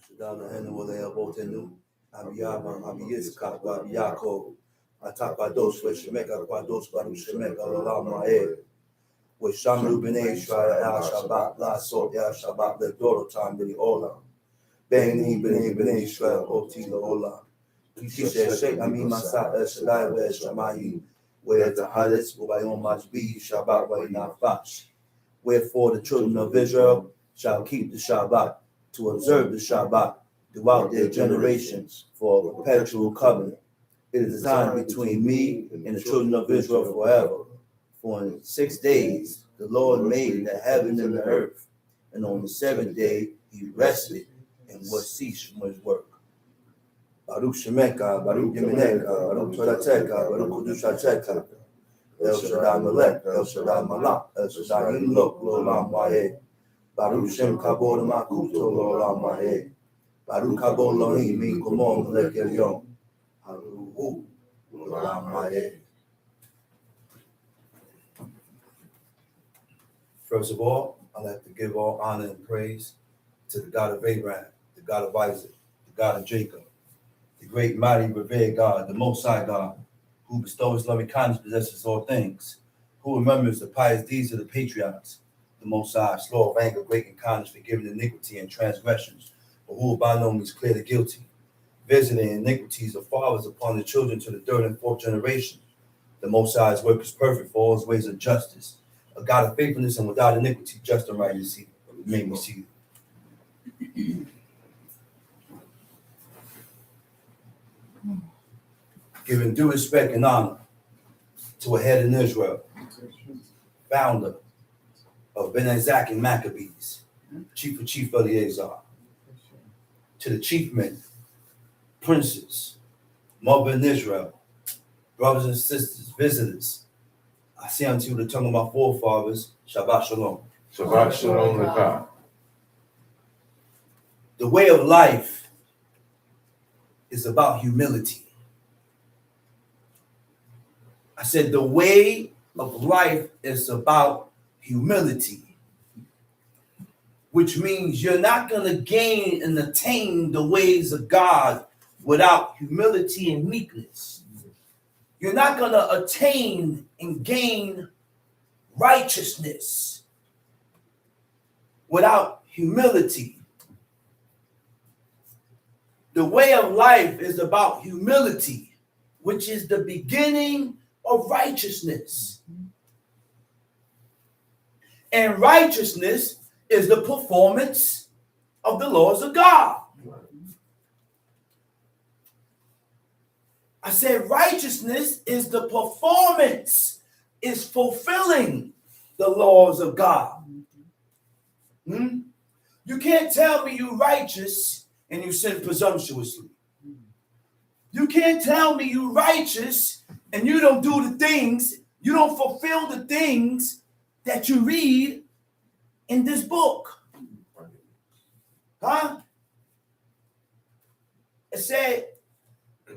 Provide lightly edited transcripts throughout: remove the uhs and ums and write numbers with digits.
Shadana Henu Walea Botenu, Abiyama, Abiyiska, Abiyako, Atapados, Shemeka, Quados, Baru Shemeka, Lamae, with Shamru Bene Israel, El Shabbat, La Sot, El Shabbat, the Doro Time, the Ola, Beni Bene Israel, Oti the Ola, Kisha Sheikh Ami Masa, El Shaddai, El Shamayi, where the Hadith, Ubayon must be Shabbat, Way Nafash. Wherefore the children of Israel shall keep the Shabbat, to observe the Shabbat throughout their generations for a perpetual covenant. It is designed between me and the children of Israel forever. For in 6 days the Lord made the heaven and the earth, and on the seventh day he rested and was ceased from his work. Baruch Shemeka, Baruch Yemeneka, Baruch Torateka, Baruch Kudushateka, El Shaddai Melech, El Shaddai Malach, El Shaddai Yimlok, L'Olam Vayeh. Baruch Shem Kabod Makuto L'Olam Vayeh. Baruch Kabod Elohim Min Komon Melech Elyon. Haruhu L'Olam Vayeh. First of all, I'd like to give all honor and praise to the God of Abraham, the God of Isaac, the God of Jacob, the great, mighty, revered God, the Most High God, who bestows loving kindness, possesses all things, who remembers the pious deeds of the patriarchs, the Most High, slow of anger, great in kindness, forgiving iniquity and transgressions, but who will by no means clear the guilty, visiting iniquities of fathers upon the children to the third and fourth generation. The Most High's work is perfect, for all his ways of justice, a God of faithfulness and without iniquity, just and right to see. Make me see. Giving due respect and honor to a head in Israel, founder of Ben Isaac and Maccabees, chief of Chief Eleazar, to the chief men, princes, mother in Israel, brothers and sisters, visitors, I say unto you the tongue of my forefathers, Shabbat Shalom. Shabbat Shalom Leka. The way of life is about humility. I said the way of life is about humility, which means you're not going to gain and attain the ways of God without humility and meekness. You're not going to attain and gain righteousness without humility. The way of life is about humility, which is the beginning of righteousness. And righteousness is the performance of the laws of God. I said righteousness is the performance, is fulfilling the laws of God. You can't tell me you're righteous and you sin presumptuously. You can't tell me you're righteous and you don't do the things, you don't fulfill the things that you read in this book. Huh? It said,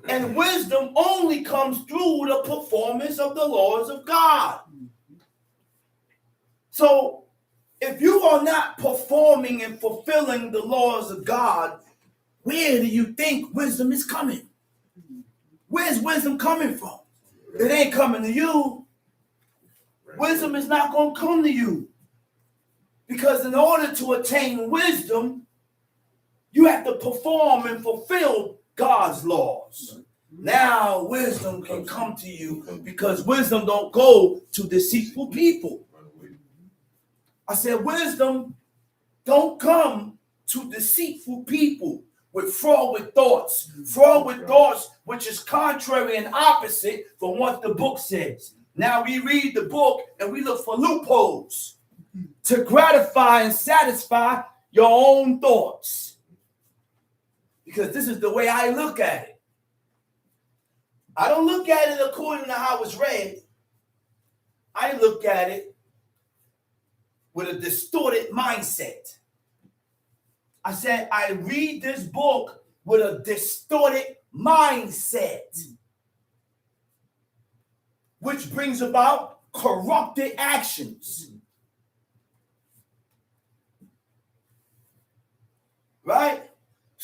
and wisdom only comes through the performance of the laws of God. So, if you are not performing and fulfilling the laws of God, where do you think wisdom is coming? Where's wisdom coming from? It ain't coming to you. Wisdom is not going to come to you. Because in order to attain wisdom, you have to perform and fulfill God's laws. Now wisdom can come to you because wisdom don't go to deceitful people. I said wisdom don't come to deceitful people with fraudulent thoughts. Fraudulent thoughts which is contrary and opposite from what the book says. Now we read the book and we look for loopholes to gratify and satisfy your own thoughts. Because this is the way I look at it. I don't look at it according to how it's read. I look at it with a distorted mindset. I said I read this book with a distorted mindset, which brings about corrupted actions.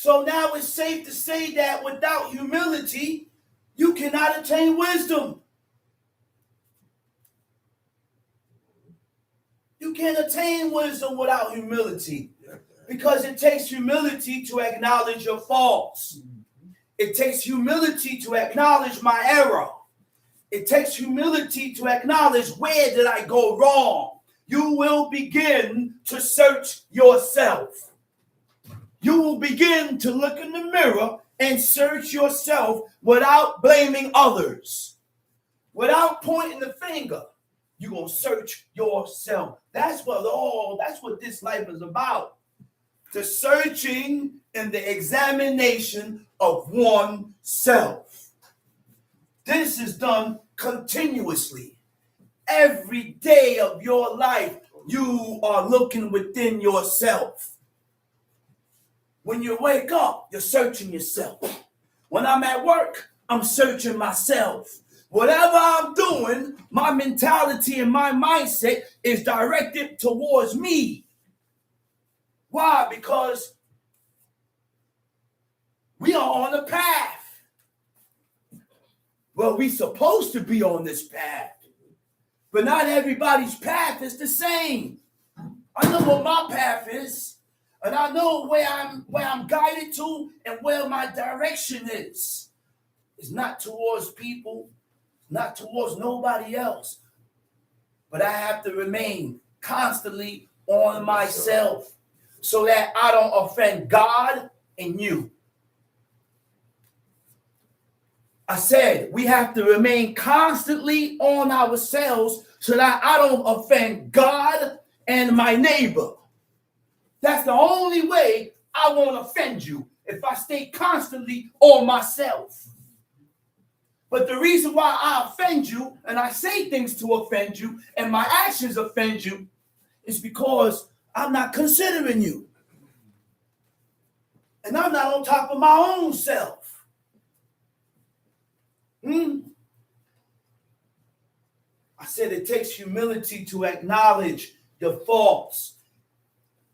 So now it's safe to say that without humility, you cannot attain wisdom. You can't attain wisdom without humility, because it takes humility to acknowledge your faults. It takes humility to acknowledge my error. It takes humility to acknowledge, where did I go wrong? You will begin to search yourself. You will begin to look in the mirror and search yourself without blaming others, without pointing the finger. You're going to search yourself. That's what this life is about. The searching and the examination of oneself. This is done continuously. Every day of your life, you are looking within yourself. When you wake up, you're searching yourself. When I'm at work, I'm searching myself. Whatever I'm doing, my mentality and my mindset is directed towards me. Why? Because we are on a path. Well, we're supposed to be on this path. But not everybody's path is the same. I know what my path is. And I know where I'm guided to and where my direction is. It's not towards people, not towards nobody else. But I have to remain constantly on myself so that I don't offend God and you. I said we have to remain constantly on ourselves so that I don't offend God and my neighbor. That's the only way I won't offend you, if I stay constantly on myself. But the reason why I offend you and I say things to offend you and my actions offend you is because I'm not considering you. And I'm not on top of my own self. I said it takes humility to acknowledge your faults.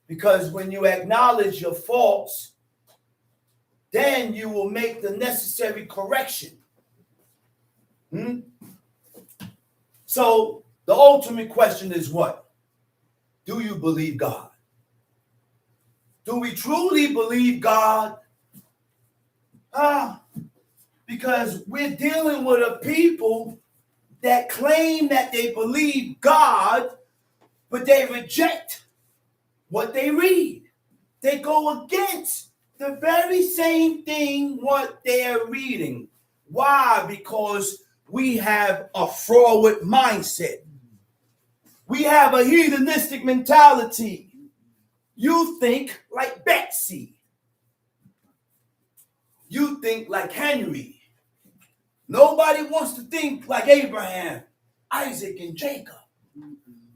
Because when you acknowledge your faults, then you will make the necessary correction. So the ultimate question is what? Do you believe God? Do we truly believe God? Because we're dealing with a people that claim that they believe God, but they reject what they read. They go against the very same thing what they're reading. Why? Because we have a forward mindset. We have a hedonistic mentality. You think like Betsy. You think like Henry. Nobody wants to think like Abraham, Isaac, and Jacob.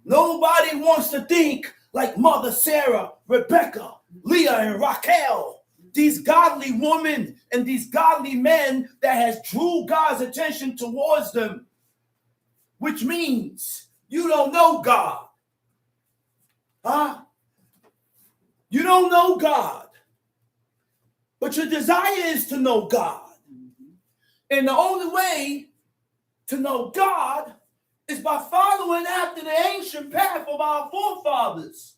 Nobody wants to think like Mother Sarah, Rebecca, Leah, and Raquel. These godly women and these godly men that has drew God's attention towards them. Which means you don't know God. You don't know God. But your desire is to know God. And the only way to know God is by following after the ancient path of our forefathers.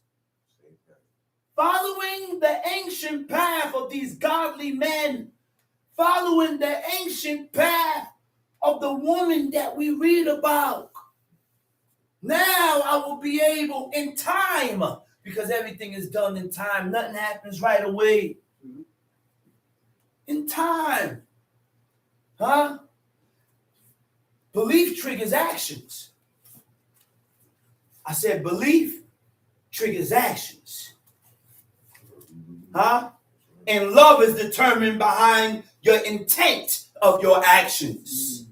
Following the ancient path of these godly men. Following the ancient path of the woman that we read about. Now I will be able in time, because everything is done in time. Nothing happens right away. In time. Belief triggers actions. I said belief triggers actions. And love is determined behind your intent of your actions.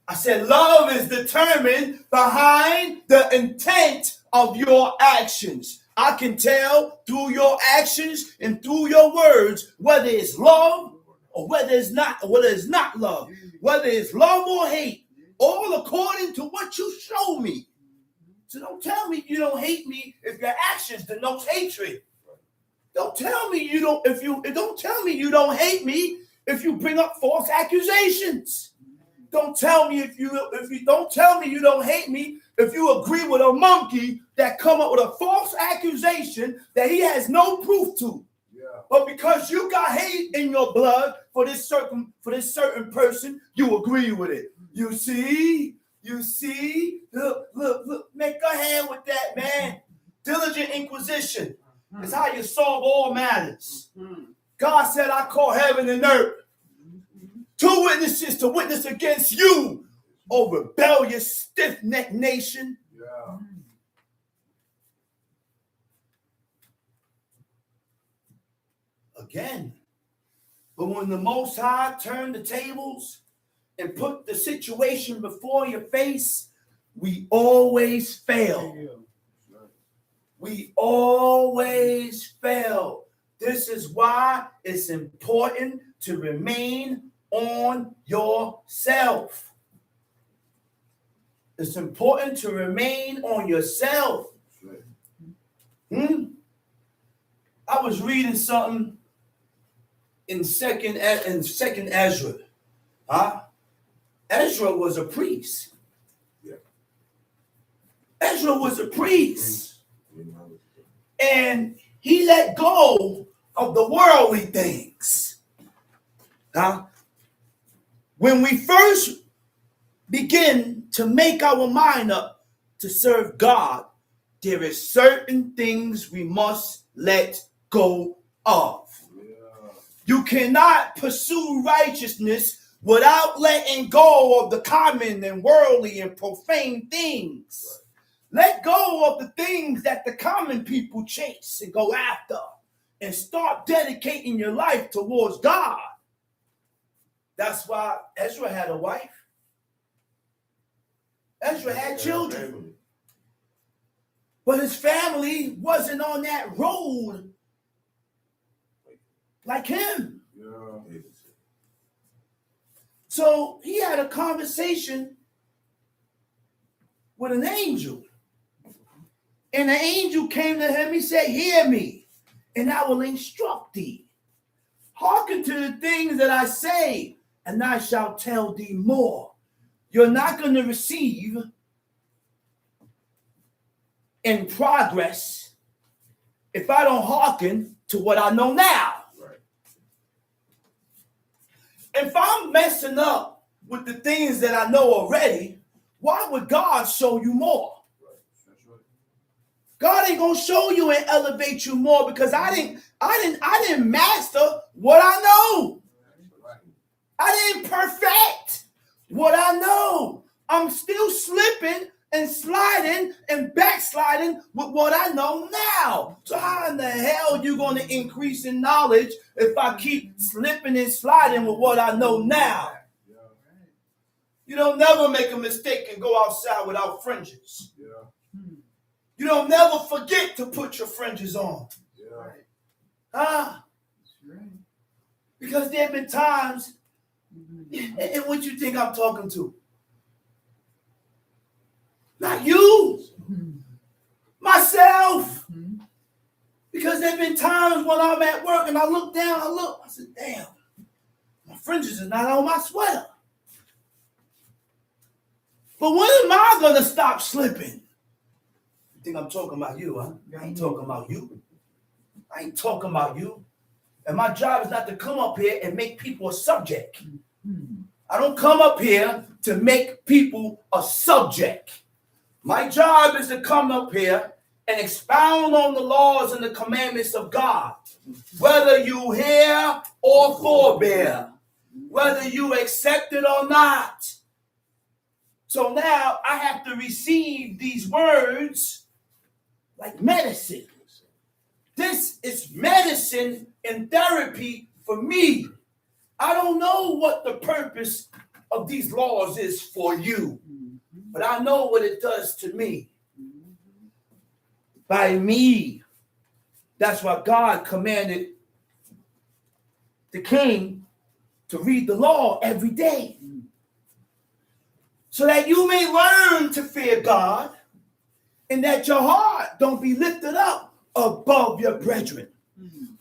I said love is determined behind the intent of your actions. I can tell through your actions and through your words whether it's love or whether it's not love, whether it's love or hate, all according to what you show me. So don't tell me you don't hate me if your actions denote hatred. Don't tell me you don't, don't tell me you don't hate me if you bring up false accusations. Don't tell me if you don't tell me you don't hate me if you agree with a monkey that come up with a false accusation that he has no proof to. Yeah. But because you got hate in your blood for this certain person, you agree with it. You see, look, make a hand with that, man. Diligent inquisition is how you solve all matters. God said, I call heaven and earth. 2 witnesses to witness against you, O rebellious, stiff-necked nation. Yeah. Again, but when the Most High turned the tables and put the situation before your face, we always fail. We always fail. This is why it's important to remain on yourself. It's important to remain on yourself. I was reading something in second Ezra. Ezra was a priest. Yeah. Ezra was a priest. And he let go of the worldly things. When we first begin to make our mind up to serve God, there is certain things we must let go of. Yeah. You cannot pursue righteousness without letting go of the common and worldly and profane things. Right. Let go of the things that the common people chase and go after, and start dedicating your life towards God. That's why Ezra had a wife. Ezra had children. But his family wasn't on that road like him. Yeah. So he had a conversation with an angel. And the angel came to him. He said, hear me, and I will instruct thee. Hearken to the things that I say, and I shall tell thee more. You're not going to receive in progress if I don't hearken to what I know now. Right. If I'm messing up with the things that I know already, why would God show you more? Right. That's right. God ain't gonna show you and elevate you more because I didn't master what I know. I didn't perfect what I know. I'm still slipping and sliding and backsliding with what I know now. So how in the hell are you going to increase in knowledge if I keep slipping and sliding with what I know now? You don't never make a mistake and go outside without fringes. You don't never forget to put your fringes on. Because there have been times. And what you think I'm talking to? Not you. Myself. Because there have been times when I'm at work and I look down, I said, damn, my fringes are not on my sweater. But when am I going to stop slipping? You think I'm talking about you, huh? I ain't talking about you. I ain't talking about you. And my job is not to come up here and make people a subject. I don't come up here to make people a subject. My job is to come up here and expound on the laws and the commandments of God. Whether you hear or forbear. Whether you accept it or not. So now I have to receive these words like medicine. This is medicine and therapy for me. I don't know what the purpose of these laws is for you, but I know what it does to me. By me. That's why God commanded the king to read the law every day. So that you may learn to fear God and that your heart don't be lifted up above your brethren.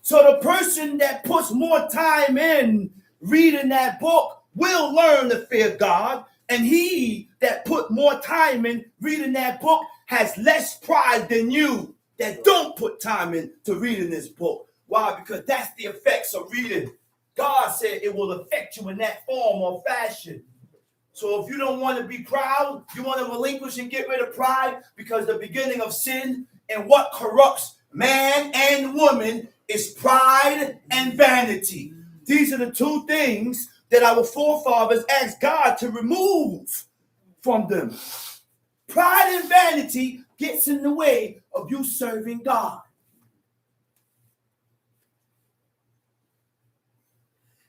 So the person that puts more time in reading that book will learn to fear God. And he that put more time in reading that book has less pride than you that don't put time into reading this book. Why? Because that's the effects of reading. God said it will affect you in that form or fashion. So if you don't want to be proud, you want to relinquish and get rid of pride, because the beginning of sin and what corrupts man and woman is pride and vanity. These are the two things that our forefathers asked God to remove from them. Pride and vanity gets in the way of you serving God.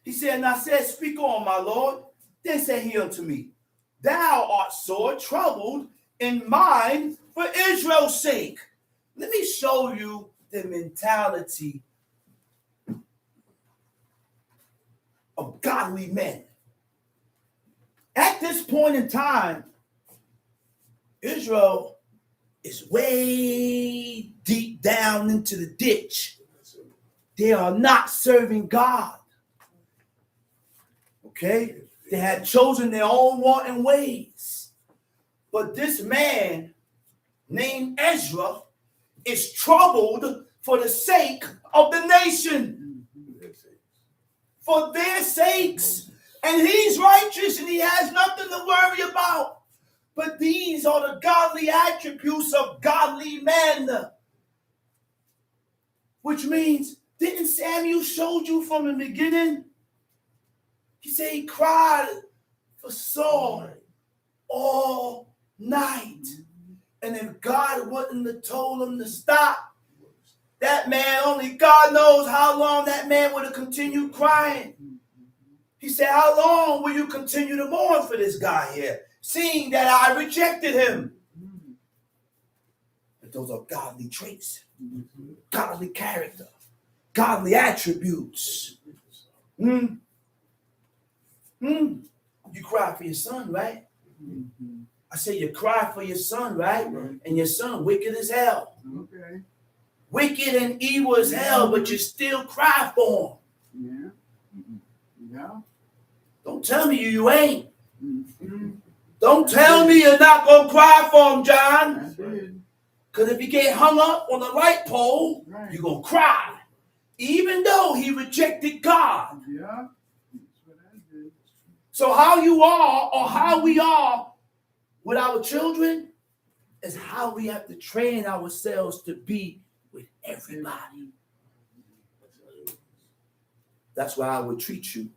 He said, and I said, speak on, my Lord. Then said he unto me, thou art sore troubled in mind for Israel's sake. Let me show you the mentality of godly men. At this point in time, Israel is way deep down into the ditch. They are not serving God. Okay? They had chosen their own wanton ways. But this man named Ezra is troubled for the sake of the nation. For their sakes. And he's righteous and he has nothing to worry about. But these are the godly attributes of godly men. Which means, didn't Samuel show you from the beginning? He said he cried for Saul all night. And if God wouldn't have told him to stop, that man, only God knows how long that man would have continued crying. He said, how long will you continue to mourn for this guy here, seeing that I rejected him? But those are godly traits, godly character, godly attributes. You cry for your son, right? I say you cry for your son, right? And your son wicked as hell. Okay. Wicked and evil as hell, but you still cry for him. Yeah. Don't tell me you ain't. Don't tell me you're not going to cry for him, John. Because if you get hung up on the light pole, you're going to cry. Even though he rejected God. Yeah. That's what I did. So how you are, or how we are with our children, is how we have to train ourselves to be with everybody. That's why I would treat you.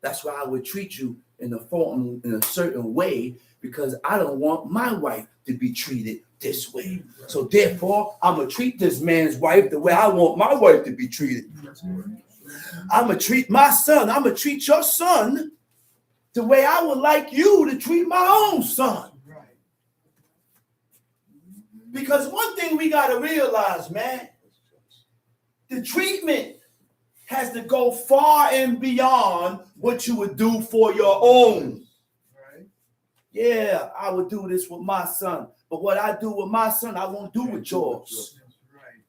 That's why I would treat you in a certain way, because I don't want my wife to be treated this way. So therefore, I'm going to treat this man's wife the way I want my wife to be treated. I'm going to treat my son. I'm going to treat your son the way I would like you to treat my own son. Because one thing we got to realize, man, the treatment has to go far and beyond what you would do for your own. Right. Yeah, I would do this with my son. But what I do with my son, I won't do with yours. Right.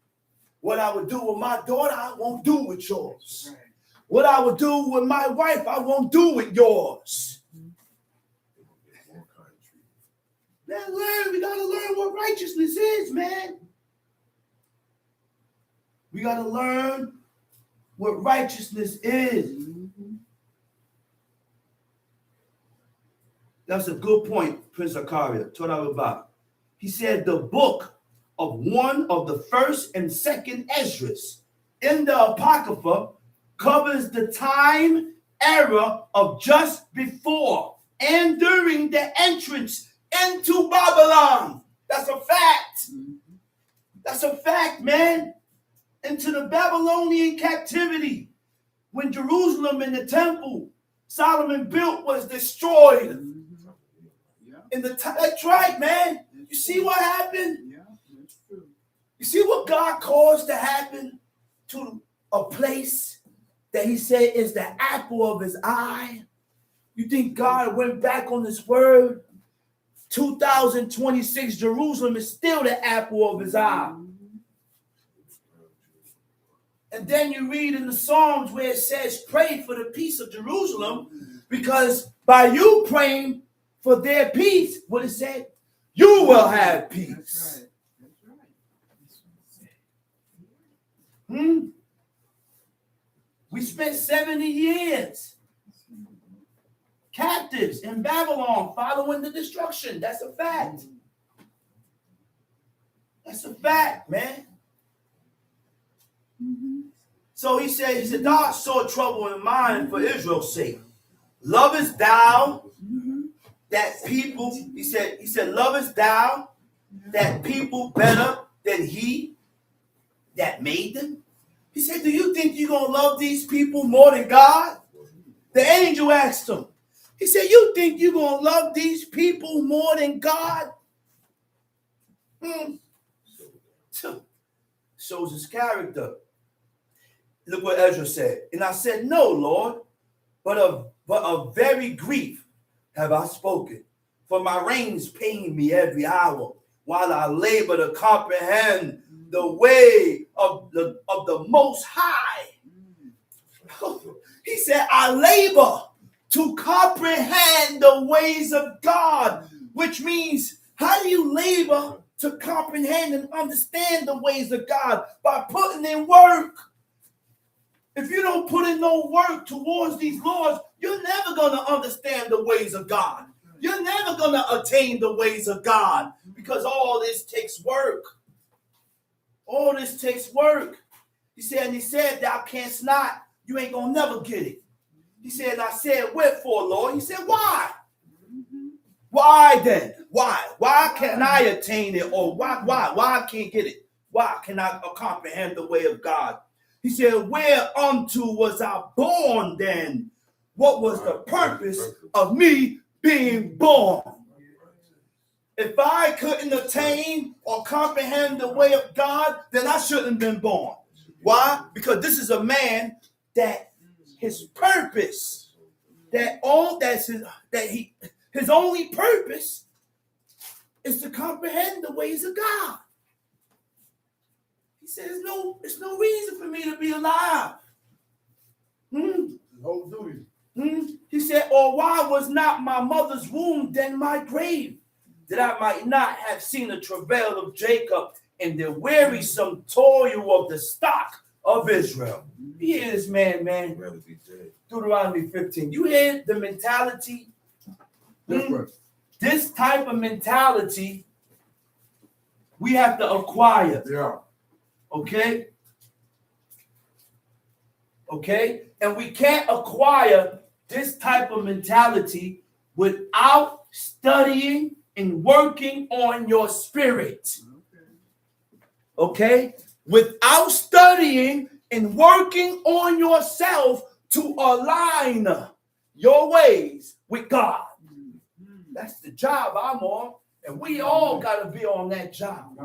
What I would do with my daughter, I won't do with yours. Right. What I would do with my wife, I won't do with yours. Let's learn. We got to learn what righteousness is, man. We got to learn what righteousness is. That's a good point, Prince Akaria. Torah. He said the book of one of the first and second Esdras in the Apocrypha covers the time era of just before and during the entrance into Babylon. That's a fact. That's a fact, man. Into the Babylonian captivity. When Jerusalem and the temple Solomon built was destroyed. That's right, man. You see what happened? Yeah, that's true. You see what God caused to happen to a place that he said is the apple of his eye? You think God went back on his word? 2026, Jerusalem is still the apple of his eye. And then you read in the Psalms where it says, pray for the peace of Jerusalem, because by you praying for their peace, what it said, you will have peace. That's right. We spent 70 years captives in Babylon following the destruction. That's a fact. That's a fact, man. So he said, God saw trouble in mind for Israel's sake. Lovest thou that people, he said, lovest thou that people better than he that made them? He said, do you think you're going to love these people more than God? The angel asked him. He said, you think you're going to love these people more than God? Shows his character. Look what Ezra said. And I said, no, Lord, but of very grief have I spoken. For my reins pain me every hour, while I labor to comprehend the way of the Most High. He said, I labor to comprehend the ways of God, which means, how do you labor to comprehend and understand the ways of God? By putting in work. If you don't put in no work towards these laws, you're never going to understand the ways of God. You're never going to attain the ways of God, because all this takes work. All this takes work. He said, thou canst not. You ain't going to never get it. He said, and I said, wherefore, Lord? He said, why? Why then? Why? Why can't I attain it? Or why I can't get it? Why can I comprehend the way of God? He said, whereunto was I born then? What was the purpose of me being born? If I couldn't attain or comprehend the way of God, then I shouldn't have been born. Why? Because this is a man that his purpose, his only purpose is to comprehend the ways of God. He says, it's no reason for me to be alive. Whole duty. He said, or why was not my mother's womb then my grave, that I might not have seen the travail of Jacob and the wearisome toil of the stock of Israel. You hear this man. Deuteronomy 15. You hear the mentality? This type of mentality we have to acquire. Yeah. Okay? And we can't acquire this type of mentality without studying and working on your spirit. Okay? Without studying and working on yourself to align your ways with God. That's the job I'm on. And we all got to be on that job.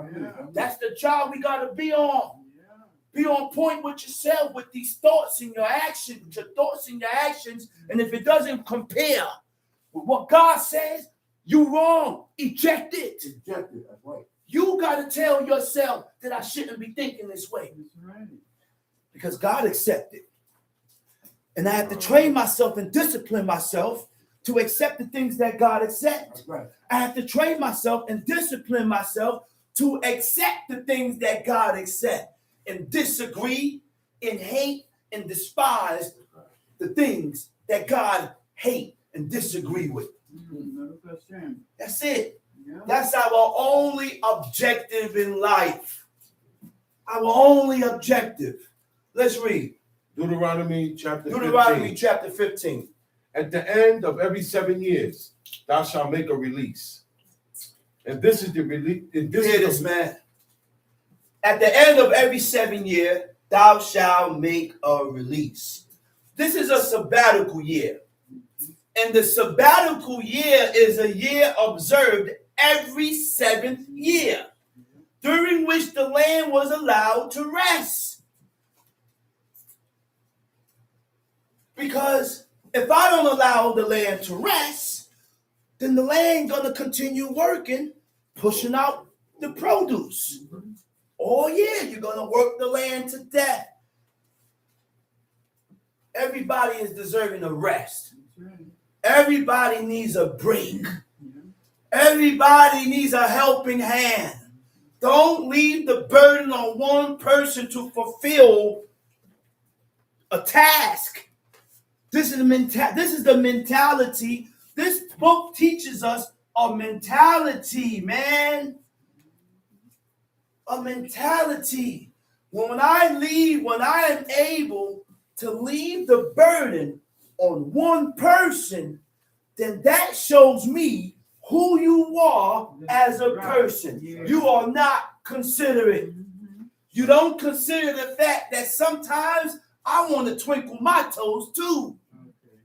That's the job we got to be on. Be on point with yourself, with these thoughts and your actions, And if it doesn't compare with what God says, you're wrong. Eject it. That's right. You got to tell yourself that I shouldn't be thinking this way. Because God accepted. And I have to train myself and discipline myself to accept the things that God accepts. Right. I have to train myself and discipline myself to accept the things that God accepts, and disagree and hate and despise the things that God hate and disagree with. That's it. That's our only objective in life. Our only objective. Let's read. Deuteronomy chapter 15. At the end of every 7 years, thou shalt make a release. And this is the release. Hear this, man. At the end of every 7 year, thou shalt make a release. This is a sabbatical year. And the sabbatical year is a year observed every 7th year, during which the land was allowed to rest. Because if I don't allow the land to rest, then the land gonna continue working, pushing out the produce. Oh yeah, you're gonna work the land to death. Everybody is deserving of rest. That's right. Everybody needs a break. Yeah. Everybody needs a helping hand. Don't leave the burden on one person to fulfill a task. This is the mentality. This book teaches us a mentality, man. A mentality. When I am able to leave the burden on one person, then that shows me who you are as a person. Yeah. You are not considerate. You don't consider the fact that sometimes I want to twinkle my toes too. Okay.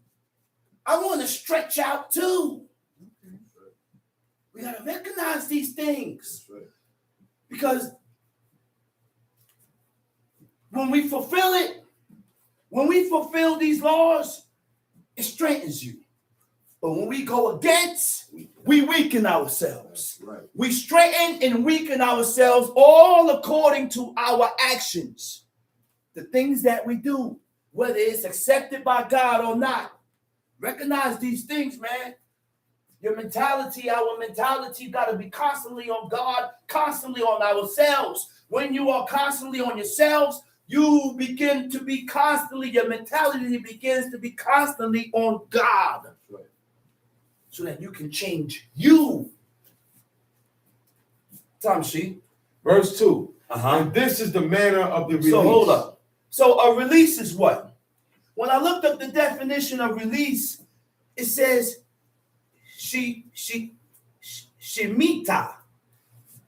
I want to stretch out too. Okay. We got to recognize these things. That's right. Because when we fulfill these laws, it strengthens you. But when we go against, we weaken ourselves. That's right. We strengthen and weaken ourselves all according to our actions. The things that we do, whether it's accepted by God or not. Recognize these things, man. Your mentality, our mentality got to be constantly on God, constantly on ourselves. When you are constantly on yourselves, you begin to be constantly, your mentality begins to be constantly on God. That's right. So that you can change you. Tamshi. Verse 2. Uh-huh. And this is the manner of the release. So hold up. So a release is what? When I looked up the definition of release, it says shemita.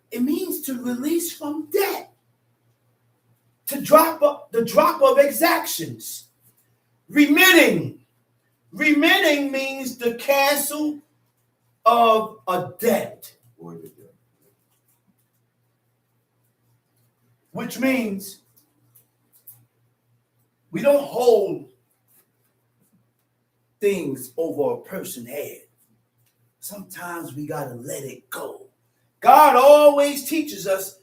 It means to release from debt. To the drop of exactions. Remitting. Remitting means the cancel of a debt. Which means we don't hold things over a person's head. Sometimes we got to let it go. God always teaches us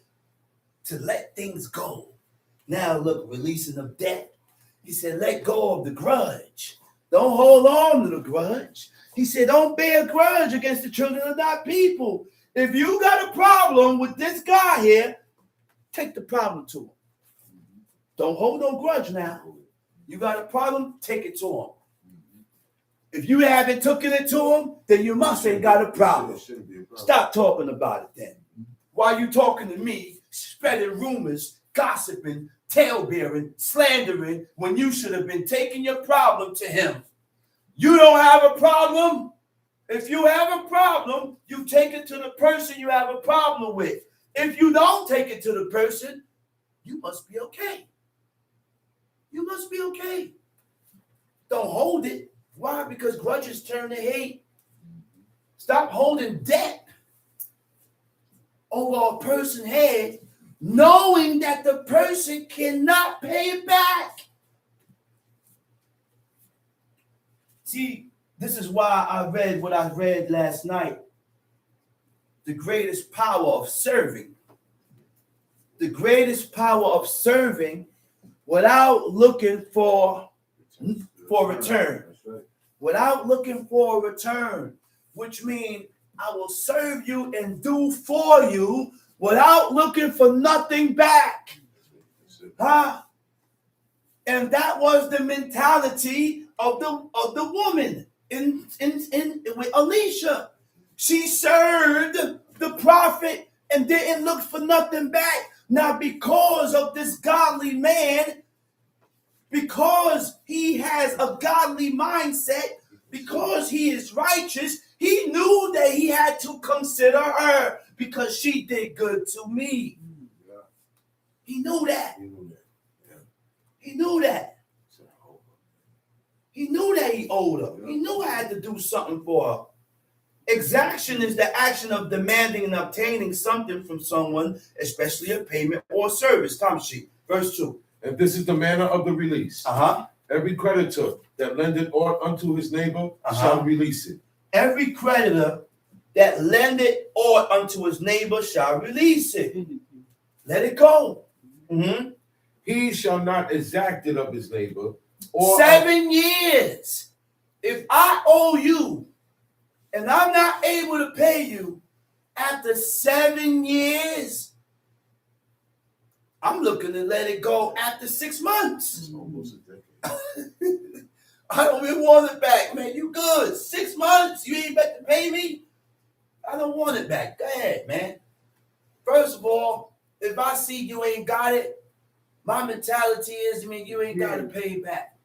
to let things go. Now look, releasing of debt. He said, let go of the grudge. Don't hold on to the grudge. He said, don't bear a grudge against the children of thy people. If you got a problem with this guy here, take the problem to him. Don't hold no grudge now. You got a problem, take it to him. If you haven't taken it to him, then you must ain't got a problem. Stop talking about it then. Why you talking to me, spreading rumors, gossiping, tale-bearing, slandering, when you should have been taking your problem to him? You don't have a problem. If you have a problem, you take it to the person you have a problem with. If you don't take it to the person, you must be okay. You must be okay. Don't hold it. Why? Because grudges turn to hate. Stop holding debt over a person's head, knowing that the person cannot pay it back. See, this is why I read what I read last night. The greatest power of serving. The greatest power of serving without looking for return. Without looking for a return, which means I will serve you and do for you without looking for nothing back. Huh? And that was the mentality of the woman with Elisha. She served the prophet and didn't look for nothing back. Now, because of this godly man, because he has a godly mindset, because he is righteous, he knew that he had to consider her because she did good to me. He knew that. He knew that. He knew that he owed her. He knew I had to do something for her. Exaction is the action of demanding and obtaining something from someone, especially a payment or service. Tamshi, verse 2. And this is the manner of the release. Every creditor that lendeth aught unto his neighbor shall release it. Every creditor that lendeth aught unto his neighbor shall release it. Let it go. He shall not exact it of his neighbor, Or 7 years. If I owe you and I'm not able to pay you after 7 years, I'm looking to let it go after 6 months. almost a decade. I don't even want it back, man. You good. 6 months, you ain't about to pay me? I don't want it back. Go ahead, man. First of all, if I see you ain't got it, my mentality is, you ain't got to pay it back.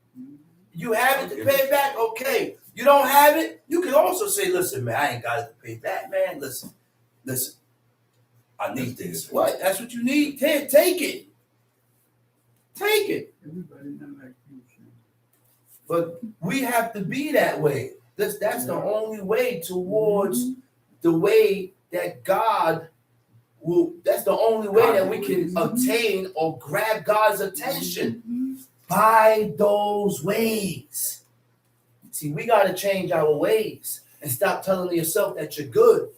You have it to pay it back, okay. You don't have it, you can also say, listen, man, I ain't got it to pay back, man. Listen. I need this. What? That's what you need? Take it. Take it. Everybody not like you. But we have to be that way. That's the only way towards the way that God will. That's the only way that we can obtain or grab God's attention, by those ways. See, we got to change our ways and stop telling yourself that you're good.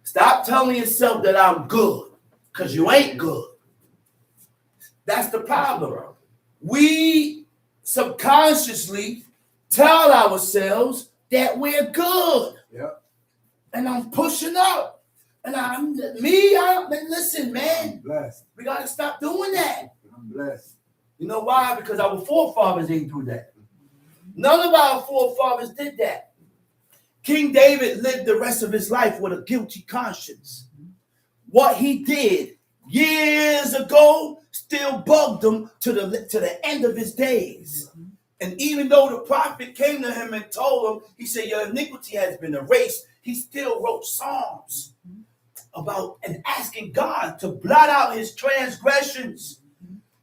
Stop telling yourself that I'm good, because you ain't good. That's the problem. We subconsciously tell ourselves that we're good. Yep. And I'm pushing up. And listen, man. I'm blessed. We got to stop doing that. I'm blessed. You know why? Because our forefathers didn't do that. None of our forefathers did that. King David lived the rest of his life with a guilty conscience. What he did years ago still bugged him to the end of his days. And even though the prophet came to him and told him, he said, your iniquity has been erased, he still wrote psalms about and asking God to blot out his transgressions.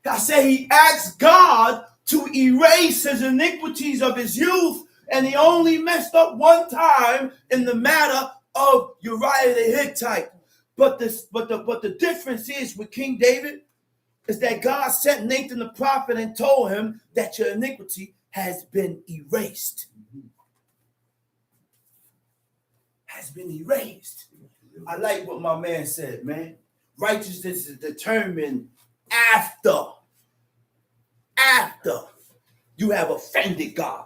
I say he asked God to erase his iniquities of his youth, and he only messed up one time in the matter of Uriah the Hittite. But the difference is with King David is that God sent Nathan the prophet and told him that your iniquity has been erased. Has been erased. I like what my man said, man. Righteousness is determined after you have offended God.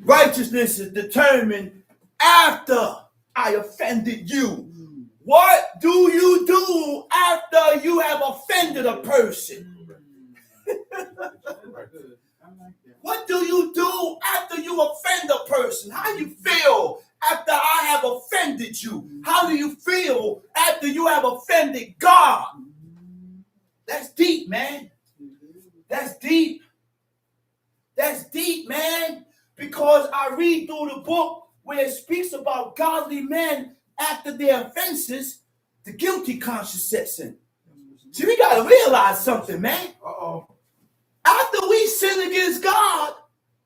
Righteousness is determined after I offended you. What do you do after you have offended a person? What do you do after you offend a person? How do you feel after I have offended you? How do you feel after you have offended God? That's deep, man. That's deep. That's deep, man. Because I read through the book where it speaks about godly men after their offenses, the guilty conscience sets in. See, we got to realize something, man. After we sin against God,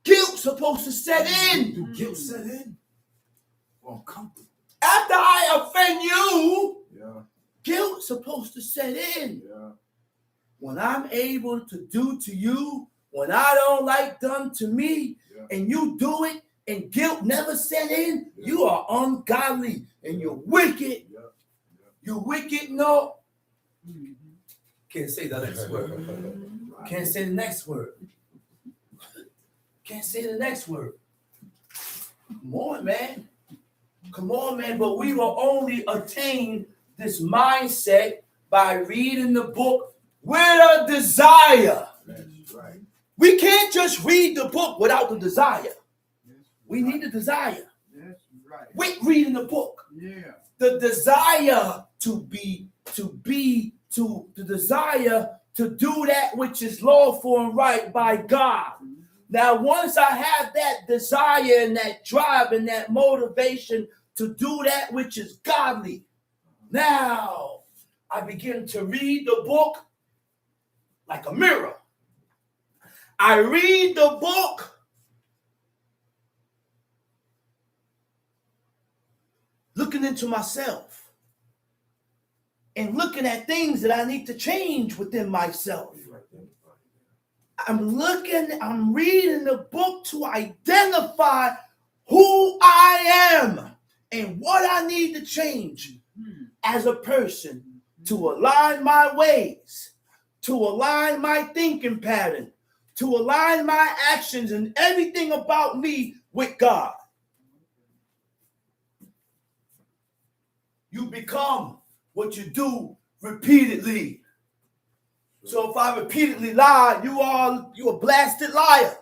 guilt's supposed to set in. Do guilt set in? Well, comfort. After I offend you, guilt's supposed to set in. When I'm able to do to you when I don't like done to me, and you do it, and guilt never set in, you are ungodly and you're wicked. You're wicked, no. Can't say the next word. Can't say the next word. Can't say the next word. Come on, man. Come on, man. But we will only attain this mindset by reading the book with a desire. Right. We can't just read the book without the desire. We need a desire. That's right. With reading the book. Yeah. The desire the desire to do that which is lawful and right by God. Now, once I have that desire and that drive and that motivation to do that which is godly, now I begin to read the book like a mirror. I read the book looking into myself and looking at things that I need to change within myself. I'm reading the book to identify who I am and what I need to change as a person to align my ways, to align my thinking pattern, to align my actions and everything about me with God. You become what you do repeatedly. So if I repeatedly lie, you a blasted liar.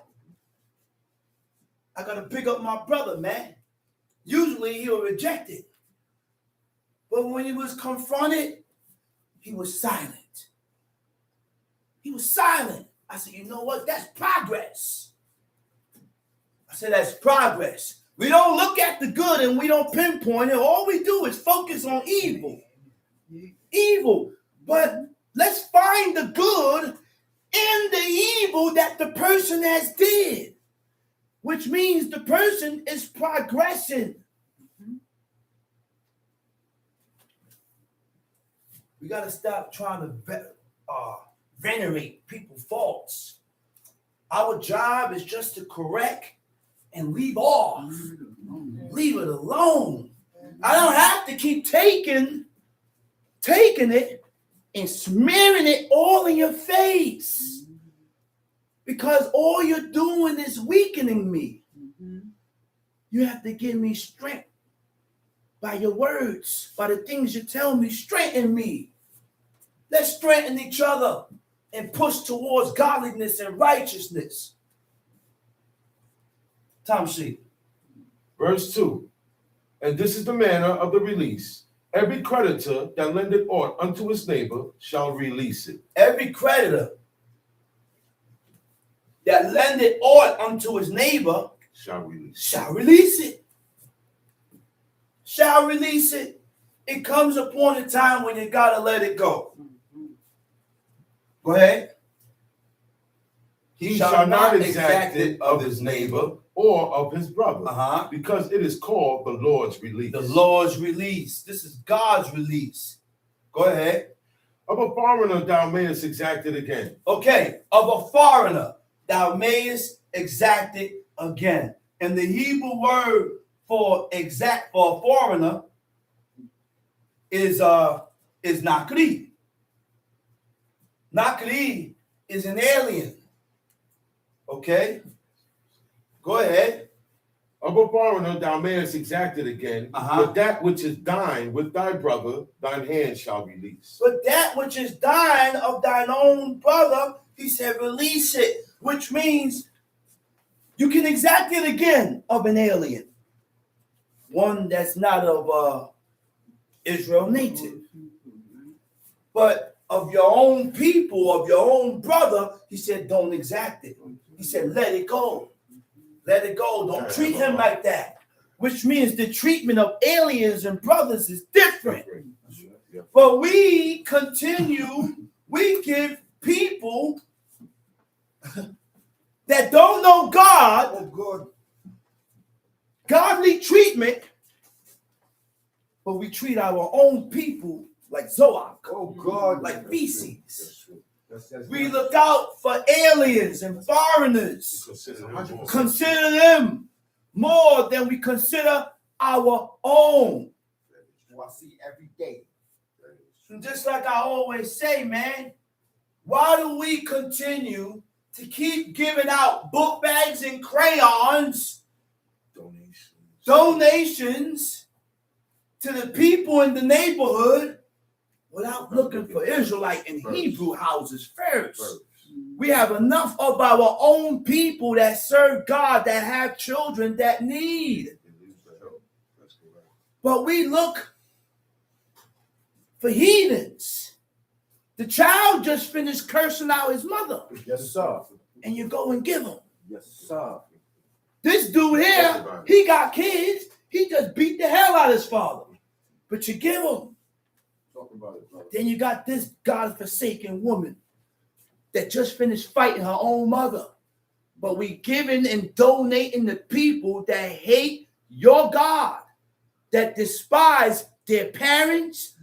I gotta pick up my brother, man. Usually he'll reject it. But when he was confronted, he was silent. He was silent. I said, you know what? That's progress. I said, that's progress. We don't look at the good and we don't pinpoint it. All we do is focus on evil. Evil. But let's find the good in the evil that the person has did. Which means the person is progressing. We got to stop trying to venerate people's faults. Our job is just to correct and leave off. Leave it alone. I don't have to keep taking it and smearing it all in your face. Because all you're doing is weakening me. You have to give me strength by your words, by the things you tell me. Strengthen me. Let's strengthen each other and push towards godliness and righteousness. Tom C. Verse 2. And this is the manner of the release. Every creditor that lendeth aught unto his neighbor shall release it. Every creditor that lendeth aught unto his neighbor shall release it. Shall release it. It comes upon a time when you gotta let it go. Go ahead. He shall not exact it of his neighbor or of his brother, because it is called the Lord's release. The Lord's release. This is God's release. Go ahead. Of a foreigner thou mayest exact it again. Okay. Of a foreigner thou mayest exact it again. And the Hebrew word for a foreigner is nakri. Nakri is an alien. Okay? Go ahead. Of a foreigner thou mayest exact it again, but that which is thine with thy brother, thine hand shall release. But that which is thine of thine own brother, he said, release it, which means you can exact it again of an alien. One that's not of Israel native. But of your own people, of your own brother, he said, don't exact it. He said, let it go. Let it go. Don't treat him like that. Which means the treatment of aliens and brothers is different. But we give people that don't know God, godly treatment, but we treat our own people like Zoak, like feces. We look out for aliens and foreigners. Consider them more than we consider our own. I see every day. And just like I always say, man, why do we continue to keep giving out book bags and crayons, donations to the people in the neighborhood without looking for Israelite and Hebrew houses first? We have enough of our own people that serve God, that have children that need. But we look for heathens. The child just finished cursing out his mother. Yes, sir. And you go and give him. Yes, sir. This dude here, he got kids. He just beat the hell out of his father. But you give him. Talk about it, brother. Then you got this God-forsaken woman that just finished fighting her own mother. But we giving and donating to people that hate your God, that despise their parents,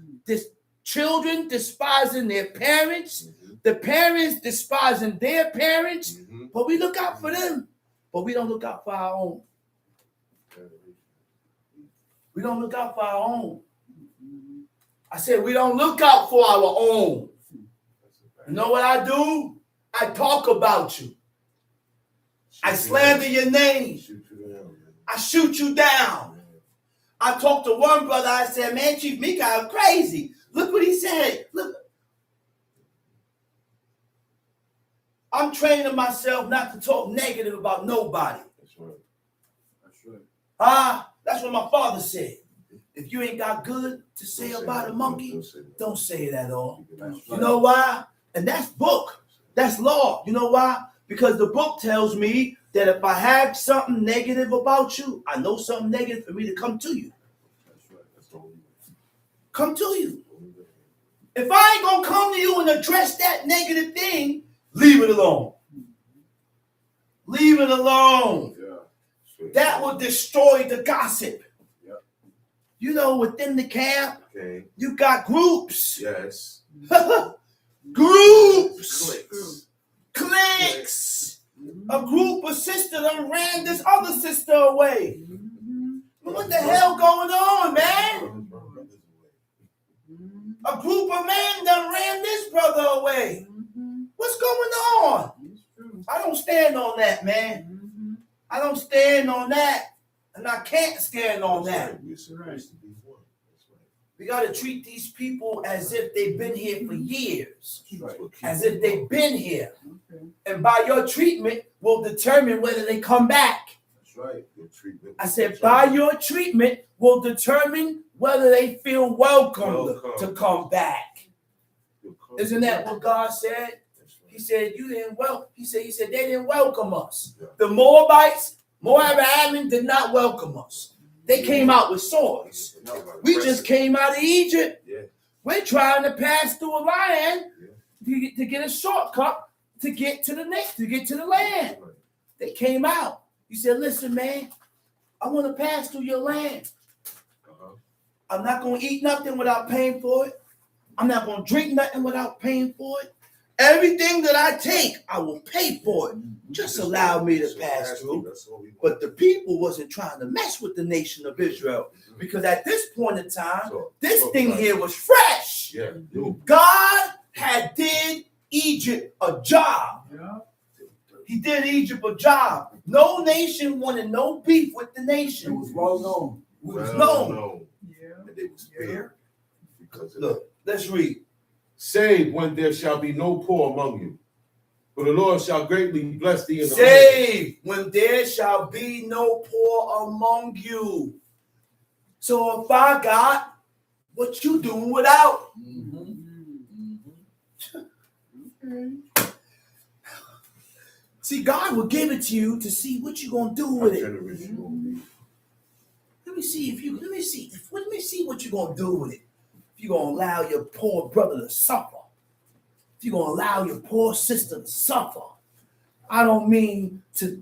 children despising their parents, the parents despising their parents, but we look out for them, but we don't look out for our own. We don't look out for our own. I said we don't look out for our own. You know what I do? I talk about you. I slander your name. I shoot you down. I talked to one brother. I said, man, Chief Mika, I'm crazy. Look what he said. Look. I'm training myself not to talk negative about nobody. That's right. That's right. That's what my father said. If you ain't got good to say about a monkey, don't say it at all. You know why? And that's book. That's law. You know why? Because the book tells me that if I have something negative about you, I know something negative for me to come to you. That's right. That's the only way. Come to you. If I ain't gonna come to you and address that negative thing, leave it alone. Leave it alone. Yeah. That will destroy the gossip. Yep. You know, within the camp, Okay. you got groups. Yes. Groups. Cliques. A group of sisters done ran this other sister away. What the hell going on, man? A group of men done ran this brother away. What's going on? I don't stand on that, man. I don't stand on that. And I can't stand on that. We got to treat these people as if they've been here for years. As if they've been here. And by your treatment will determine whether they come back. That's right. Your treatment. I said, by your treatment will determine whether they feel welcome to come back. Isn't that what God said? He said, he said they didn't welcome us. Yeah. The Moabites, Moab and Ammon did not welcome us. They came out with swords. We just came out of Egypt. Yeah. We're trying to pass through a land to get a shortcut to get to the land. They came out. He said, listen, man, I want to pass through your land. I'm not going to eat nothing without paying for it. I'm not going to drink nothing without paying for it. Everything that I take, I will pay for it. Just allow me to pass through. But the people wasn't trying to mess with the nation of Israel. Because at this point in time, this thing here was fresh. Yeah. God had did Egypt a job. He did Egypt a job. No nation wanted no beef with the nation. It was well known. It was known. And they was bitter because of Look, let's read. Save when there shall be no poor among you. For the Lord shall greatly bless thee in the land. Save when there shall be no poor among you. So if I got, what you doing without? See, God will give it to you to see what you're gonna do with it. Let me see what you're gonna do with it. If you're gonna allow your poor brother to suffer, if you're gonna allow your poor sister to suffer, I don't mean to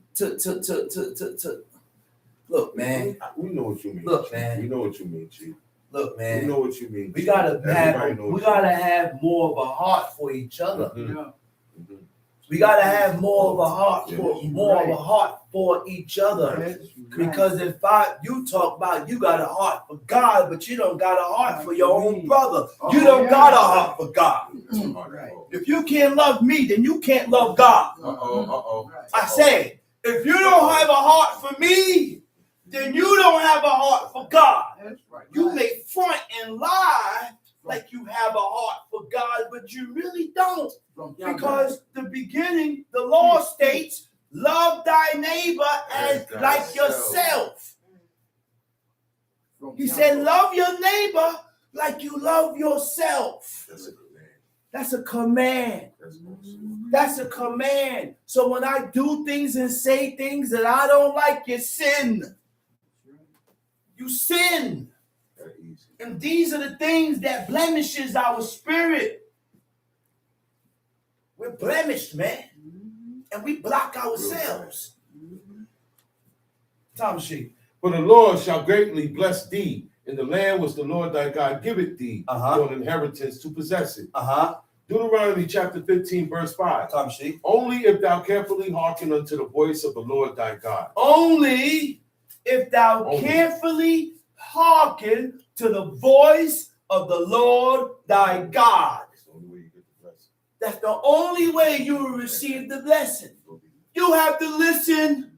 look, man. We know what you mean. Look, Chief. man. We know what you mean, Chief. Look, man. We know what you mean. We Chief. gotta Everybody have more of a heart for each other. Mhm. We gotta have more of a heart for each other. Because if you talk about you got a heart for God, but you don't got a heart for your own brother. You don't got a heart for God. If you can't love me, then you can't love God. I say, if you don't have a heart for me, then you don't have a heart for God. You may front and lie like you have a heart for God, but you really don't. Because the beginning, the law states, love thy neighbor as like yourself. He said, love your neighbor like you love yourself. That's a command. That's a command. So when I do things and say things that I don't like, you sin. You sin. And these are the things that blemishes our spirit. We're blemished, man. And we block ourselves. Tom Sheep. For the Lord shall greatly bless thee in the land which the Lord thy God giveth thee for an inheritance to possess it. Deuteronomy chapter 15, verse 5. Tom Sheep. Only if thou carefully hearken unto the voice of the Lord thy God. Only if thou carefully hearken to the voice of the Lord thy God. That's the only way you get the blessing. That's the only way you will receive the blessing. You have to listen.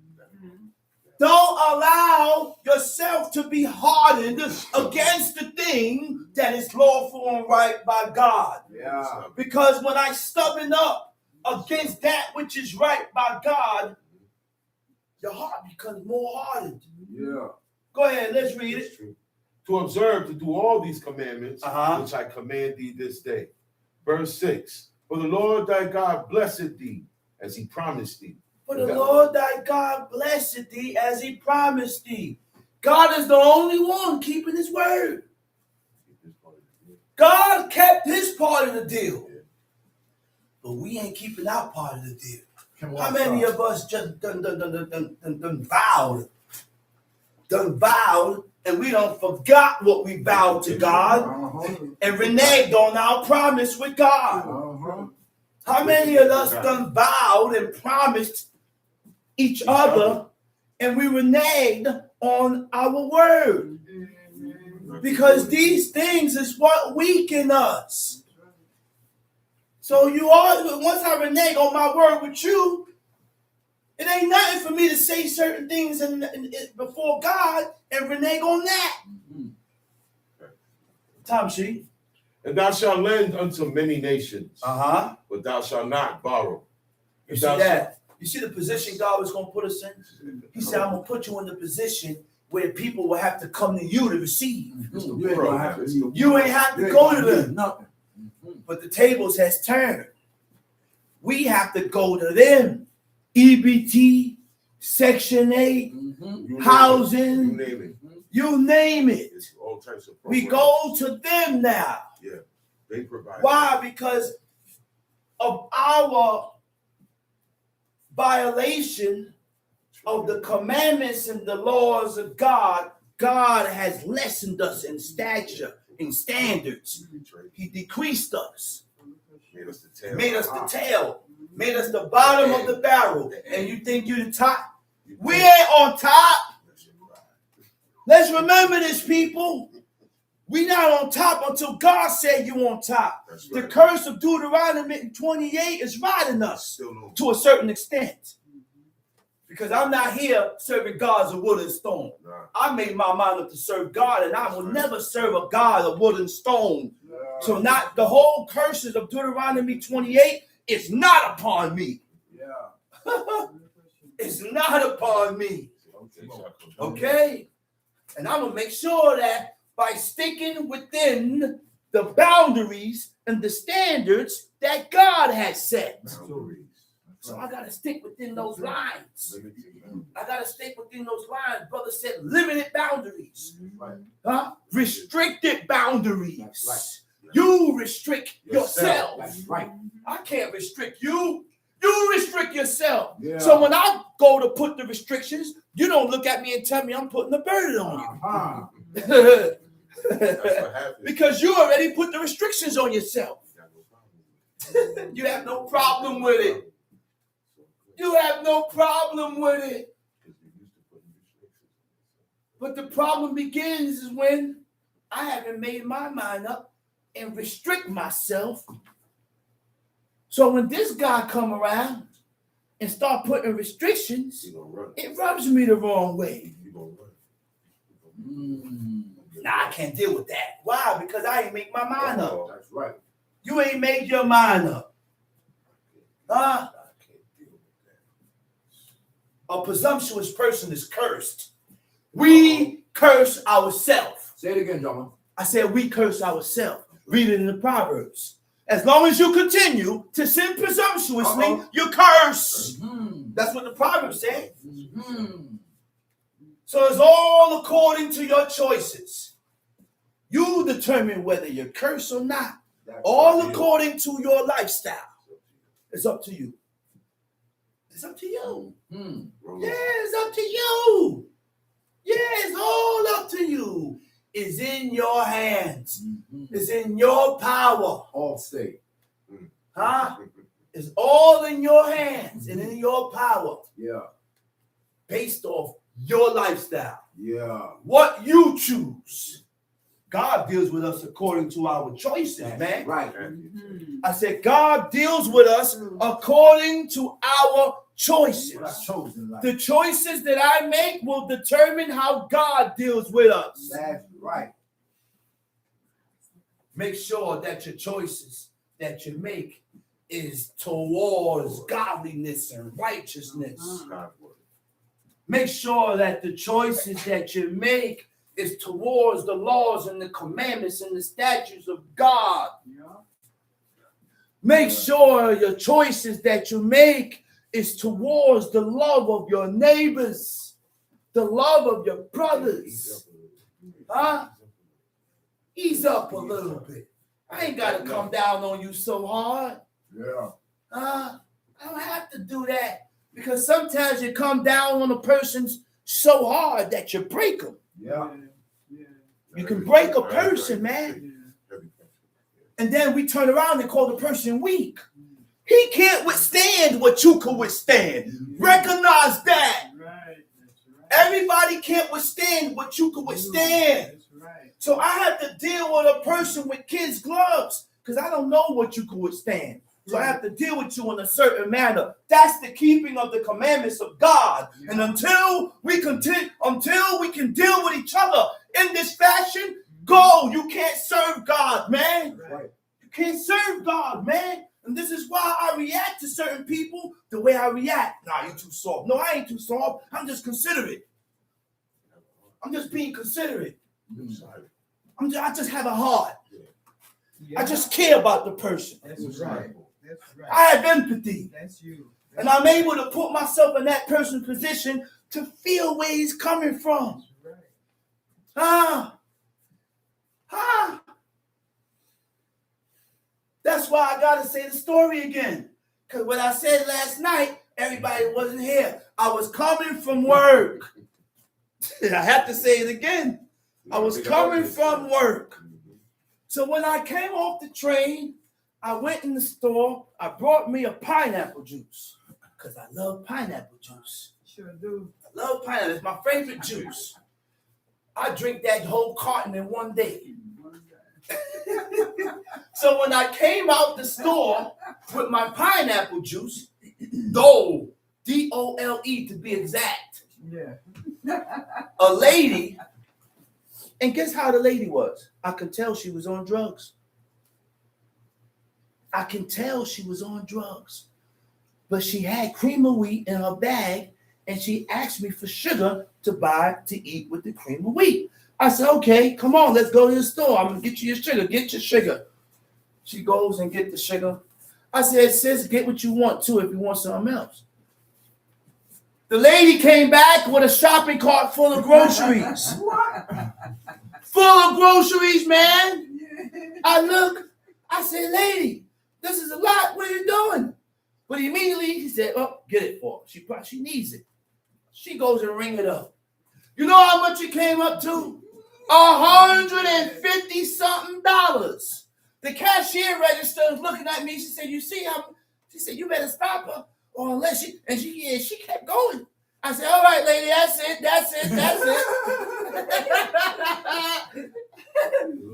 Don't allow yourself to be hardened against the thing that is lawful and right by God. Yeah. Because when I stubborn up against that which is right by God, your heart becomes more hardened. Yeah. Go ahead, let's read it. That's true. To observe, to do all these commandments, Uh-huh. which I command thee this day. Verse 6. For the Lord thy God blessed thee, as he promised thee. For the Lord thy God blessed thee as he promised thee. God is the only one keeping his word. God kept his part of the deal. But we ain't keeping our part of the deal. How many of us just done vowed? Done vowed, and we done forgot what we vowed to God and reneged on our promise with God. How many of us done vowed and promised each other, and we reneged on our word? Because these things is what weaken us. So you all, once I renege on my word with you, it ain't nothing for me to say certain things before God and renege on that. Tom Sheet. And thou shalt lend unto many nations, but thou shalt not borrow. You see that? You see the position God was going to put us in? He said, I'm going to put you in the position where people will have to come to you to receive. You ain't have to go to them. But the tables has turned. We have to go to them. EBT, Section 8, housing, you name it. All types of we go to them now. Yeah, they provide. Why? Because of our violation of the commandments and the laws of God. God has lessened us in stature, in standards. He decreased us. Made us the tail. Made us the tail. Made us the bottom of the barrel. And you think you're the top? We ain't on top. Let's remember this, people. We not on top until God said you on top. Right. The curse of Deuteronomy 28 is riding us to a certain extent. Because I'm not here serving gods of wood and stone. Nah. I made my mind up to serve God, and I will never serve a God of wood and stone. Nah. So not the whole curses of Deuteronomy 28 is not upon me. Yeah. It's not upon me. Okay? And I'm going to make sure that by sticking within the boundaries and the standards that God has set. So I got to stick within those lines. I got to stick within those lines. Brother said limited boundaries. Restricted boundaries. You restrict yourself. That's right. I can't restrict you. You restrict yourself. Yeah. So when I go to put the restrictions, you don't look at me and tell me I'm putting the burden on you. Because you already put the restrictions on yourself. You have no problem with it. You have no problem with it. But the problem begins is when I haven't made my mind up and restrict myself. So when this guy come around and start putting restrictions, it rubs me the wrong way. Nah, I can't deal with that. Why? Because I ain't make my mind up. That's right. You ain't made your mind up. Huh? A presumptuous person is cursed. We curse ourselves. Say it again, John. I said we curse ourselves. Read it in the Proverbs. As long as you continue to sin presumptuously, you curse. Mm-hmm. That's what the Proverbs say. Mm-hmm. So it's all according to your choices. You determine whether you're cursed or not. That's all according to your lifestyle. It's up to you. It's up to you. Mm-hmm. Yeah, it's up to you. Yeah, it's all up to you. It's in your hands. Mm-hmm. It's in your power. All state. Huh? It's all in your hands and in your power. Yeah. Based off your lifestyle. Yeah. What you choose. God deals with us according to our choices, man. Right. I said God deals with us according to our choices. What I chose in life. The choices that I make will determine how God deals with us. That's right. Make sure that your choices that you make is towards godliness and righteousness. Make sure that the choices that you make is towards the laws and the commandments and the statutes of God. Make sure your choices that you make is towards the love of your neighbors, the love of your brothers. Huh? Ease up a little bit. I ain't got to come down on you so hard. Yeah. I don't have to do that, because sometimes you come down on a person so hard that you break them. Yeah. You can break a person, man. And then we turn around and call the person weak. He can't withstand what you can withstand. Recognize that. Everybody can't withstand what you can withstand. So I have to deal with a person with kids' gloves because I don't know what you can withstand. So I have to deal with you in a certain manner. That's the keeping of the commandments of God. And until we can deal with each other in this fashion, you can't serve God, man. You can't serve God, man. And this is why I react to certain people the way I react. Nah, you too soft. No, I ain't too soft. I'm just considerate. I'm just being considerate. I just have a heart. I just care about the person. That's right. I have empathy. That's you. And I'm able to put myself in that person's position to feel where he's coming from. That's why I got to say the story again. Because what I said last night, everybody wasn't here. I was coming from work. I have to say it again. I was coming from work. So when I came off the train, I went in the store. I brought me a pineapple juice because I love pineapple juice. Sure do. I love pineapple. It's my favorite juice. I drink that whole carton in one day. So when I came out the store with my pineapple juice, Dole, D-O-L-E to be exact, a lady, and guess how the lady was? I could tell she was on drugs. I can tell she was on drugs. But she had cream of wheat in her bag, and she asked me for sugar to eat with the cream of wheat. I said, okay, come on, let's go to the store. I'm going to get you your sugar. Get your sugar. She goes and get the sugar. I said, sis, get what you want, too, if you want something else. The lady came back with a shopping cart full of groceries. Full of groceries, man. I said, lady, this is a lot. What are you doing? But immediately he said, oh, get it for her. She needs it. She goes and ring it up. You know how much it came up to? $150-something. The cashier register was looking at me. She said, you see how? She said, you better stop her. Or unless she kept going. I said, all right, lady, that's it.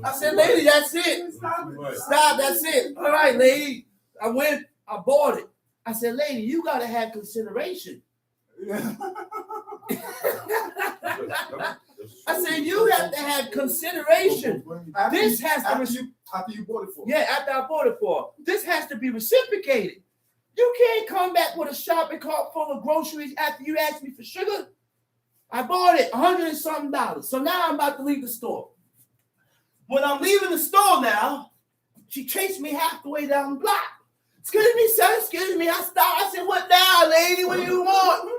I said, lady, that's it. Stop, that's it. All right, lady. I went, I bought it. I said, lady, you got to have consideration. I said, you have to have consideration. This has to after you bought it for. Yeah, after I bought it for. This has to be reciprocated. You can't come back with a shopping cart full of groceries after you asked me for sugar. I bought it, $100-something. So now I'm about to leave the store. When I'm leaving the store now, she chased me half the way down the block. Excuse me, sir, excuse me. I stopped. I said, what now, lady? What do you want?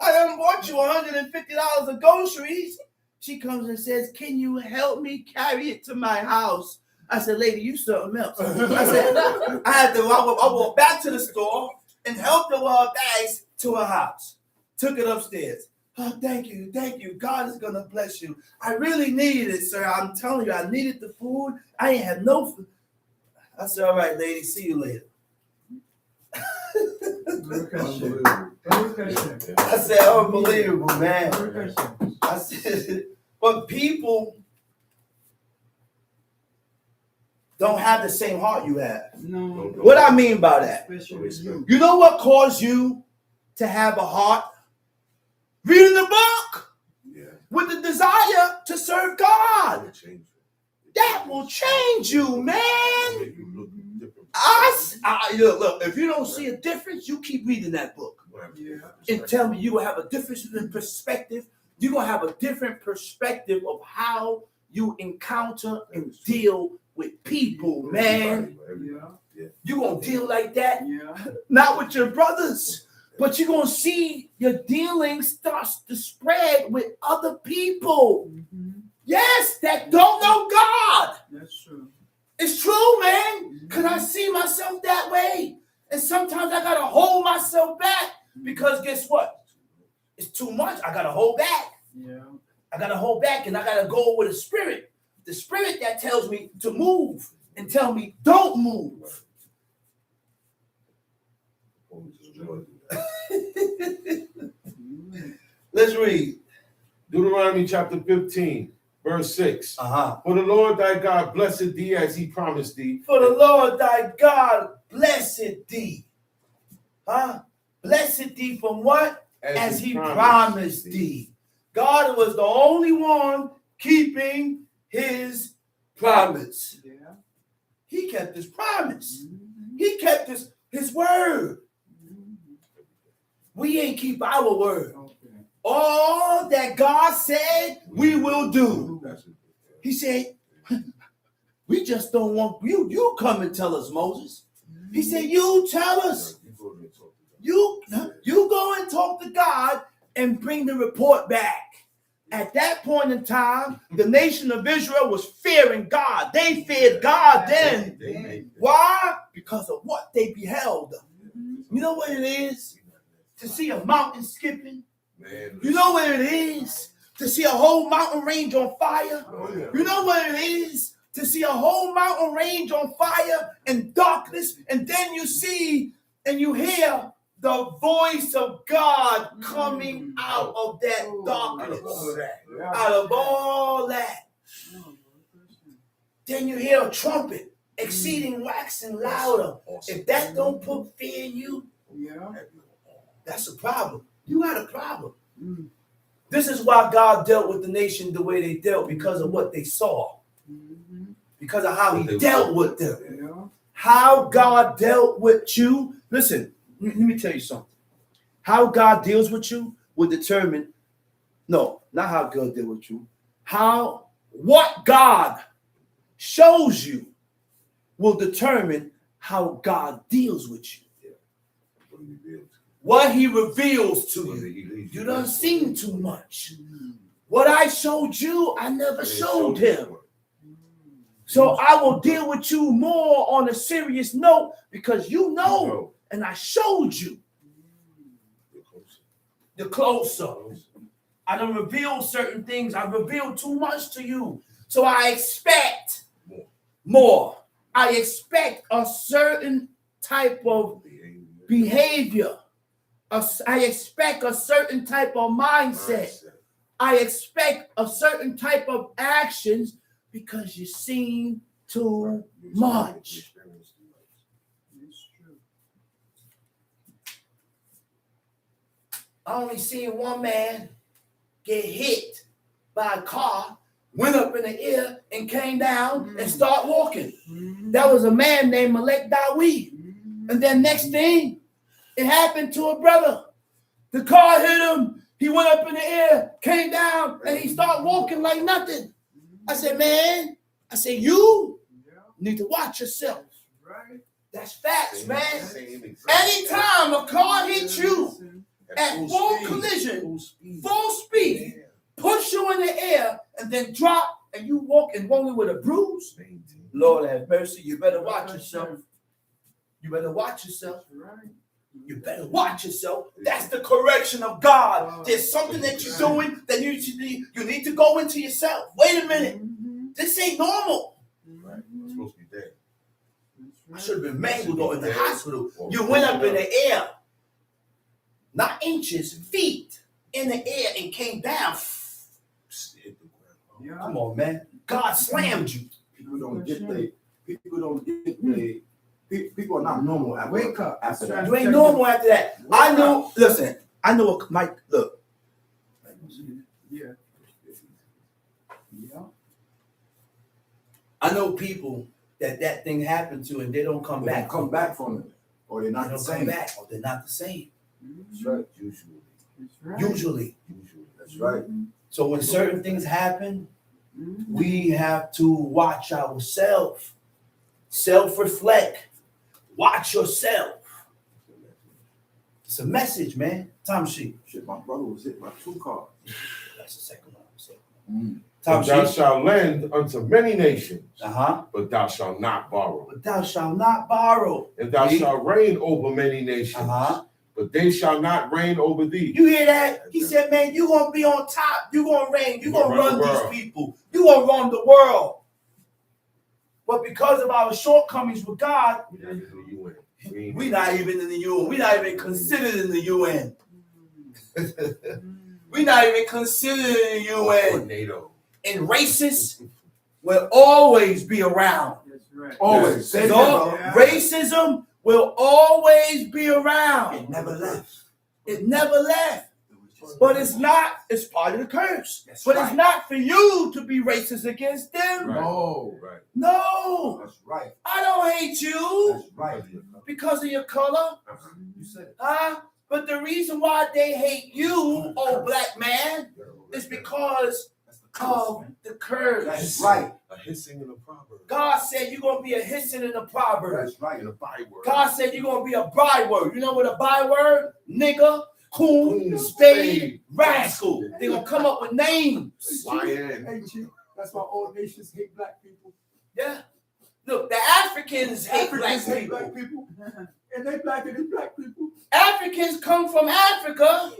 I done bought you $150 of groceries. She comes and says, can you help me carry it to my house? I said, lady, you something else. I said, I walked back to the store and helped her with her bags to her house. Took it upstairs. Oh, thank you. God is going to bless you. I really needed it, sir. I'm telling you, I needed the food. I ain't had no food. I said, all right, lady, see you later. I said, unbelievable, man. I said, but people don't have the same heart you have. No. What I mean by that? You know what caused you to have a heart reading the book Yeah. with the desire to serve God. That will change you, man. Make you look different. Look, if you don't see a difference, you keep reading that book. And tell me you will have a difference in perspective. You're going to have a different perspective of how you encounter and deal with people, man. You're going to deal like that, not with your brothers, but you're going to see your dealings starts to spread with other people. Yes, that don't know God. That's true. It's true, man, because I see myself that way. And sometimes I got to hold myself back because guess what? It's too much. I got to hold back. I got to hold back and I got to go with a spirit. The spirit that tells me to move and tell me don't move. Let's read. Deuteronomy chapter 15, verse 6. For the Lord thy God blessed thee as he promised thee. For the Lord thy God blessed thee. Blessed thee from what? As he promised thee. God was the only one keeping his promise. He kept his promise. He kept his word. We ain't keep our word. All that God said we will do. He said, we just don't want you. You come and tell us, Moses. He said, you tell us. You go and talk to God and bring the report back. At that point in time, the nation of Israel was fearing God. They feared God then. Why? Because of what they beheld. You know what it is? To see a mountain skipping. You know what it is? To see a whole mountain range on fire. You know what it is? To see a whole mountain range on fire and darkness. And then you see and you hear the voice of God coming out of that darkness. Out of all that. Then you hear a trumpet exceeding waxing louder. If that don't put fear in you, that's a problem. You got a problem. This is why God dealt with the nation the way they dealt, because of what they saw. Because of how he dealt with them. How God dealt with you. Listen, let me tell you something. How God deals with you will determine, no, not how God deals with you. What God shows you will determine how God deals with you. What he reveals to you. You done seen too much. What I showed you, I never showed him. So I will deal with you more on a serious note because you know, and I showed you. The closer. I done revealed certain things. I revealed too much to you. So I expect more. I expect a certain type of behavior. I expect a certain type of mindset. I expect a certain type of actions because you've seen too much. I only seen one man get hit by a car, went up in the air and came down and started walking. That was a man named Malek Dawi. And then next thing, it happened to a brother. The car hit him. He went up in the air, came down, and he started walking like nothing. I said, man, you need to watch yourself. That's facts, man. Anytime a car hits you at full collision, full speed, push you in the air, and then drop, and you walk and only with a bruise, Lord have mercy, you better watch yourself. You better watch yourself. You better watch yourself. That's the correction of God. There's something that you're doing that you need to go into yourself. Wait a minute. This ain't normal. It's supposed to be dead. I should have been mangled or in the hospital. You went up in the air. Not inches, feet in the air and came down. Come on, man. God slammed you. People don't get People are not normal after Wake up. after that. You ain't normal after that. I know. Listen, I know. Mike, look. Yeah. Yeah. I know people that thing happened to, and they don't come They back. come back from it, or they're They not the don't come same. back, or they're not the same. That's right. Usually. That's right. Usually. That's right. So when certain things happen, we have to watch ourselves, self-reflect, watch yourself. It's a message, man. Tom sheet. Shit, my brother was hit by 2 cars. That's the second one. Mm. Tom And thou sheet. shalt lend unto many nations, But but thou shalt not borrow. thou shalt not borrow. And thou Read. shalt reign over many nations, but they shall not reign over thee. You hear that? He said, man, you gonna be on top. You gonna reign. You gonna run the these world. people. You gonna run the world. But because of our shortcomings with God, we not even in the UN. We not even considered in the UN. We not even considered in the UN. NATO. And racists will always be around. That's right. Always. Say So, that, Yeah. racism will always be around. It never left. It never left. But it's not, it's part of the curse. That's But right. it's not for you to be racist against them. Right. No. Right. No, That's right. I don't hate you That's right. because of your color. You said it. But the reason why they hate you, old black man, is because That's the curse, of man. the curse. That's right. A hissing in a proverb. God said you're going to be a hissing in the proverb. That's right. In a byword. God said you're going to be a byword. You know what a byword? Nigga, coon, Coon, spade, spade, rascal. They're going to come up with names. YN. Hey, Chief, that's why all nations hate black people. Yeah. Look, the Africans hate black Africans hate people. black people. And they blacker than black people. Africans come from Africa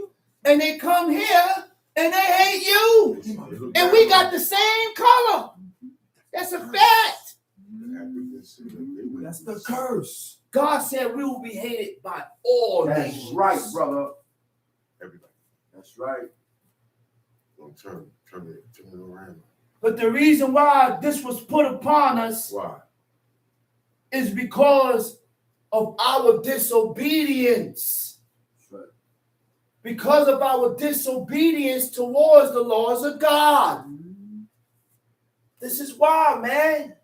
and they come here and they hate you. And we got the same color. That's a fact. That's the curse. God said we will be hated by all That's nations. right, brother. Everybody. That's right. Don't turn it around. But the reason why this was put upon us Why? is because of our disobedience. That's right. Because of our disobedience towards the laws of God. This is why, man.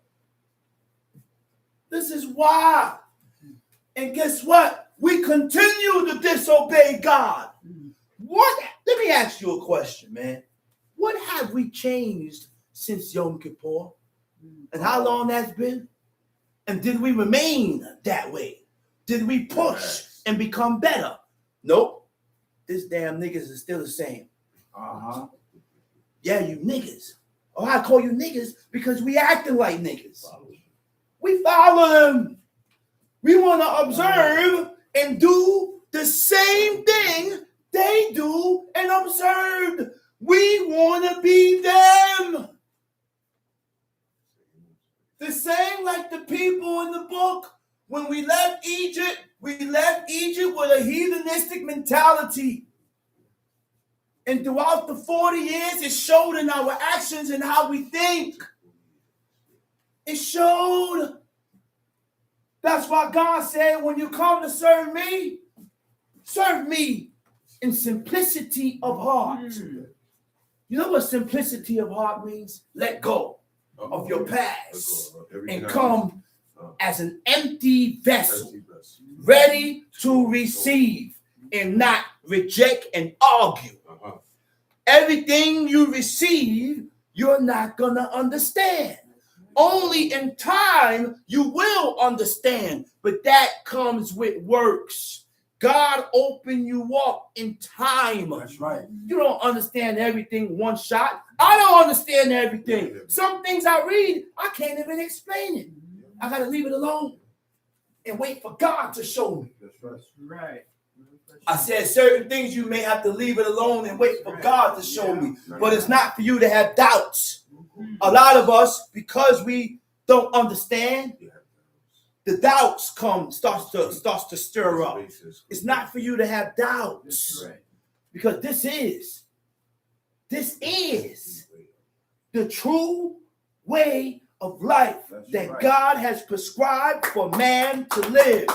This is why. And guess what? We continue to disobey God. What? Let me ask you a question, man. What have we changed since Yom Kippur? And how long that's been? And did we remain that way? Did we push and become better? Nope. This damn niggas is still the same. Uh-huh. Yeah, you niggas. Oh, I call you niggas because we acting like niggas. We follow them. We want to observe and do the same thing they do and observe. We want to be them. The same like the people in the book. When we left Egypt with a heathenistic mentality. And throughout the 40 years, it showed in our actions and how we think. It showed. That's why God said, when you come to serve me in simplicity of heart. You know what simplicity of heart means? Let go of your past and come as an empty vessel, ready to receive and not reject and argue. Everything you receive, you're not going to understand. Only in time you will understand, but that comes with works. God opened you up in time. That's right. You don't understand everything one shot. I don't understand everything. Some things I read, I can't even explain it. I got to leave it alone and wait for God to show me. That's right. Right. I said certain things you may have to leave it alone and wait for God to show me. But it's not for you to have doubts. A lot of us, because we don't understand, the doubts starts to stir up. It's not for you to have doubts. Right. Because this is the true way of life that God has prescribed for man to live.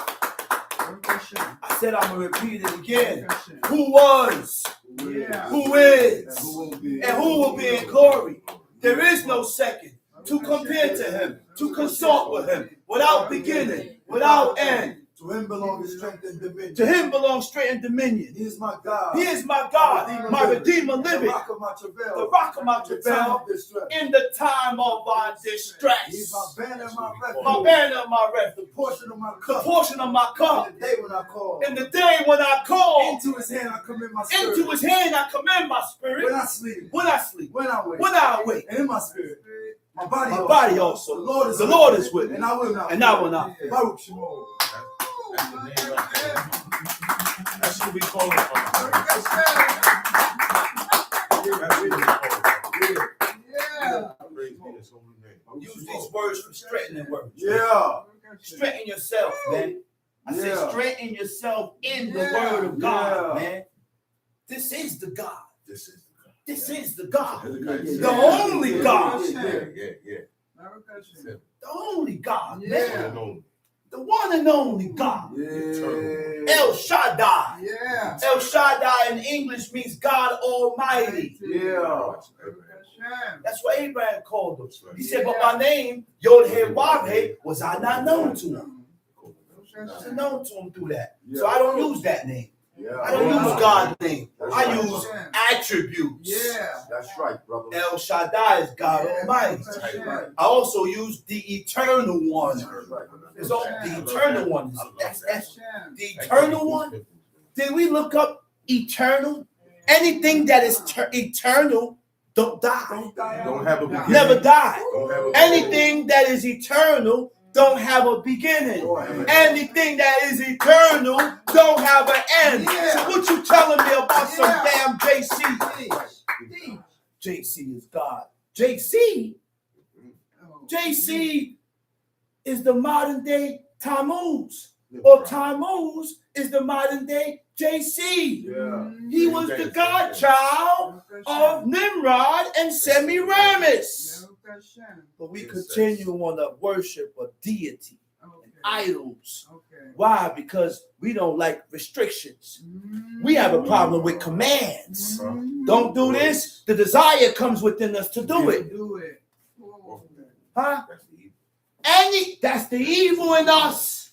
I said I'm going to repeat it again. Who was, who is, and who will be in glory. There is no second to compare to him, to consult with him, without beginning, without end. To him belongs strength and dominion. To him belongs strength and dominion. He is my God. He is my God, my Redeemer living. The rock of my travail. The rock of my travail in the time of our distress. He's my banner and my refuge. My banner and my refuge. The portion of my The cup. portion of my cup. In the day when I call. In the day when I call. Into his hand I commend my spirit. Into his hand I commend my spirit. When I sleep. When I sleep. When I wake. When I awake. And in my spirit. My body also. The Lord is with me. And I will not. And I will not. Baruch Shemor. That's the name right there. That's what we call it. Use these words for straightening words. Yeah. Straighten yourself, man. I say straighten yourself in the word of God, man. This is the God. This is the God. The only God. The only God, man. The one and only God. El Shaddai. Yeah. El Shaddai in English means God Almighty. Yeah. That's what Abraham called him. He said, but my name, Yod-Heh-Wav-Heh, was I not known to him. I wasn't known to him through that. So I don't use that name. I don't use God's name. I use attributes. Yeah. That's right, brother. El Shaddai is God Almighty. I also use the eternal one. So the eternal one. That's the eternal one. Did we look up eternal? Anything that is eternal don't die. Don't have a beginning. Never die. Don't have a Anything that is eternal don't have a beginning. Anything that is eternal don't have an end. So what you telling me about some damn JC? JC is God. JC is the modern day Tammuz. Or Tammuz is the modern day JC. He was the godchild of Nimrod and Semiramis. But we continue on the worship of deity and idols. Why? Because we don't like restrictions. We have a problem with commands. Don't do this. The desire comes within us to do it. Huh? That's the evil in us.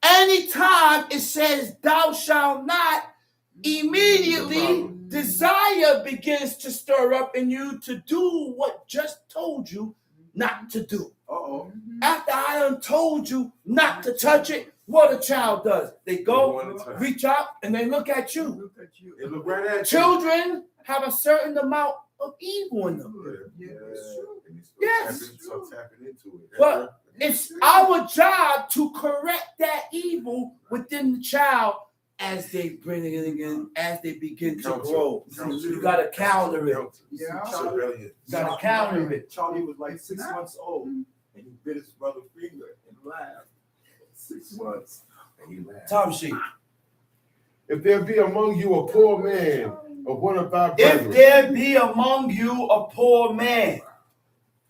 Anytime it says thou shalt not, immediately desire begins to stir up in you to do what just told you not to do. After I done told you not to touch it, what a child does. They go, reach out, and they look at you. They look right at you. Children have a certain amount of evil in them. Yes. But it's our job to correct that evil within the child as they bring it in, as they begin to grow. You gotta counter it. You gotta counter it. Charlie was like 6 months old, and he bit his brother's finger and laughed. 6 months. And he laughed. Tom sheet. If there be among you a poor man of one of thy brethren. If there be among you a poor man,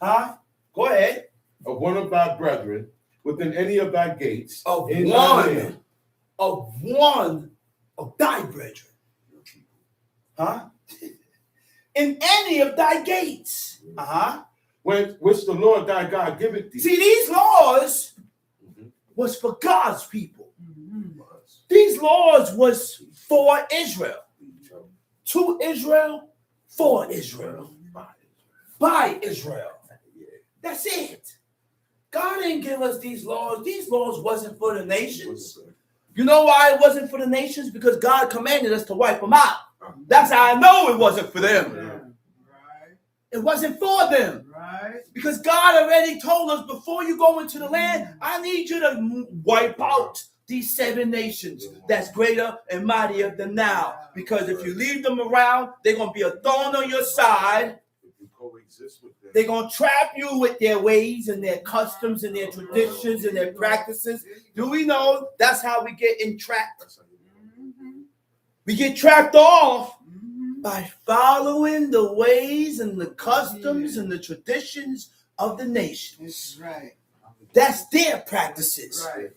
huh? Go ahead. Of one of thy brethren within any of thy gates. Of one of thy brethren. Huh? In any of thy gates. Uh-huh. Which the Lord thy God giveth thee. See, these laws was for God's people. These laws was for Israel. To Israel, for Israel. By Israel. That's it. God didn't give us these laws. These laws wasn't for the nations. You know why it wasn't for the nations? Because God commanded us to wipe them out. That's how I know it wasn't for them. It wasn't for them. Because God already told us before you go into the land, I need you to wipe out these 7 nations that's greater and mightier than now. Because if you leave them around, they're going to be a thorn on your side. They're going to trap you with their ways and their customs and their traditions and their practices. Do we know that's how we get entrapped? We get trapped off by following the ways and the customs and the traditions of the nations. That's right. That's their practices. Right.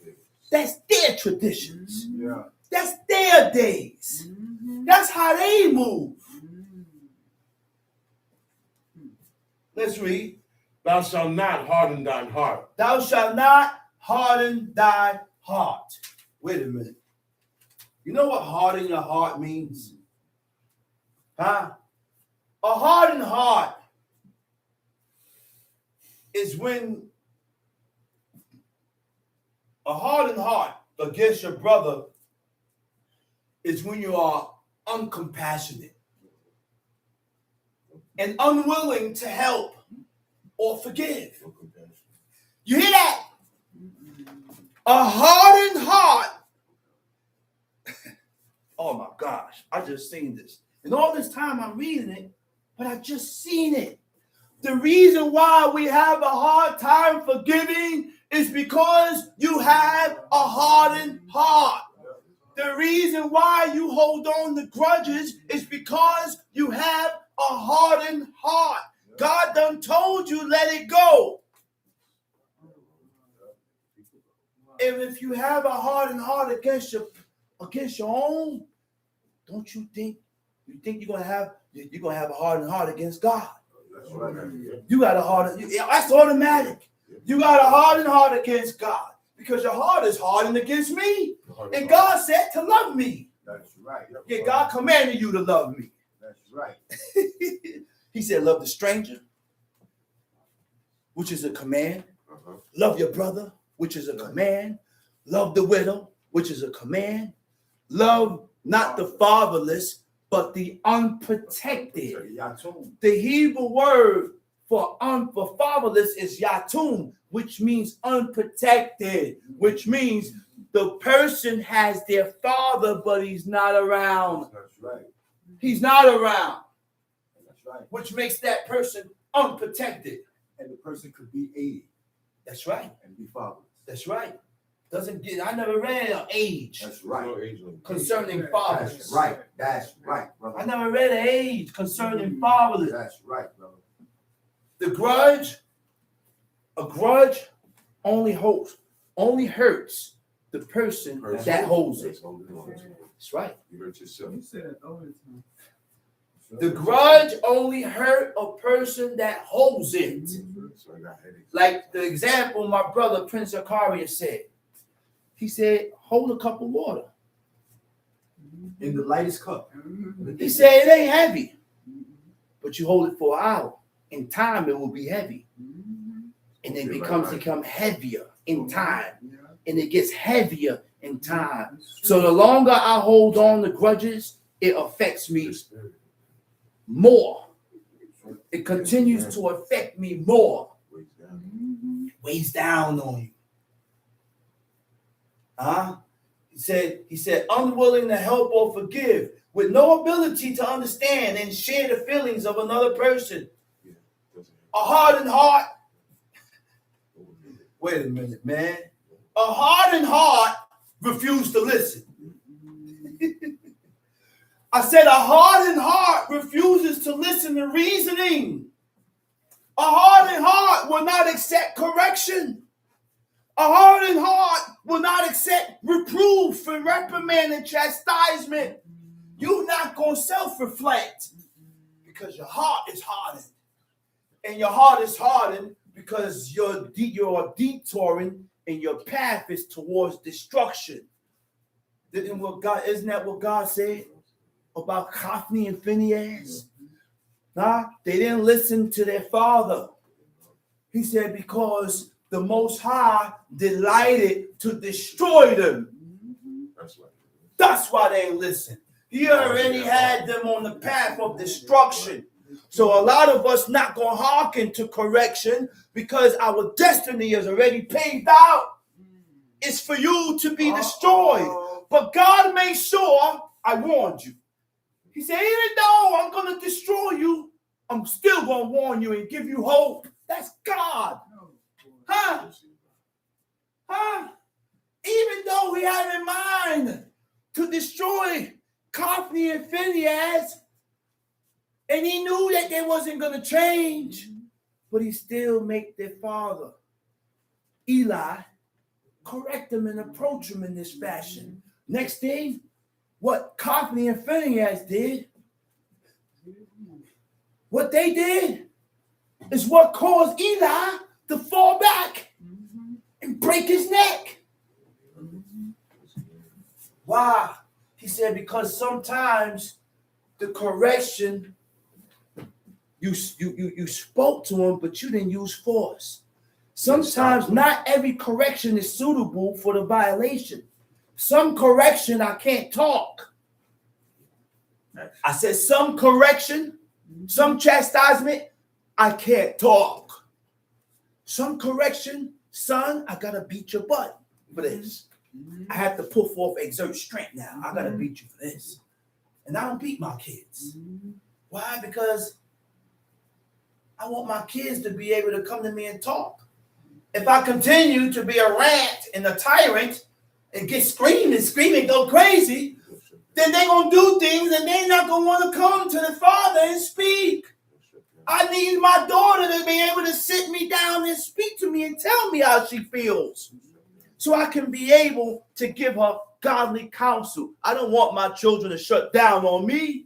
That's their traditions. Yeah. That's their days. That's how they move. Let's read. Thou shalt not harden thine heart. Thou shalt not harden thy heart. Wait a minute. You know what harden your heart means? Huh? A hardened heart is when a hardened heart against your brother is when you are uncompassionate and unwilling to help or forgive. You hear that? A hardened heart. Oh my gosh, I just seen this. And all this time I'm reading it, but I just seen it. The reason why we have a hard time forgiving is because you have a hardened heart. The reason why you hold on to grudges is because you have a hardened heart. God done told you, let it go. And if you have a hardened heart against your own, don't you think you're gonna have a hardened heart against God? That's right. You got a hardened. That's automatic. You got a hardened heart against God because your heart is hardened against me. And God said to love me. That's right. Yeah, God commanded you to love me. That's right. He said, love the stranger, which is a command. Love your brother, which is a command. Love the widow, which is a command. Love not the fatherless, but the unprotected. The Hebrew word for fatherless is yatum, which means unprotected, which means the person has their father, but he's not around. That's right. He's not around, That's right. which makes that person unprotected. And the person could be 80 That's right. and be fatherless. That's right. I never read an age That's right. concerning fathers. That's right. That's right, brother. I never read an age concerning fathers. That's right, brother. A grudge only hurts the person that holds it. That's right. You hurt yourself. You said it all the time. The grudge only hurt a person that holds it. Like the example my brother Prince Akaria said. He said, hold a cup of water. In the lightest cup. He said it ain't heavy, but you hold it for an hour. In time, it will be heavy. And it become heavier in time. And it gets heavier in time. So the longer I hold on to grudges, it affects me more. It continues to affect me more. Weighs down on you. He said, unwilling to help or forgive, with no ability to understand and share the feelings of another person. A hardened heart. Wait a minute, man. A hardened heart refused to listen. I said a hardened heart refuses to listen to reasoning. A hardened heart will not accept correction. A hardened heart will not accept reproof and reprimand and chastisement. You're not going to self-reflect because your heart is hardened. And your heart is hardened because you're detouring and your path is towards destruction. Isn't that what God said about Hophni and Phinehas? They didn't listen to their father. He said because the Most High delighted to destroy them. That's why they ain't listen. He already had them on the path of destruction. So a lot of us not going to hearken to correction because our destiny is already paved out. It's for you to be destroyed. But God made sure I warned you. He said, even though I'm going to destroy you, I'm still going to warn you and give you hope. That's God. Huh? Even though he had in mind to destroy Hophni and Phinehas, and he knew that they wasn't going to change, But he still make their father, Eli, correct them and approach them in this fashion. Next thing, what Coffee and Phineas did, what they did is what caused Eli to fall back and break his neck. Why? He said, because sometimes the correction, you spoke to him, but you didn't use force. Sometimes not every correction is suitable for the violation. Some correction, I can't talk. I said some correction, some chastisement, I can't talk. Some correction, son, I gotta beat your butt for this. I have to put forth, exert strength now. I gotta beat you for this. And I don't beat my kids. Why? Because I want my kids to be able to come to me and talk. If I continue to be a rant and a tyrant and get screaming, go crazy, then they're going to do things and they're not going to want to come to the Father and speak. I need my daughter to be able to sit me down and speak to me and tell me how she feels, so I can be able to give her godly counsel. I don't want my children to shut down on me.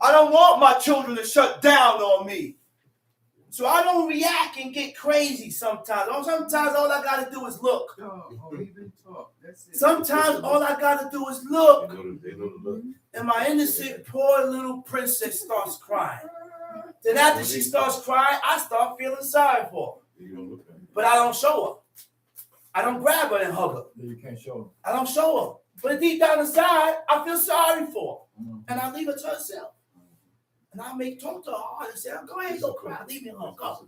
I don't want my children to shut down on me. So I don't react and get crazy sometimes. Sometimes all I got to do is look. Sometimes all I got to do is look. And my innocent, poor little princess starts crying. Then after she starts crying, I start feeling sorry for her. But I don't show her. I don't grab her and hug her. You can't show them. I don't show her. But deep down inside, I feel sorry for her. And I leave her to herself. And I may talk to her hard and say, go ahead, go cry. Leave me alone. Go.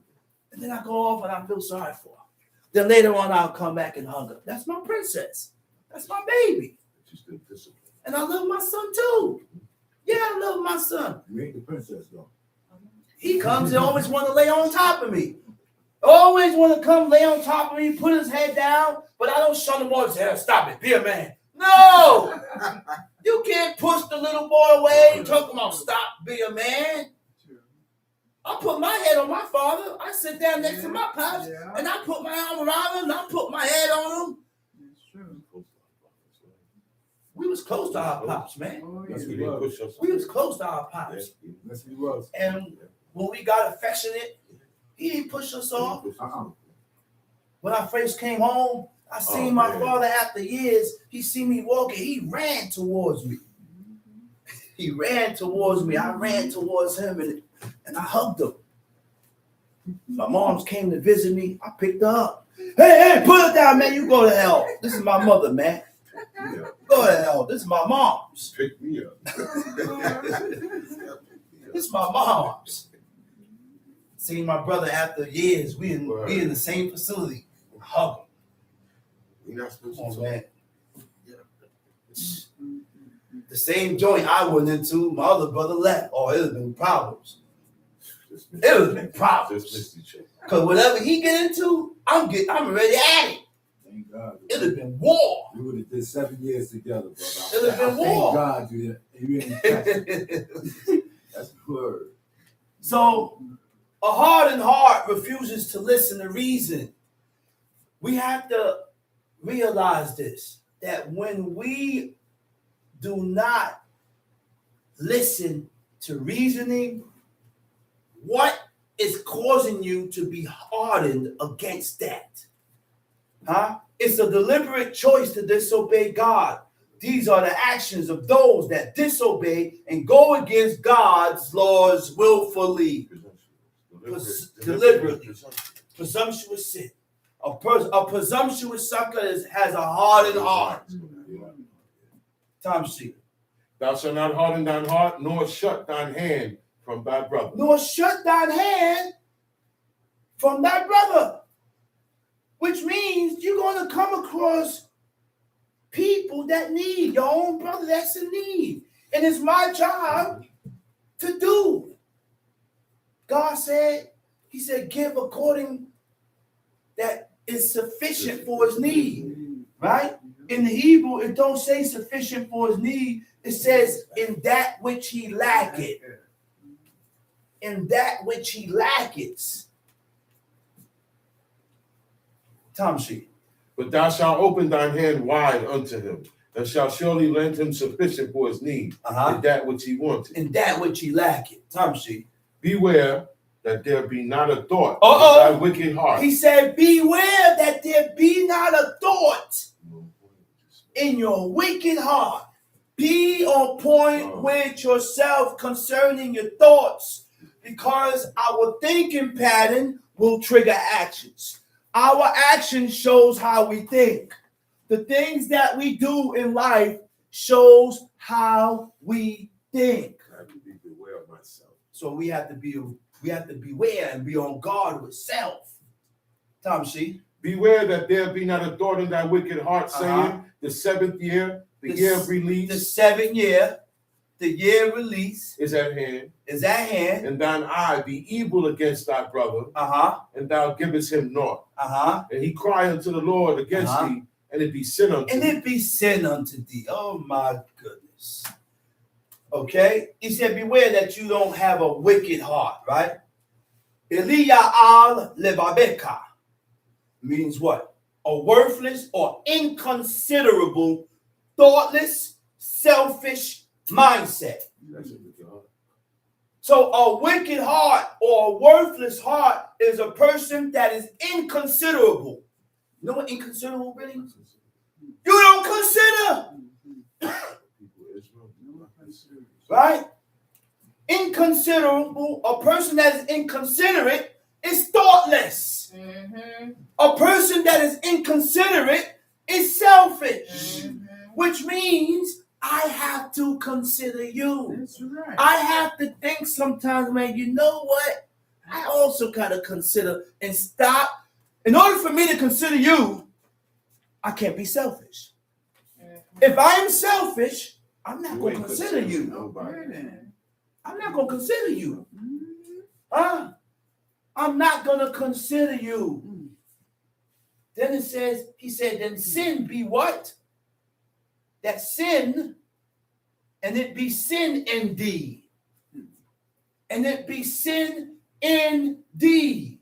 And then I go off and I feel sorry for her. Then later on, I'll come back and hug her. That's my princess. That's my baby. And I love my son too. Yeah, I love my son. You ain't the princess, though. He comes and always want to lay on top of me. Always want to come lay on top of me, put his head down, but I don't shun him all and say, stop it, be a man. No! You can't push the little boy away and talk about stop, be a man. I put my head on my father. I sit down next to my pops, and I put my arm around him, and I put my head on him. We was close to our pops, man. We was close to our pops. Yes, he was. And when we got affectionate, he didn't push us off. When I first came home, I seen my father after years. He seen me walking. He ran towards me. He ran towards me. I ran towards him, and I hugged him. My moms came to visit me. I picked her up. Hey, put it down, man. You go to hell. This is my mother, man. Go to hell. This is my mom's. Pick me up. This is my mom's. Seen my brother after years. We in the same facility. Hug him. You're not supposed Come to on, man. The same joint I went into, my other brother left. Oh, it would have been problems. It would have been problems. Because whatever he get into, I'm ready at it. Thank God. It would have been war. We would have did 7 years together, brother. It would have been war. Thank God you didn't catch it. That's the word. So, a hardened heart refuses to listen to reason. We have to realize this, that when we do not listen to reasoning, what is causing you to be hardened against that? It's a deliberate choice to disobey God. These are the actions of those that disobey and go against God's laws willfully, deliberately. Presumptuous sin. A presumptuous sucker has a hardened heart. Time sheet. Thou shalt not harden thine heart, nor shut thine hand from thy brother. Nor shut thine hand from thy brother. Which means you're going to come across people that need, your own brother that's in need. And it's my job to do. God said, he said, give according that is sufficient for his need, right? In the Hebrew, it don't say sufficient for his need. It says in that which he lacketh. in that which he lacketh. Tamshi. But thou shalt open thine hand wide unto him, and shalt surely lend him sufficient for his need, in that which he wanted. In that which he lacketh. Tamshi. Beware that there be not a thought in thy wicked heart. He said, beware that there be not a thought in your wicked heart. Be on point with yourself concerning your thoughts, because our thinking pattern will trigger actions. Our action shows how we think. The things that we do in life shows how we think. I have to be beware of myself. So we have to beware and be on guard with self. Tamshi. Beware that there be not a thought in thy wicked heart, saying, the seventh year, the year of release. The 7th year, the year of release is at hand. And thine eye be evil against thy brother. And thou givest him naught. And he cry unto the Lord against thee, and it be sin unto thee. Oh my goodness. Okay? He said, beware that you don't have a wicked heart, right? Eliya'al levabeka means what? A worthless or inconsiderable, thoughtless, selfish mindset. So a wicked heart or a worthless heart is a person that is inconsiderable. You know what inconsiderable really means? You don't consider. Right? Inconsiderable, a person that is inconsiderate is thoughtless. A person that is inconsiderate is selfish, which means I have to consider you. That's right. I have to think sometimes, man, you know what? I also got to consider and stop. In order for me to consider you, I can't be selfish. If I am selfish, I'm not going to consider you. I'm not going to consider you. I'm not going to consider you. Then it says, he said, then sin be what? That sin, and it be sin indeed. And it be sin indeed.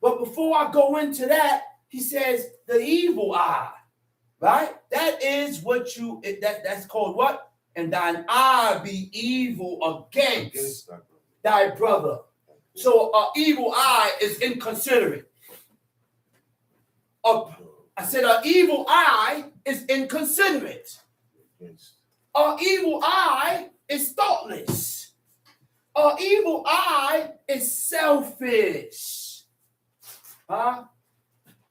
But before I go into that, he says the evil eye, right? That is what that's called what? And thine eye be evil against thy brother. So an evil eye is inconsiderate. I said an evil eye is inconsiderate. An evil eye is thoughtless. An evil eye is selfish.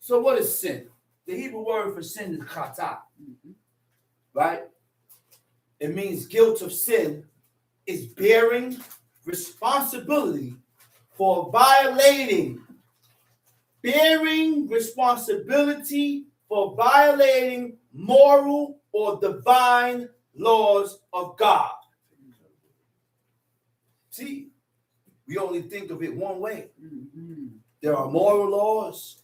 So what is sin? The Hebrew word for sin is kata. Right? It means guilt of sin is bearing responsibility for violating moral or divine laws of God. See, we only think of it one way. There are moral laws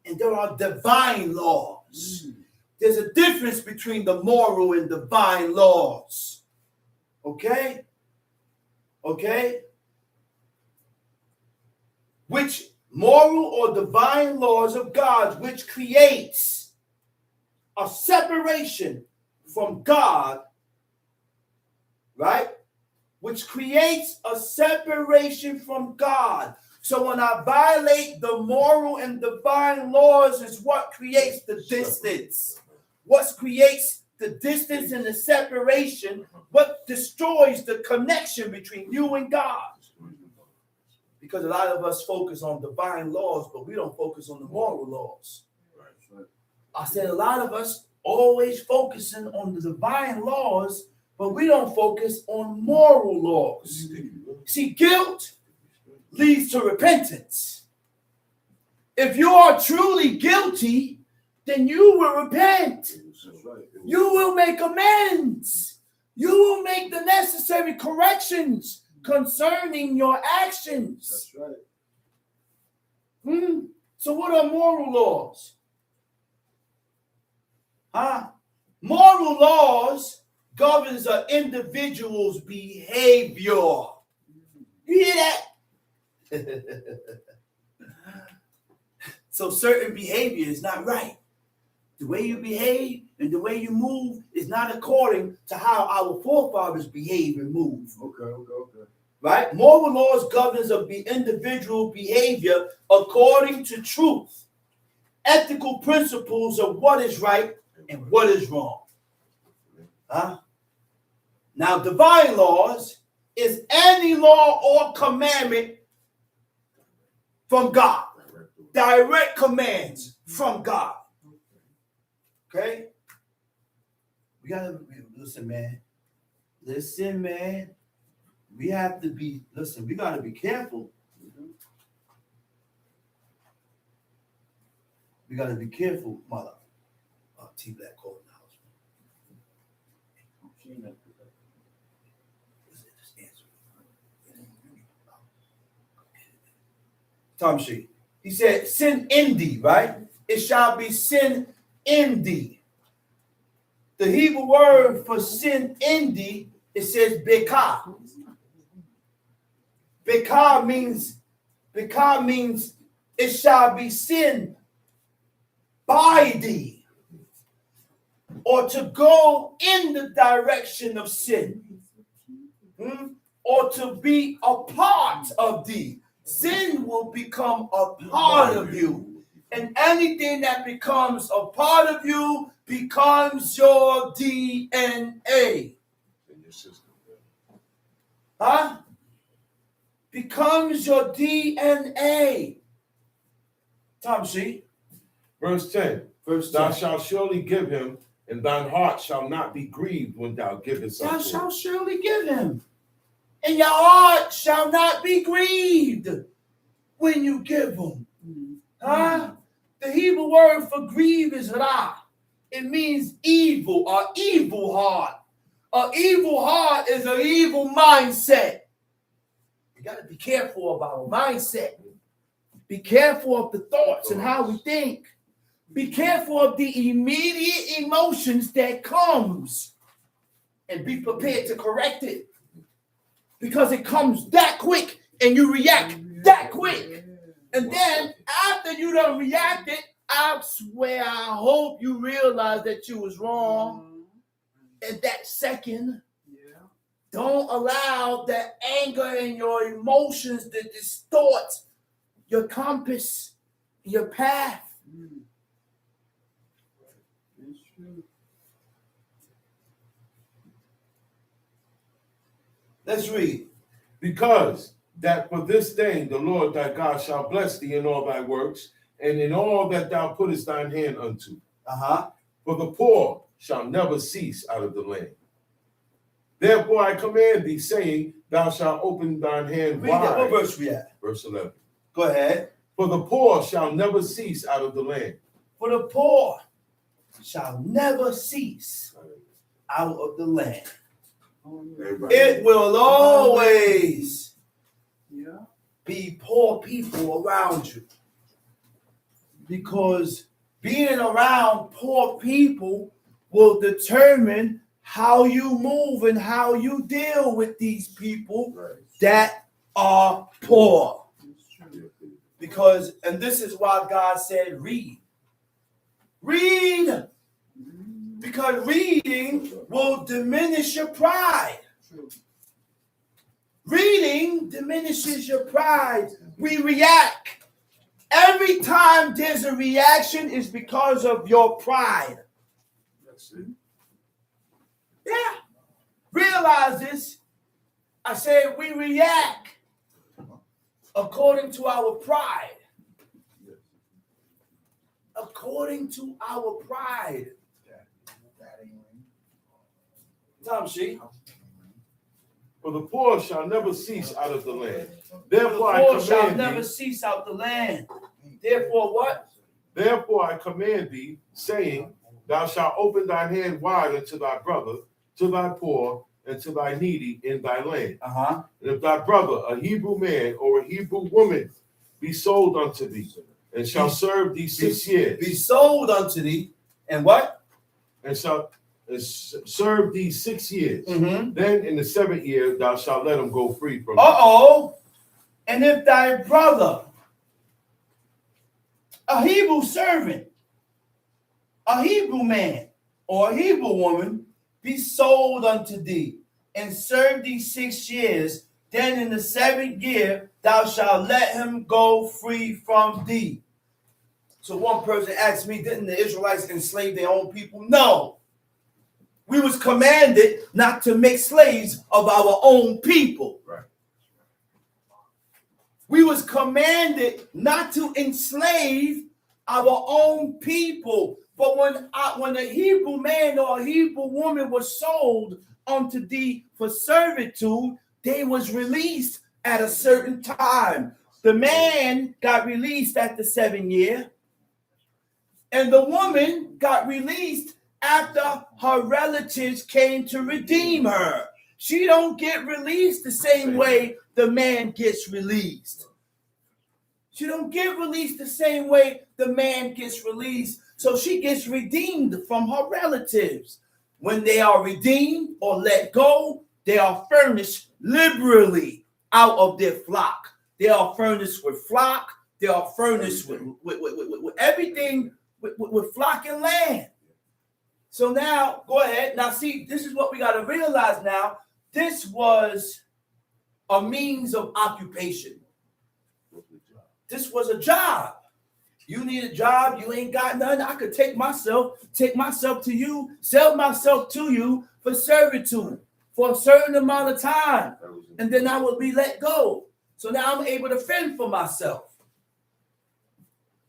and there are divine laws. There's a difference between the moral and divine laws. Okay? Which moral or divine laws of God, which creates a separation from God, right? Which creates a separation from God. So when I violate the moral and divine laws is what creates the distance. What creates the distance and the separation, what destroys the connection between you and God. Because a lot of us focus on divine laws, but we don't focus on the moral laws. I said a lot of us always focusing on the divine laws, but we don't focus on moral laws. See, guilt leads to repentance. If you are truly guilty, then you will repent. You will make amends. You will make the necessary corrections concerning your actions. That's right. So what are moral laws? Moral laws governs an individual's behavior. You hear that? So certain behavior is not right. The way you behave and the way you move is not according to how our forefathers behave and move. Okay. Right? Moral laws governs of the individual behavior according to truth. Ethical principles of what is right and what is wrong. Huh? Now, divine laws is any law or commandment from God. Direct commands from God. Okay? We gotta listen, man. Listen, man. We have to be, listen, we gotta be careful. We gotta be careful, mother. T Black called in the house. Just answer. Tom Sheet. He said, sin in thee, right? It shall be sin in thee. The Hebrew word for sin in thee, it says bekah. Bekah means it shall be sin by thee, or to go in the direction of sin, or to be a part of thee. Sin will become a part of you, and anything that becomes a part of you becomes your DNA. Huh? Becomes your DNA. Tom C. Verse 10. Verse Thou 10. shalt surely give him, and thine heart shall not be grieved when thou givest Thou unto him. shalt surely give him, and your heart shall not be grieved when you give him. Huh? The Hebrew word for grieve is ra. It means evil, or evil heart. An evil heart is an evil mindset. You got to be careful of our mindset. Be careful of the thoughts and how we think. Be careful of the immediate emotions that comes, and be prepared to correct it, because it comes that quick and you react that quick. And then after you done reacted, I swear, I hope you realize that you was wrong in that second. Don't allow that anger and your emotions to distort your compass, your path. Let's read. Because that for this thing the Lord thy God shall bless thee in all thy works, and in all that thou puttest thine hand unto. For the poor shall never cease out of the land. Therefore I command thee, saying, thou shalt open thine hand Read wide. that. What verse we at? Verse 11. Go ahead. For the poor shall never cease out of the land. For the poor shall never cease out of the land. It will always be poor people around you. Because being around poor people will determine how you move and how you deal with these people that are poor. Because, and this is why God said, read. Read. Because reading will diminish your pride. Reading diminishes your pride. We react. Every time there's a reaction is because of your pride. Yeah. Realize this. I said we react according to our pride. According to our pride. Tom She. For the poor shall never cease out of the land. Therefore the poor shall never cease out the land. Therefore what? Therefore I command thee, saying, thou shalt open thine hand wide unto thy brother, to thy poor, and to thy needy in thy land. And if thy brother, a Hebrew man or a Hebrew woman, be sold unto thee, and shall serve thee 6 years. Be sold unto thee, and what? And serve thee 6 years. Mm-hmm. Then in the 7th year thou shalt let him go free from Uh-oh. And if thy brother, a Hebrew servant, a Hebrew man, or a Hebrew woman, be sold unto thee, and serve thee 6 years, then in the 7th year thou shalt let him go free from thee. So one person asked me, didn't the Israelites enslave their own people? No. We was commanded not to make slaves of our own people. Right. We was commanded not to enslave our own people. But when a Hebrew man or a Hebrew woman was sold unto thee for servitude, they was released at a certain time. The man got released at the 7th year, and the woman got released after her relatives came to redeem her. She don't get released the same way the man gets released. She don't get released the same way the man gets released. So she gets redeemed from her relatives. When they are redeemed or let go, they are furnished liberally out of their flock. They are furnished with flock. They are furnished with everything, with flock and land. So now, go ahead. Now, see, this is what we got to realize now. This was a means of occupation. This was a job. You need a job, you ain't got nothing. I could take myself to you, sell myself to you for servitude for a certain amount of time. And then I would be let go. So now I'm able to fend for myself.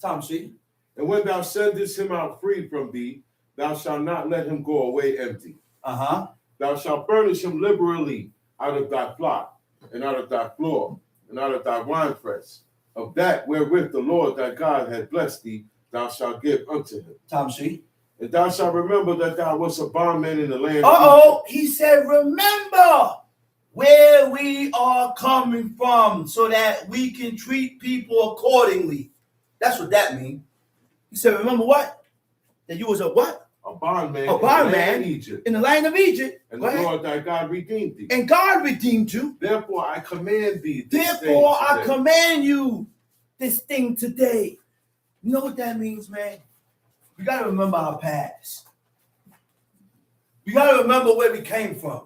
Tom C. And when thou sendest him out free from thee, thou shalt not let him go away empty. Uh-huh. Thou shalt furnish him liberally out of thy flock, and out of thy floor, and out of thy winepress. Of that wherewith the Lord thy God hath blessed thee, thou shalt give unto him. Tom C. And thou shalt remember that thou wast a bondman in the land Uh-oh, he said, remember where we are coming from so that we can treat people accordingly. That's what that means. He said, remember what? That you was a what? A bondman in Egypt. In the land of Egypt. And the Lord thy God redeemed thee. And God redeemed you. Therefore I command thee. Therefore I command you this thing today. You know what that means, man? We got to remember our past. We got to remember where we came from.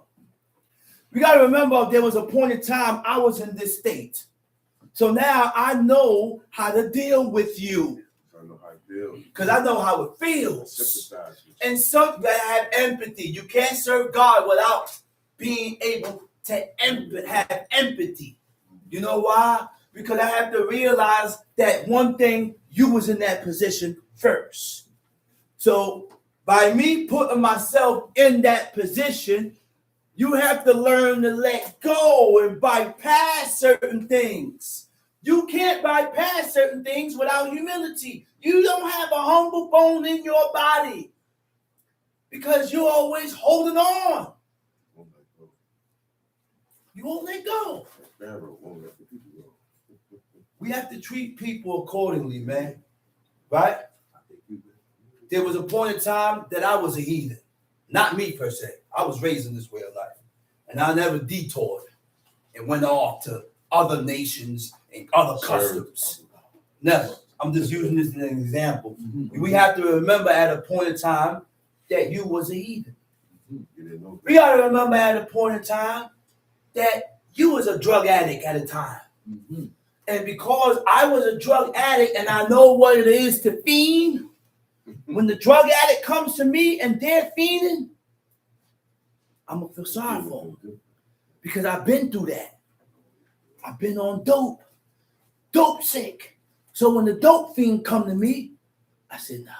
We got to remember there was a point in time I was in this state. So now I know how to deal with you. I know how it feels. Because I know how it feels. Sympathize with you. And some that have empathy. You can't serve God without being able to have empathy. You know why? Because I have to realize that one thing, you was in that position first. So by me putting myself in that position, you have to learn to let go and bypass certain things. You can't bypass certain things without humility. You don't have a humble bone in your body because you're always holding on. You won't let go. We have to treat people accordingly, man. Right? There was a point in time that I was a heathen. Not me per se. I was raised in this way of life. And I never detoured and went off to other nations and other customs. Never. I'm just using this as an example. We have to remember at a point in time that you was a heathen. We got to remember at a point in time that you was a drug addict at a time. And because I was a drug addict and I know what it is to fiend, when the drug addict comes to me and they're fiending, I'm going to feel sorry for them. Because I've been through that. I've been on dope sick. So when the dope fiend come to me, I said, nah,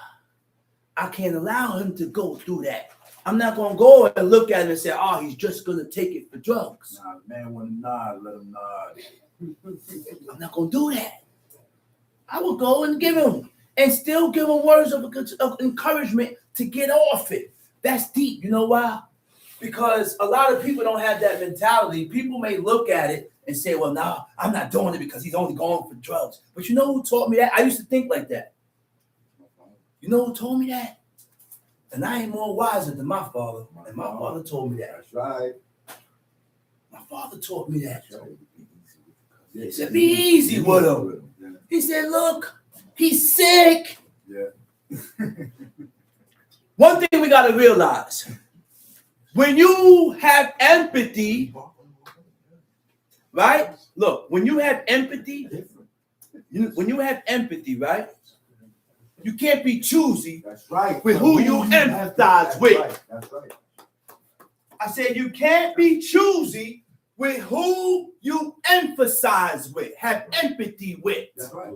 I can't allow him to go through that. I'm not going to go and look at him and say, oh, he's just going to take it for drugs. Nah, the man want to nod, let him nod. I'm not going to do that. I will go and give him, and still give him words of encouragement to get off it. That's deep. You know why? Because a lot of people don't have that mentality. People may look at it and say, well, no, I'm not doing it because he's only going for drugs. But you know who taught me that? I used to think like that. You know who told me that? And I ain't more wiser than my father. And my father told me that. That's right. My father taught me that. That's right. He said, be easy with him. Yeah. He said, look, he's sick. Yeah. One thing we got to realize, when you have empathy, right? Look, when you have empathy, right? You can't be choosy That's right. with who you empathize with. Right. That's right. I said you can't be choosy with who you emphasize with, have empathy with. That's right.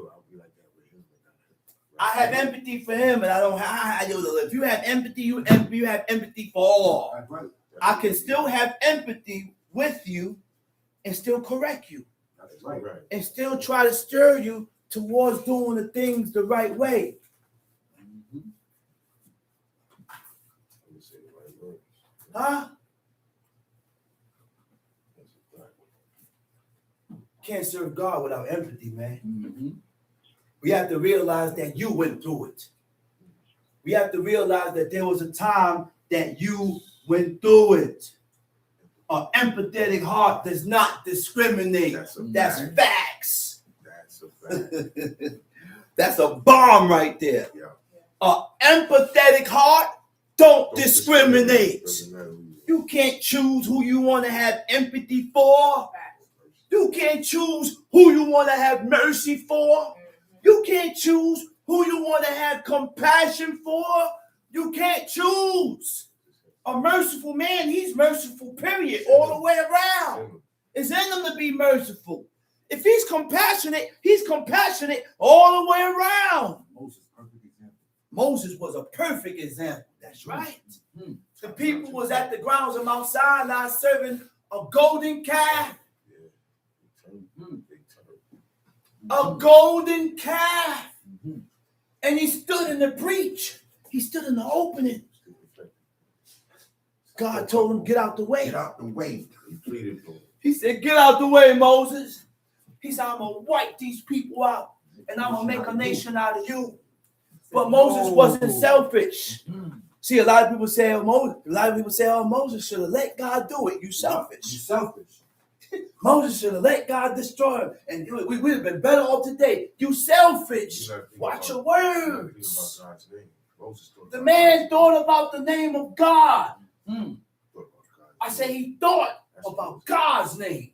I have empathy for him, and I don't have. If you have empathy, you have empathy for all. That's right. I can still have empathy with you, and still correct you, That's right. and still try to stir you towards doing the things the right way. Huh? Can't serve God without empathy, man. Mm-hmm. We have to realize that you went through it. We have to realize that there was a time that you went through it. An empathetic heart does not discriminate. That's facts. That's a fact. That's a bomb right there. Yeah. An empathetic heart don't discriminate. You can't choose who you want to have empathy for. You can't choose who you want to have mercy for. You can't choose who you want to have compassion for. You can't choose. A merciful man, he's merciful, period, all the way around. It's in him to be merciful. If he's compassionate all the way around. Moses was a perfect example. That's right. The people was at the grounds of Mount Sinai serving a golden calf. A golden calf. And he stood in the breach. He stood in the opening. God told him, get out the way. Get out the way. He pleaded for him. He said, get out the way, Moses. He said, I'm going to wipe these people out. And I'm going to make a nation out of you. But Moses wasn't selfish. See, a lot of people say, Moses should have let God do it. You selfish. You selfish. Moses should have let God destroy him. And we would have been better off today. You selfish. Watch your words. The man thought about the name of God. I say he thought about God's name.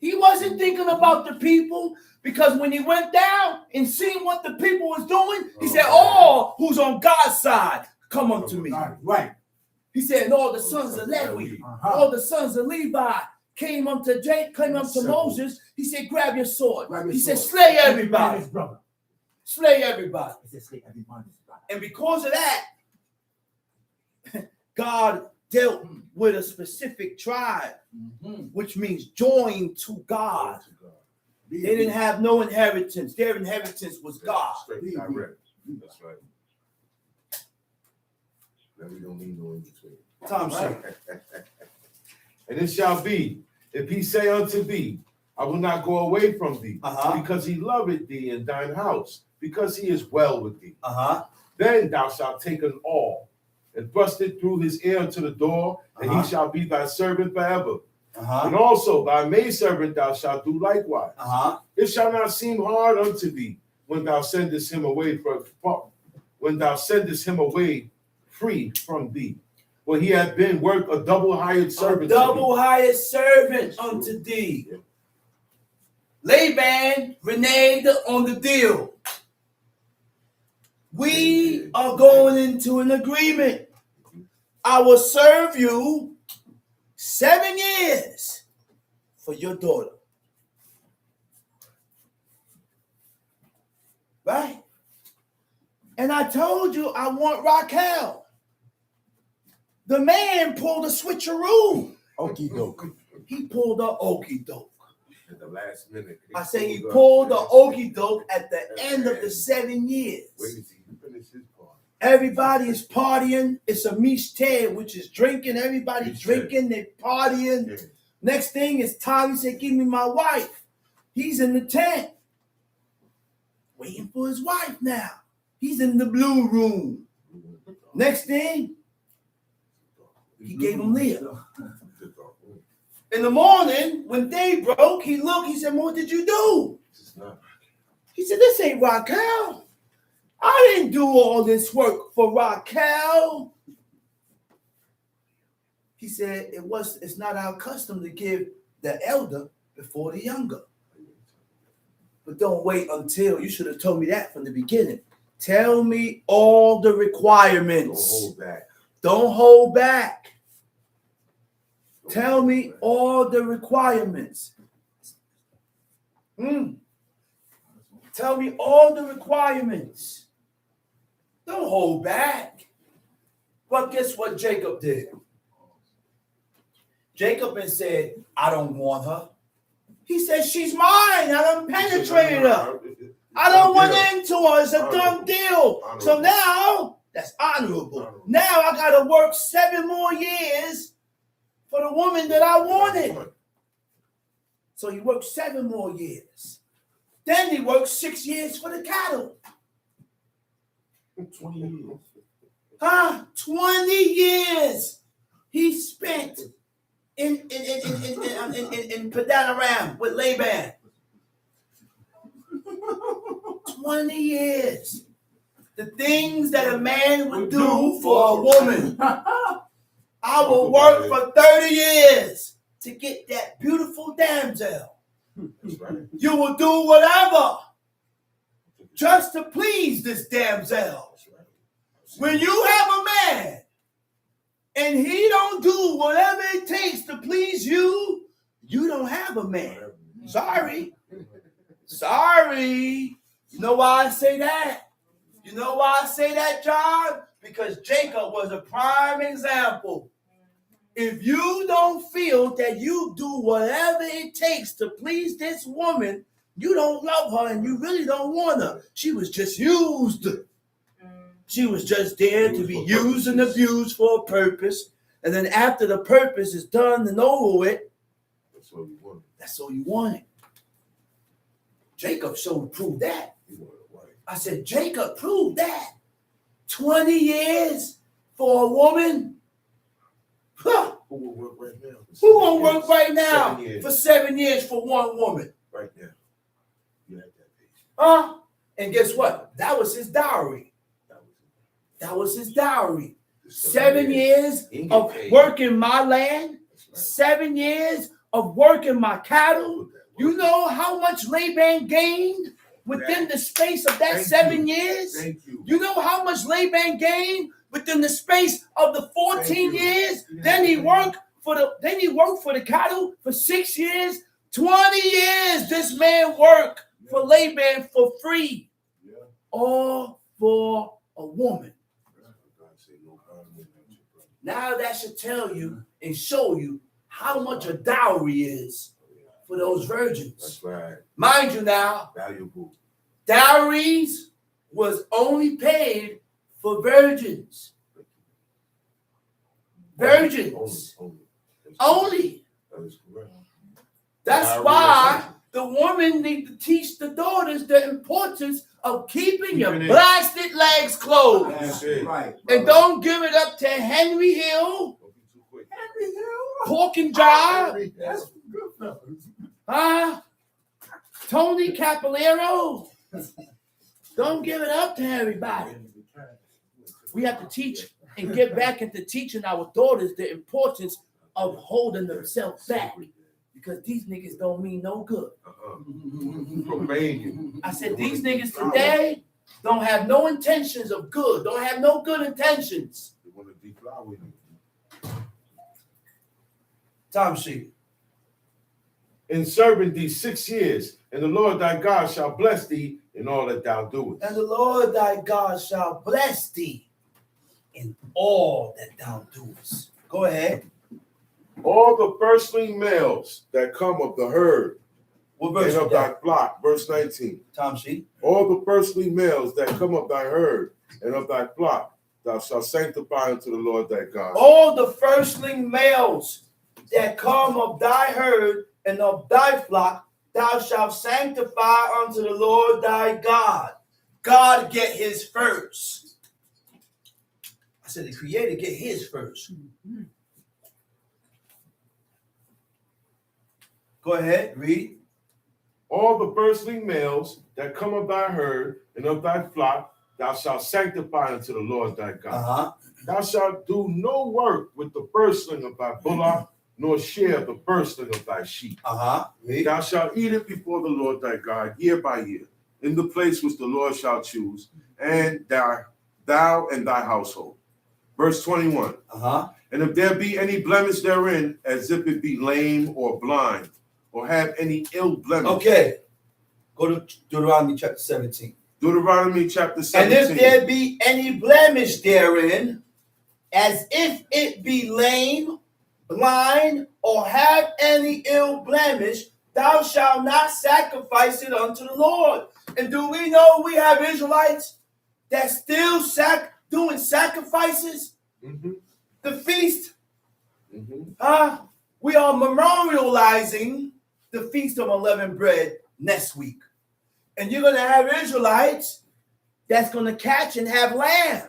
He wasn't thinking about the people, because when he went down and seen what the people was doing, he said, all who's on God's side, come unto me. Right. He said, and all the sons of Levi, all the sons of Levi came unto Moses. He said, grab your sword. He said, slay everybody. Slay everybody. And because of that, God dealt with a specific tribe, which means joined to God. They didn't have no inheritance. Their inheritance was God. Straight direct. That's right. Now we don't need no in between. Tom said, And it shall be, if he say unto thee, I will not go away from thee, because he loveth thee in thine house, because he is well with thee. Then thou shalt take an awl, and thrust it through his ear unto the door, and he shall be thy servant forever. And also thy maidservant thou shalt do likewise. It shall not seem hard unto thee when thou sendest him away free from thee. For he hath been worth a double hired servant. A double hired servant unto thee. Laban reneged on the deal. We are going into an agreement. I will serve you 7 years for your daughter. Right? And I told you I want Raquel. The man pulled a switcheroo. Okie doke. He pulled a okie doke. At the last minute. I say he pulled the okie doke at the end of the 7 years. Wait till he finish his part. Everybody is partying. It's a mishte, which is drinking. Everybody's drinking. They're partying. Yeah. Next thing is Tommy said, give me my wife. He's in the tent. Waiting for his wife now. He's in the blue room. Next thing, he gave him Leah. In the morning, when day broke, he looked, he said, what did you do? He said, this ain't Raquel. I didn't do all this work for Raquel. He said, it's not our custom to give the elder before the younger. But don't wait until, you should have told me that from the beginning. Tell me all the requirements. Don't hold back. Don't hold back. Tell me all the requirements. Tell me all the requirements. Don't hold back. But guess what Jacob did? Jacob said, I don't want her. He said, she's mine. I done penetrated her. I don't want into her. It's a done deal. So now, that's honorable. Now I got to work 7 more years for the woman that I wanted. So he worked 7 more years. Then he worked 6 years for the cattle. 20 years. 20 years he spent in Padanaram with Laban. 20 years. The things that a man would do for a woman. I will work for 30 years to get that beautiful damsel. That's right. You will do whatever just to please this damsel. When you have a man and he don't do whatever it takes to please you, you don't have a man. Sorry. You know why I say that? You know why I say that, John? Because Jacob was a prime example. If you don't feel that you do whatever it takes to please this woman, you don't love her and you really don't want her. She was just used. She was just there to be used and abused for a purpose. And then after the purpose is done and over with, that's all you wanted. That's all you wanted. Jacob proved that. I said, Jacob proved that. 20 years for a woman. Huh. Who will work right now? Who won't work right now 7 years. for 7 years for one woman? Right now. You had that patience. Huh? And guess what? That was his dowry. That was his dowry. 7 years of working my land. 7 years of working my cattle. You know how much Laban gained within the space of that 7 years? Thank you. You know how much Laban gained within the space of the 14 years? Then he worked for the cattle for 6 years. 20 years this man worked for Laban for free. All for a woman. Now that should tell you and show you how much a dowry is for those virgins. That's right. Mind you now, Valuable. dowries was only paid for virgins. Virgins. Only. That is correct. That's why the women need to teach the daughters the importance of keeping your blasted legs closed. That's it. Right. And don't give it up to Henry Hill, Don't be too quick. Henry Hill. Pork and Jive, That's good fellas. Tony Capolero. Don't give it up to everybody. We have to teach and get back into teaching our daughters the importance of holding themselves back. Because these niggas don't mean no good. Profane you. I said, these niggas today don't have no intentions of good. Don't have no good intentions. They want to deflower you. Time sheet. In serving thee 6 years, and the Lord thy God shall bless thee in all that thou doest. And the Lord thy God shall bless thee in all that thou doest. Go ahead. All the firstling males that come of the herd What verse and is of thy that? flock, verse 19. Time sheet. All the firstling males that come of thy herd and of thy flock, thou shalt sanctify unto the Lord thy God. All the firstling males that come of thy herd and of thy flock, thou shalt sanctify unto the Lord thy God. God get his first. said the Creator get his first. Go ahead, read. All the firstling males that come of thy herd and of thy flock, thou shalt sanctify unto the Lord thy God. Thou shalt do no work with the firstling of thy bullock, nor share the firstling of thy sheep. Read. Thou shalt eat it before the Lord thy God year by year, in the place which the Lord shall choose, and thou and thy household. Verse 21. And if there be any blemish therein, as if it be lame or blind, or have any ill blemish. Okay. Go to Deuteronomy chapter 17. Deuteronomy chapter 17. And if there be any blemish therein, as if it be lame, blind, or have any ill blemish, thou shalt not sacrifice it unto the Lord. And do we know we have Israelites that still doing sacrifices? The feast. We are memorializing the Feast of Unleavened Bread next week. And you're going to have Israelites that's going to catch and have lamb.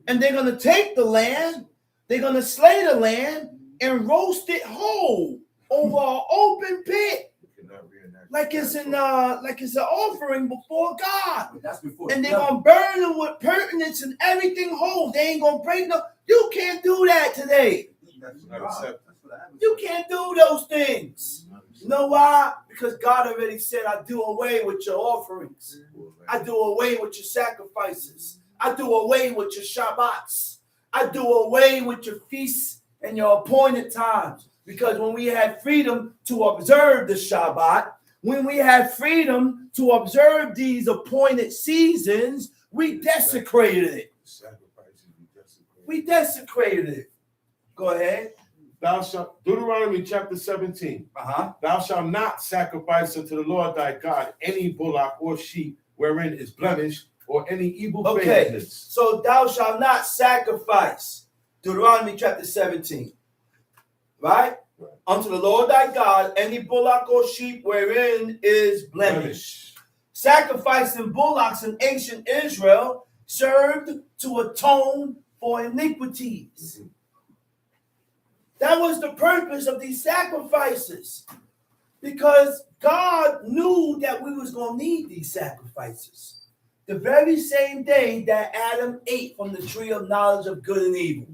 And they're going to take the lamb, they're going to slay the lamb and roast it whole over an open pit. Like it's an offering before God. That's before. And they're going to burn them with pertinence and everything whole. They ain't going to break no. You can't do that today. You can't do those things. You know why? Because God already said, I do away with your offerings. I do away with your sacrifices. I do away with your Shabbats. I do away with your feasts and your appointed times. Because when we had freedom to observe the Shabbat, when we had freedom to observe these appointed seasons, we desecrated it. We desecrated it. Go ahead. Thou shalt, Deuteronomy chapter 17. Thou shalt not sacrifice unto the Lord thy God any bullock or sheep wherein is blemish or any evil favoriteness. So thou shalt not sacrifice. Deuteronomy chapter 17. Right? Unto the Lord thy God any bullock or sheep wherein is blemish. Sacrificing bullocks in ancient Israel served to atone for iniquities. That was the purpose of these sacrifices, because God knew that we was going to need these sacrifices. The very same day that Adam ate from the tree of knowledge of good and evil.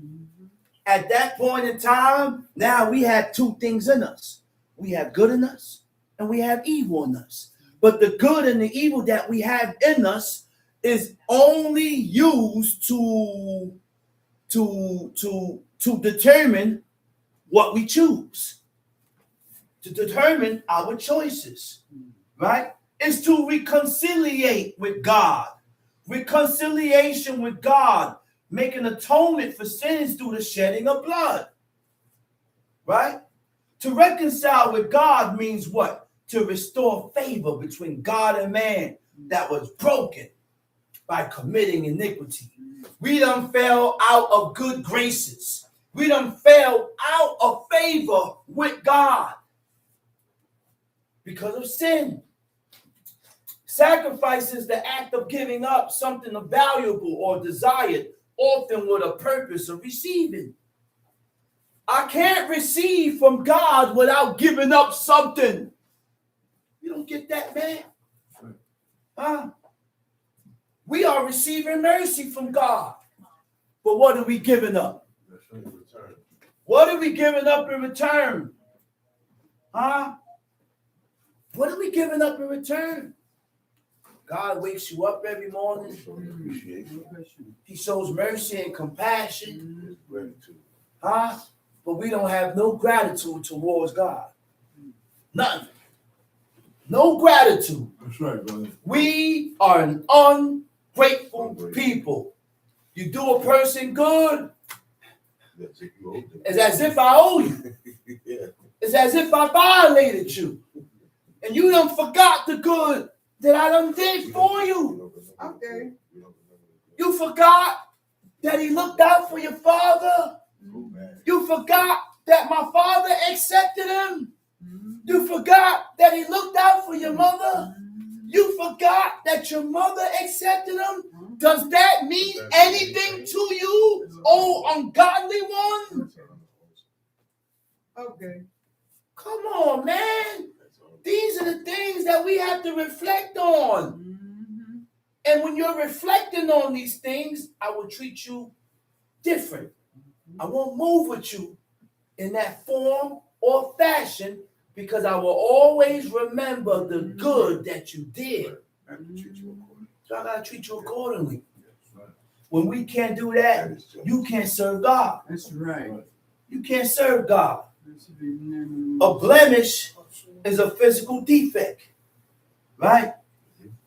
At that point in time, now we have two things in us. We have good in us and we have evil in us. But the good and the evil that we have in us is only used to determine what we choose, to determine our choices, right? It's to reconciliate with God. Reconciliation with God, making atonement for sins through the shedding of blood, right? To reconcile with God means what? To restore favor between God and man that was broken by committing iniquity. We done fell out of good graces. We done fell out of favor with God because of sin. Sacrifice is the act of giving up something valuable or desired, often with a purpose of receiving. I can't receive from God without giving up something. You don't get that, man? Huh? We are receiving mercy from God. But what are we giving up? What are we giving up in return? Huh? What are we giving up in return? God wakes you up every morning. He shows mercy and compassion. Huh? But we don't have no gratitude towards God. None. No gratitude. That's right, brother. We are an ungrateful people. You do a person good, it's as if I owe you. It's as if I violated you. And you done forgot the good that I done did for you. Okay. You forgot that he looked out for your father. You forgot that my father accepted him. You forgot that he looked out for your mother. You forgot that your mother accepted them? Does that mean anything to you, oh ungodly one? Okay. Come on, man. These are the things that we have to reflect on. Mm-hmm. And when you're reflecting on these things, I will treat you different. I won't move with you in that form or fashion because I will always remember the good that you did. So I gotta treat you accordingly. When we can't do that, you can't serve God. That's right. You can't serve God. That's right. A blemish is a physical defect, right?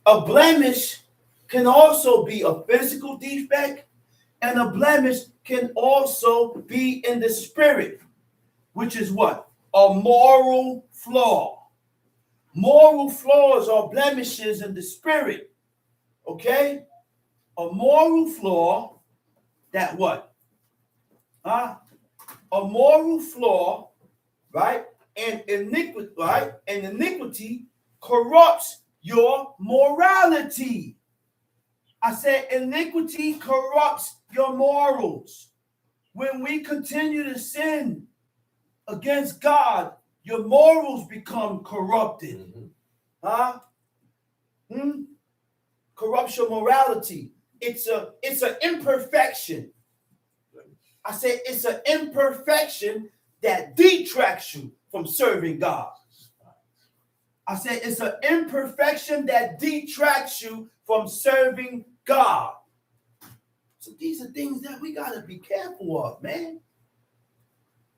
A blemish can also be a physical defect, and a blemish can also be in the spirit, which is what? A moral flaw. Moral flaws are blemishes in the spirit, okay? A moral flaw that what? A moral flaw, right? And iniquity, right? And iniquity corrupts your morality. I said iniquity corrupts your morals. When we continue to sin against God, your morals become corrupted. Corrupts your morality. It's an imperfection. I say it's an imperfection that detracts you from serving God. I say it's an imperfection that detracts you from serving God. So these are things that we got to be careful of, man.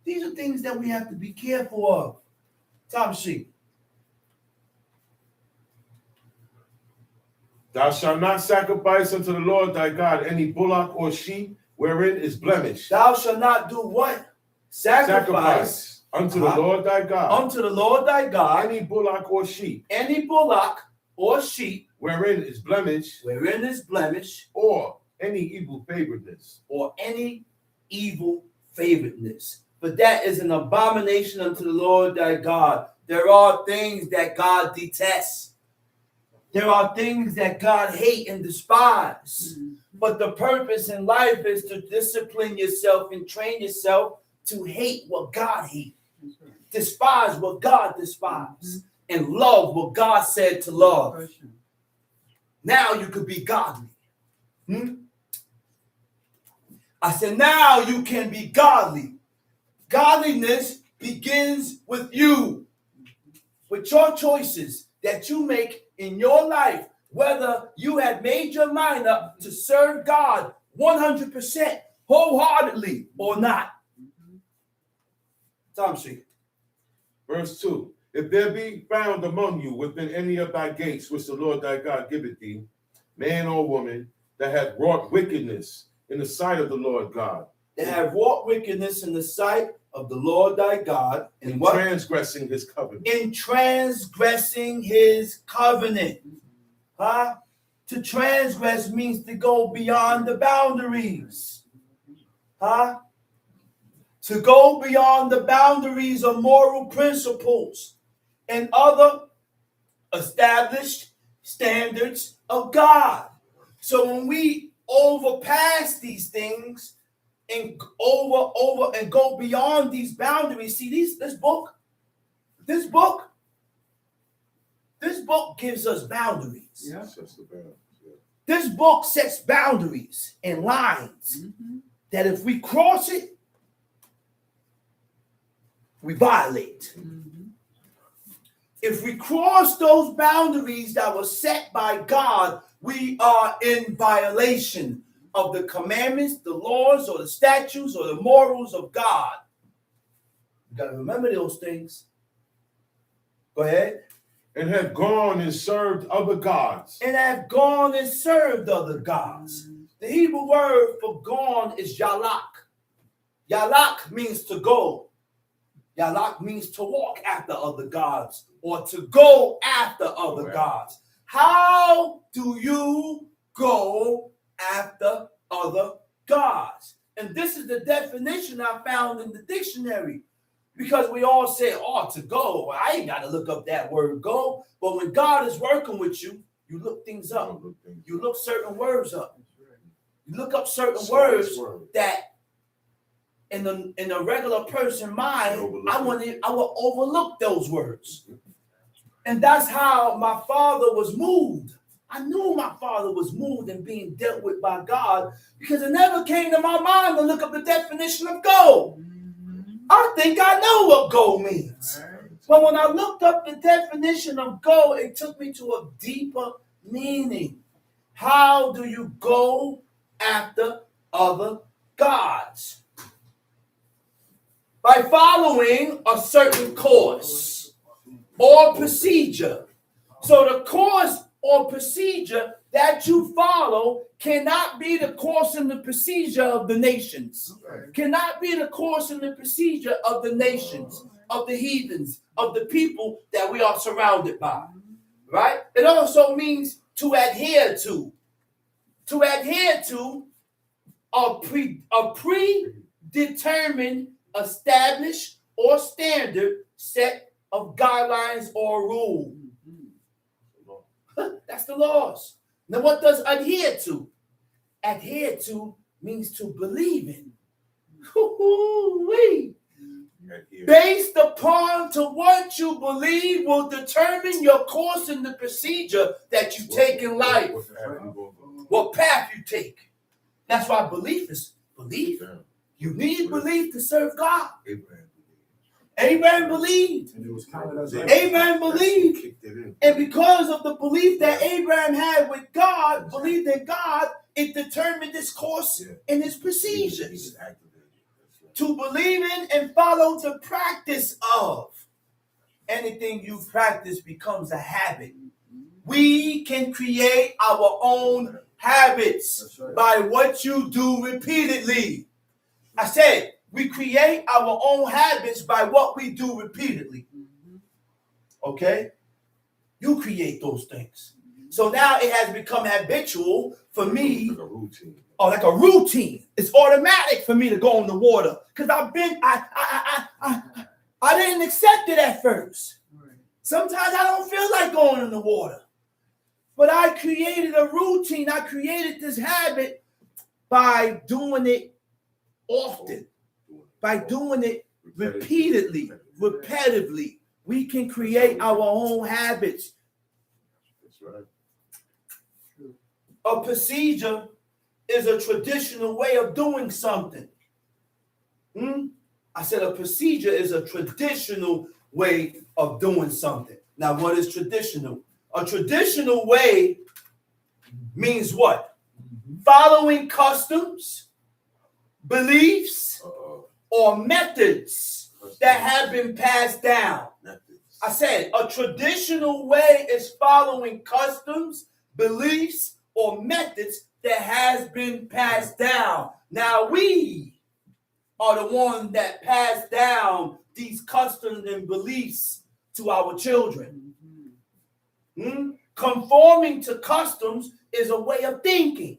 These are things that we have to be careful of. Tom Sheep. Thou shalt not sacrifice unto the Lord thy God any bullock or sheep wherein is blemish. Thou shalt not do what? Sacrifice unto the Lord thy God. Unto the Lord thy God. Any bullock or sheep. Any bullock or sheep. Wherein is blemish. Wherein is blemish. Or any evil favoredness. Or any evil favoredness. But that is an abomination unto the Lord thy God. There are things that God detests. There are things that God hates and despises. But the purpose in life is to discipline yourself and train yourself to hate what God hates. Despise what God despises. And love what God said to love. Now you could be godly. I said now you can be godly. Godliness begins with you. With your choices that you make in your life, whether you have made your mind up to serve God 100% wholeheartedly or not. Tom Street. Verse 2. If there be found among you within any of thy gates, which the Lord thy God giveth thee, man or woman, that hath wrought wickedness in the sight of the Lord God. That have wrought wickedness in the sight of the Lord thy God. In what? Transgressing his covenant. In transgressing his covenant. To transgress means to go beyond the boundaries. To go beyond the boundaries of moral principles and other established standards of God. So when we overpass these things and over and go beyond these boundaries, see this book gives us boundaries. Yeah. This book sets boundaries and lines that if we cross it, we violate. If we cross those boundaries that were set by God, we are in violation of the commandments, the laws, or the statutes, or the morals of God. You got to remember those things. Go ahead. And have gone and served other gods. And have gone and served other gods. The Hebrew word for gone is yalak. Yalak means to go. Yalak means to walk after other gods or to go after other gods. How do you go after other gods? And this is the definition I found in the dictionary. Because we all say, oh, to go. I ain't got to look up that word go. But when God is working with you, you look things up. You look certain words up. You look up certain words that in the regular person mind, I will overlook those words. And that's how my father was moved. I knew my father was moved and being dealt with by God because it never came to my mind to look up the definition of gold. I think I know what gold means. But when I looked up the definition of gold, it took me to a deeper meaning. How do you go after other gods? By following a certain course or procedure. So the course or procedure that you follow cannot be the course and the procedure of the nations. Cannot be the course and the procedure of the nations, of the heathens, of the people that we are surrounded by. Right? It also means to adhere to. To adhere to a predetermined, established, or standard set of guidelines or rules. That's the laws. Now, what does adhere to? Adhere to means to believe in. Based upon to what you believe will determine your course and the procedure that you take in life. What path you take. That's why belief is belief. You need belief to serve God. Abraham believed. Abraham believed. And because of the belief that Abraham had with God, believed in God, it determined his course and his procedures. To believe in and follow the practice of. Anything you practice becomes a habit. We can create our own habits by what you do repeatedly. I said, we create our own habits by what we do repeatedly. Okay? You create those things. So now it has become habitual for me. Like a routine. Oh, like a routine. It's automatic for me to go in the water. Because I didn't accept it at first. Sometimes I don't feel like going in the water. But I created a routine. I created this habit by doing it often. By doing it repeatedly, repetitively, we can create our own habits. That's right. A procedure is a traditional way of doing something. I said a procedure is a traditional way of doing something. Now, what is traditional? A traditional way means what? Following customs, beliefs, or methods that have been passed down. I said a traditional way is following customs, beliefs, or methods that has been passed down. Now we are the ones that pass down these customs and beliefs to our children. Conforming to customs is a way of thinking.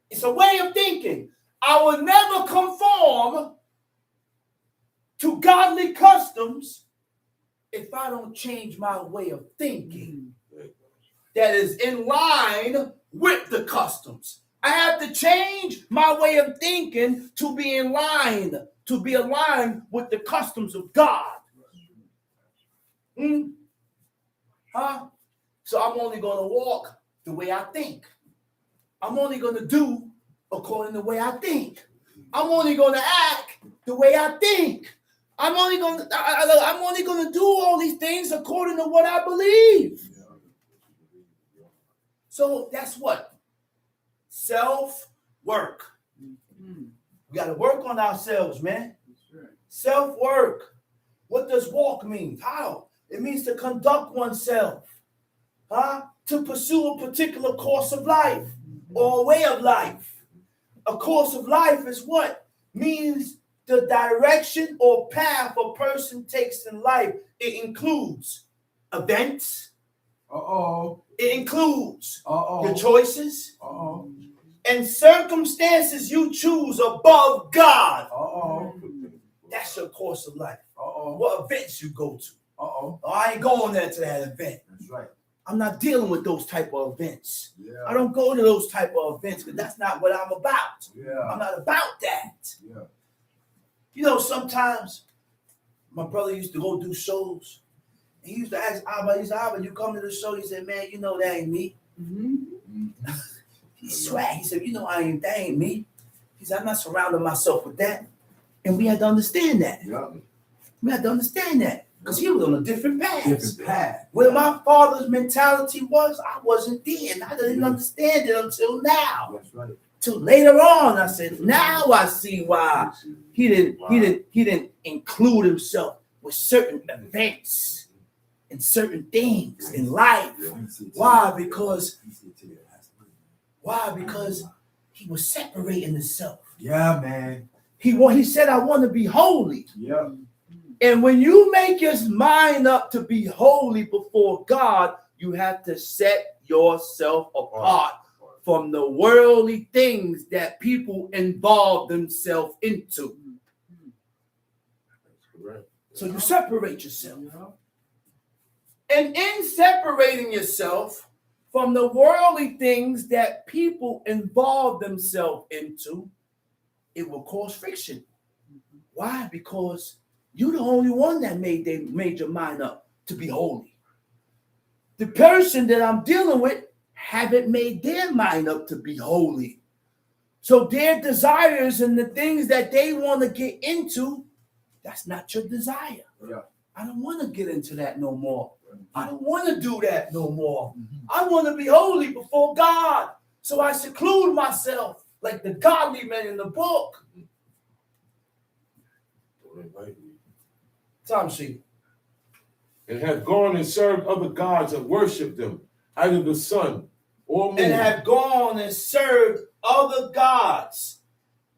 It's a way of thinking. I will never conform to godly customs if I don't change my way of thinking that is in line with the customs. I have to change my way of thinking to be in line, to be aligned with the customs of God. So I'm only going to walk the way I think. I'm only going to do according to the way I think. I'm only going to act the way I think. I'm only going to do all these things according to what I believe. So that's what? Self-work. We got to work on ourselves, man. Self-work. What does walk mean? How? It means to conduct oneself. To pursue a particular course of life or a way of life. A course of life is what? Means the direction or path a person takes in life. It includes events. It includes your choices. And circumstances you choose above God. That's your course of life. Uh-oh. What events you go to. Uh-oh. Oh, I ain't going there to that event. That's right. I'm not dealing with those type of events. Yeah. I don't go to those type of events because that's not what I'm about. Yeah. I'm not about that. Yeah. You know, sometimes my brother used to go do shows. He used to ask Abba, he said, Abba, you come to the show? He said, man, you know that ain't me. Mm-hmm. He swag. He said, you know, that ain't me. He said, I'm not surrounding myself with that. And we had to understand that. Yeah. We had to understand that. Because he was on a different path. Different path. Where my father's mentality was, I wasn't there. And I didn't understand it until now. That's right. Till later on, I said, now I see why he didn't include himself with certain events and certain things in life. Why? Because he was separating himself. Yeah, man. He said, I want to be holy. Yeah. And when you make your mind up to be holy before God, you have to set yourself apart from the worldly things that people involve themselves into. So you separate yourself. And in separating yourself from the worldly things that people involve themselves into, it will cause friction. Why? Because you're the only one that made your mind up to be holy. The person that I'm dealing with haven't made their mind up to be holy. So their desires and the things that they want to get into, that's not your desire. Yeah. I don't want to get into that no more. I don't want to do that no more. I want to be holy before God. So I seclude myself like the godly men in the book. Time sheet. And have gone and served other gods and worshipped them, either the sun or moon. And have gone and served other gods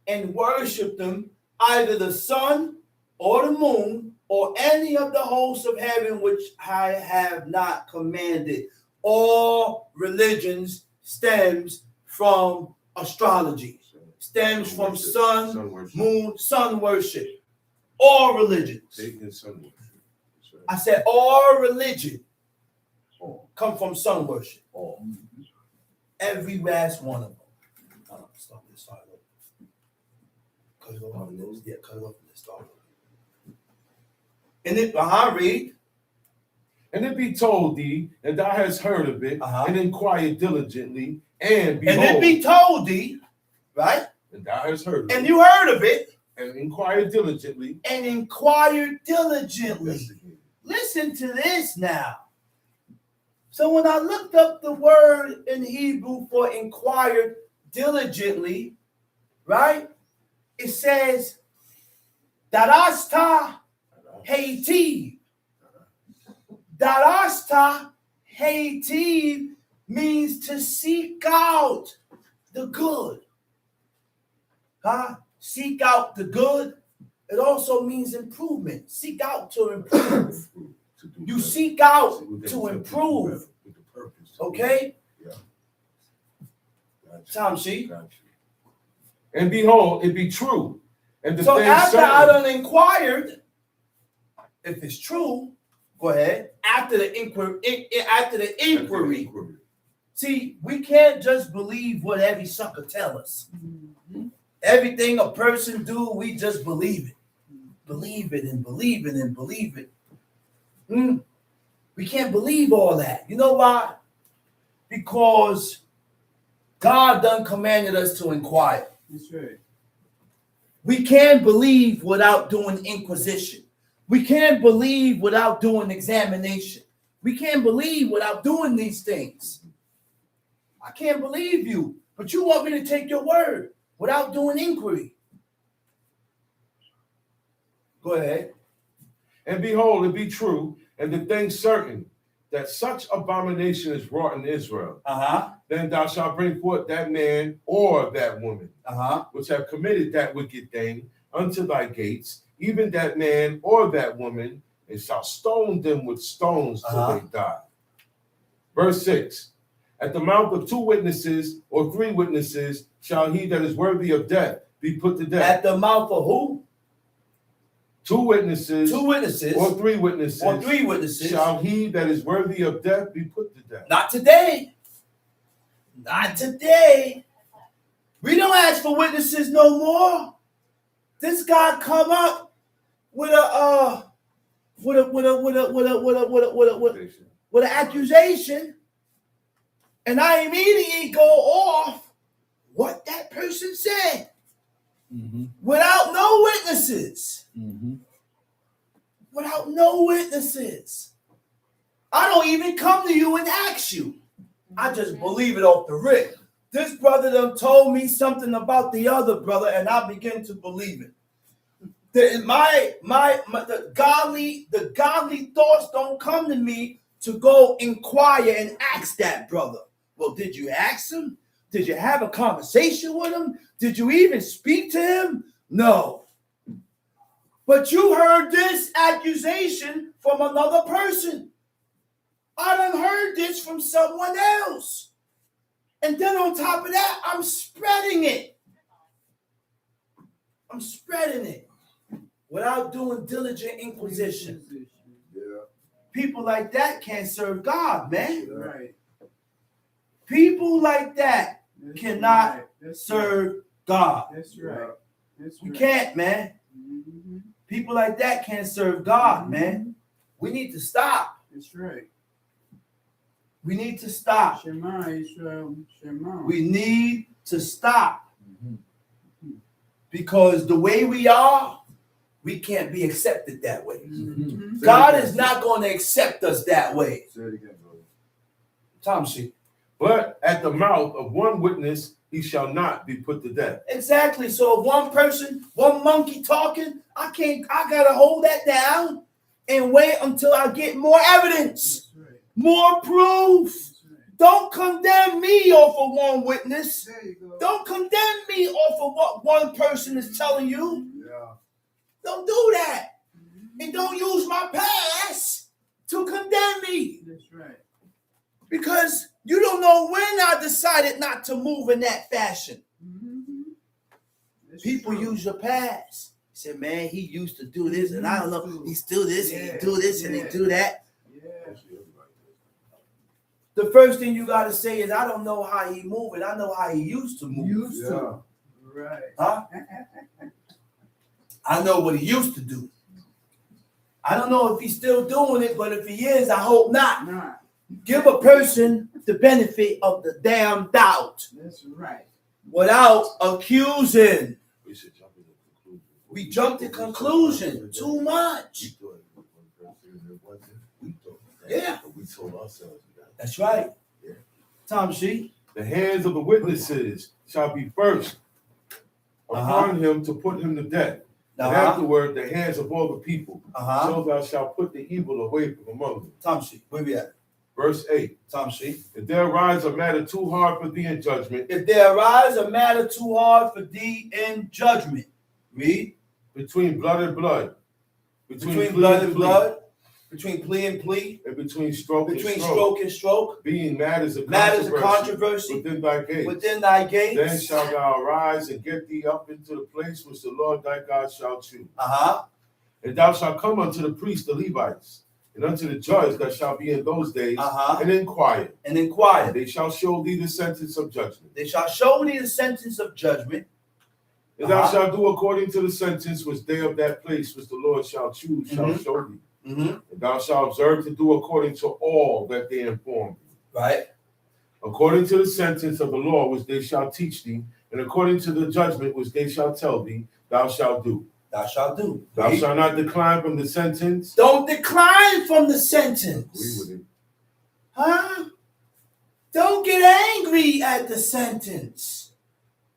and worshipped them, either the sun or the moon or any of the hosts of heaven which I have not commanded. All religions stems from astrology, stems from sun, moon, sun worship. All religions. Satan and sun worship. Right. I said all religion come from sun worship. All. Every last one of them. Stop this. Start over. Cut it off. Yeah, cut it off and start over. And it, read. And it be told thee, and thou hast heard of it, and inquired diligently, and behold. And it be told thee, right? And thou hast heard of it. And you heard of it. And inquired diligently. And inquired diligently. Listen to this now. So when I looked up the word in Hebrew for inquired diligently, right? It says, Darasta Hativ. Darasta Hativ means to seek out the good. Seek out the good. It also means improvement. Seek out to improve. You seek out to improve. Okay? Time sheet. And behold, it be true. And the so thing after certain, I done inquired, if it's true, go ahead. After the inquiry. See, we can't just believe what every sucker tell us. Everything a person do, we just believe it. Believe it and believe it and believe it. We can't believe all that. You know why? Because God done commanded us to inquire. That's right. We can't believe without doing inquisition. We can't believe without doing examination. We can't believe without doing these things. I can't believe you, but you want me to take your word without doing inquiry. Go ahead. And behold, it be true, and the thing certain, that such abomination is wrought in Israel. Then thou shalt bring forth that man or that woman, which have committed that wicked thing unto thy gates, even that man or that woman, and shall stone them with stones till they die. Verse 6. At the mouth of 2 witnesses or 3 witnesses shall he that is worthy of death be put to death. At the mouth of who? 2 witnesses, 2 witnesses, or 3 witnesses, or 3 witnesses, shall he that is worthy of death be put to death. not today. Not today. We don't ask for witnesses no more. This guy come up with an accusation, and I immediately go off what that person said without no witnesses. Without no witnesses. I don't even come to you and ask you. I just believe it off the rip. This brother done told me something about the other brother, and I begin to believe it. The godly thoughts don't come to me to go inquire and ask that brother. Well, did you ask him? Did you have a conversation with him? Did you even speak to him? No. But you heard this accusation from another person. I done heard this from someone else. And then on top of that, I'm spreading it. I'm spreading it without doing diligent inquisition. Yeah. People like that can't serve God, man. Right. People like that That's cannot right. That's serve God. That's right. That's We right. can't, man. Mm-hmm. People like that can't serve God, man. We need to stop. That's right. We need to stop. Shema Israel, Shema. We need to stop. Because the way we are, we can't be accepted that way. Mm-hmm. God is not going to accept us that way. Say it again, brother. Tom shit. But at the mouth of one witness he shall not be put to death. Exactly. So if one person, one monkey talking, I gotta hold that down and wait until I get more evidence, That's right. more proof. That's right. Don't condemn me off of one witness. There you go. Don't condemn me off of what one person is telling you. Yeah. Don't do that. And don't use my past to condemn me. That's right. Because you don't know when I decided not to move in that fashion. Mm-hmm. That's People true. use your past. Say, man, he used to do this, and I don't know, he still this, and he do this, and he do that. Yeah. The first thing you got to say is, I don't know how he moving. I know how he used to move. Used Yeah. to. Right. Huh? I know what he used to do. I don't know if he's still doing it, but if he is, I hope not. Nah. Give a person the benefit of the damn doubt That's right. without accusing. We should jump to conclusion. We jump to conclusion too much. Yeah. We told ourselves that. That's right. Yeah. Tom Sheet. The hands of the witnesses shall be first upon him to put him to death. And afterward, the hands of all the people. So thou shalt put the evil away from among them. Tom Sheet. Where we at? Verse 8. Tom Sheet. If there arise a matter too hard for thee in judgment, If there arise a matter too hard for thee in judgment, read. between blood and blood, Between plea blood and plea, blood, between plea and plea, and between stroke between and stroke, stroke and stroke, being matters of controversy within thy gates. within thy Then gates. shalt thou arise and get thee up into the place which the Lord thy God shall choose. And thou shalt come unto the priests, the Levites, and unto the judge that shall be in those days, and inquire. And inquire. And they shall show thee the sentence of judgment. They shall show thee the sentence of judgment. And thou shalt do according to the sentence which they of that place which the Lord shall choose shall show thee. And thou shalt observe to do according to all that they inform thee. Right. According to the sentence of the law which they shall teach thee, and according to the judgment which they shall tell thee, thou shalt do. Thou shalt do. Thou shalt not decline from the sentence. Don't decline from the Agree sentence. with it. Huh? Don't get angry at the sentence.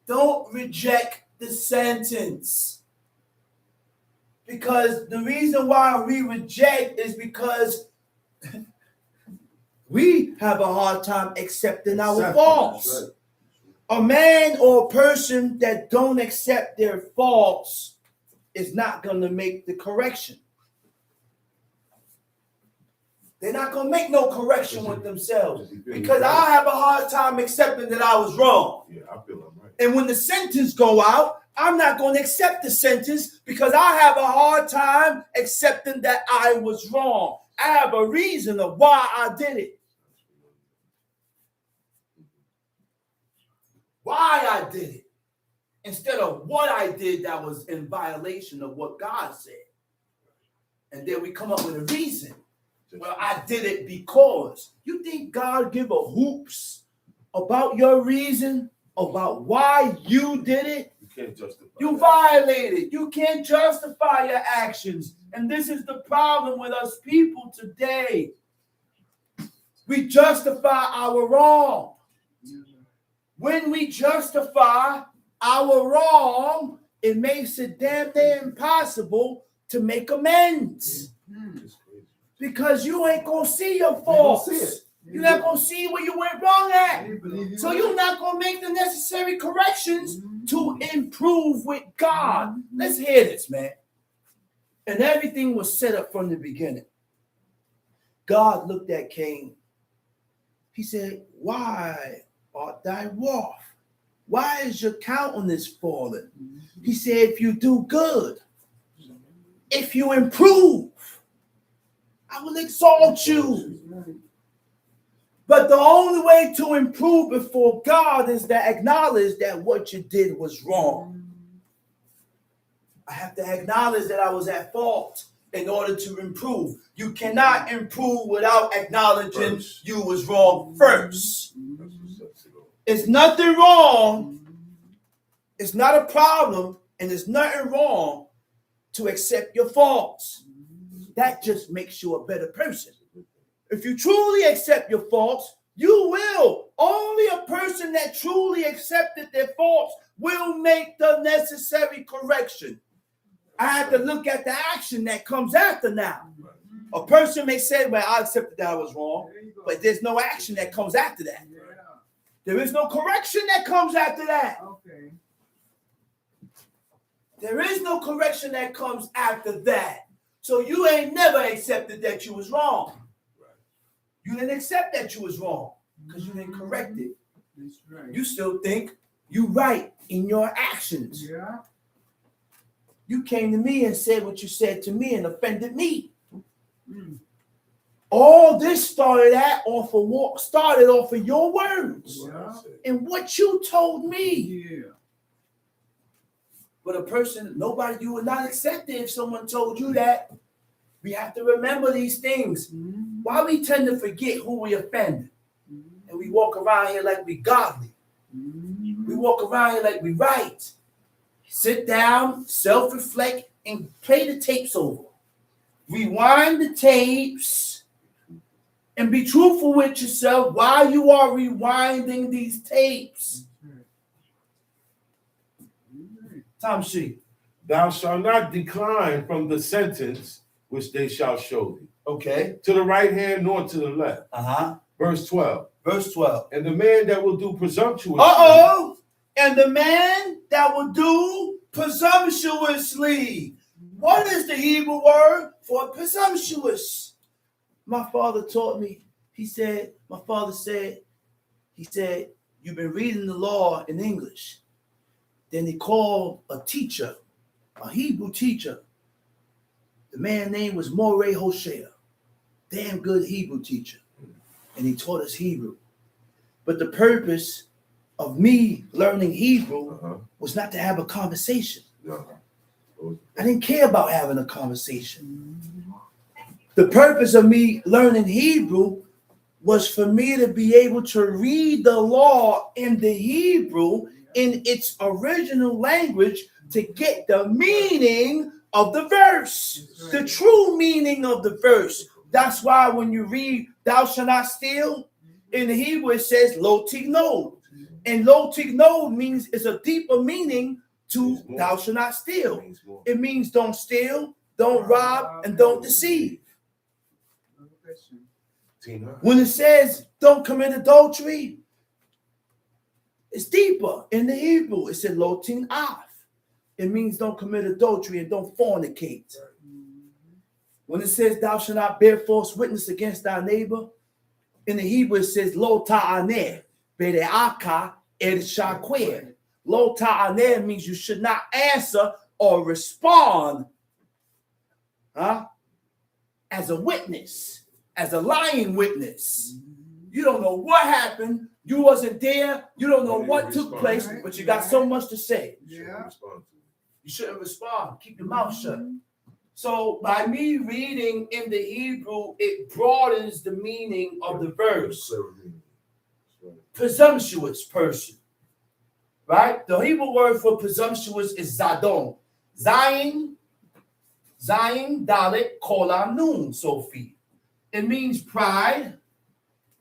Don't reject the sentence. Because the reason why we reject is because we have a hard time accepting our faults. Right. A man or a person that don't accept their faults is not going to make the correction. They're not going to make no correction with themselves because I have a hard time accepting that I was wrong. Yeah, I feel I'm right. And when the sentence go out, I'm not going to accept the sentence because I have a hard time accepting that I was wrong. I have a reason of why I did it. Why I did it. Instead of what I did that was in violation of what God said. And then we come up with a reason. Well, I did it because. You think God give a hoops about your reason, about why you did it? You can't justify. You violated. You can't justify your actions. And this is the problem with us people today. We justify our wrong. When we justify our wrong, it makes it damn near impossible to make amends. Because you ain't going to see your faults. You're not going to see where you went wrong at. So you're not going to make the necessary corrections to improve with God. Let's hear this, man. And everything was set up from the beginning. God looked at Cain. He said, why art thou wroth? Why is your countenance fallen? He said, if you do good, if you improve, I will exalt you. But the only way to improve before God is to acknowledge that what you did was wrong. I have to acknowledge that I was at fault in order to improve. You cannot improve without acknowledging you was wrong first. It's nothing wrong. It's not a problem, and there's nothing wrong to accept your faults. That just makes you a better person. If you truly accept your faults, you will. Only a person that truly accepted their faults will make the necessary correction. I have to look at the action that comes after now. A person may say, well, I accepted that I was wrong, but there's no action that comes after that. There is no correction that comes after that. Okay. There is no correction that comes after that. So you ain't never accepted that you was wrong. You didn't accept that you was wrong because you didn't correct it. That's right. You still think you right in your actions. Yeah. You came to me and said what you said to me and offended me. Mm. All this started off of your words Yeah. and what you told me. Yeah. But a person, you would not accept it if someone told you that. We have to remember these things. Mm. Why we tend to forget who we offended. And we walk around here like we godly. Mm. We walk around here like we right. Sit down, self-reflect, and play the tapes over. Rewind the tapes and be truthful with yourself while you are rewinding these tapes. Tom She. Thou shalt not decline from the sentence which they shall show thee, Okay. to the right hand nor to the left. Verse 12. Verse 12. And the man that will do presumptuously. And the man that will do presumptuously. What is the Hebrew word for presumptuous? My father taught me. My father said, you've been reading the law in English. Then he called a teacher, a Hebrew teacher. The man's name was Moreh Hoshea. Damn good Hebrew teacher. And he taught us Hebrew. But the purpose of me learning Hebrew was not to have a conversation. No. I didn't care about having a conversation. The purpose of me learning Hebrew was for me to be able to read the law in the Hebrew in its original language to get the meaning of the verse, the true meaning of the verse. That's why when you read, thou shalt not steal, in the Hebrew it says lo tignod. And lo tignod means it's a deeper meaning to thou shalt not steal. It means don't steal, don't rob, and don't deceive. When it says don't commit adultery, it's deeper in the Hebrew. It said lo tin'af. It means don't commit adultery and don't fornicate. When it says thou shalt not bear false witness against thy neighbor, in the Hebrew it says lo ta'aneh bere'aka el shaqir. Lo ta'aneh means you should not answer or respond as a witness, as a lying witness. You don't know what happened. You wasn't there. You don't know what took place, but you got so much to say. Yeah. You shouldn't respond. Keep your mouth shut. So by me reading in the Hebrew, it broadens the meaning of the verse. Presumptuous person. Right? The Hebrew word for presumptuous is zadon. Zayin, dalet, kola, nun, Sophie. It means pride,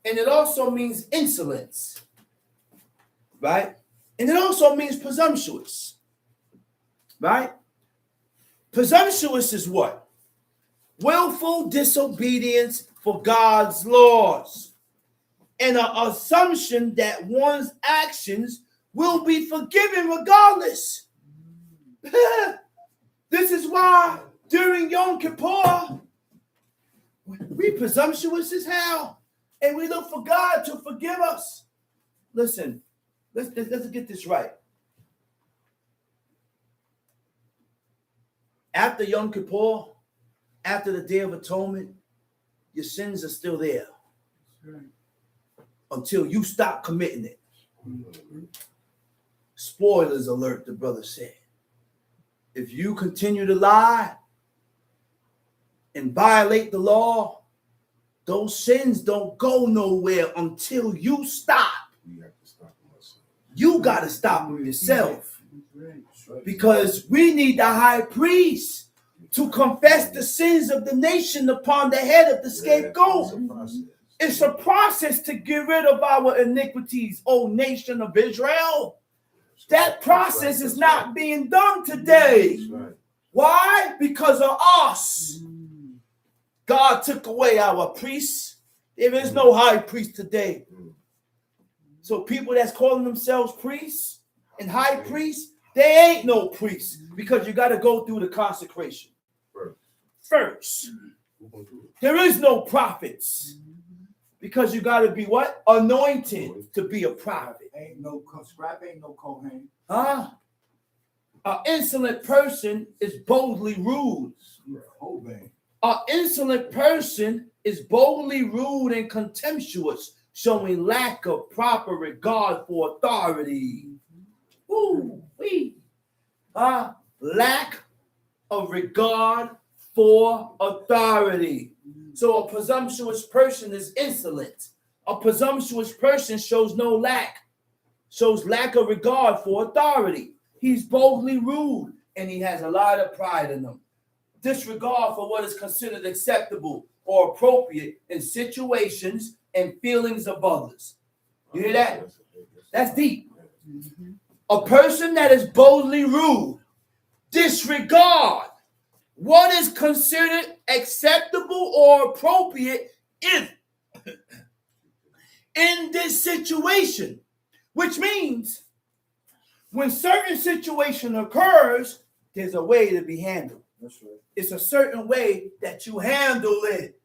and it also means insolence. Right? And it also means presumptuous. Right? Presumptuous is what? Willful disobedience for God's laws, and an assumption that one's actions will be forgiven regardless. This is why during Yom Kippur, we presumptuous as hell, and we look for God to forgive us. Listen, let's get this right. After Yom Kippur, after the Day of Atonement, your sins are still there until you stop committing it. Spoilers alert, the brother said. If you continue to lie and violate the law, those sins don't go nowhere until you stop. You got to stop them yourself. Because we need the high priest to confess the sins of the nation upon the head of the scapegoat. It's a process to get rid of our iniquities, O nation of Israel. That process is not being done today. Why? Because of us. God took away our priests. There is no high priest today. So people that's calling themselves priests and high priests, they ain't no priests, because you got to go through the consecration first. There is no prophets, because you got to be what? Anointed to be a prophet. Ain't no scrap, ain't no Kohen. An insolent person is boldly rude. An insolent person is boldly rude and contemptuous, showing lack of proper regard for authority. Lack of regard for authority. So a presumptuous person is insolent. A presumptuous person shows lack of regard for authority. He's boldly rude, and he has a lot of pride in him. Disregard for what is considered acceptable or appropriate in situations and feelings of others. You hear that? That's deep. A person that is boldly rude, disregard what is considered acceptable or appropriate in this situation, which means when certain situation occurs, there's a way to be handled. That's right. It's a certain way that you handle it.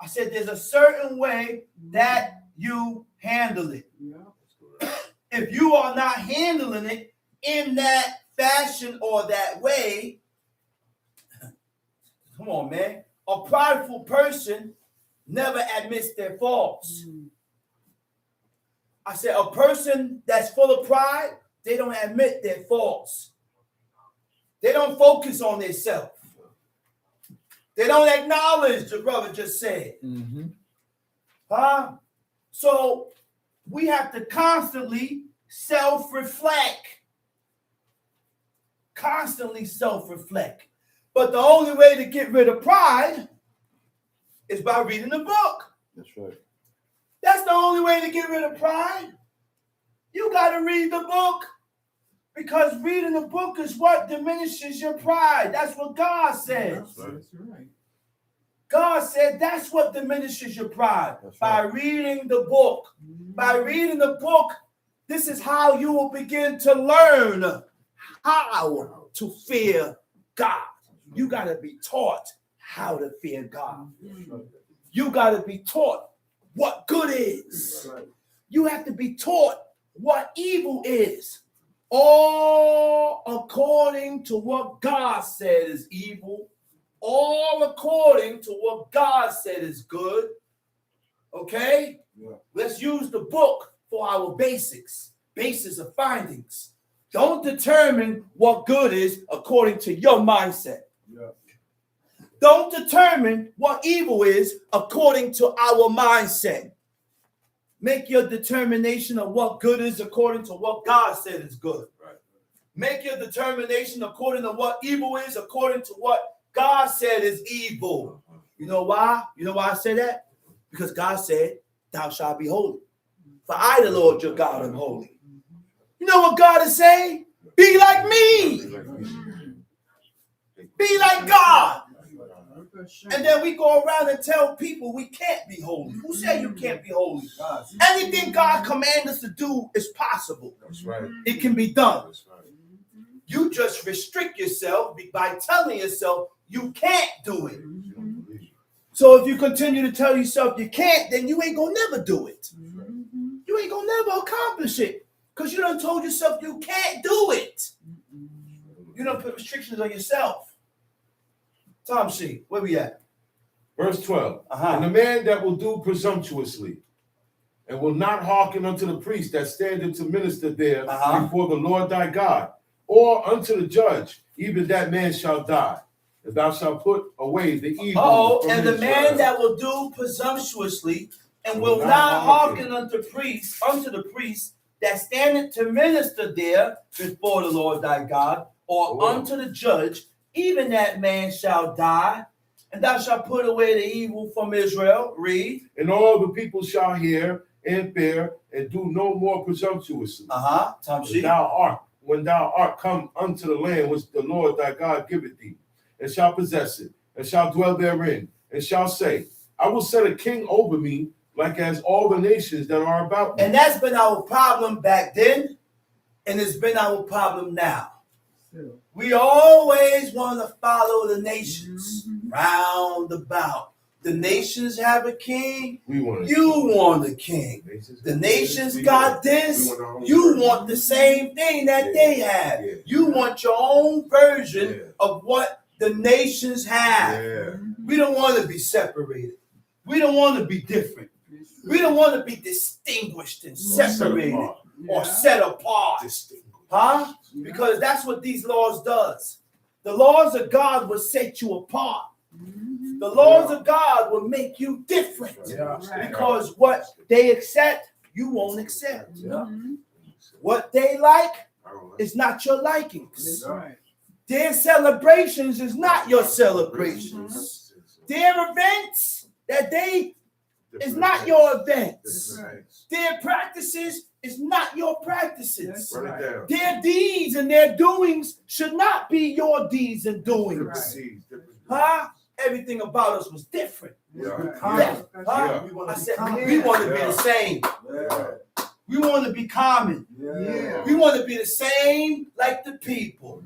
I said there's a certain way that you handle it. Yeah. If you are not handling it in that fashion or that way, come on, man. A prideful person never admits their faults. I said a person that's full of pride, they don't admit their faults. They don't focus on themselves. They don't acknowledge, the brother just said. So we have to constantly self-reflect. Constantly self-reflect. But the only way to get rid of pride is by reading the book. That's right. That's the only way to get rid of pride. You got to read the book, because reading the book is what diminishes your pride. That's what God said. That's right. God said that's what diminishes your pride. That's by right. Reading the book. By reading the book, this is how you will begin to learn how to fear God. You got to be taught how to fear God. You got to be taught what good is. You have to be taught what evil is, all according to what God said is evil, all according to what God said is good. Okay? Yeah. Let's use the book for our basis of findings. Don't determine what good is according to your mindset. Yeah. Don't determine what evil is according to our mindset. Make your determination of what good is according to what God said is good. Right. Make your determination according to what evil is according to what God said is evil. You know why? You know why I say that? Because God said, thou shalt be holy. For I, the Lord your God, am holy. You know what God is saying? Be like me. Be like God. And then we go around and tell people we can't be holy. Who said you can't be holy? Anything God commands us to do is possible. That's right. It can be done. That's right. You just restrict yourself by telling yourself you can't do it. So if you continue to tell yourself you can't, then you ain't gonna never do it. You ain't gonna never accomplish it because you done told yourself you can't do it. You done put restrictions on yourself. Tom C, where we at? Verse 12. Uh-huh. And the man that will do presumptuously and will not hearken unto the priest that standeth to minister there before the Lord thy God, or unto the judge, even that man shall die. And thou shalt put away the evil. And the man that will do presumptuously and will not hearken unto the priest that standeth to minister there before the Lord thy God, or unto the judge, even that man shall die, and thou shalt put away the evil from Israel. Read. And all the people shall hear and fear, and do no more presumptuously. When thou art come unto the land which the Lord thy God giveth thee, and shall possess it, and shall dwell therein, and shall say, I will set a king over me, like as all the nations that are about me. And that's been our problem back then, and it's been our problem now. We always want to follow the nations round about. The nations have a king. You want a king. The nations got this. You want the same thing that they have. You want your own version of what the nations have. We don't want to be separated. We don't want to be different. We don't want to be distinguished and separated or set apart. Huh? Because that's what these laws does. The laws of God will set you apart. The laws of God will make you different. Because what they accept, you won't accept. What they like is not your likings. Their celebrations is not your celebrations. Their events that they is not your events. Their practices is not your practices. Their deeds and their doings should not be your deeds and doings. Huh? Everything about us was different. I said, we want to be the same. We want to be common. We want to be the same like the people.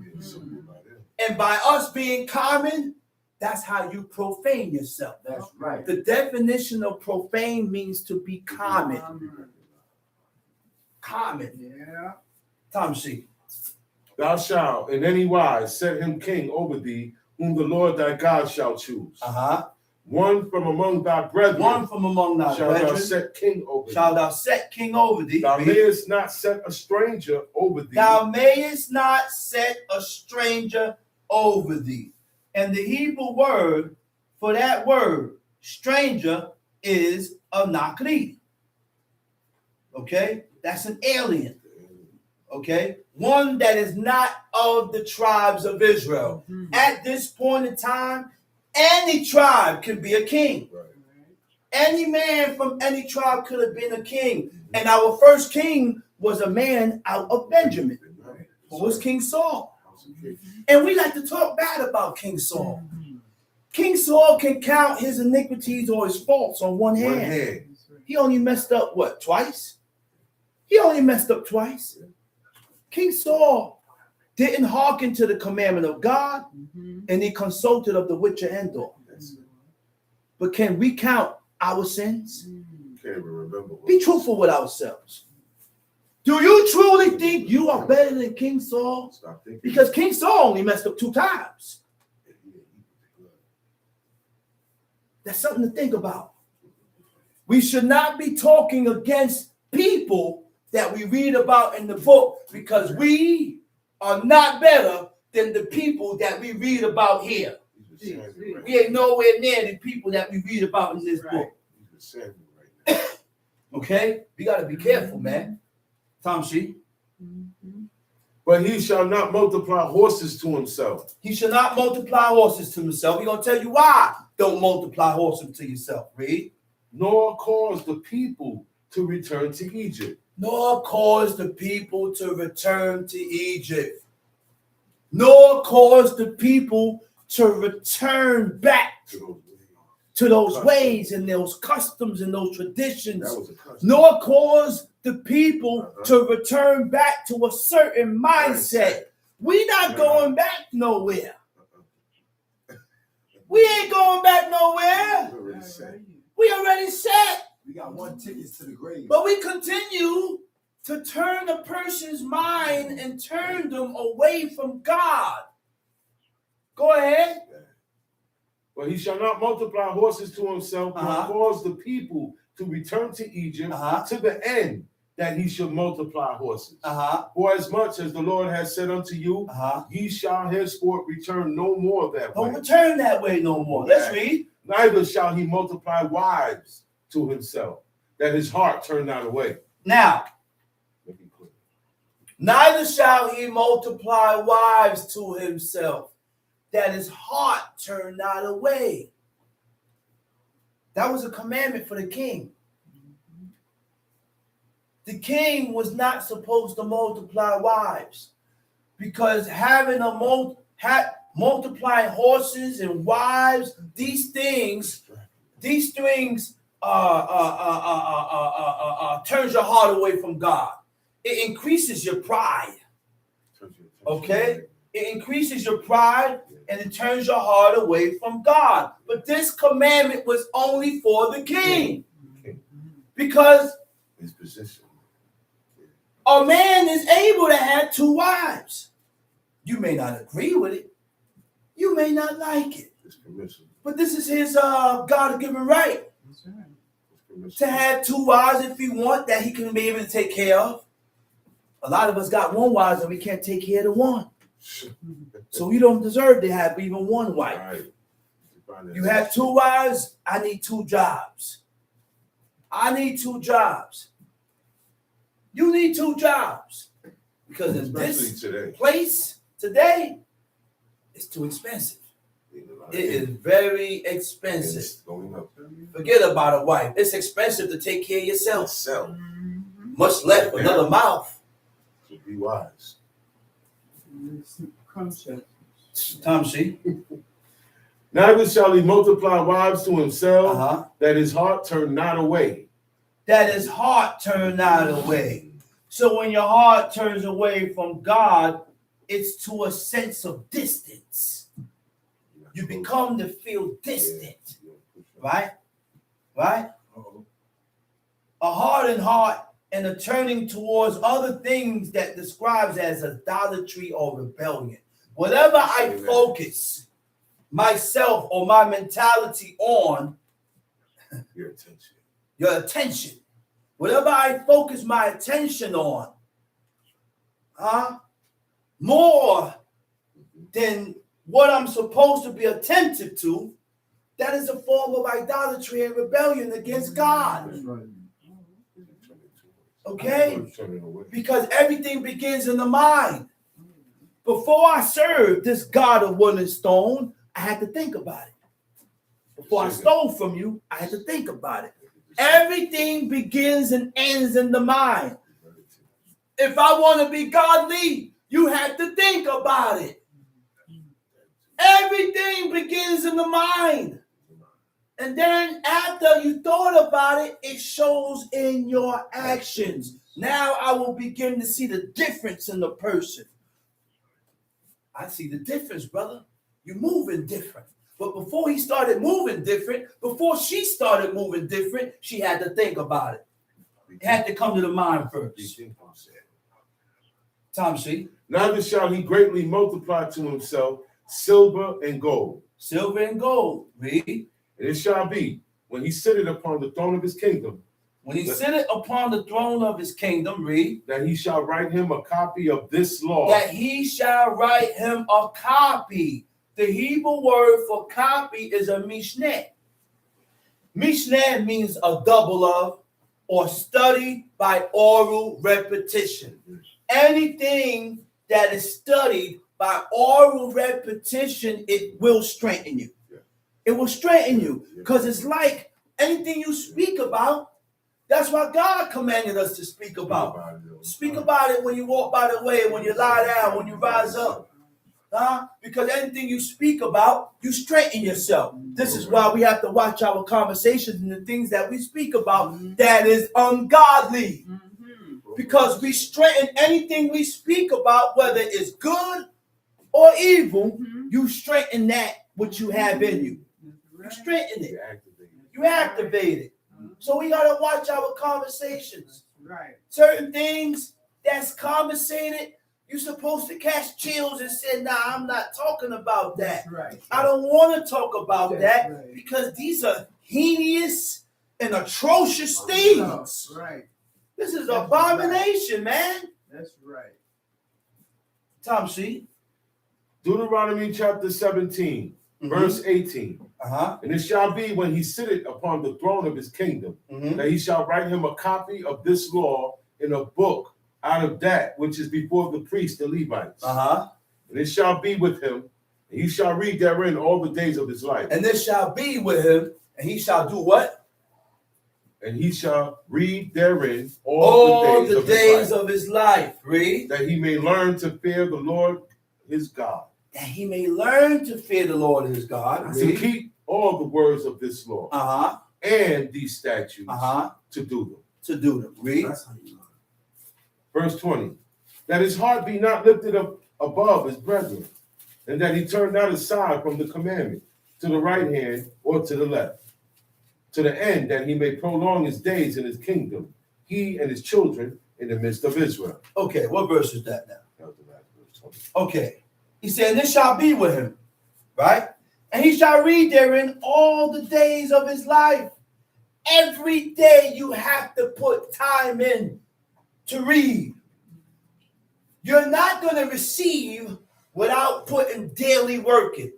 And by us being common, that's how you profane yourself. That's right. The definition of profane means to be common. Common. Yeah. Tom C. Thou shalt in any wise set him king over thee, whom the Lord thy God shall choose. One from among thy brethren. One from among thy shall brethren. thou set king over thee. Shall thou set king over thee. Thou mayest not set a stranger over thee. Thou mayest not set a stranger over thee. And the Hebrew word for that word, stranger, is a nakri. Okay? That's an alien. Okay? One that is not of the tribes of Israel. At this point in time, any tribe could be a king. Any man from any tribe could have been a king. And our first king was a man out of Benjamin. Who was King Saul. And we like to talk bad about King Saul. King Saul can count his iniquities or his faults on one hand. He only messed up, what, twice? He only messed up twice. King Saul didn't hearken to the commandment of God, and he consulted of the witch of Endor. But can we count our sins? Can't even remember. Be truthful with ourselves. Do you truly think you are better than King Saul? Stop thinking. Because King Saul only messed up 2 times. That's something to think about. We should not be talking against people that we read about in the book because we are not better than the people that we read about here. We ain't nowhere near the people that we read about in this book. Okay? We got to be careful, man. Tom She. But he shall not multiply horses to himself. He shall not multiply horses to himself. We're going to tell you why. Don't multiply horses to yourself. Read. Nor cause the people to return to Egypt. Nor cause the people to return to Egypt. Nor cause the people to return back to those ways and those customs and those traditions. Nor cause the people to return back to a certain mindset. We're not going back nowhere. We ain't going back nowhere. We already set. We got 1 ticket to the grave. But we continue to turn a person's mind and turn them away from God. Go ahead. But he shall not multiply horses to himself, nor cause the people to return to Egypt to the end that he should multiply horses. For as much as the Lord has said unto you, ye shall henceforth return no more that way. Don't return that way no more. Let's read. Neither shall he multiply wives to himself, that his heart turn not away. Now, neither shall he multiply wives to himself, that his heart turn not away. That was a commandment for the king. The king was not supposed to multiply wives because having multiplying horses and wives, these things turns your heart away from God. It increases your pride. Okay? It increases your pride and it turns your heart away from God. But this commandment was only for the king. Because his position. A man is able to have 2 wives. You may not agree with it. You may not like it. But this is his God-given right. To have 2 wives if he want, that he can be able to take care of. A lot of us got 1 wife and we can't take care of the one. So you don't deserve to have even 1 wife. You have 2 wives, I need 2 jobs. I need 2 jobs. You need 2 jobs. Because in this place today, it's too expensive. It is very expensive. Forget about a wife. It's expensive to take care of yourself. Much less another mouth. So be wise. Tom She. Neither shall he multiply wives to himself, that his heart turn not away. That his heart turn not away. So when your heart turns away from God, it's to a sense of distance. You become to feel distant. Right? Right? A hardened heart and a turning towards other things that describes as idolatry or rebellion. Whatever I focus myself or my mentality on, your attention. Whatever I focus my attention on, more than what I'm supposed to be attentive to, that is a form of idolatry and rebellion against God. Okay? Because everything begins in the mind. Before I served this God of wood and stone, I had to think about it. Before I stole from you, I had to think about it. Everything begins and ends in the mind. If I want to be godly, you have to think about it. Everything begins in the mind. And then after you thought about it, it shows in your actions. Now I will begin to see the difference in the person. I see the difference, brother. You're moving different. But before he started moving different, before she started moving different, she had to think about it. It had to come to the mind first. Tom, see? Neither shall he greatly multiply to himself silver and gold. Silver and gold. Read. And it shall be, when he sitteth upon the throne of his kingdom, When he sitteth upon the throne of his kingdom, read. that he shall write him a copy of this law. That he shall write him a copy. The Hebrew word for copy is a mishneh. Mishneh means a double of or study by oral repetition. Anything that is studied by oral repetition, it will strengthen you. It will strengthen you because it's like anything you speak about. That's why God commanded us to speak about. Speak about it when you walk by the way, when you lie down, when you rise up. Because anything you speak about, you straighten yourself. This is why we have to watch our conversations and the things that we speak about that is ungodly. Because we straighten anything we speak about, whether it's good or evil, you straighten that which you have in you. You straighten it. You activate it. So we gotta watch our conversations. Right. Certain things that's conversated, you're supposed to catch chills and say, nah, I'm not talking about that. That's right. I don't want to talk about That's that right. because these are heinous and atrocious things. Right. This is That's abomination, man. That's right. Tom, see? Deuteronomy chapter 17, verse 18. And it shall be, when he sitteth upon the throne of his kingdom, that he shall write him a copy of this law in a book out of that which is before the priests and Levites. And it shall be with him, and he shall read therein all the days of his life. And this shall be with him, and he shall do what? And he shall read therein All the the days of his life. Read. that he may learn to fear the Lord his God. That he may learn to fear the Lord his God. To Read. keep all the words of this law. And these statutes to do them. To do them. Read. Verse 20. That his heart be not lifted up above his brethren, and that he turn not aside from the commandment to the right hand or to the left, to the end that he may prolong his days in his kingdom, he and his children in the midst of Israel. Okay, what verse is that now? That was the last verse, 20. Okay. He said, and this shall be with him, right? And he shall read therein all the days of his life. Every day you have to put time in to read. You're not going to receive without putting daily work in.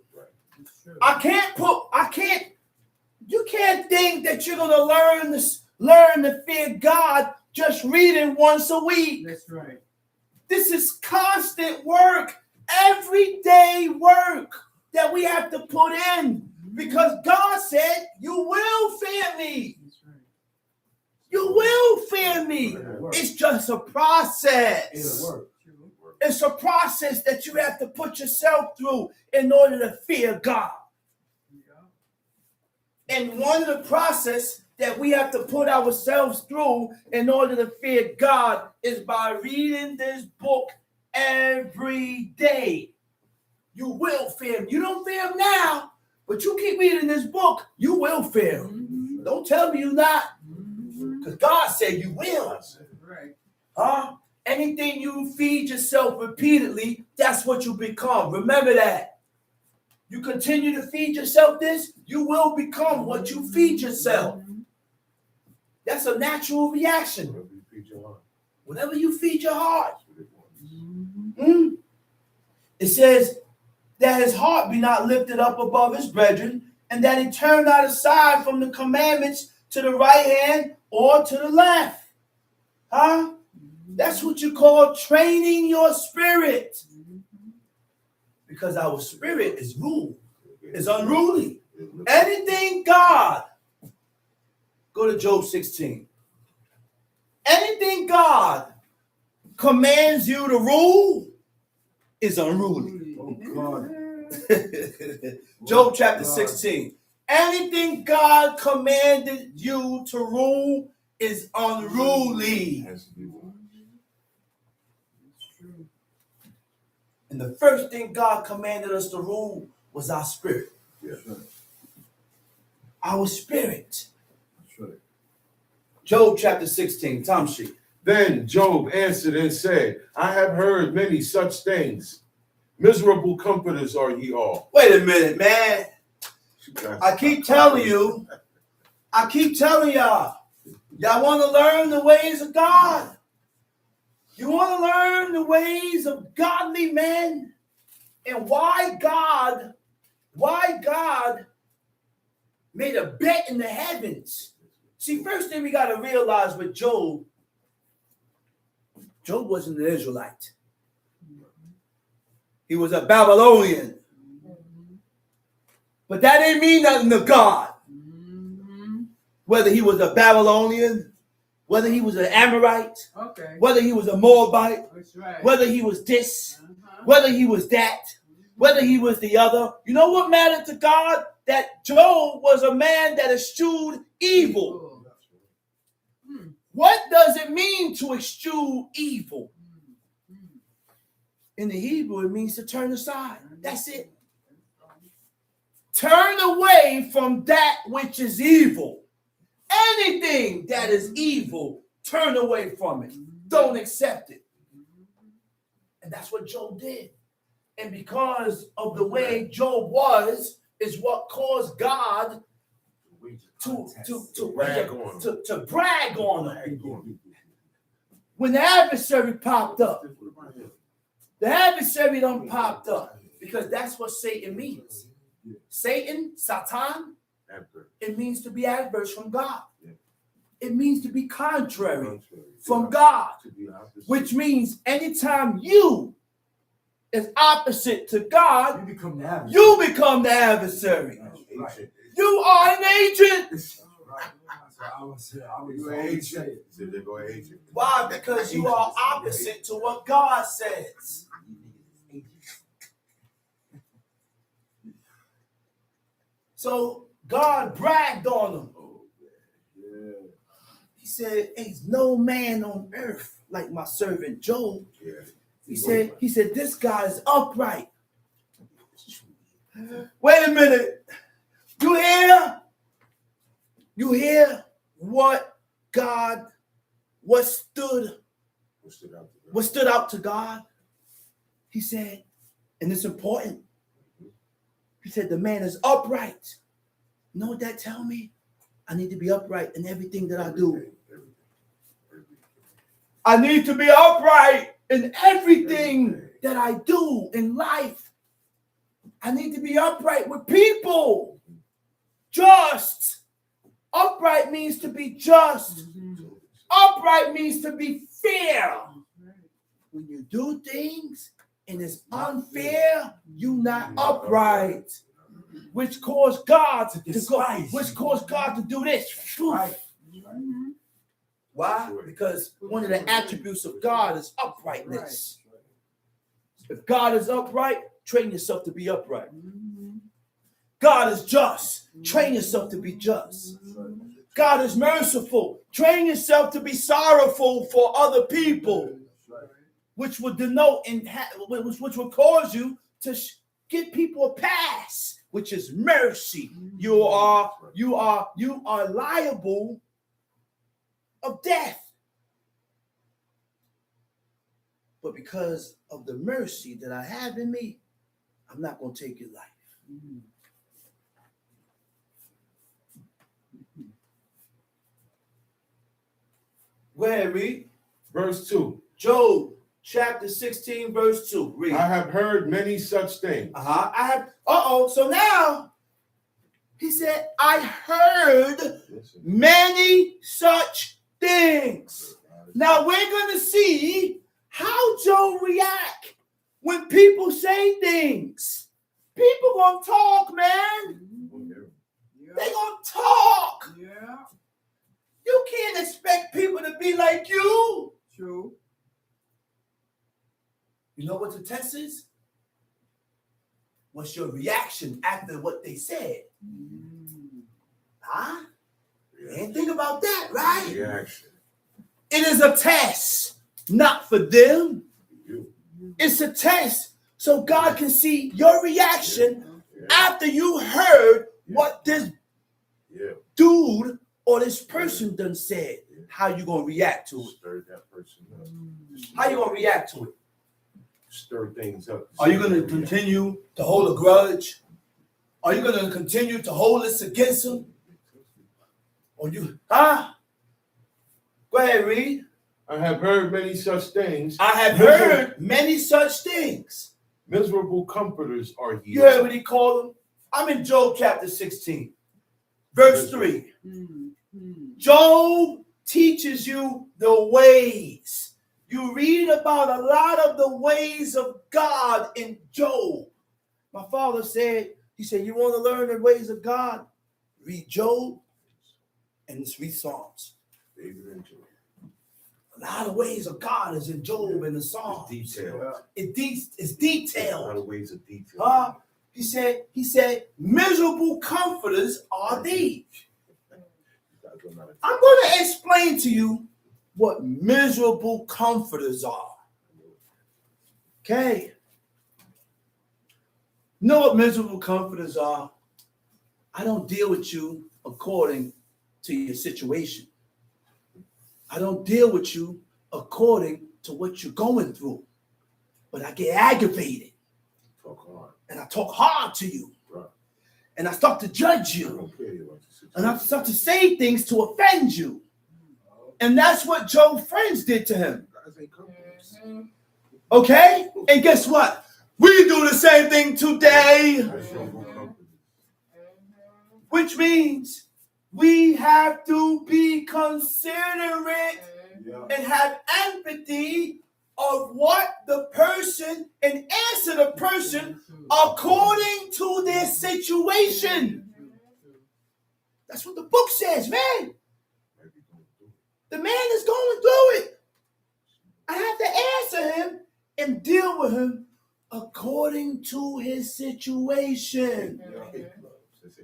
You can't think that you're going to learn to fear God just reading once a week. That's right. This is constant work, everyday work that we have to put in because God said, you will fear me. That's right. You will fear me. It's just a process. It'll work. It's a process that you have to put yourself through in order to fear God. And one of the process that we have to put ourselves through in order to fear God is by reading this book every day. You will fear him. You don't fear him now, but you keep reading this book, you will fear him. Don't tell me you're not, because God said you will. Right. Anything you feed yourself repeatedly, that's what you become. Remember that. You continue to feed yourself this, you will become what you feed yourself. That's a natural reaction. Whenever you feed your heart. It says that his heart be not lifted up above his brethren, and that he turn not aside from the commandments to the right hand or to the left. That's what you call training your spirit. Because our spirit is unruly. Anything God, go to Job 16. Anything God commands you to rule is unruly. Oh, God. Job chapter 16. Anything God commanded you to rule is unruly. And the first thing God commanded us to rule was our spirit. Yes. Our spirit. That's right. Job chapter 16, Tom sheet. Then Job answered and said, I have heard many such things. Miserable comforters are ye all. Wait a minute, man. I keep telling y'all, y'all want to learn the ways of God. You want to learn the ways of godly men and why God made a bet in the heavens. See, first thing we got to realize with Job wasn't an Israelite. He was a Babylonian. But that didn't mean nothing to God. Whether he was a Babylonian, whether he was an Amorite, whether he was a Moabite, whether he was this, whether he was that, whether he was the other. You know what mattered to God? That Job was a man that eschewed evil. What does it mean to eschew evil? In the Hebrew, it means to turn aside. That's it. Turn away from that which is evil. Anything that is evil, turn away from it. Don't accept it. And that's what Job did. And because of the way Job was, is what caused God to brag on him. When the adversary popped up, the adversary done popped up, because that's what Satan means. Satan, Satan, it means to be adverse from God. It means to be contrary from God, which means anytime you is opposite to God, you become the adversary. You are an agent. Why? Because you are opposite to what God says. So God bragged on him. He said, "Ain't no man on earth like my servant Job." He said, this guy is upright. Wait a minute. You hear what stood out to God? He said, and it's important. He said, the man is upright. You know what that tell me? I need to be upright in everything that I do. I need to be upright in everything that I do in life. I need to be upright with people. Just. Upright means to be just. Upright means to be fair. When you do things and it's unfair, you're not upright. Which caused God to do this. Why? Because one of the attributes of God is uprightness. If God is upright, train yourself to be upright. God is just. Train yourself to be just. God is merciful. Train yourself to be sorrowful for other people, which would denote which will cause you to give people a pass, which is mercy. You are liable of death. But because of the mercy that I have in me, I'm not going to take your life. Where read? Verse 2. Job chapter 16, verse 2. Read. I have heard many such things. So now he said, I heard many such things. Now we're going to see how Job react when people say things. People gonna talk, man. They gonna talk. Yeah. You can't expect people to be like you. True. You know what the test is? What's your reaction after what they said? Huh? You ain't think about that, right? Reaction. It is a test, not for them. It's a test so God can see your reaction after you heard what this dude or this person done said, how you gonna react to it? Stir that person up. How you gonna react to it? Stir things up. Are you gonna continue to hold a grudge? Are you gonna continue to hold this against him? Or you, huh? Go ahead, read. I have heard many such things. I have heard many such things. Miserable comforters are ye. You heard what he called them? I'm in Job chapter 16, verse 3. Job teaches you the ways. You read about a lot of the ways of God in Job. My father said, he said, you want to learn the ways of God? Read Job and read Psalms. A lot of ways of God is in Job and the Psalms. It's detailed. It's detailed. A lot of ways of detail. He said, miserable comforters are thee. I'm going to explain to you what miserable comforters are. Okay. You know what miserable comforters are? I don't deal with you according to your situation. I don't deal with you according to what you're going through. But I get aggravated. Talk hard. And I talk hard to you. Right. And I start to judge I you. don't care about the situation. And I start to say things to offend you. And that's what Job's friends did to him. Guys ain't comforters. Okay? And guess what? We do the same thing today. Miserable comforters. Which means we have to be considerate and have empathy of what the person and answer the person according to their situation. That's what the book says, man. The man is going through it. I have to answer him and deal with him according to his situation.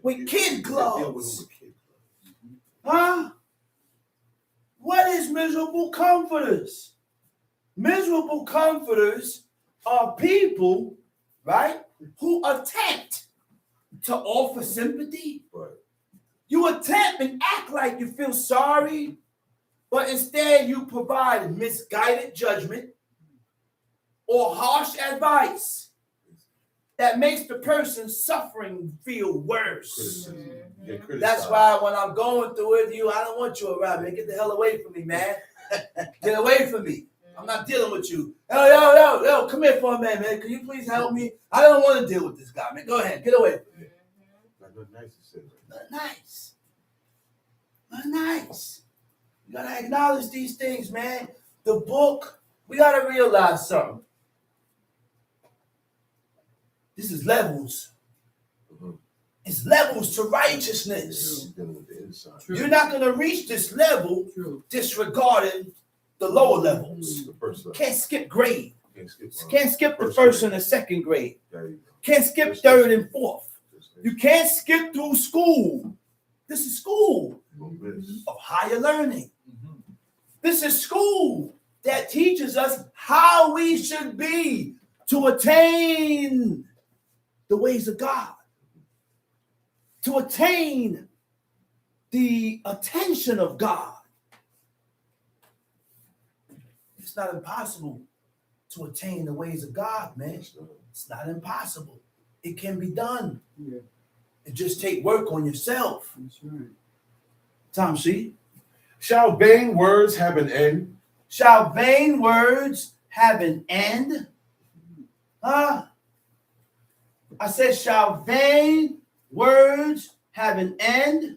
With kid gloves. Huh? What is miserable comforters? Miserable comforters are people, right, who attempt to offer sympathy. Right. You attempt and act like you feel sorry, but instead you provide misguided judgment or harsh advice that makes the person suffering feel worse. That's why when I'm going through it, I don't want you around me. Get the hell away from me, man. Get away from me. I'm not dealing with you. Yo, come here for a minute, man. Can you please help me? I don't want to deal with this guy, man. Go ahead, get away from me. Not nice. Not nice. You gotta acknowledge these things, man. The book, we gotta realize something. This is levels. It's levels to righteousness. You're not going to reach this level disregarding the lower levels. Can't skip grade. Can't skip the first and the second grade. Can't skip third and fourth. You can't skip through school. This is school of higher learning. This is school that teaches us how we should be to attain the ways of God, to attain the attention of God. It's not impossible to attain the ways of God, man. It's not impossible. It can be done. Yeah. It just take work on yourself. That's right. Tom C. Shall vain words have an end? Shall vain words have an end? I said, shall vain words have an end?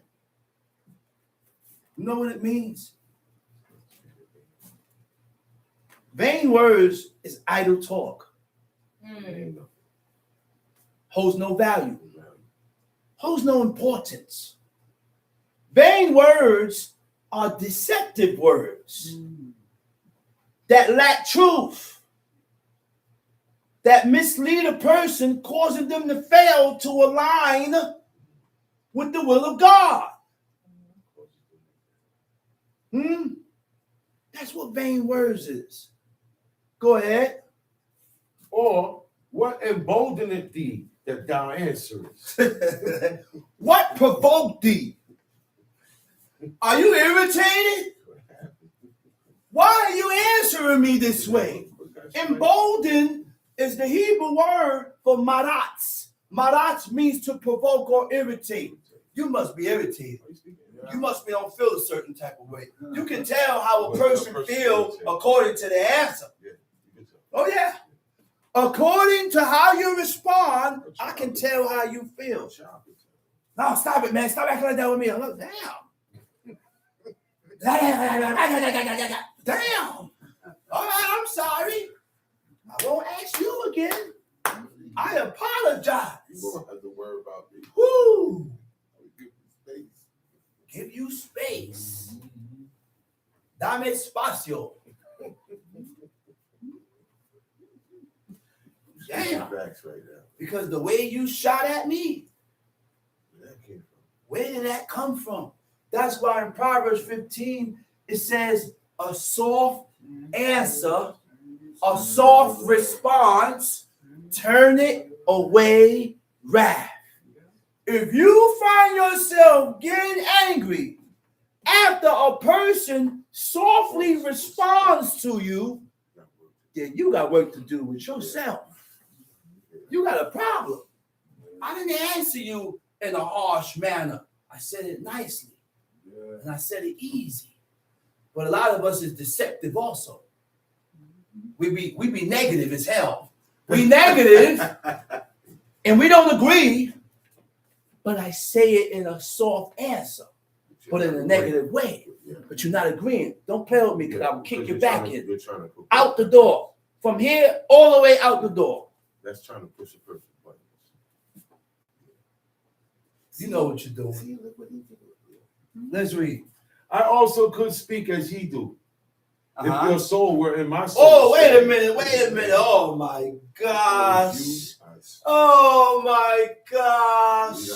You know what it means? Vain words is idle talk. Holds no value. Holds no importance. Vain words are deceptive words that lack truth, that mislead a person, causing them to fail to align with the will of God. That's what vain words is. Go ahead. Or what emboldeneth thee that thou answerest? What provoked thee? Are you irritated? Why are you answering me this way? Emboldened is the Hebrew word for maratz. Maratz means to provoke or irritate. You must be irritated. You must be don't feel a certain type of way. You can tell how a person feels according to the answer. Oh yeah. According to how you respond, I can tell how you feel. No, stop it, man. Stop acting like that with me. Look, damn. Damn. All right, I'm sorry. I won't ask you again. I apologize. You won't have to worry about me. Woo. Give you space. Give you space. Dame espacio. Damn. Facts right now. Because the way you shot at me, Where that came from? where did that come from? That's why in Proverbs 15, it says a soft answer, a soft response, turn it away wrath. If you find yourself getting angry after a person softly responds to you, then you got work to do with yourself. You got a problem. I didn't answer you in a harsh manner. I said it nicely. And I said it easy. But a lot of us is deceptive also. We be negative as hell. We negative and we don't agree. But I say it in a soft answer, but in a negative way. But you're not agreeing. Don't play with me because I will kick your back in. Out the door. From here all the way out the door. That's trying to push a person buttons. You know what you're doing. Let's read. I also could speak as ye do. If your soul were in my soul. Oh, wait a minute. Oh my gosh. Oh my gosh.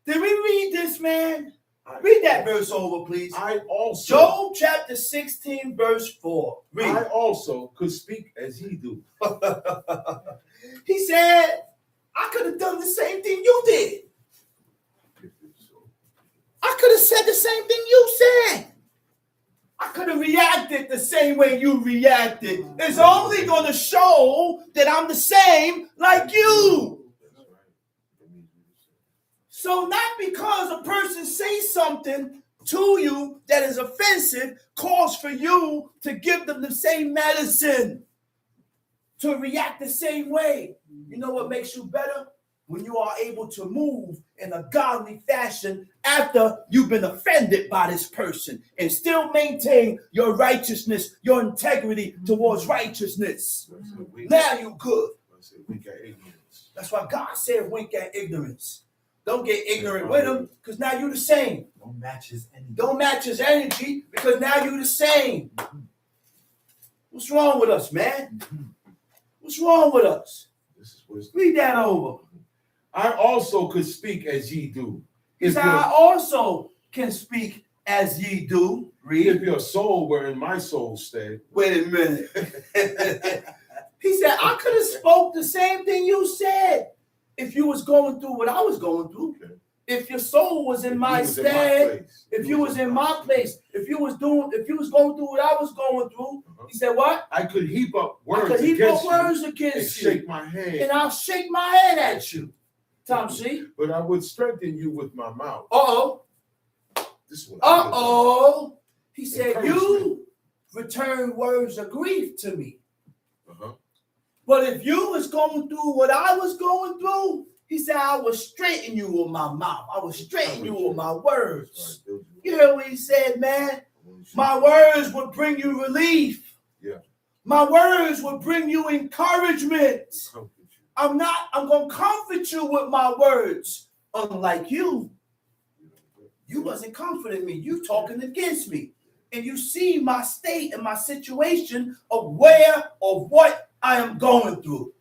Did we read this, man? Read that verse over, please. I also. Job chapter 16, verse 4. Read. I also could speak as ye do. He said, I could have done the same thing you did. I could have said the same thing you said. I could have reacted the same way you reacted. It's only going to show that I'm the same like you. So not because a person says something to you that is offensive, calls for you to give them the same medicine, to react the same way. You know what makes you better? When you are able to move in a godly fashion after you've been offended by this person and still maintain your righteousness, your integrity towards righteousness. Now you good. That's why God said wink at ignorance. Don't get ignorant with him because now you're the same. Don't match his energy. Don't match his energy because now you're the same. What's wrong with us, man? What's wrong with us? Read that over. I also could speak as ye do. He said, I also can speak as ye do. Read. If your soul were in my soul's stead. Wait a minute. He said, I could have spoke the same thing you said if you was going through what I was going through. Okay. If your soul was in my stead, if you was in my place, if you was going through what I was going through, he said, what? I could heap up words against you and shake my hand. And I'll shake my head at you. Tom C. But I would strengthen you with my mouth. Uh-oh. Uh-oh. He said, you return words of grief to me. But if you was going through what I was going through, he said, I will straighten you with my mouth. I will straighten you with my words. You hear what he said, man? My words would bring you relief. Yeah. My words would bring you encouragement. I'm going to comfort you with my words. Unlike you wasn't comforting me. You talking against me. And you see my state and my situation of what I am going through.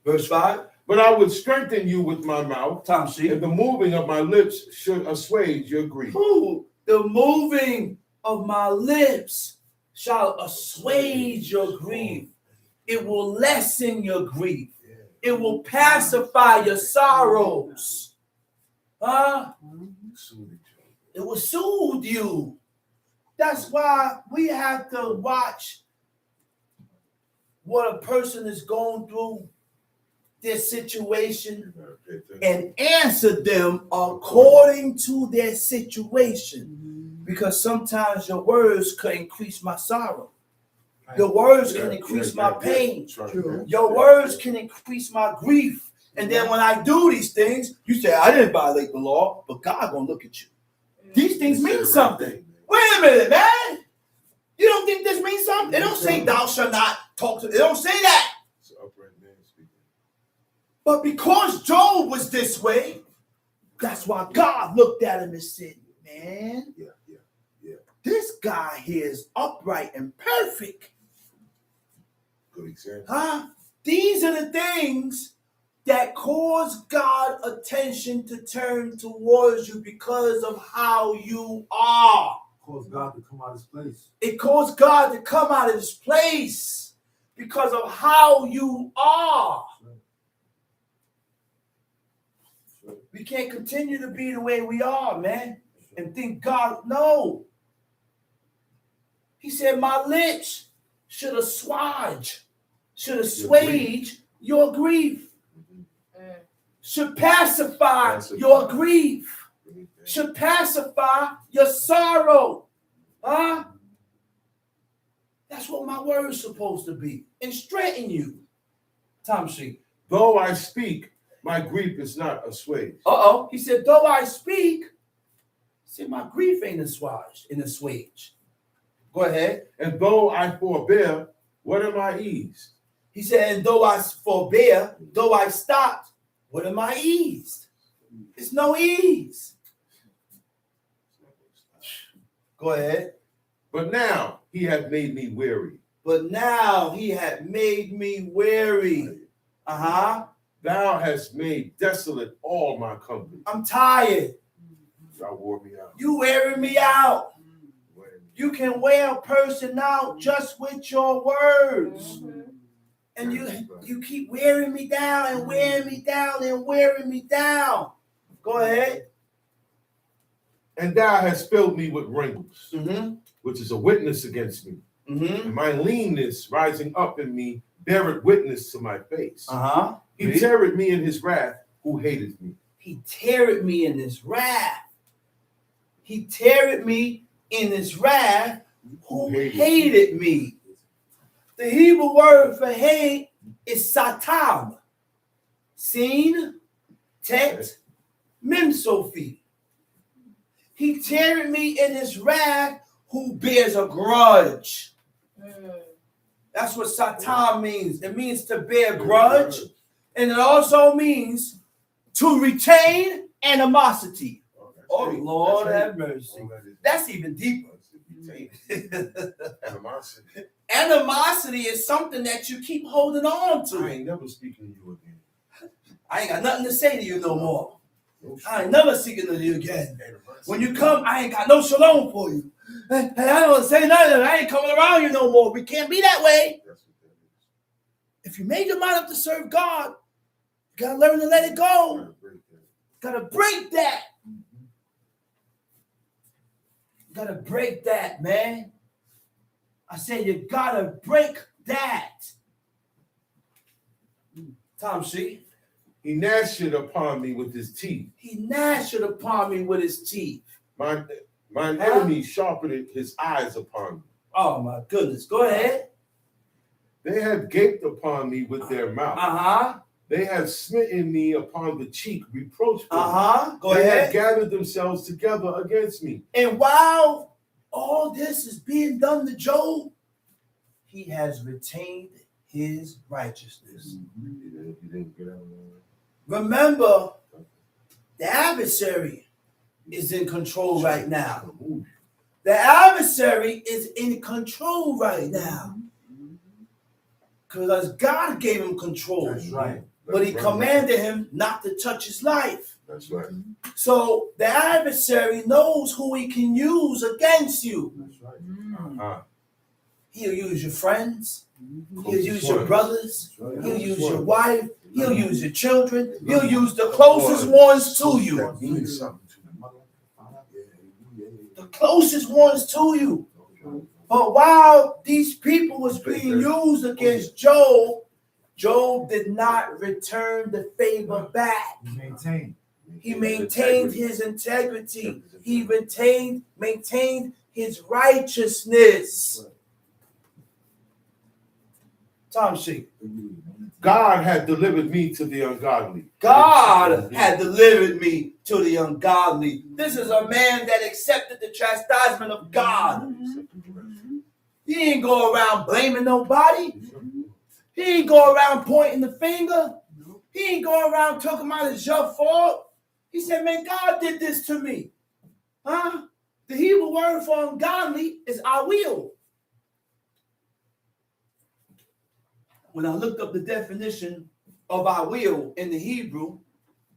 Verse 5. But I would strengthen you with my mouth. Tom C. And the moving of my lips should assuage your grief. Ooh, the moving of my lips shall assuage your grief. It will lessen your grief. It will pacify your sorrows. Huh? It will soothe you. That's why we have to watch what a person is going through, their situation, and answer them according to their situation. Because sometimes your words could increase my sorrow. Your words can increase my pain. Your words can increase my grief. And then when I do these things, you say, I didn't violate the law, but God gonna look at you. These things mean something. Wait a minute, man. You don't think this means something? It don't say thou shalt not talk to. It don't say that. But because Job was this way, that's why God looked at him and said, man, this guy here is upright and perfect. Good example. Huh? These are the things that cause God attention to turn towards you because of how you are. Cause God to come out of his place. It caused God to come out of his place because of how you are. We can't continue to be the way we are, man, and think God, no. He said, my lips should assuage your grief. Should pacify your grief. Should pacify your sorrow. Huh? That's what my word is supposed to be. And straighten you. Tom Sheet. Though I speak, my grief is not assuaged. He said, though I speak, see, my grief ain't assuaged. Go ahead. And though I forbear, what am I eased? He said, and though I forbear, though I stopped, what am I eased? It's no ease. Go ahead. But now he hath made me weary. But now he had made me weary. Thou hast made desolate all my comfort. I'm tired. Thou wore me out. You wearing me out. You can wear a person out just with your words. And you keep wearing me down and wearing me down and wearing me down. Go ahead. And thou hast filled me with wrinkles, which is a witness against me. And my leanness rising up in me beareth witness to my face. He teareth me in his wrath who hated me. He teareth me in his wrath. He teareth me in his wrath who hated me. The Hebrew word for hate is satam. Sin, tet, mem sophie. He teareth me in his wrath who bears a grudge. That's what satam means. It means to bear grudge. And it also means to retain animosity. Oh, Lord have mercy. That's even deeper. Animosity is something that you keep holding on to. I ain't never speaking to you again. I ain't got nothing to say to you no more. I ain't never speaking to you again. When you come, I ain't got no shalom for you. Hey, I don't say nothing. I ain't coming around you no more. We can't be that way. If you made your mind up to serve God, you gotta learn to let it go. Gotta break that. You gotta break that, man. I said you gotta break that. Tom C. He gnashed it upon me with his teeth. He gnashed it upon me with his teeth. Mine enemy sharpened his eyes upon me. Oh my goodness. Go ahead. They have gaped upon me with their mouth. They have smitten me upon the cheek reproachfully. Go they ahead. have gathered themselves together against me. And while all this is being done to Job, he has retained his righteousness. He didn't get out of there. Remember, the adversary is in control right now. The adversary is in control right now. Because God gave him control. That's right. But he commanded him not to touch his life. That's right. So the adversary knows who he can use against you. That's right. He'll use your friends. He'll use your brothers. He'll use your wife. He'll use your children. He'll use the closest ones to you. That means something to me. The closest ones to you. But while these people was being used against Job, Job did not return the favor back. He maintained his integrity. He maintained his righteousness. Tom Sheik. God had delivered me to the ungodly. God had delivered me to the ungodly. This is a man that accepted the chastisement of God. He didn't go around blaming nobody. He didn't go around pointing the finger. He didn't go around talking about it's your fault. He said, man, God did this to me. Huh? The Hebrew word for ungodly is I will. When I looked up the definition of I will in the Hebrew,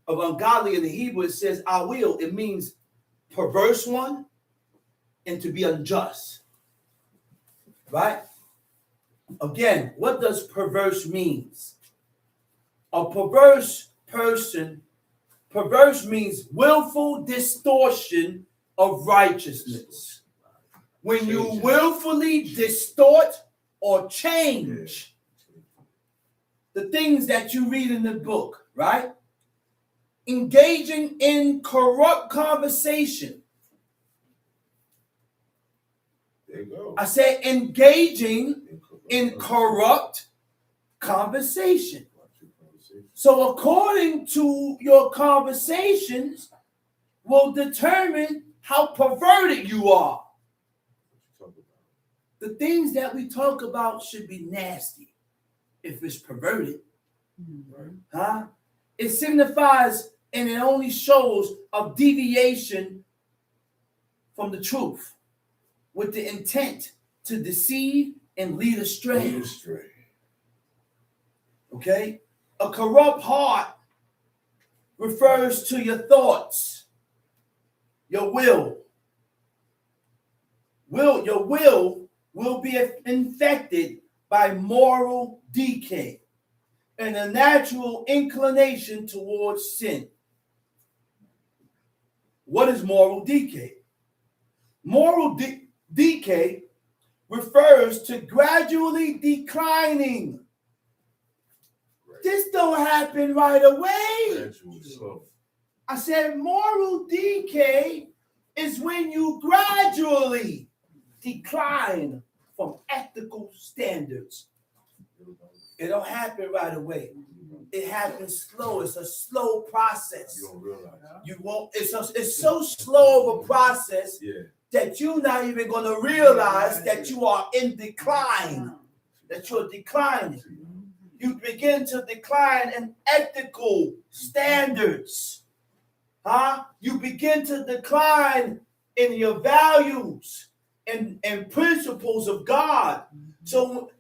of ungodly in the Hebrew, it says I will. It means perverse one and to be unjust. Right? Again, what does perverse means? A perverse person, perverse means willful distortion of righteousness. When you willfully distort or change the things that you read in the book, right? Engaging in corrupt conversation. There you go. I said engaging in corrupt conversation. So according to your conversations will determine how perverted you are. The things that we talk about should be nasty if it's perverted. Huh? It signifies and it only shows a deviation from the truth with the intent to deceive and lead astray. Okay? A corrupt heart refers to your thoughts, your will. Your will be infected by moral decay and a natural inclination towards sin. What is moral decay? Moral decay refers to gradually declining. This don't happen right away. I said moral decay is when you gradually decline from ethical standards. It don't happen right away. It happens slow. It's a slow process. You don't realize. You won't. It's so slow of a process that you're not even going to realize that you are in decline. That you're declining. You begin to decline in ethical standards. Huh? You begin to decline in your values and principles of God. So,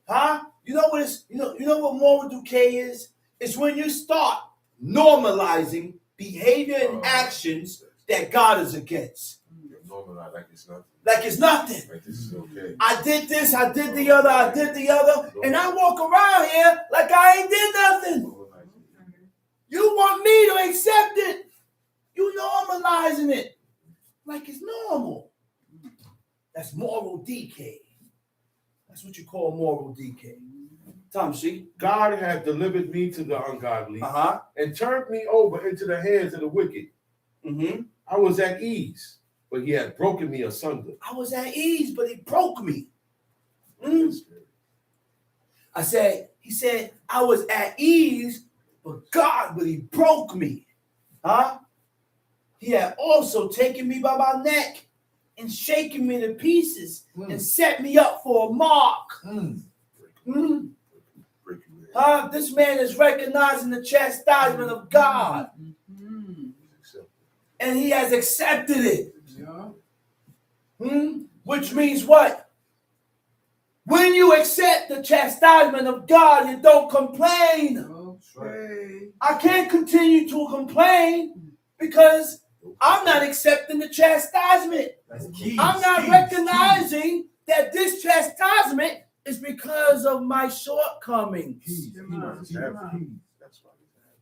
you know what it's, you know what moral decay is? It's when you start normalizing behavior and actions that God is against. Normalize like it's nothing. Like it's nothing. Like this is okay. I did this, I did the other, and I walk around here like I ain't did nothing. You want me to accept it. You normalizing it like it's normal. That's moral decay. That's what you call moral decay. Tom C. God had delivered me to the ungodly and turned me over into the hands of the wicked. I was at ease, but he had broken me asunder. I was at ease, but he broke me. He said, I was at ease, but he broke me. He had also taken me by my neck and shaken me to pieces and set me up for a mark. This man is recognizing the chastisement of God. And he has accepted it. Which means what? When you accept the chastisement of God, you don't complain. Okay. I can't continue to complain because I'm not accepting the chastisement. That's key. I'm not recognizing that this chastisement is because of my shortcomings. That's why.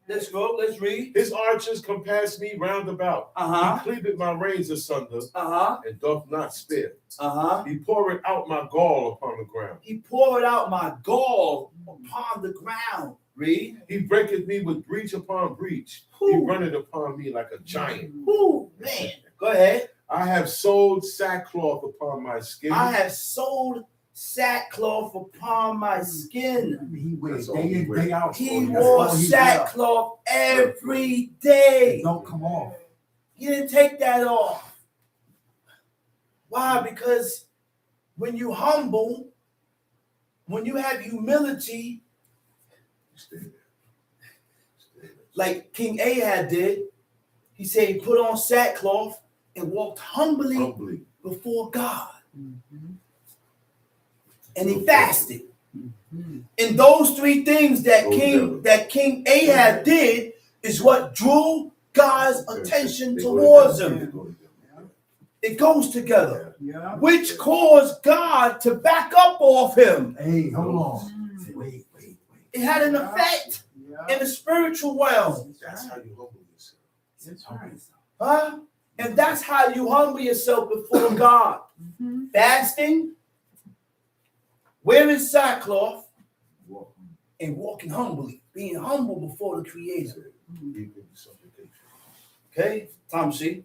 Let's go. Let's read. His archers compass me round about. Uh-huh. He cleaveth my reins asunder, Uh-huh. and doth not spare. Uh-huh. He poureth out my gall upon the ground. He poured out my gall upon the ground. Read. He breaketh me with breach upon breach. He runneth upon me like a giant. Ooh, man. Go ahead. I have sewed sackcloth upon my skin. I have sewed sackcloth upon my skin. I mean, he wears That's all day he in, wears. day out. He That's wore all he sackcloth every wears. day. It don't come off. He didn't take that off. Why? Because when you humble, when you have humility, Stay there. Stay there. like King Ahab did, he said he put on sackcloth and walked humbly before God. And he fasted. And those three things that King Ahab did is what drew God's attention towards him. It goes together, Yeah. which caused God to back up off him. Hey, hold on. Wait. It had an effect in the spiritual realm. That's how you humble yourself. That's right. Huh? And that's how you humble yourself before God. Fasting, wearing sackcloth, and walking humbly. Being humble before the Creator. Okay? Tom C.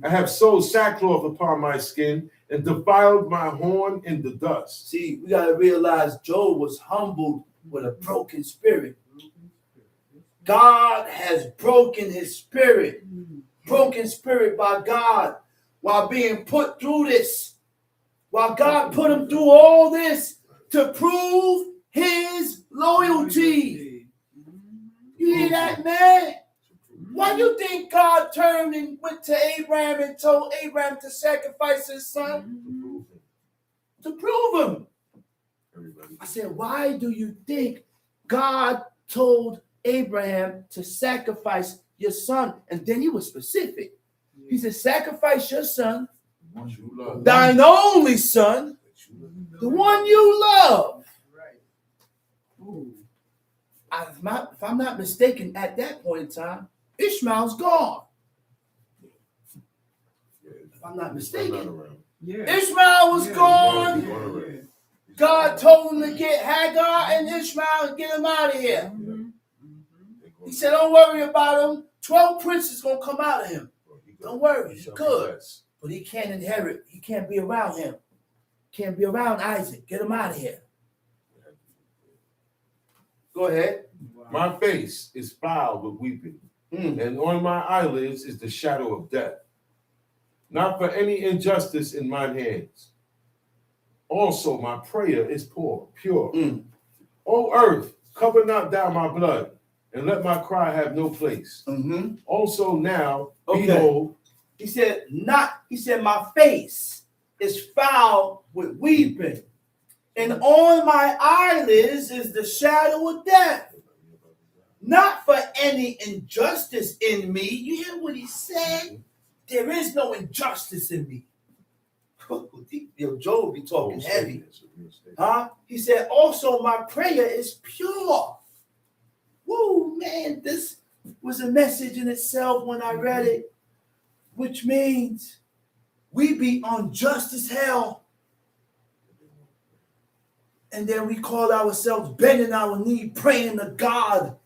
I have sewed sackcloth upon my skin and defiled my horn in the dust. See, we got to realize Job was humbled with a broken spirit. God has broken his spirit. Broken spirit by God while being put through this. While God put him through all this to prove his loyalty. You hear that, man? Why do you think God turned and went to Abraham and told Abraham to sacrifice his son? To prove him. I said, why do you think God told Abraham to sacrifice your son? And then he was specific. He said, sacrifice your son, thine only son, the one you love. If I'm not mistaken, at that point in time, Ishmael's gone. If I'm not mistaken, Ishmael was gone. God told him to get Hagar and Ishmael and get him out of here. He said, don't worry about him. 12 princes going to come out of him. Don't worry. He could. But he can't inherit. He can't be around him. Can't be around Isaac. Get him out of here. Go ahead. My face is fouled with weeping, and on my eyelids is the shadow of death. Not for any injustice in mine hands. Also, my prayer is pure. O earth, cover not thou my blood, and let my cry have no place. Also now, behold. He said, my face is foul with weeping, and on my eyelids is the shadow of death. Not for any injustice in me. You hear what he said? There is no injustice in me. Yo, Job be talking heavy. Huh? He said, also my prayer is pure. Woo, man, this was a message in itself when I read it, which means we be unjust as hell. And then we call ourselves bending our knee, praying to God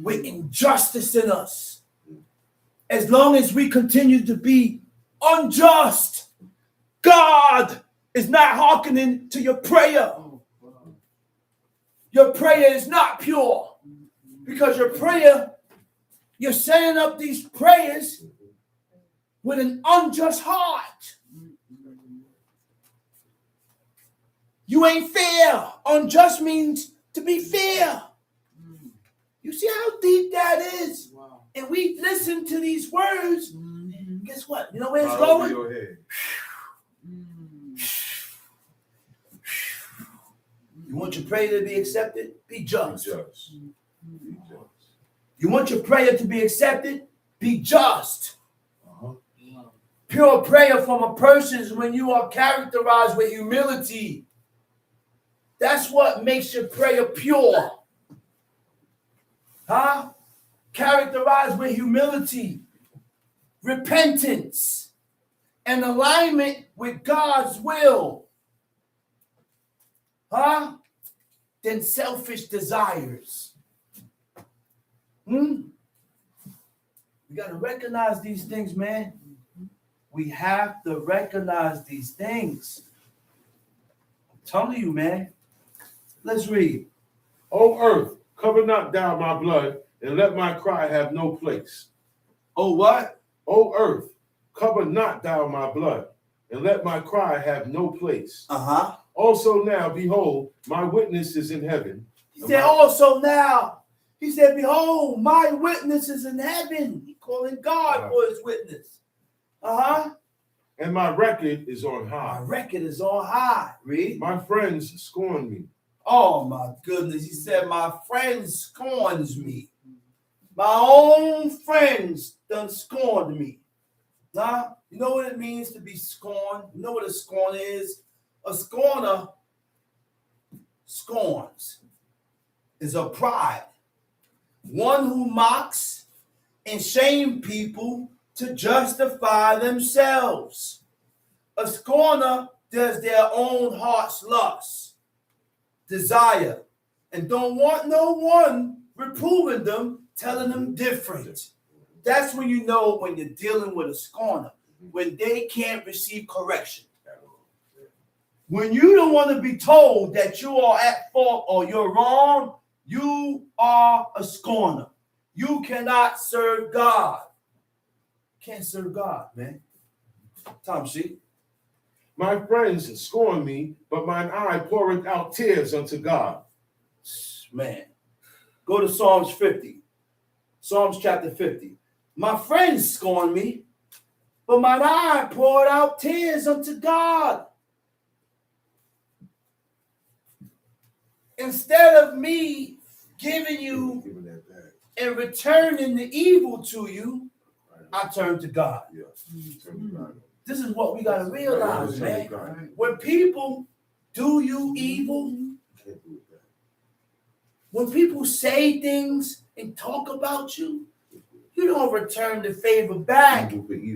with injustice in us. As long as we continue to be unjust, God is not hearkening to your prayer. Your prayer is not pure. Because your prayer, you're setting up these prayers with an unjust heart. You ain't fair. Unjust means to be fair. You see how deep that is? Wow. And we listen to these words. Guess what? You know where it's going? You want your prayer to be accepted? Be just. You want your prayer to be accepted? Be just. Pure prayer from a person is when you are characterized with humility. That's what makes your prayer pure. Characterized with humility, repentance, and alignment with God's will. Than selfish desires. We got to recognize these things, man. We have to recognize these things. I'm telling you, man. Let's read. O earth, cover not thou my blood, and let my cry have no place. Oh, what? O earth, cover not thou my blood, and let my cry have no place. Also now, behold, my witness is in heaven. He said, also now, he said, behold, my witness is in heaven. He calling God for his witness. And my record is on My high. record is on high. Read. My friends scorn me. Oh, my goodness. He said, my friend scorns me. My own friends done scorned me. You know what it means to be scorned? You know what a scorn is? A scorner scorns is a pride. One who mocks and shames people to justify themselves. A scorner does their own heart's lust, desire, and don't want no one reproving them, telling them different. That's when you know when you're dealing with a scorner, when they can't receive correction. When you don't want to be told that you are at fault or you're wrong, you are a scorner. You cannot serve God. Can't serve God, man. Tom C. My friends scorn me, but mine eye poureth out tears unto God. Man. Go to Psalms 50. Psalms chapter 50. My friends scorn me, but mine eye poured out tears unto God. Instead of me giving you and returning the evil to you, I turn to God. This is what we got to realize, man. When people do you evil, when people say things and talk about you, you don't return the favor back.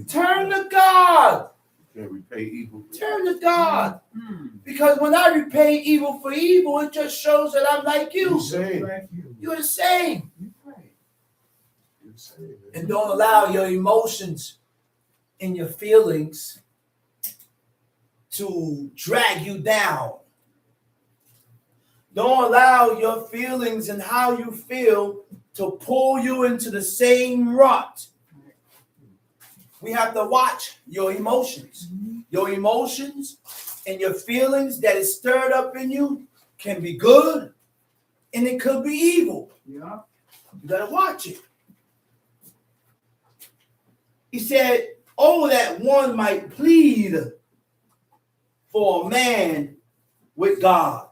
Turn to God. Can't repay evil. Turn to God. Because when I repay evil for evil, it just shows that I'm like you. You're the same. And don't allow your emotions and your feelings to drag you down. Don't allow your feelings and how you feel to pull you into the same rut. We have to watch your emotions. Your emotions and your feelings that is stirred up in you can be good and it could be evil. Yeah. You got to watch it. He said, oh, that one might plead for a man with God,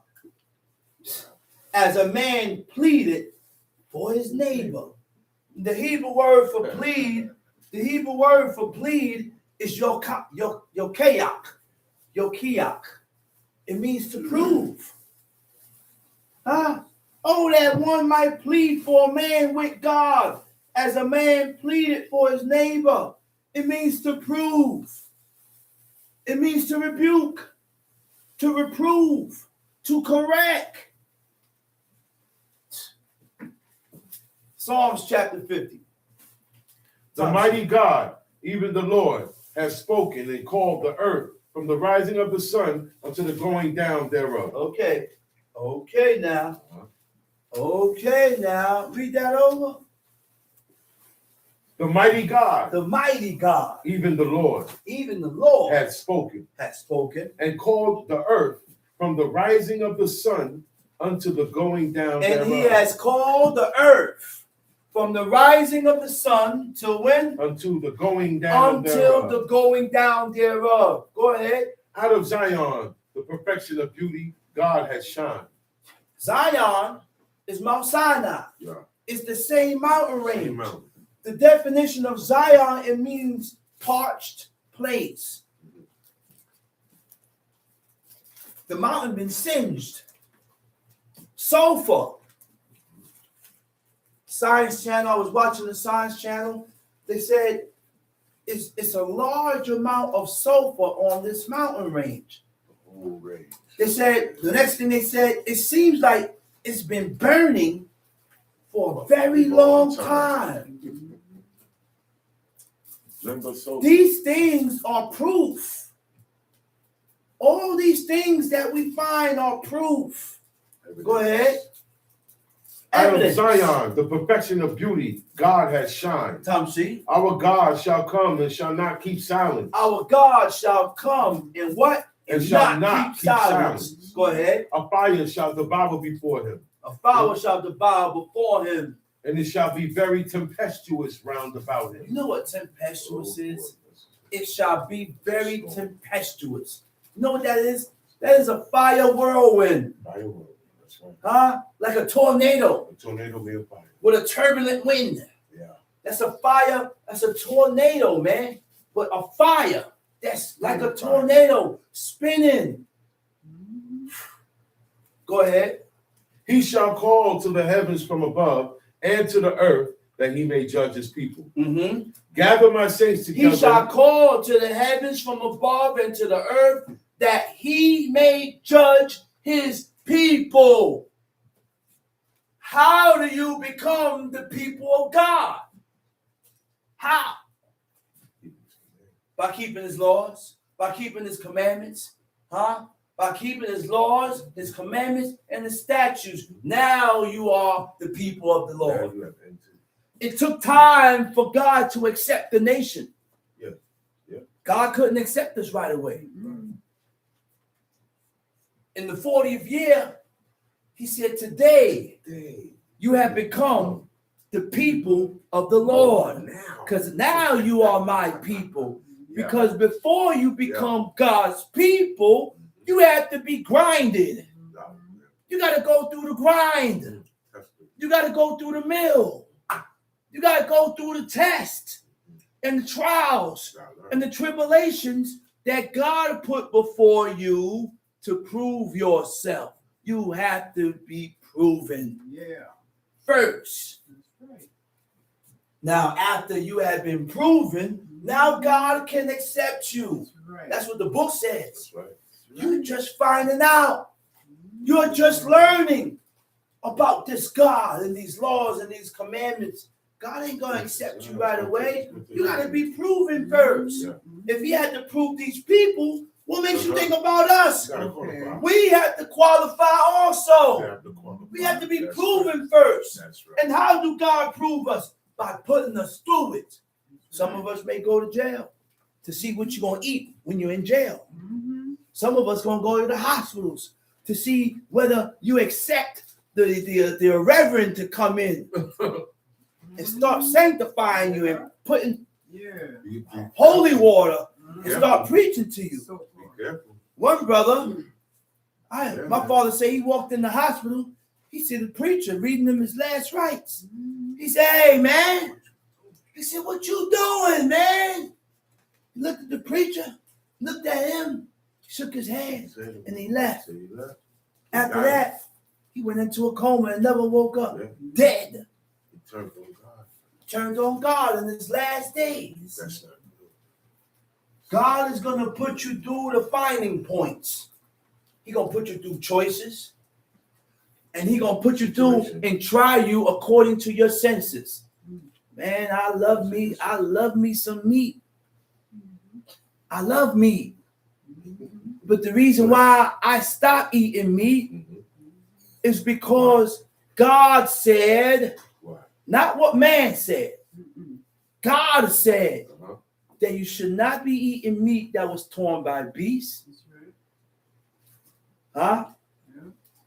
as a man pleaded for his neighbor. The Hebrew word for plead, is your kayak. It means to prove. Oh, that one might plead for a man with God, as a man pleaded for his neighbor. It means to prove. It means to rebuke, to reprove, to correct. Psalms chapter 50. The mighty God, even the Lord, has spoken and called the earth from the rising of the sun unto the going down thereof. Okay now. Read that over. The mighty God, even the Lord, has spoken and called the earth from the rising of the sun unto the going down thereof. And he has called the earth from the rising of the sun till when? Unto the going down Until thereof. the going down thereof. Go ahead. Out of Zion, the perfection of beauty, God has shined. Zion is Mount Sinai. Yeah. It's the same mountain range. Same mountain. The definition of Zion, it means parched place. The mountain been singed. Sulfur Science Channel. I was watching the Science Channel. They said it's a large amount of sulfur on this mountain range. Oh, right. They said, the next thing they said, it seems like it's been burning for a very long time. These things are proof. All these things that we find are proof. Go ahead. Out of Evidence. Zion, the perfection of beauty, God has shined. Tom C. Our God shall come and shall not keep silence. Our God shall come and what? And shall not keep silence. Go ahead. A fire shall devour before him. A fire shall devour before him. And it shall be very tempestuous round about him. You know what tempestuous is? It shall be very tempestuous. You know what that is? That is a fire whirlwind. Fire whirlwind, that's right. Huh? Like a tornado. A tornado be a fire. With a turbulent wind. Yeah. That's a fire. That's a tornado, man. But a fire that's like a tornado spinning. Go ahead. He shall call to the heavens from above and to the earth that he may judge his people. Mm-hmm. Gather my saints together. He shall call to the heavens from above and to the earth that he may judge his people. How do you become the people of God? How? By keeping his laws, by keeping his commandments, huh? By keeping his laws, his commandments, and his statutes. Now you are the people of the Lord. It took time for God to accept the nation. Yeah. Yeah. God couldn't accept us right away. In the 40th year, he said, today you have become the people of the Lord. Because now you are my people. Because before you become God's people, you have to be grinded. You got to go through the grind. You got to go through the mill. You got to go through the test and the trials and the tribulations that God put before you to prove yourself. You have to be proven first. Now, after you have been proven, now God can accept you. That's what the book says. You're just finding out. You're just learning about this God and these laws and these commandments. God ain't going to accept you right away. You got to be proven first. If he had to prove these people, what makes you think about us? We have to qualify also. We have to be proven first. And how do God prove us? By putting us through it. Some of us may go to jail to see what you're going to eat when you're in jail. Some of us going to go to the hospitals to see whether you accept the reverend to come in and start sanctifying you and putting holy water and start preaching to you. One brother, my father said he walked in the hospital. He said the preacher reading him his last rites. He said, "Hey, man." He said, "What you doing, man?" He looked at the preacher, looked at him, shook his hand, and he left. After that, he went into a coma and never woke up, dead. He turned on God. Turned on God in his last days. That's not good. God is going to put you through the finding points. He's going to put you through choices. And he's going to put you through and try you according to your senses. Man, I love me. I love me some meat. I love meat. But the reason why I stopped eating meat is because God said, not what man said. God said that you should not be eating meat that was torn by beasts. Huh?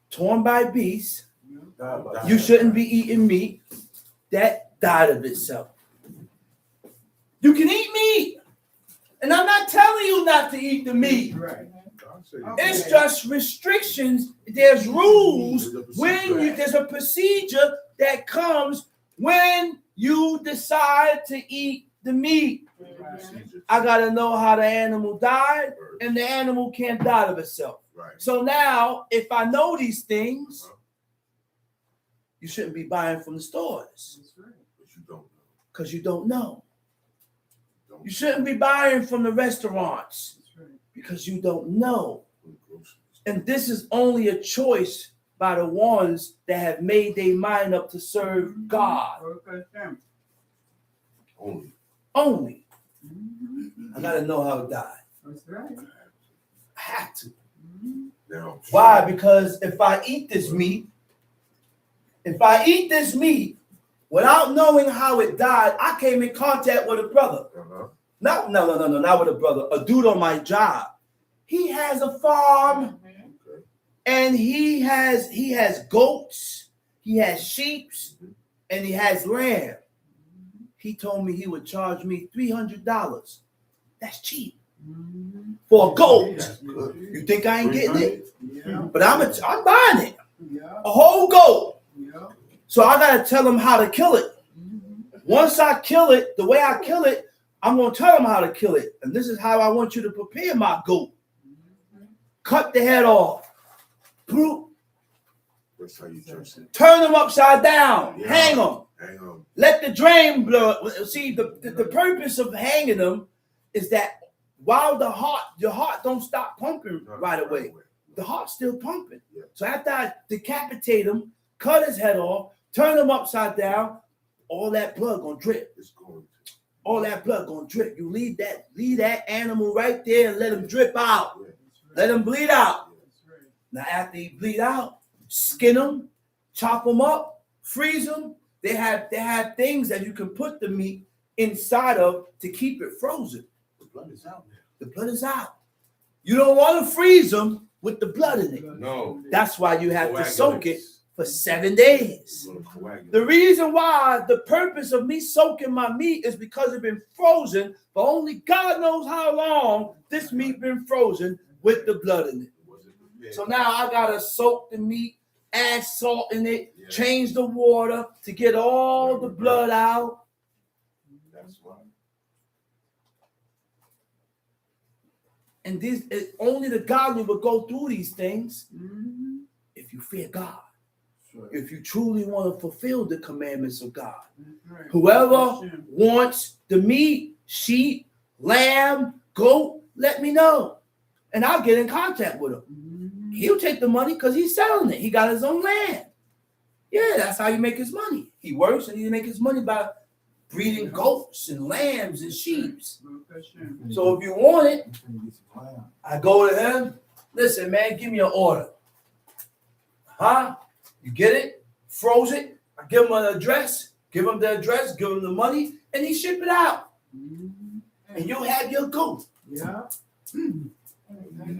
Torn by beasts. You shouldn't be eating meat that died of itself. You can eat meat. And I'm not telling you not to eat the meat. It's just restrictions. There's rules when there's a procedure that comes when you decide to eat the meat. I got to know how the animal died, and the animal can't die of itself. So now, if I know these things, You shouldn't be buying from the stores. That's right. But you don't know. Because you don't know. Don't You shouldn't be buying from the restaurants. That's right. Because you don't know. know the groceries. And this is only a choice by the ones that have made their mind up to serve God. Only. Only. Mm-hmm. I gotta know how to die. That's right. I have to. Mm-hmm. Now. Why? Because if I eat this meat without knowing how it died, I came in contact with a brother. Uh-huh. Not with a brother, a dude on my job. He has a farm Okay. and he has goats, he has sheep, and he has lamb. He told me he would charge me $300. That's cheap Mm-hmm. for a goat. That's good. You think I ain't getting it? Yeah. But I'm buying it. Yeah. A whole goat. Yeah. So I gotta tell him how to kill it. Mm-hmm. Once I kill it, the way I kill it, I'm gonna tell him how to kill it. And this is how I want you to prepare my goat. Cut the head off. Bloop. That's how you dress it. Turn them upside down. Yeah. Hang them. Hang on. Let the drain blood. See, the purpose of hanging them is that while your heart don't stop pumping right away. The heart's still pumping. Yeah. So after I decapitate him, cut his head off, turn him upside down, all that blood gonna drip. It's going to. All that blood gonna drip. You leave that animal right there and let him drip out. Yeah. Let him bleed out. That's right. Now after he bleed out, skin them, chop them up, freeze them. They have things that you can put the meat inside of to keep it frozen. The blood is out there. The blood is out. You don't want to freeze them with the blood in it. No. That's why you have to soak it Coagulates. for 7 days. It's gonna coagulate. The reason why, the purpose of me soaking my meat is because it's been frozen for only God knows how long this meat been frozen with the blood in it. It wasn't prepared. So now I gotta soak the meat, add salt in it, Yeah. change the water to get all the blood out. That's why. And only the godly will go through these things Mm-hmm. if you fear God. Sure. If you truly want to fulfill the commandments of God. That's right. Whoever That's him. wants the meat, sheep, lamb, goat, let me know. And I'll get in contact with him. Mm-hmm. He'll take the money because he's selling it. He got his own land. Yeah, that's how you make his money. He works and he makes his money by breeding goats and lambs and sheep. That's him. So if you want it, I go to him. Listen, man, give me an order. Huh? You get it? Froze it. I give him an address. Give him the address. Give him the money. And he ship it out. Mm-hmm. And you'll have your goat. Yeah. You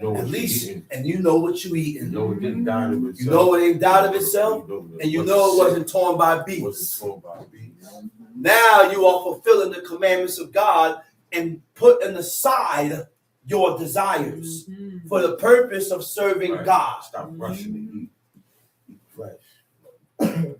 know what At you're least. eating. And you know what you You eating. know it didn't die of itself. You know it ain't died of itself. And you know it wasn't torn by It wasn't beasts. torn by beasts. Now you are fulfilling the commandments of God and putting aside your desires Mm-hmm. for the purpose of serving Right. God. Stop rushing to eat. Eat flesh.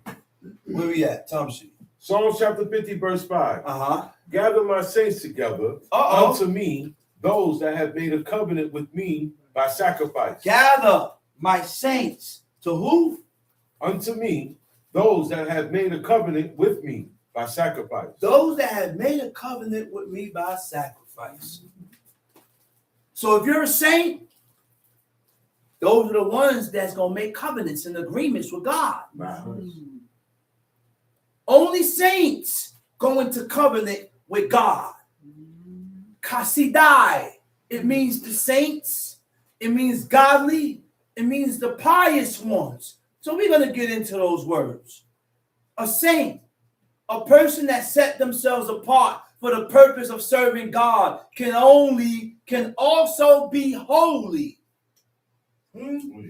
Where we at? Tom sheet. Psalms chapter 50, verse 5. Uh-huh. Gather my saints together Uh-oh. unto me, those that have made a covenant with me by sacrifice. Gather my saints. To who? Unto me, those that have made a covenant with me by sacrifice. Those that have made a covenant with me by sacrifice. So if you're a saint, those are the ones that's going to make covenants and agreements with God. Mm-hmm. Only saints go into covenant with God. Kasidai. It means the saints. It means godly. It means the pious ones. So we're going to get into those words. A saint, a person that set themselves apart for the purpose of serving God, can also be holy. Oh, yeah.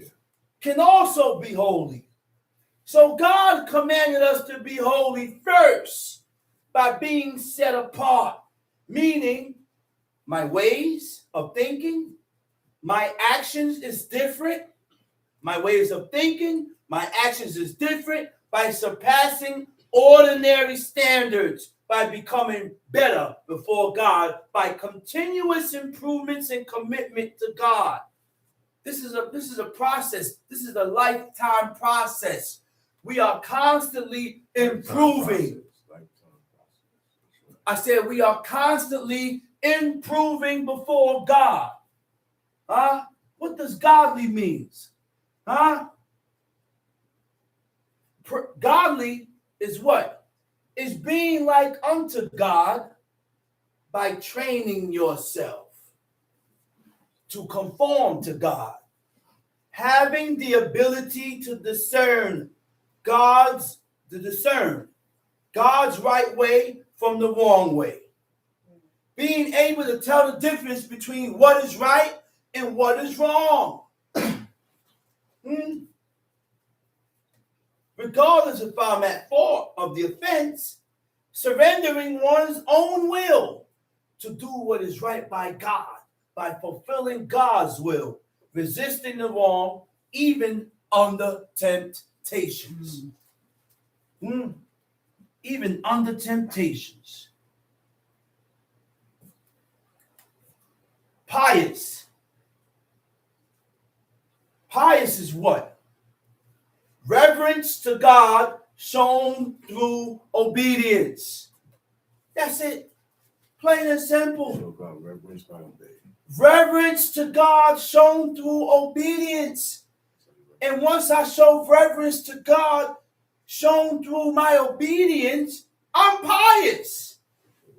Can also be holy. So God commanded us to be holy first by being set apart, meaning my ways of thinking, my actions is different. My ways of thinking, my actions is different by surpassing ordinary standards, by becoming better before God, by continuous improvements and commitment to God. This is a process. This is a lifetime process. We are constantly improving. I said we are constantly improving before God. Huh? What does godly means? Huh? Godly is what? Is being like unto God by training yourself to conform to God. Having the ability to discern God's right way from the wrong way. Being able to tell the difference between what is right and what is wrong. Regardless if I'm at fault of the offense, surrendering one's own will to do what is right by God, by fulfilling God's will, resisting the wrong, even under temptations. Even under temptations. Pious. Pious is what? Reverence to God shown through obedience. That's it. Plain and simple. Reverence to God shown through obedience. And once I show reverence to God shown through my obedience, I'm pious.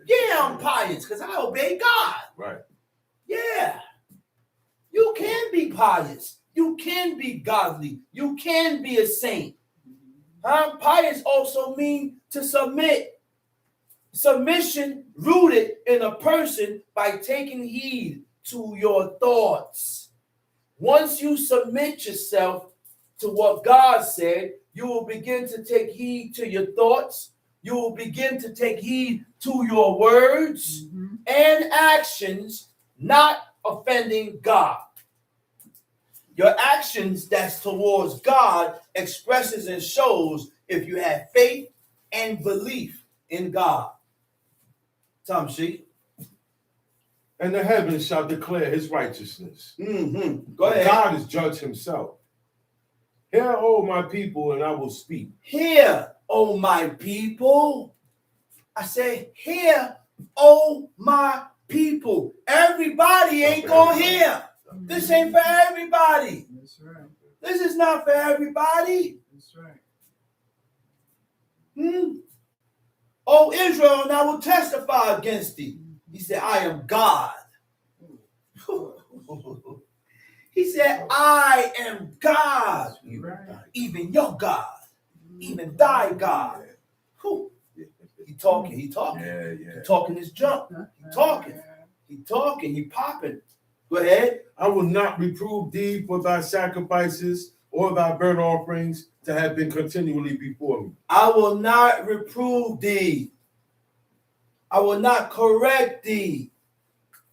Yeah, I'm pious because I obey God. Right. Yeah. You can be pious. You can be godly. You can be a saint. Pious also means to submit. Submission rooted in a person by taking heed to your thoughts. Once you submit yourself to what God said, you will begin to take heed to your thoughts. You will begin to take heed to your words and actions, not offending God. Your actions that's towards God expresses and shows if you have faith and belief in God. Tom Sheik. And the heavens shall declare his righteousness. Go ahead. God is judge himself. Hear, O my people, and I will speak. Hear, O my people. I say, hear, O my people. Everybody ain't gonna hear. This ain't for everybody. That's right. This is not for everybody. That's right. O Israel, and I will testify against thee. He said, I am God. He said, I am God. Even your God. Even thy God. He talking. He talking his junk. He talking. He popping. Go ahead. I will not reprove thee for thy sacrifices or thy burnt offerings to have been continually before me. I will not reprove thee. I will not correct thee.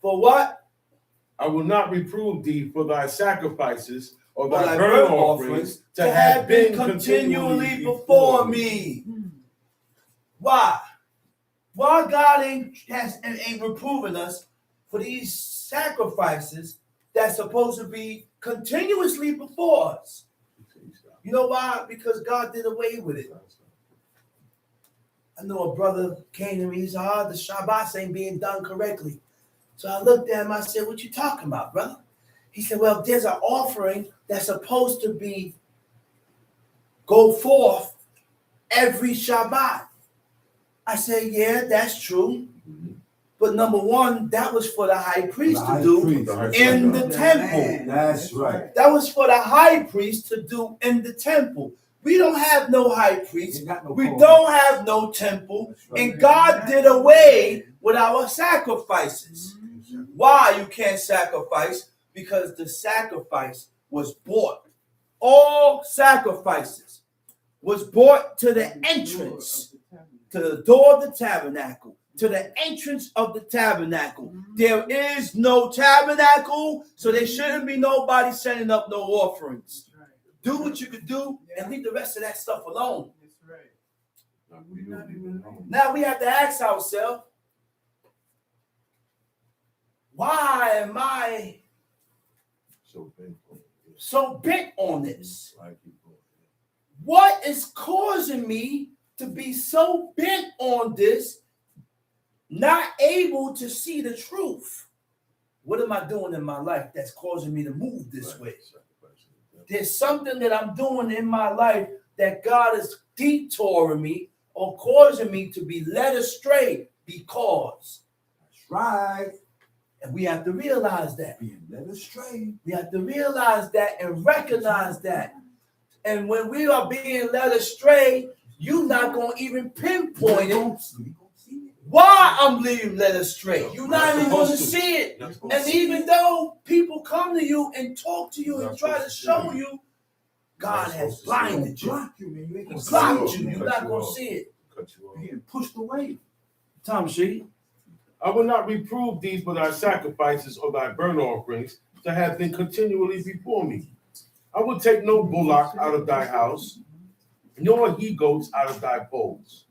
For what? I will not reprove thee for thy sacrifices or For thy burnt offerings to have been continually before me. Why? Why God ain't reproving us for these sacrifices that's supposed to be continuously before us? You know why? Because God did away with it. I know a brother came to me, he said, the SHABBAT ain't being done correctly. So I looked at him, I said, what you talking about, brother? He said, well, there's an offering that's supposed to go forth every Shabbat. I said, yeah, that's true. But number one, that was for the high priest to do in the temple. That's right. That was for the high priest to do in the temple. We don't have no high priest. We don't have no temple. And God did away with our sacrifices. Why you can't sacrifice? Because the sacrifice was bought. All sacrifices was brought to the entrance, to the door of the tabernacle, to the entrance of the tabernacle. There is no tabernacle, so there shouldn't be nobody sending up no offerings. Do what you could do and leave the rest of that stuff alone. Now we have to ask ourselves, why am I so bent on this? what is causing me to be so bent on this, not able to see the truth? What am I doing in my life that's causing me to move this way? There's something that I'm doing in my life that God is detouring me or causing me to be led astray because. That's right. And we have to realize that. Being led astray. We have to realize that and recognize that. And when we are being led astray, you're not going to even pinpoint it. Why I'm being led astray. You're not even going to see it. And even though people come to you and talk to you and try to show you, God has blinded you. Blocked you, man. You ain't gonna see Blocked it. you. You're not going to see it. Being pushed away. Tom Sheed. I will not reprove these but thy sacrifices or thy burnt offerings to have been continually before me. I will take no bullock out of thy house, nor he goats out of thy folds.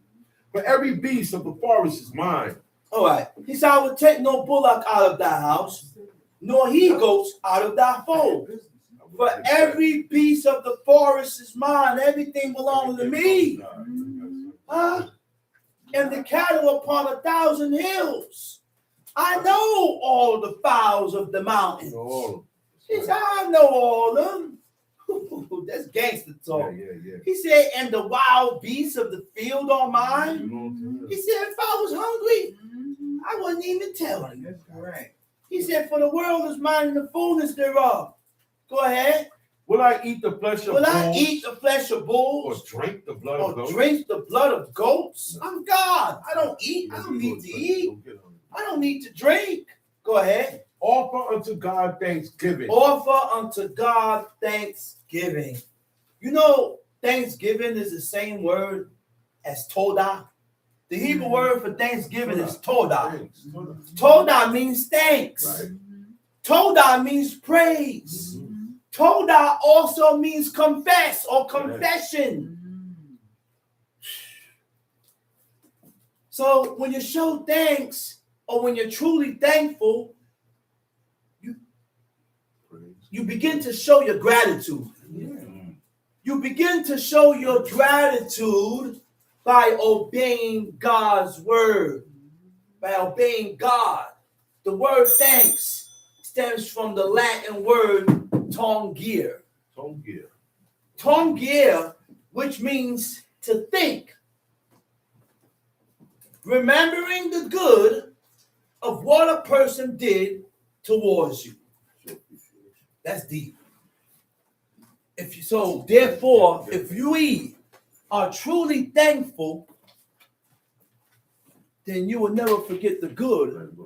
For every beast of the forest is mine. All right. He said, I will take no bullock out of thy house, nor he goats out of thy fold. For every beast of the forest is mine. Everything belongs to me. Huh? And the cattle upon 1,000 hills. I know all the fowls of the mountains. He said, I know all of them. That's gangster talk. Yeah. He said, and the wild beasts of the field are mine. He said, if I was hungry, I wouldn't even tell you. That's right. He said, for the world is mine and the fullness thereof. Go ahead. Will I eat the flesh of Will bulls? I eat the flesh of Or bulls? drink the blood of Or goats? drink the blood of goats? I'm God. I don't eat. I don't need to eat. I don't need to drink. Go ahead. Offer unto God thanksgiving. Offer unto God thanksgiving. You know, thanksgiving is the same word as Todah. The Hebrew word for thanksgiving is Todah. Todah means thanks. Right. Todah means praise. Todah also means confess or confession. So when you show thanks or when you're truly thankful, you begin to show your gratitude. You begin to show your gratitude by obeying God's word, by obeying God. The word thanks stems from the Latin word tongere. Tongere, which means to think. Remembering the good of what a person did towards you. That's deep. If you are truly thankful, then you will never forget the good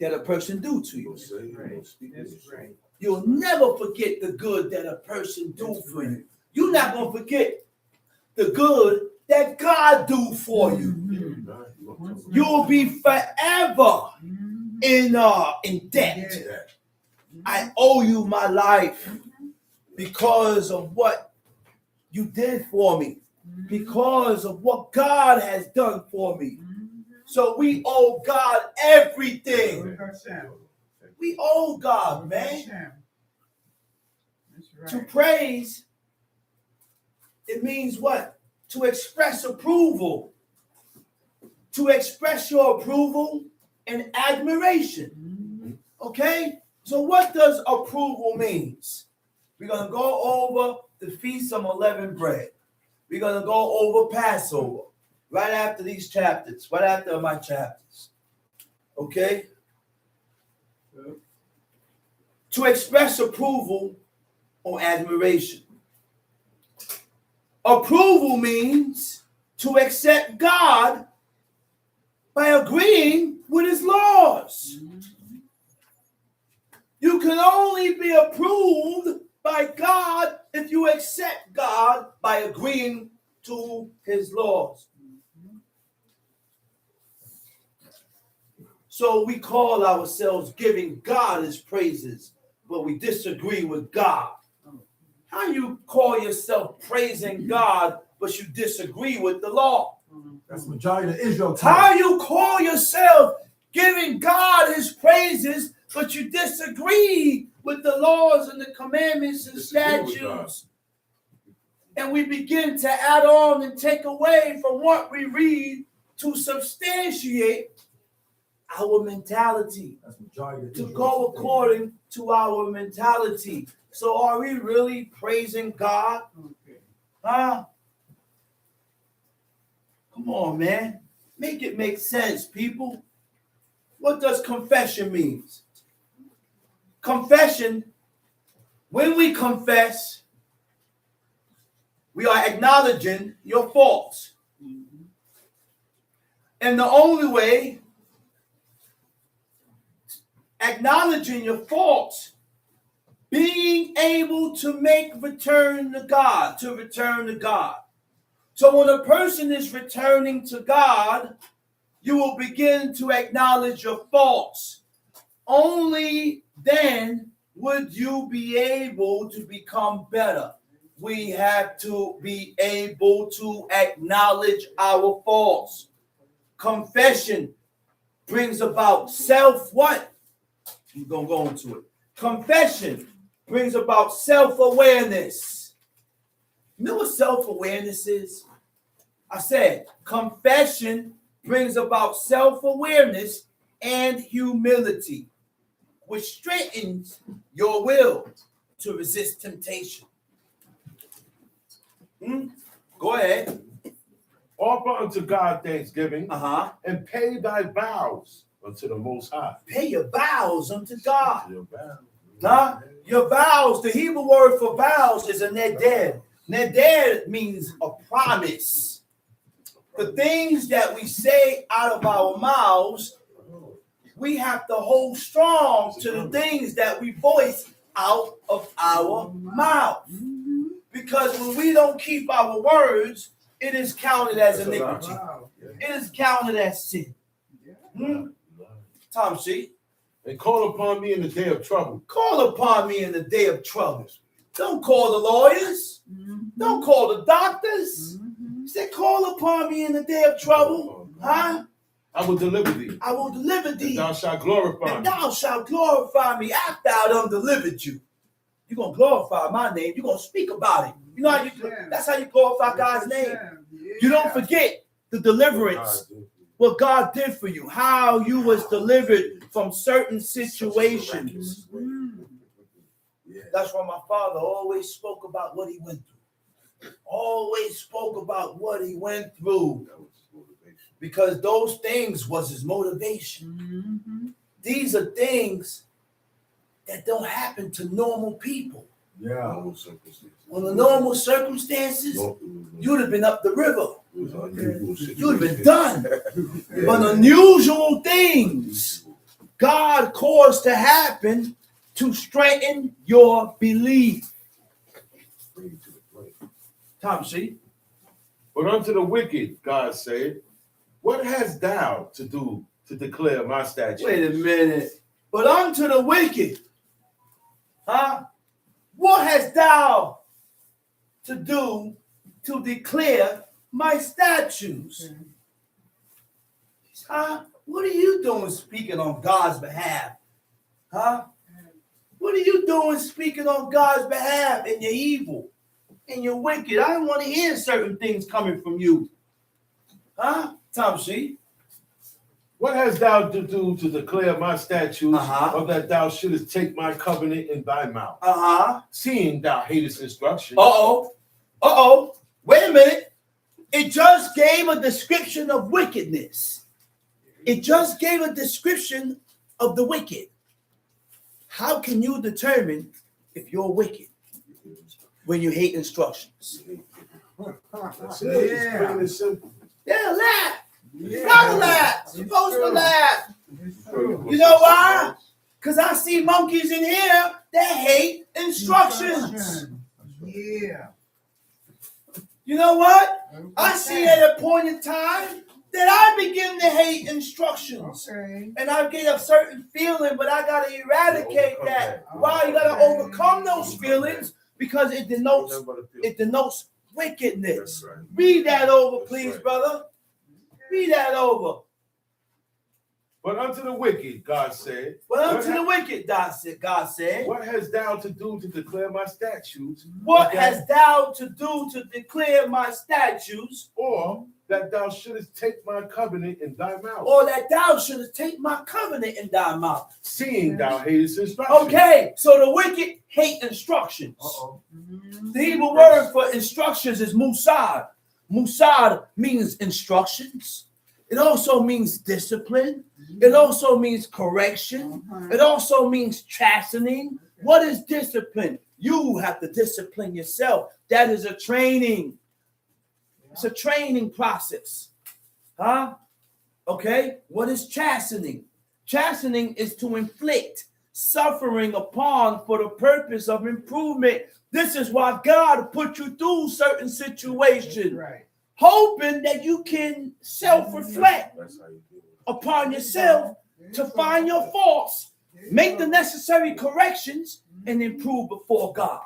that a person do to you. That's right. You'll never forget the good that a person do for you. You're not going to forget the good that God do for you. You will be forever in debt. I owe you my life because of what you did for me, because of what God has done for me. So we owe God everything. We owe God, man. To praise, it means what? To express approval. To express your approval and admiration. Okay? So what does approval means? We're going to go over the Feast of Unleavened Bread. We're going to go over Passover right after these chapters, right after my chapters. Okay? To express approval or admiration. Approval means to accept God by agreeing with his laws. You can only be approved by God if you accept God by agreeing to his laws. So we call ourselves giving God his praises, but we disagree with God. How you call yourself praising God, but you disagree with the law? That's the majority of Israel. How you call yourself giving God his praises, but you disagree with the laws and the commandments and statutes? and we begin to add on and take away from what we read to substantiate our mentality, That's majority of to Israel go today. according to our mentality. So are we really praising God? Huh? Come on, man. Make it make sense, people. What does confession mean? Confession, when we confess, we are acknowledging your faults. And the only way acknowledging your faults, being able to make return to God, to return to God. So when a person is returning to God, you will begin to acknowledge your faults. Only then would you be able to become better. We have to be able to acknowledge our faults. Confession brings about what? We're going to go into it. Confession brings about self-awareness. You know what self-awareness is? I said confession brings about self-awareness and humility, which strengthens your will to resist temptation. Go ahead. Offer unto God thanksgiving, And pay thy vows unto the Most High. pay your vows unto God. Your vows. Your vows, the Hebrew word for vows is a neder. Neder means a promise. The things that we say out of our mouths, we have to hold strong to the things that we voice out of our mouth. Because when we don't keep our words, it is counted as iniquity. It is counted as sin. Tom C. And call upon me in the day of trouble. Call upon me in the day of trouble. Don't call the lawyers. Don't call the doctors. He said, call upon me in the day of trouble. Huh? I will deliver thee. I will deliver thee. And thou shalt glorify And me. thou shalt glorify me after I done delivered you. You're going to glorify my name. You're going to speak about it. You know how that's how you glorify God's name. You don't forget the deliverance, what God did for you, how you was delivered from certain situations. That's why my father always spoke about what he went through. Always spoke about what he went through. Because those things was his motivation. These are things that don't happen to normal people. Under normal circumstances, you'd have been up the river. You'd have been done. But unusual things God caused to happen to strengthen your belief. Tom C. But unto the wicked, God said, what hast thou to do to declare my statutes? Wait a minute. But unto the wicked, what hast thou to do to declare my statutes? What are you doing speaking on God's behalf? What are you doing speaking on God's behalf and you're evil and you're wicked? I don't want to hear certain things coming from you. Tom C. What hast thou to do to declare my statutes, or that thou shouldest take my covenant in thy mouth? Seeing thou hatest instruction. Wait a minute. It just gave a description of wickedness. It just gave a description of the wicked. How can you determine if you're wicked when you hate instructions? That's it. It's plain and simple. Yeah, laugh. You gotta laugh. You're supposed to laugh. You know why? Because I see monkeys in here that hate instructions. Yeah. You know what? I see at a point in time that I begin to hate instructions. Okay. And I get a certain feeling, but I got to eradicate that. Why? You got to overcome those feelings because it denotes wickedness. Read that over, please, brother. Read that over. But unto the wicked, God said. But unto the wicked, God said, what hast thou to do to declare my statutes? What hast thou to do to declare my statutes? Or that thou shouldest take my covenant in thy mouth. Or that thou shouldest take my covenant in thy mouth. Seeing thou hatest instructions. Okay, so the wicked hate instructions. The Hebrew word for instructions is musad. Musad means instructions. It also means discipline. It also means correction. It also means chastening. What is discipline? You have to discipline yourself. That is a training. It's a training process. Huh? Okay? What is chastening? Chastening is to inflict suffering upon for the purpose of improvement. This is why God put you through certain situations. Right. Hoping that you can self-reflect upon yourself to find your faults, make the necessary corrections, and improve before God.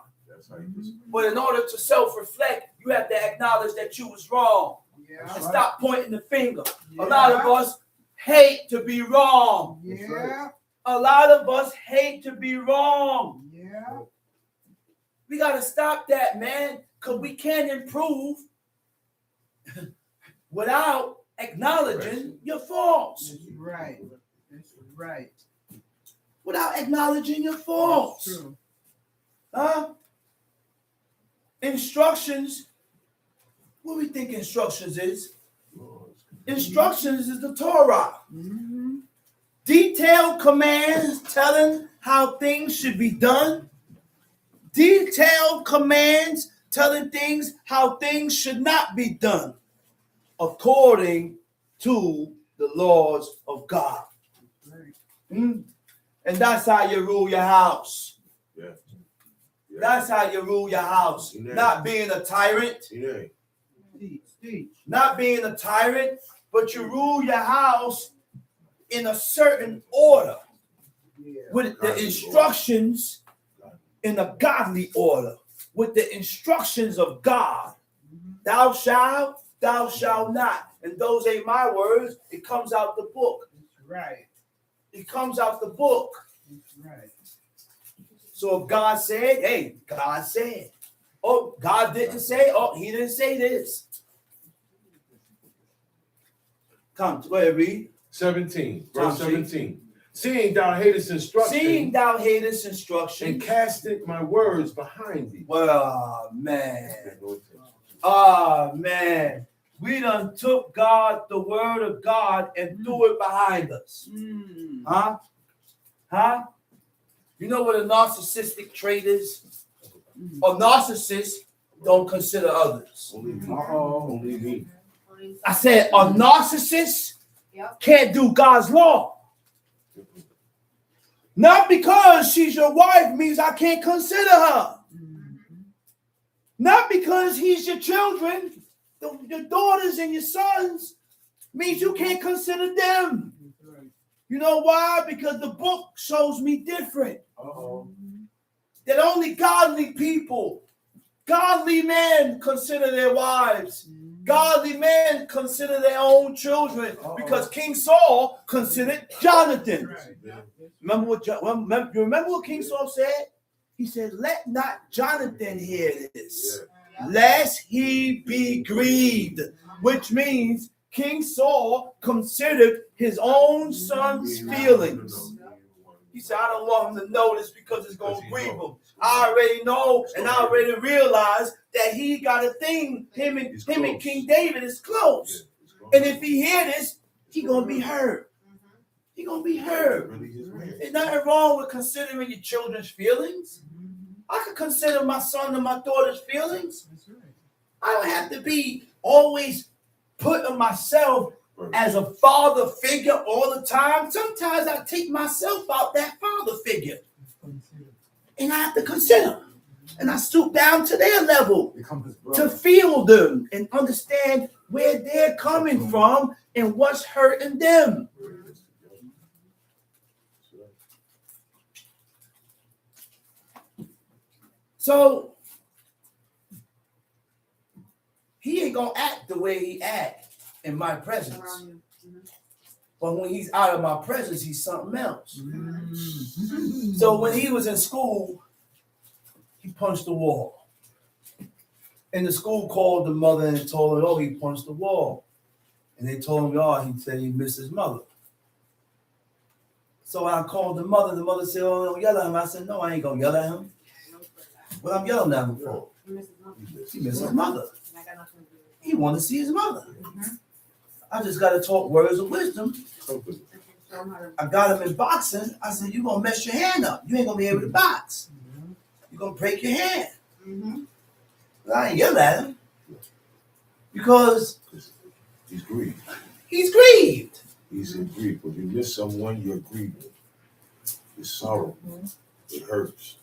But in order to self-reflect, you have to acknowledge that you was wrong and stop pointing the finger. A lot of us hate to be wrong. A lot of us hate to be wrong. We got to stop that, man, because we can't improve without acknowledging your faults. Right. That's right. Without acknowledging your faults. Instructions. What do we think instructions is? Instructions is the Torah. Detailed commands telling how things should be done. Detailed commands telling things how things should not be done according to the laws of God. And that's how you rule your house. That's how you rule your house. Not being a tyrant. Not being a tyrant, but you rule your house in a certain order with the instructions in a godly order, with the instructions of God. Thou shalt not. And those ain't my words. It comes out the book. Right. It comes out the book. Right. So if God said, hey, God said. Oh, God didn't say, oh, he didn't say this. Come, go ahead, read. 17, verse 17. Seeing thou hatest instruction. Seeing thou hatest instruction. And casteth my words behind thee. Well, man. Oh, man. We done took God, the word of God, and threw it behind us. Huh? You know what a narcissistic trait is? A narcissist don't consider others. Only me. I said a narcissist can't do God's law. Not because she's your wife means I can't consider her. Not because he's your children, your daughters and your sons, means you can't consider them. You know why? Because the book shows me different. That only godly people, godly men consider their wives. Godly men consider their own children. Because King Saul considered Jonathan. Remember what King Saul said? He said, let not Jonathan hear this, lest he be grieved. Which means King Saul considered his own son's feelings. He said, I don't want him to know this because it's going to grieve him. I already know and I already realize that he got a thing. Him and King David is close. And if he hear this, he going to be hurt. He going to be hurt. There's nothing wrong with considering your children's feelings. I could consider my son and my daughter's feelings. I don't have to be always putting myself as a father figure all the time. Sometimes I take myself out that father figure. And I have to consider. And I stoop down to their level to feel them and understand where they're coming from and what's hurting them. So he ain't gonna act the way he act in my presence. But when he's out of my presence, he's something else. So when he was in school, he punched the wall. And the school called the mother and told her, oh, he punched the wall. And they told him, oh, he said he missed his mother. So when I called the mother said, oh, don't yell at him. I said, no, I ain't going to yell at him. What I'm yelling at him for? He missed his mother. He wanted to see his mother. I just got to talk words of wisdom. I got him in boxing. I said, you're going to mess your hand up. You ain't going to be able to box. You're going to break your hand. But I ain't yell at him. Because He's grieved. he's grieved. He's in grief. When you miss someone, you're grieving. It's sorrow. It hurts.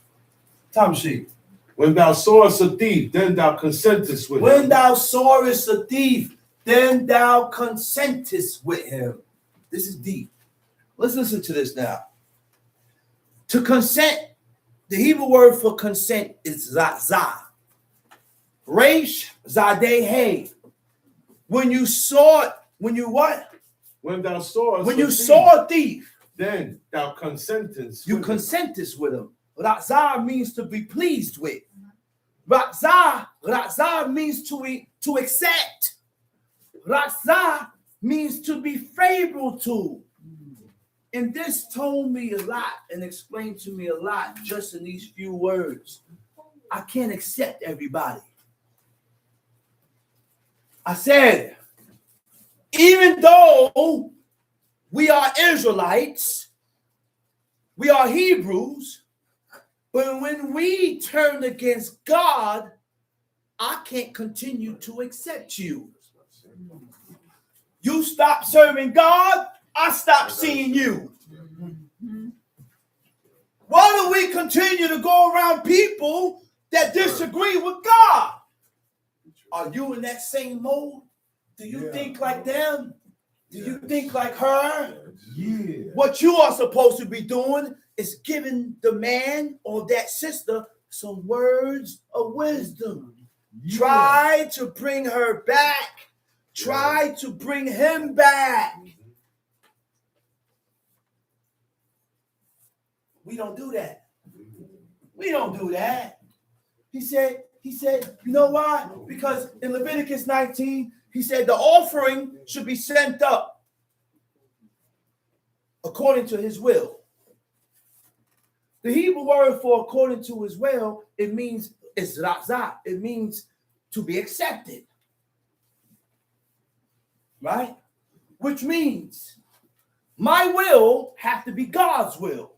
Time sheet. When thou sawest a thief, then thou consentest with When him. thou sawest a thief, then thou consentest with him. This is deep. Let's listen to this now. To consent, the Hebrew word for consent is zah. Reish, zadeh, hey. When you saw it, when you what? When thou sawest When a you thief, saw a thief, then thou consentest you with him. consentest with him. Razah means to be pleased with. Razah means to accept. Razah means to be favorable to. And this told me a lot and explained to me a lot just in these few words. I can't accept everybody. I said, even though we are Israelites, we are Hebrews, but when we turn against God, I can't continue to accept you. You stop serving God, I stop seeing you. Why do we continue to go around people that disagree with God? Are you in that same mode? Do you think like them? Do you think like her? Yeah. What you are supposed to be doing is giving the man or that sister some words of wisdom. Try to bring her back. Try to bring him back. We don't do that. We don't do that. He said, you know why? Because in Leviticus 19, he said the offering should be sent up according to his will. The Hebrew word for according to his will, it means it's razah. It means to be accepted. Right? Which means my will has to be God's will.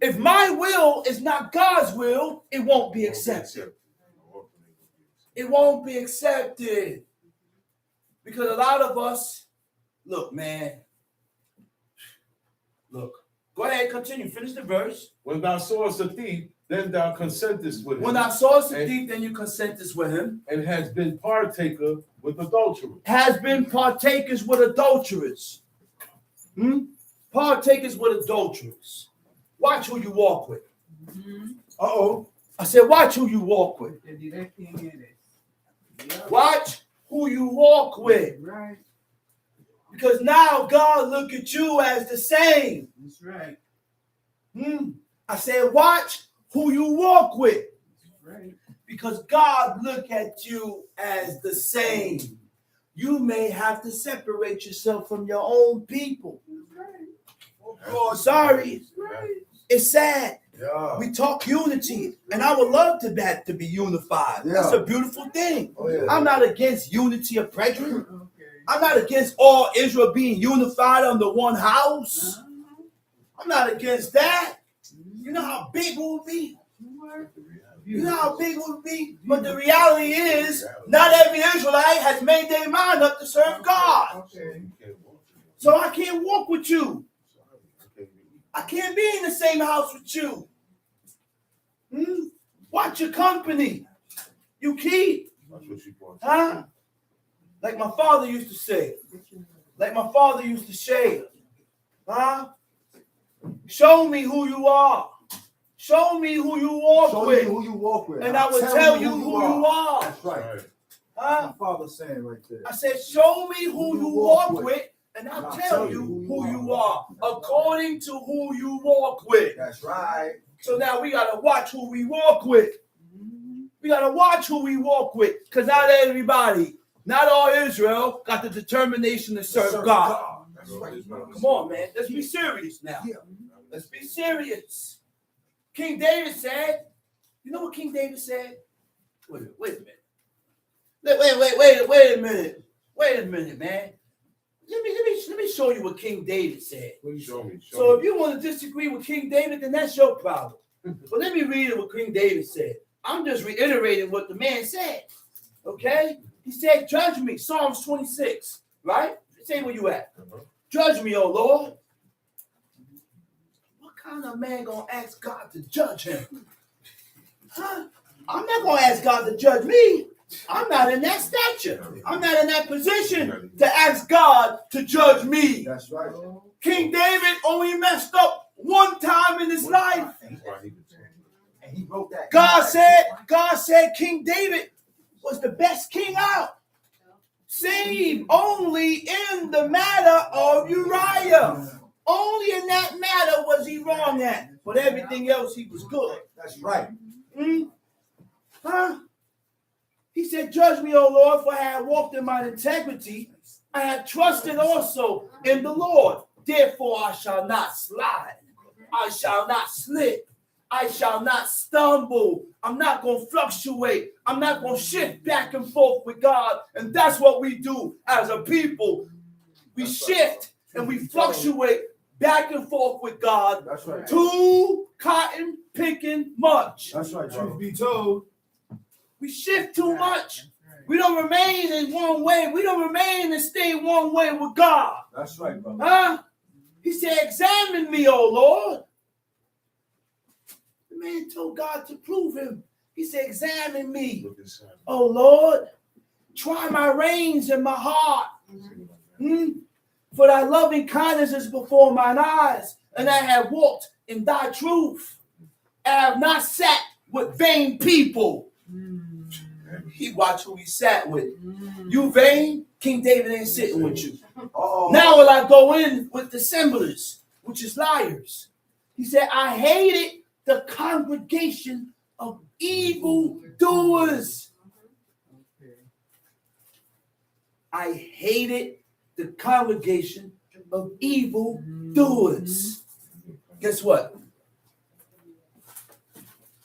If my will is not God's will, it won't be accepted. It won't be accepted. Because a lot of us, look, man. Look. Go ahead, continue. Finish the verse. When thou sawest a thief, then thou consentest with him. When thou sawest a thief, then you consentest with him. And has been partaker with adultery. Has been partakers with adulterers. Partakers with adulterers. Watch who you walk with. I said, watch who you walk with. Watch who you walk with. Right. Because now God look at you as the same. That's right. I said, watch who you walk with. Right. Because God look at you as the same. You may have to separate yourself from your own people. Oh, sorry. It's sad. Yeah. We talk unity, and I would love that to be unified. Yeah. That's a beautiful thing. Oh, yeah. I'm not against unity of brethren. I'm not against all Israel being unified under one house. I'm not against that. You know how big it would be? You know how big it would be? But the reality is, not every Israelite has made their mind up to serve God. Okay. So I can't walk with you. I can't be in the same house with you. Watch your company. You keep. Huh? Like my father used to say. Like my father used to say. Huh? Show me who you are. Show me who you walk Show with. me who you walk with. And I will tell you who you are. That's right. Huh? My father's saying right there. I said, show me who you walk with, And I'll tell you who you are according to who you walk with. That's right. So now we got to watch who we walk with. We got to watch who we walk with. Because not everybody, not all Israel got the determination to serve God. That's right. Come on, man. Let's be serious now. Let's be serious. King David said, you know what King David said? Wait a minute. Wait a minute. Wait a minute, man. Let me show you what King David said. Show me. So if you want to disagree with King David, then that's your problem. But let me read what King David said. I'm just reiterating what the man said. Okay? He said, judge me. Psalms 26. Right? Say where you at. Judge me, O Lord. What kind of man gonna ask God to judge him? Huh? I'm not gonna ask God to judge me. I'm not in that stature. I'm not in that position to ask God to judge me. That's right. King David only messed up one time in his life. And he wrote that. God said King David was the best king out. Save only in the matter of Uriah. Only in that matter was he wrong at. But everything else he was good. That's right. Huh? He said, judge me, O Lord, for I have walked in my integrity. I have trusted also in the Lord. Therefore I shall not slide. I shall not slip. I shall not stumble. I'm not going to fluctuate. I'm not going to shift back and forth with God. And that's what we do as a people. We shift and we fluctuate back and forth with God. That's right. Too cotton picking much. That's right. Truth be told. We shift too much. We don't remain in one way. We don't remain and stay one way with God. That's right, brother. Huh? He said, examine me, O Lord. The man told God to prove him. He said, examine me, O Lord. Try my reins and my heart. For thy loving kindness is before mine eyes, and I have walked in thy truth. I have not sat with vain people. He watched who he sat with. You vain, King David ain't sitting with you. Now will I go in with dissemblers, which is liars. He said, I hated the congregation of evil doers. I hated the congregation of evil doers. Guess what?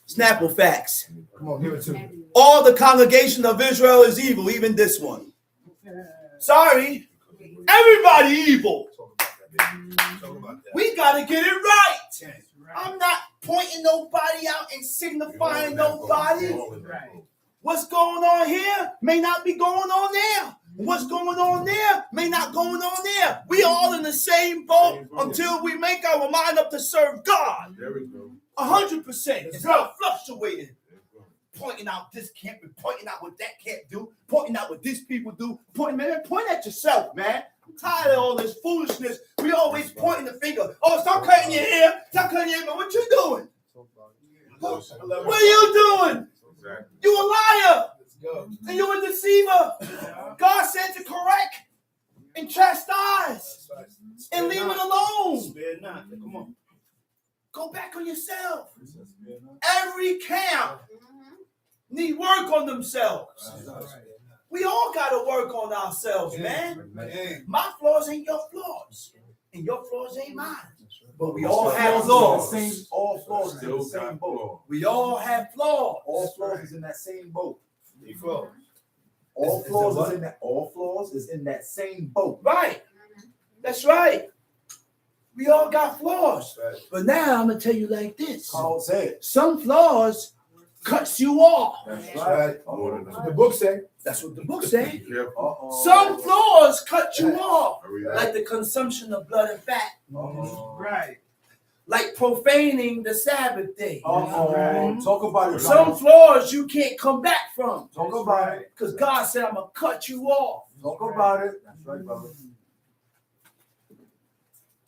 Snapple facts. Come on, give it to me. All the congregation of Israel is evil, even this one. Sorry. Everybody evil. We got to get it right. I'm not pointing nobody out and signifying nobody. What's going on here may not be going on there. What's going on there may not going on there. We all in the same boat until we make our mind up to serve God. There we go. 100%. It's not fluctuating. Pointing out this can't be, pointing out what that can't do, pointing out what these people do. Point at yourself, man. I'm tired of all this foolishness. We always pointing the finger. Oh, stop cutting your hair. Stop cutting your hair. But what you doing? What are you doing? You a liar. And you a deceiver. God said to correct and chastise and leave it alone. Spare not. Come on. Go back on yourself. Every camp need work on themselves. We all got to work on ourselves, man. My flaws ain't your flaws, and your flaws ain't mine. But we all have flaws. All flaws is in the same boat. We all have flaws. All flaws is in that same boat. All flaws is in that same boat. Right. That's right. We all got flaws. But now I'm going to tell you like this. Paul said. Some flaws cuts you off. That's right. The book said. That's what the book says. Uh-oh. Some flaws cut you off. Like the consumption of blood and fat. Right. Like profaning the Sabbath day. Uh-oh. Talk about it. Some flaws you can't come back from. Talk about it. Because God said, I'm going to cut you off. Talk about it. That's right, brother.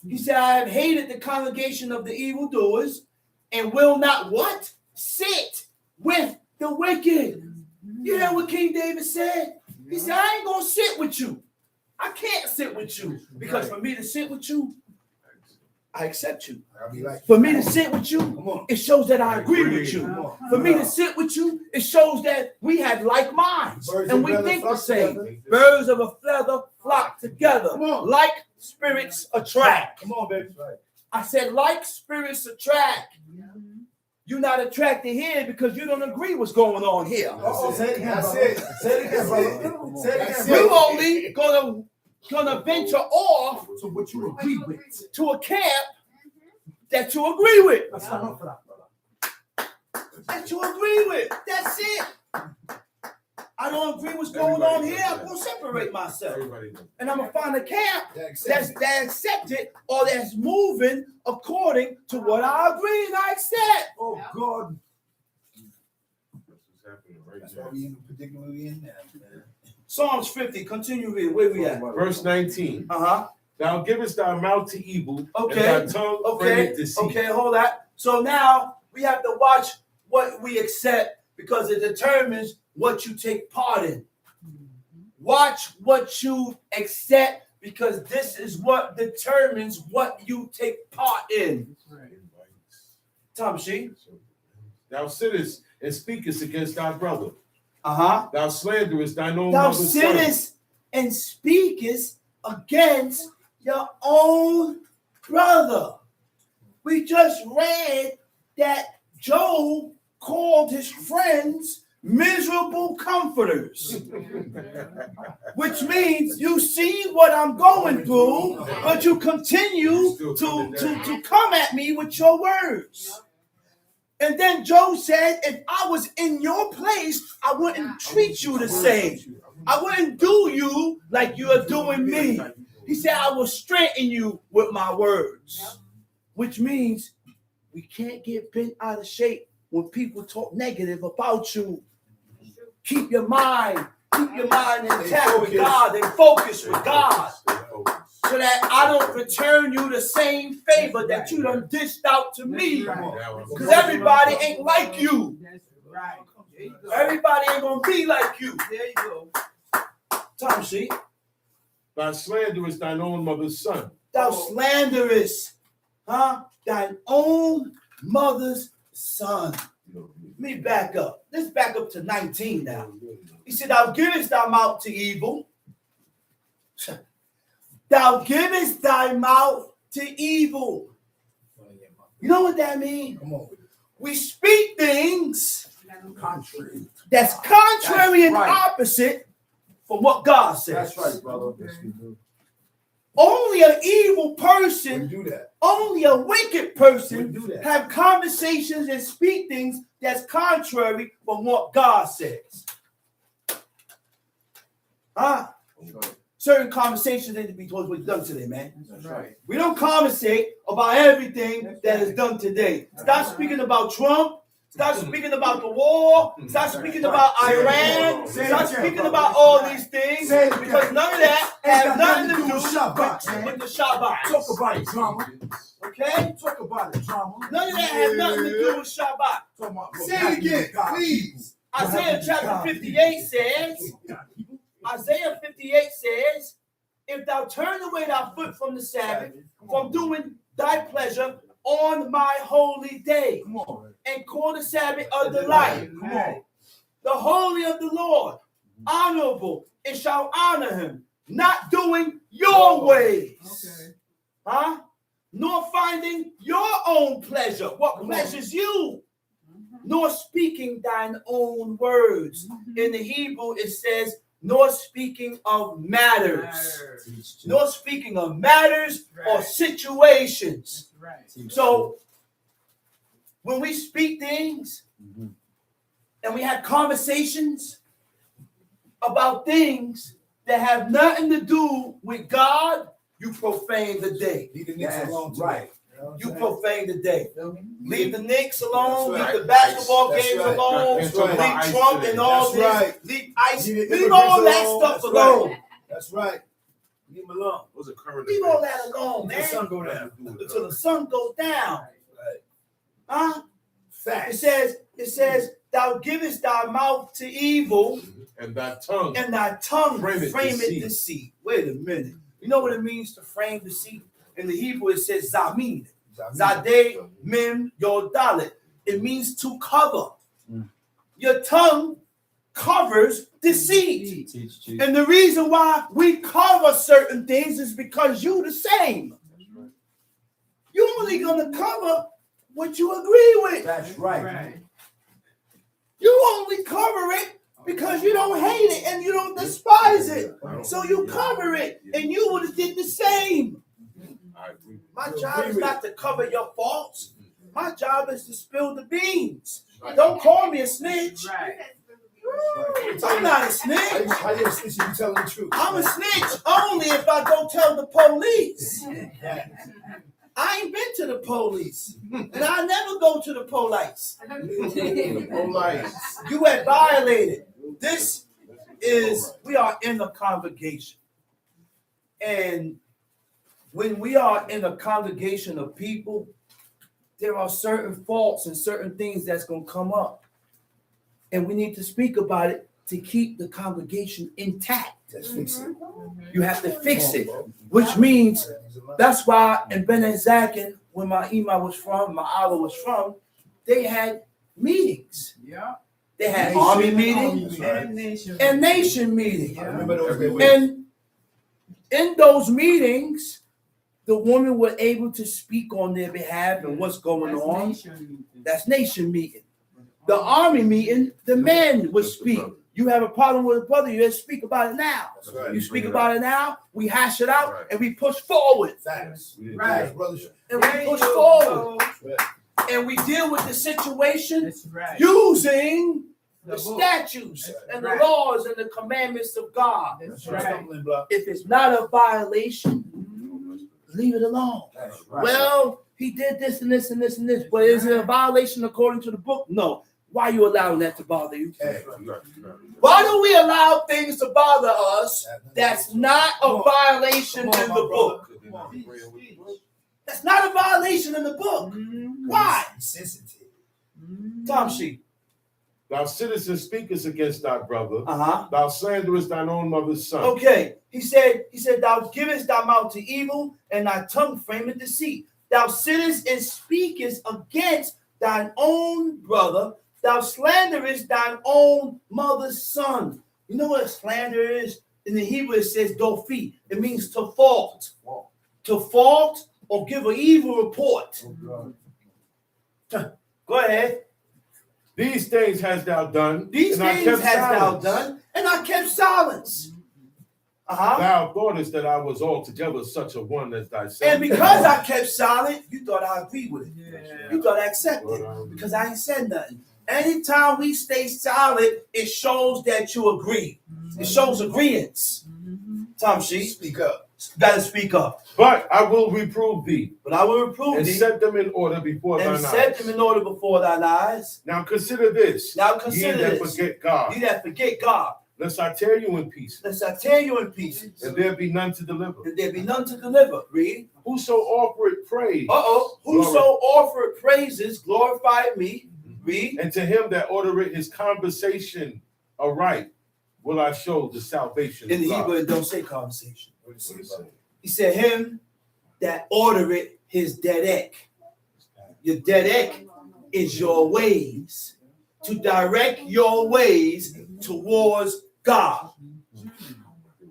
He said, I have hated the congregation of the evildoers and will not what? Sit with the wicked. You hear what King David said? He said, I ain't going to sit with you. I can't sit with you because for me to sit with you, I accept you. I'll be like, For me to sit with you, come on. it shows that I agree with you. Come on. For me to sit with you, it shows that we have like minds Birds and of we feather think the flock same. together. Birds of a feather flock together. Come on. Like spirits attract. Come on, baby. Right. I said, like spirits attract. You're not attracted here because you don't agree what's going on here. Say it again. That's it. Say it again, brother. Say it again. You only gonna venture off So what you agree with? to a camp that you agree with. Let's stand up for that, brother. That you agree with. That's it. I don't agree what's going on here. I'm gonna separate myself. Everybody knows. And I'm gonna find a camp That that accepted or that's moving according to what I agree and I accept. Oh God. That's what's happening right That's now. why we even particularly in there, man. Psalms 50, continue reading. Where we at? Verse 19. Uh-huh. Thou givest thy mouth to evil, Okay. and thy tongue bringeth deceit. Okay, hold that. So now we have to watch what we accept because it determines what you take part in. Watch what you accept because this is what determines what you take part in. Tom She. Thou sittest and speakest against thy brother. Uh-huh. Thou slanderest thine own Thou mother's son. sittest and speakest against your own brother. We just read that Job called his friends miserable comforters, which means you see what I'm going through, but you continue to come at me with your words. And then Job said, if I was in your place, I wouldn't treat you the same. I wouldn't do you like you are doing me. He said, I will strengthen you with my words, which means we can't get bent out of shape when people talk negative about you. Keep your mind intact with God and focus with God so that I don't return you the same favor that you done dished out to me. Because everybody ain't like you. That's right. There you go. Everybody ain't gonna be like you. There you go. Tom She. Thou slanderest thine own mother's son. Thou slanderest, thine own mother's son. Let me back up. Let's back up to 19 now. He said, thou givest thy mouth to evil. Thou givest thy mouth to evil. You know what that means? Come on. We speak things Contrary. that's contrary That's and right. opposite from what God says. That's right, brother. Only an evil We person, do that. only a wicked We person do that. have conversations and speak things that's contrary from what God says. Certain conversations need to be towards what's done today, man. That's right. We don't conversate about everything that is done today. Stop speaking about Trump. Stop speaking about the war. Stop speaking about Iran. Stop speaking about all these things because none of that has nothing to do with the Shabbat. Talk about it, drama. Okay? Talk about it, drama. None of that has nothing to do with Shabbat. Talk about Say it again, please. Isaiah chapter 58 says, Isaiah 58 says, if thou turn away thy foot from the Sabbath, from doing thy pleasure on my holy day, Come on. and call the Sabbath a delight, Come on. the holy of the Lord, honorable, and shall honor him, not doing your ways, Okay. nor finding your own pleasure, what pleasures you, nor speaking thine own words. In the Hebrew, it says, nor speaking of matters, nor speaking of matters or situations. That's right. So when we speak things and we have conversations about things that have nothing to do with God, you profane the day. Leave the Knicks alone. Right. You know what I'm You saying? profane the day. Feel me? Leave the Knicks alone. That's right. Leave the basketball That's games right. alone. That's Leave right. Trump and all That's this. right. Leave ICE. Leave Leave immigrants all that alone. stuff That's alone. right. That's right. Leave them alone. Those are current Leave all that alone, Until the sun man. go down. Until the sun goes down. Right. Huh? It Facts. says, thou givest thy mouth to evil, and thy tongue and thy tongue frameth frameth deceit. Wait a minute. You know what it means to frame deceit? In the Hebrew, it says zamin. Zadeh, mem, yod, dalet. It means to cover. Your tongue covers deceit. And the reason why we cover certain things is because you the same. You're only going to cover what you agree with. That's right. You only cover it because you don't hate it and you don't despise it. So you cover it, and you would have did the same. I agree. My job is not to cover your faults. My job is to spill the beans. Don't call me a snitch. I'm not a snitch. How you a snitch if you telling the truth? I'm a snitch only if I go tell the police. I ain't been to the police, and I never go to the police. You had violated. We are in a congregation. And when we are in a congregation of people, there are certain faults and certain things that's going to come up. And we need to speak about it to keep the congregation intact. Let's fix it. You have to fix it, which means that's why in Ben and Zakin, when my Ima was from, my Allah was from, they had meetings. Yeah. They had Nation, army meetings and nation meetings. I remember those days. And in those meetings, the women were able to speak on their behalf and what's going on. That's nation meeting. The army meeting, the men would speak. You have a problem with a brother, you just speak about it now. That's right. You speak about it now, we hash it out, and we push forward. Facts. Right. And we push forward. And we deal with the situation That's right. using the The book. statutes and the Right. laws and the commandments of God. That's Right. right. Stumbling block. If it's not a violation, leave it alone. That's right. Well, he did this and this and this and this, but is it a violation according to the book? No. Why are you allowing that to bother you? Hey, Why do we allow things to bother us that's not a violation in the book? That's not a violation in the book. Why? sensitive. Tom Sheep. Thou sittest and speakest against thy brother. Uh-huh. Thou slanderest thine own mother's son. Okay. He said, thou givest thy mouth to evil, and thy tongue frameth deceit. Thou sittest and speakest against thine own brother. Thou slanderest thine own mother's son. You know what slander is? In the Hebrew, it says dofi. It means to fault. To fault or give an evil report. Go ahead. These things hast thou done. These and I things kept hast thou silence. done, and I kept silence. Uh-huh. Thou thoughtest that I was altogether such a one as thyself. And because I kept silent, you thought I agreed with it. Yeah. You thought I accepted it because I ain't said nothing. Anytime we stay silent, it shows that you agree. It shows agreeance. Tom Sheep, Speak up. gotta speak up. But I will reprove thee But I will reprove and thee set them in order before and thine set eyes. them in order before thine eyes. Now consider this. Now Ye consider that this. forget God, You that forget God, lest I tear you in pieces, lest I tear you in pieces, and there be none to deliver. and there be none to deliver. Read. Whoso offereth praise, Whoso offered praises glorified me. Read. and to him that ordereth his conversation aright, will I show the salvation In the of God. Hebrew, it don't say conversation. What do you say about it? He said, him that ordereth his dedek. Your dedek is your ways. To direct your ways towards God. The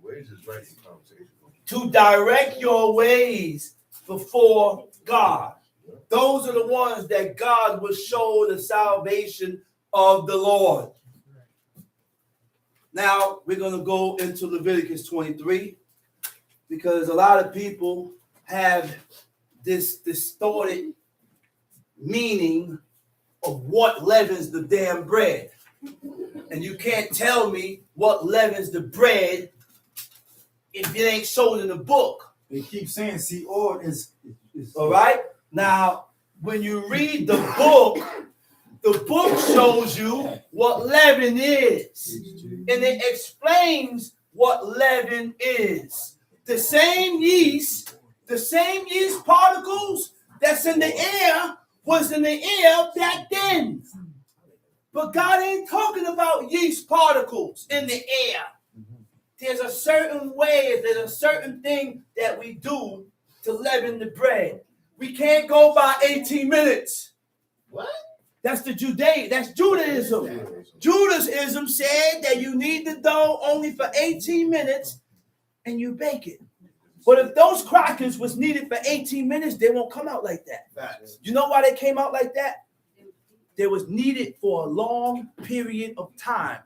ways is right in conversation. To direct your ways before God. Those are the ones that God will show the salvation of the Lord. Now we're going to go into Leviticus 23 because a lot of people have this distorted meaning of what leavens the damn bread. And you can't tell me what leavens the bread if it ain't shown in the book. They keep saying, see, or is All right? Now, when you read the book shows you what leaven is. And it explains what leaven is. The same yeast particles that's in the air was in the air back then. But God ain't talking about yeast particles in the air. There's a certain way, there's a certain thing that we do to leaven the bread. We can't go by 18 minutes. What? That's the that's Judaism. Judaism said that you need the dough only for 18 minutes and you bake it. But if those crackers was needed for 18 minutes, they won't come out like that. Facts. You know why they came out like that? They was needed for a long period of time.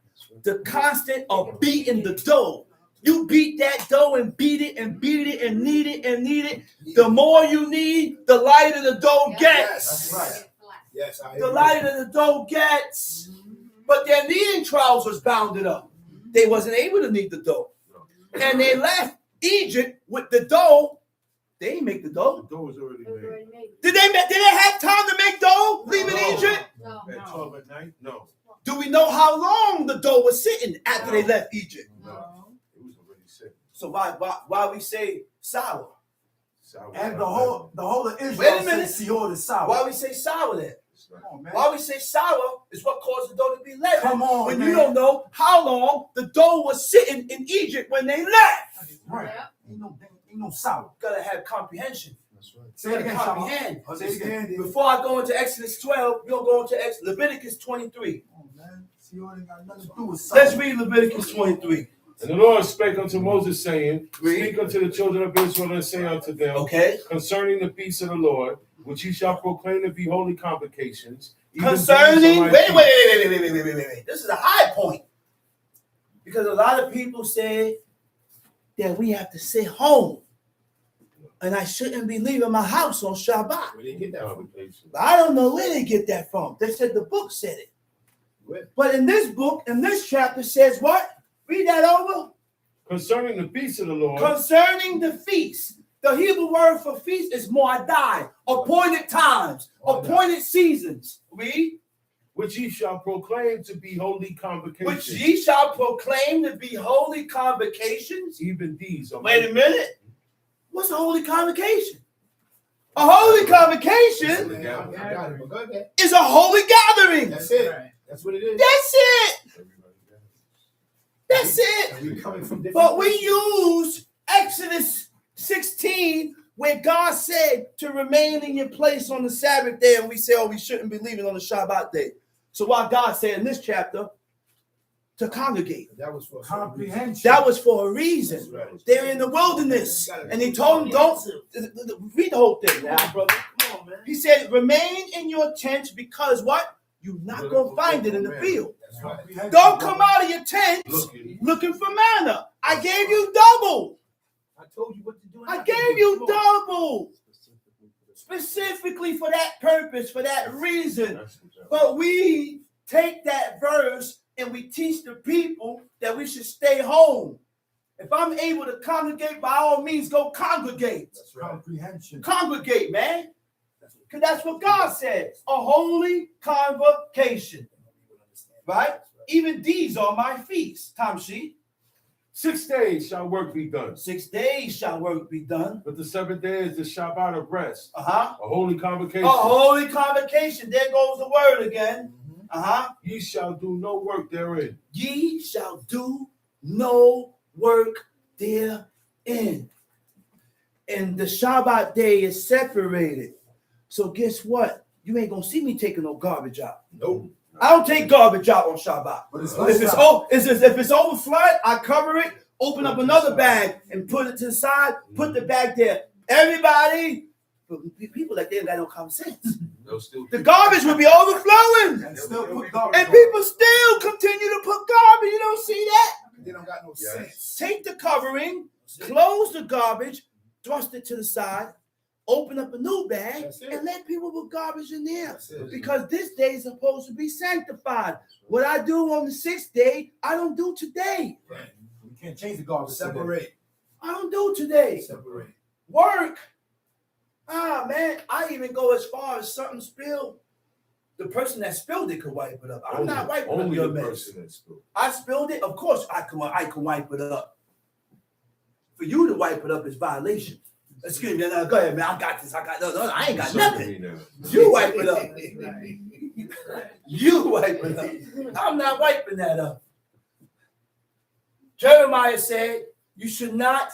The constant of beating the dough. You beat that dough and beat it and beat it and knead it and knead it. The more you need, the lighter the dough gets. That's right. Yes, I The agree. lighter the dough gets. But their kneading trowels was bounded up. They wasn't able to knead the dough. And they left Egypt with the dough. They didn't make the dough. The dough was already made. Did they have time to make dough leaving No. Egypt? At 12 at night? No. Do we know how long the dough was sitting after they left Egypt? No. It was already set. So why we say sour? Sour. And the whole of Wait a Israel minute. said Seor is sour. Why we say sour then? Come on, man. Why we say sour is what caused the dough to be leavened. Come on, when man. you don't know how long the dough was sitting in Egypt when they left. Right. Ain't no sour. You gotta have comprehension. That's right. Say it again, Shabbat. Comprehend. Say it again. Before I go into Exodus 12, we'll go into Leviticus 23. Come on, man. Seor ain't got nothing to do with sour. Let's read Leviticus 23. And the Lord spake unto Moses, saying, Read. Speak unto the children of Israel, and say unto them, Okay. concerning the feasts of the Lord, which ye shall proclaim to be holy convocations. even Concerning, these are my wait. feasts." This is a high point. Because a lot of people say that we have to sit home. And I shouldn't be leaving my house on Shabbat. Where they get that from? Convocations. I don't know where they get that from. They said the book said it. Where? But in this book, in this chapter says what? Read that over. Concerning the feasts of the Lord, Concerning the feast. The Hebrew word for feast is moadai, appointed times, appointed seasons. Read. which ye shall proclaim to be holy convocations. Which ye shall proclaim to be holy convocations. Even these are Wait a minute. What's a holy convocation? A holy convocation I got it, but go ahead. is a holy gathering. That's it. That's what it is. That's it. That's it. And we coming from different But we places. use Exodus 16 where God said to remain in your place on the Sabbath day, and we say, oh, we shouldn't be leaving on the Shabbat day. So why God said in this chapter to congregate? That was for Comprehension. That was for a reason. That's right. They're in the wilderness. And he told them, don't read the whole thing now, brother. Come on, man. He said, remain in your tents because what? You're not going to find it in the field. That's right. Comprehension. Don't come out of your tents looking for manna. I gave you double. I told you what to do. I gave you double. Specifically for that purpose, for that reason. But we take that verse and we teach the people that we should stay home. If I'm able to congregate, by all means, go congregate. That's right. Comprehension. Congregate, man. Because that's what God says. A holy convocation. Right? Even these are my feasts. Time sheet. 6 days shall work be done. 6 days shall work be done. But the 7th day is the Shabbat of rest, Uh-huh. a holy convocation. A holy convocation. There goes the word again. Uh-huh. Ye shall do no work therein. Ye shall do no work therein. And the Shabbat day is separated. So guess what? You ain't gonna see me taking no garbage out. Nope. I don't take garbage out on Shabbat. But it's If it's overflowed, I cover it, open up another bag and put it to the side, put the bag there. Everybody, people like they ain't got no common sense. They'll still The garbage will be overflowing. And still put garbage And on. people still continue to put garbage. You don't see that? They don't got no Yes. sense. Take the covering, close the garbage, thrust it to the side, open up a new bag, That's it. and let people put garbage in there. That's it. Because this day is supposed to be sanctified. What I do on the 6th day, I don't do today. Right. We can't change the garbage. Separate. I don't do today. Separate. Work. Man, I even go as far as something spilled. The person that spilled it could wipe it up. I'm not wiping up only your the mess. person that spilled. I spilled it. Of course, I can wipe it up. For you to wipe it up is violation. Excuse me. No, go ahead, man. I got this. No, I ain't got You nothing. sucking me now. You wipe it up. You wipe it up. I'm not wiping that up. Jeremiah said, you should not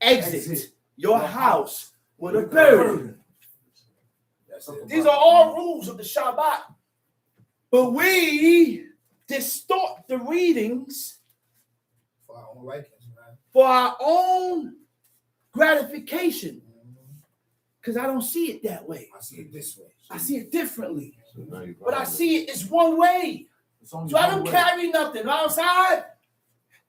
exit your house with a burden. These are all rules of the Shabbat. But we distort the readings For our own likings, man. for our own gratification. Because I don't see it that way. I see it this way. I see it differently. So now you But I probably- see it as one way. It's only So I one don't way. carry nothing outside.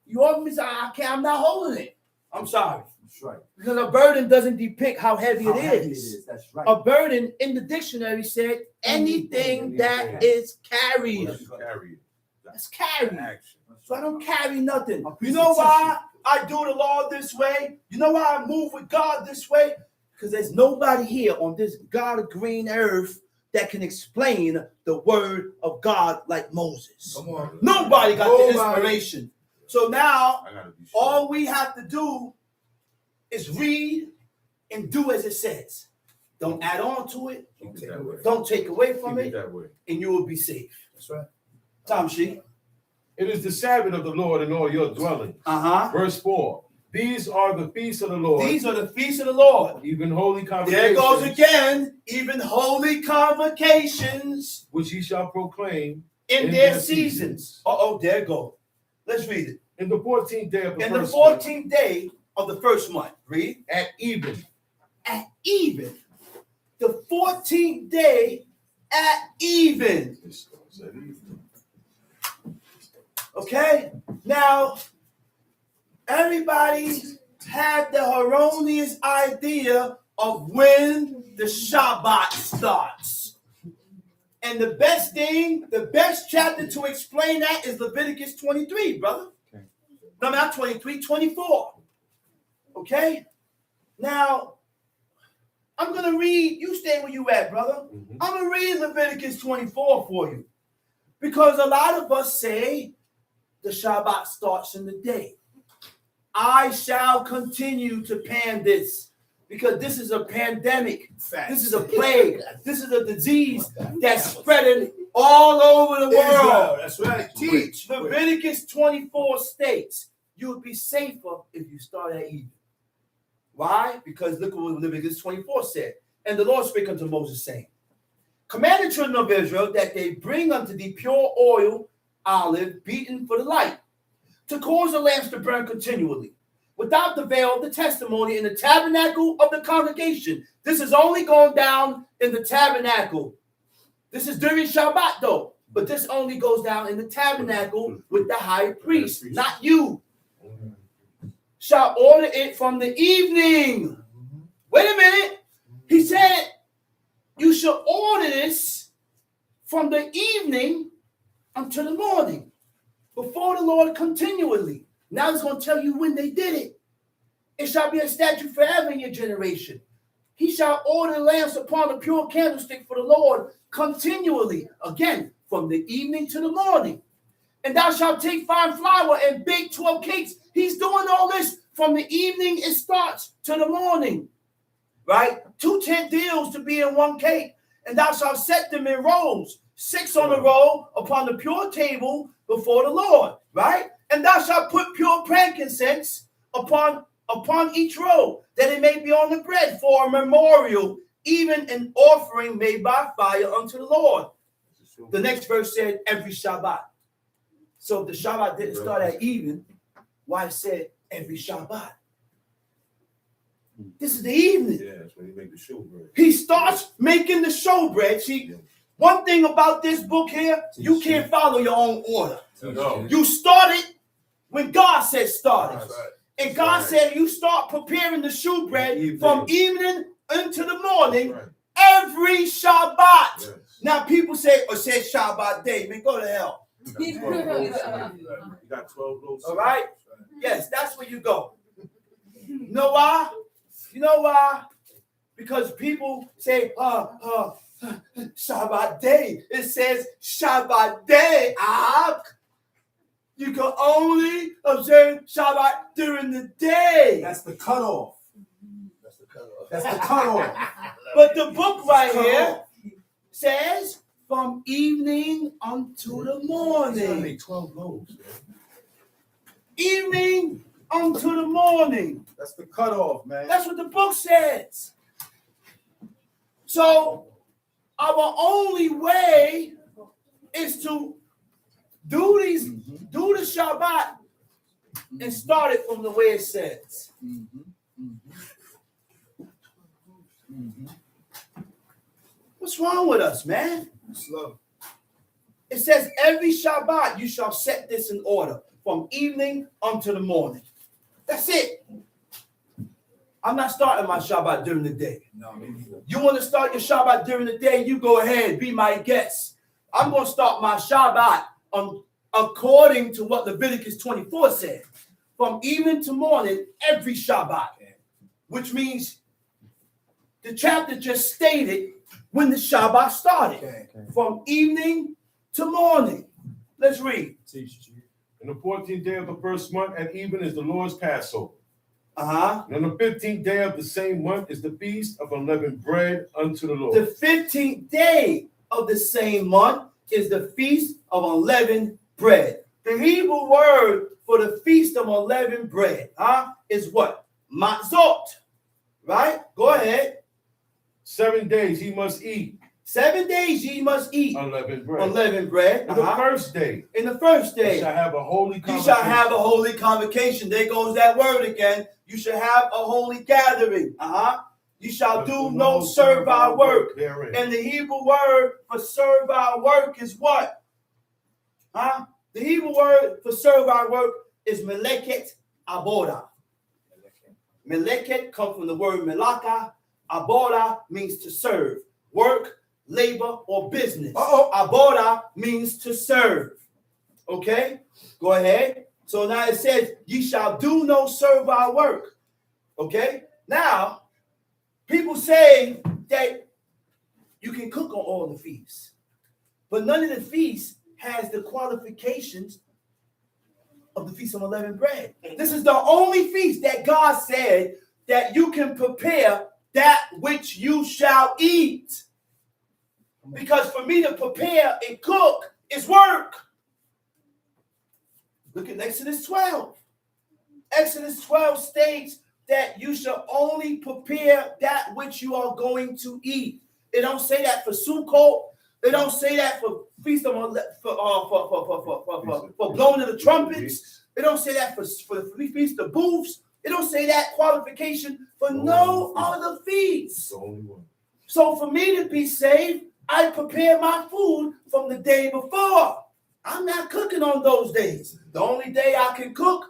You want me to say, I can't, I'm not holding it. I'm sorry. That's right. Because a burden doesn't depict how heavy How it heavy is. That's right. A burden in the dictionary said anything that is carried. Once you carry it, That's carried. action. So I don't carry nothing. A piece You know of why I do the Lord this way? You know why I move with God this way? Because there's nobody here on this God of green earth that can explain the word of God like Moses. Come on. Nobody got the inspiration. So now I gotta be sure. all we have to do is read and do as it says. Don't add on to it. Keep it that way. Don't take away from Keep it it, that way. and you will be safe. That's right. Tom Sheik. It is the Sabbath of the Lord in all your dwellings. Uh-huh. Verse 4. These are the feasts of the Lord, These are the feasts of the Lord. even holy There convocations, goes again, even holy convocations which ye shall proclaim in their seasons. Uh-oh, there go. Let's read it. in the 14th day of the In the first month, 14th day of the first month. Read. at even. At even. The 14th day at even. It starts at even. Okay? Now, everybody had the erroneous idea of when the Shabbat starts. And the best thing, the best chapter to explain that is Leviticus 23, brother. Okay. No, not 23, 24. Okay? Now, I'm going to read, you stay where you at, brother. Mhm. I'm going to read Leviticus 24 for you. Because a lot of us say the Shabbat starts in the day. I shall continue to pan this because this is a pandemic. This is a plague. This is a disease that's spreading all over the world. That's right. Teach. Leviticus 24 states you would be safer if you start at evening. Why? Because look what Leviticus 24 said. And the Lord spake unto Moses, saying, command the children of Israel that they bring unto thee pure oil, olive, beaten for the light, to cause the lamps to burn continually, without the veil of the testimony in the tabernacle of the congregation. This is only going down in the tabernacle. This is during Shabbat, though. But this only goes down in the tabernacle with the high priest, not you. Shall order it from the evening. Wait a minute. He said, you shall order this from the evening until the morning, before the Lord continually. Now he's going to tell you when they did it. It shall be a statute forever in your generation. He shall order lamps upon a pure candlestick for the Lord continually, again, from the evening to the morning. And thou shalt take fine flour and bake 12 cakes. He's doing all this from the evening it starts to the morning, right? 2 tent deals to be in one cake. And thou shalt set them in rows, 6 on a row upon the pure table before the Lord, right? And thou shalt put pure frankincense upon each row, that it may be on the bread for a memorial, even an offering made by fire unto the Lord. The next verse said every Shabbat. So if the Shabbat didn't start at even, why it said every Shabbat? This is the evening. Yeah, that's when you make the showbread. He starts making the showbread. See, one thing about this book here, you can't follow your own order. No. You start it when God said start it. That's right. And God said you start preparing the showbread from evening into the morning Right. every Shabbat. Yes. Now people say, say Shabbat day. Man, go to hell. You got 12 loaves. All right? Yes, that's where you go. You know why? You know why? Because people say, Shabbat day. It says Shabbat day. You can only observe Shabbat during the day. That's the cutoff. That's the cut That's the cutoff. But the book right Cut here off. says from evening unto the You gotta morning. make 12 loaves, man. Evening unto the morning. That's the cutoff, man. That's what the book says. So our only way is to do the Shabbat and start it from the way it says. What's wrong with us, man? Slow. It says every Shabbat you shall set this in order from evening unto the morning. That's it. I'm not starting my Shabbat during the day. No, me neither. You want to start your Shabbat during the day? You go ahead, be my guest. I'm going to start my Shabbat according to what Leviticus 24 said. From evening to morning, every Shabbat. Which means the chapter just stated when the Shabbat started. Okay. From evening to morning. Let's read. And the 14th day of the first month at even is the Lord's Passover. Uh-huh. And on the 15th day of the same month is the feast of unleavened bread unto the Lord. The 15th day of the same month is the feast of unleavened bread. The Hebrew word for the feast of unleavened bread, is what? Matzot. Right? Go ahead. 7 days he must eat 7 days ye must eat unleavened bread. unleavened bread. And the first day In the first you day, shall have a holy you convocation. shall have a holy convocation. There goes that word again. You shall have a holy gathering. You shall do no servile work. therein. And the Hebrew word for servile work is what? The Hebrew word for servile work is meleket aboda. Meleket comes from the word melaka. Aboda means to serve, work, labor, or business. Aboda means to serve. Okay? Go ahead. So now it says, ye shall do no servile work. Okay? Now, people say that you can cook on all the feasts, but none of the feasts has the qualifications of the Feast of Unleavened Bread. This is the only feast that God said that you can prepare that which you shall eat. Because for me to prepare and cook is work. Look at Exodus 12. Exodus 12 states that you shall only prepare that which you are going to eat. It don't say that for Sukkot. It don't say that for feast of for blowing of the trumpets. It don't say that for the feast of booths. It don't say that qualification for no other feasts. The only one. So for me to be saved, I prepare my food from the day before. I'm not cooking on those days. The only day I can cook,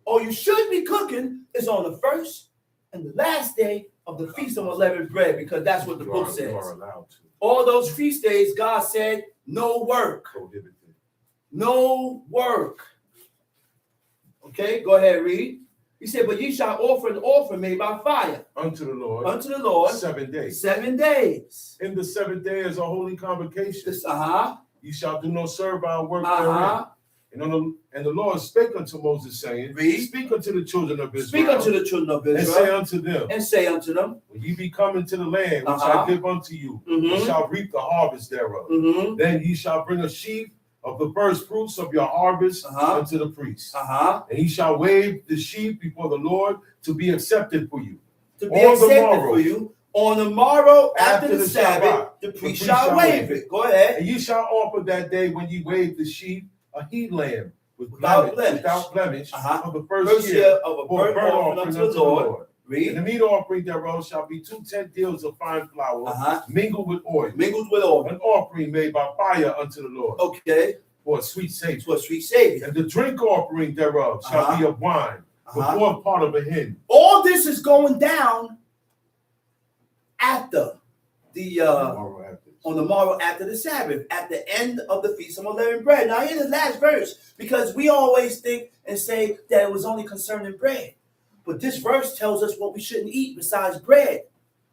or you should be cooking, is on the first and the last day of the Feast of Unleavened Bread, because that's what the book says. You are allowed to. All those feast days, God said, no work. Prohibited. No work. Okay, go ahead, read. He said, but ye shall offer an offering made by fire Unto the Lord. unto the Lord 7 days. 7 days. In the 7th day is a holy convocation. This, You shall do no servile work therein. And the Lord spake unto Moses, saying, Read. Speak unto the children of Israel. Speak unto the children of and say Israel unto them, and say unto them, when ye be come into the land which I give unto you, ye shall reap the harvest thereof. Then ye shall bring a sheaf of the first fruits of your harvest unto the priest. And he shall wave the sheaf before the Lord to be accepted for you. to be accepted for you. On the morrow after the Sabbath, Shabbat, the priest shall wave it. Go ahead. And ye shall offer that day when ye wave the sheaf a he lamb Without blemish. of the first First year year of a for burnt offering unto the Lord. And Read. the meat offering thereof shall be 2 10 deals of fine flour mingled with oil. Mingled with oil. An offering made by fire unto the Lord Okay. for a sweet savor. To a sweet savior. And the drink offering thereof shall be of wine, the fourth part of a hin. All this is going down after the on the morrow after the Sabbath, at the end of the Feast of Unleavened Bread. Now here's the last verse, because we always think and say that it was only concerning bread. But this verse tells us what we shouldn't eat besides bread.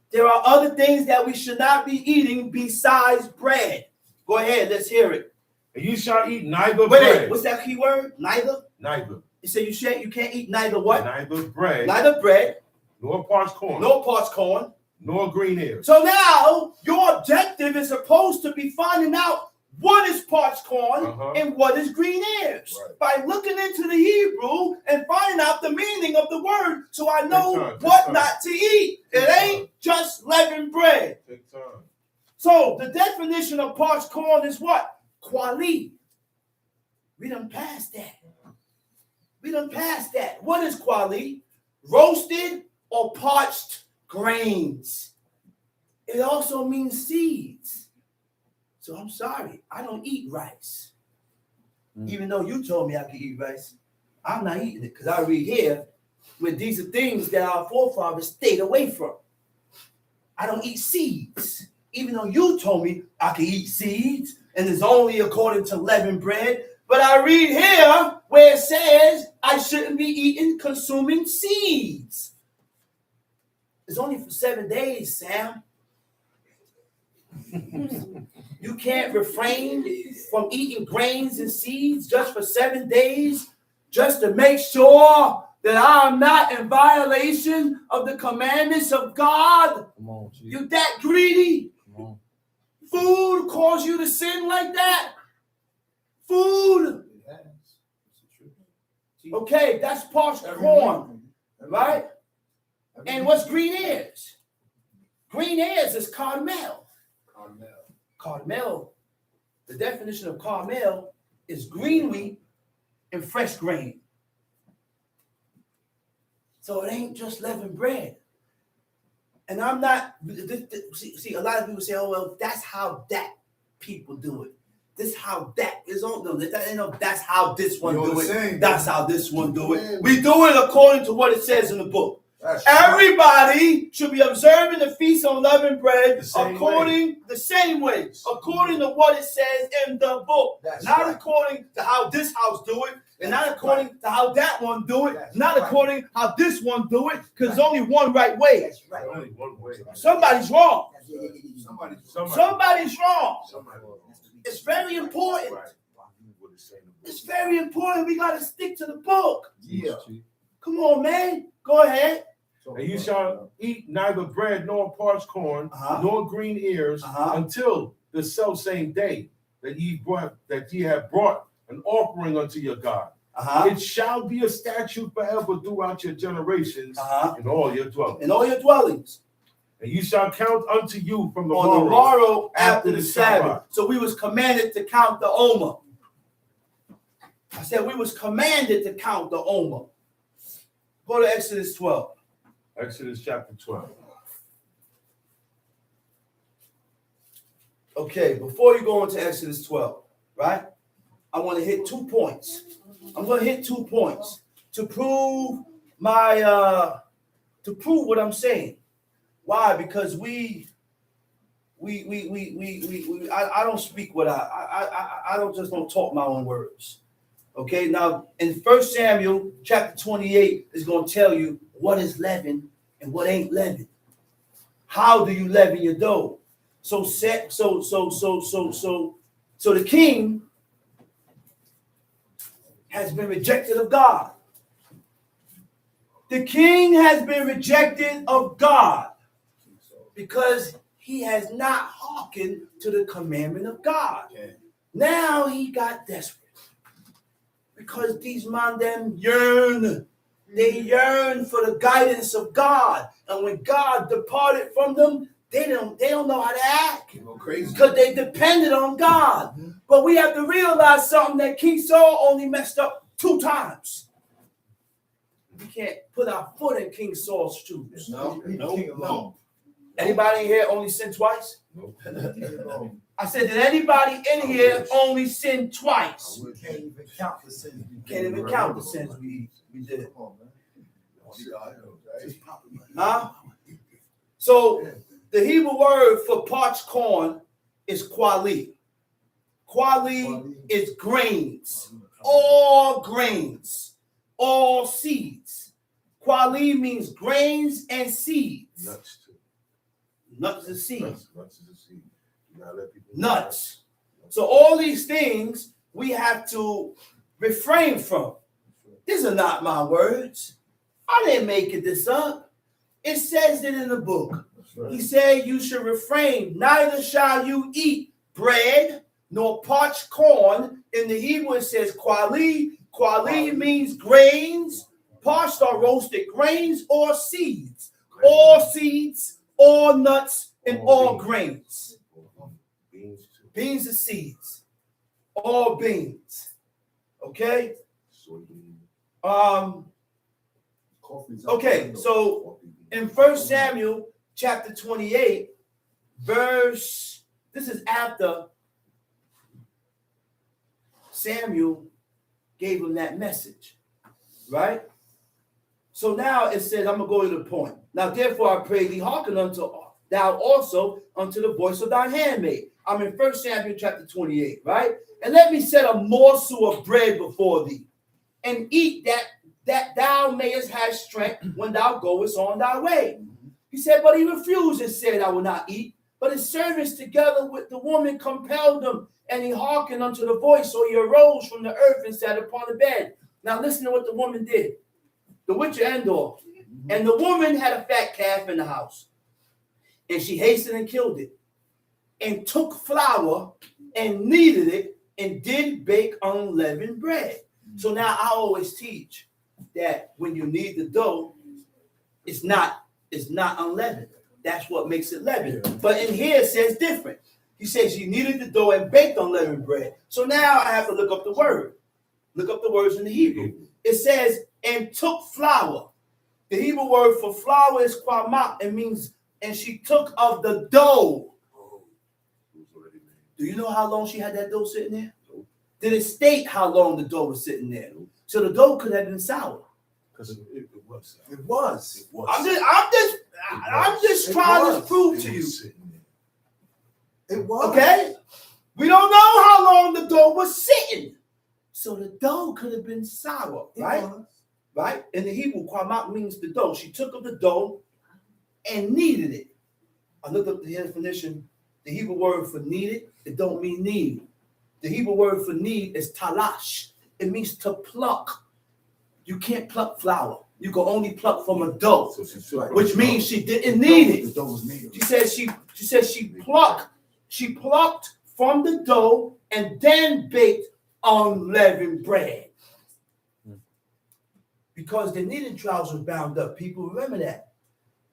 There are other things that we should not be eating besides bread. Go ahead, let's hear it. And you shall eat neither Wait, bread. what's that key word? Neither? Neither. You say you can't eat neither what? Neither bread. Neither bread, nor parched corn, nor parched corn. nor green ears. So now your objective is supposed to be finding out what is parched corn and what is green ears by looking into the Hebrew and finding out the meaning of the word, so I know what not to eat. It ain't just leavened bread. Take time. So the definition of parched corn is what? Quali. We done passed that. We done passed that. What is quali? Roasted or parched grains. It also means seeds. So I'm sorry, I don't eat rice. Even though you told me I could eat rice, I'm not eating it because I read here where these are things that our forefathers stayed away from. I don't eat seeds. Even though you told me I could eat seeds and it's only according to leavened bread. But I read here where it says I shouldn't be consuming seeds. It's only for 7 days, Sam. You can't refrain from eating grains and seeds just for 7 days, just to make sure that I'm not in violation of the commandments of God. Come on, Chief. You that greedy? Come on. Food cause you to sin like that? Food. Okay, that's parched corn, right? And what's green ears? Green ears is carmel. Carmel. The definition of carmel is green wheat and fresh grain. So it ain't just leavened bread. And I'm not, see, a lot of people say, oh, well, that's how that people do it. This how that is on. No, that's how this one do it. That's how this one do it. We do it according to what it says in the book. Everybody should be observing the feast on leavened bread according to what it says in the book. Not according to how this house do it, and not according to how that one do it, not according how this one do it, because there's only one right way. Only one way. Somebody's wrong. Somebody's wrong. It's very important. It's very important. We got to stick to the book. Yeah. Come on, man. Go ahead. And you shall eat neither bread nor parched corn, nor green ears, until the selfsame day that ye have brought an offering unto your God. It shall be a statute forever throughout your generations in all your dwellings. And you shall count unto you from the morrow after the Sabbath. So we was commanded to count the Omer. I said we was commanded to count the Omer. Go to Exodus 12. Exodus chapter 12. Okay, before you go into Exodus 12, right? I want to hit 2 points. I'm going to hit 2 points to prove my to prove what I'm saying. Why? Because I don't speak what I don't talk my own words. Okay, now in 1 Samuel chapter 28 is going to tell you what is leaven and what ain't leaven. How do you leaven your dough? So the king has been rejected of God. The king has been rejected of God because he has not hearkened to the commandment of God. Now he got desperate. Because these man them yearn. They yearn for the guidance of God. And when God departed from them, they don't know how to act. Because they depended on God. But we have to realize something, that King Saul only messed up 2 times. We can't put our foot in King Saul's shoes. No. Anybody in here only sinned twice? No. I said, did anybody in here only sin twice? We can't even count the sins. Can't even count the sins we did. Come on, man. Huh? So the Hebrew word for parched corn is quali. Quali is grains. All grains. All seeds. Quali means grains and seeds. Nuts too. Nuts and seeds. Nuts is a seed. You gotta let people Nuts. So all these things we have to refrain from. These are not my words. I didn't make this up. It says it in the book. He said you should refrain. Neither shall you eat bread nor parched corn. In the Hebrew it says kwali. Kwali means grains. Parched are roasted grains or seeds. All seeds, all nuts, and all grains. Beans are seeds. All beans. Okay? Okay, so in 1 Samuel chapter 28, this is after Samuel gave him that message, right? So now it says, I'm going to go to the point. Now, therefore, I pray thee, hearken unto thou also unto the voice of thine handmaid. I'm in 1 Samuel chapter 28, right? And let me set a morsel of bread before thee, and eat that thou mayest have strength when thou goest on thy way. He said, but he refused and said, I will not eat. But his servants together with the woman compelled him, and he hearkened unto the voice. So he arose from the earth and sat upon the bed. Now listen to what the woman did. The witch of Endor. And the woman had a fat calf in the house. And she hastened and killed it. And took flour and kneaded it and did bake unleavened bread. So now I always teach that when you knead the dough, it's not unleavened. That's what makes it leavened. Yeah. But in here it says different. He says you kneaded the dough and baked unleavened bread. So now I have to look up the word. Look up the words in the Hebrew. It says, and took flour. The Hebrew word for flour is kwamak. It means, and she took of the dough. Do you know how long she had that dough sitting there? Did it state how long the dough was sitting there? So the dough could have been sour. Because it was. It was. I'm just trying to prove to you. It was. Okay? We don't know how long the dough was sitting. So the dough could have been sour, right? Right? In the Hebrew, kwamak means the dough. She took of the dough and kneaded it. I looked up the definition. The Hebrew word for kneaded, it don't mean knead. The Hebrew word for knead is talash. It means to pluck. You can't pluck flour. You can only pluck from a dough, which means she didn't knead it. The dough was kneaded. She said she plucked from the dough and then baked unleavened bread. Because the kneading troughs was bound up. People remember that.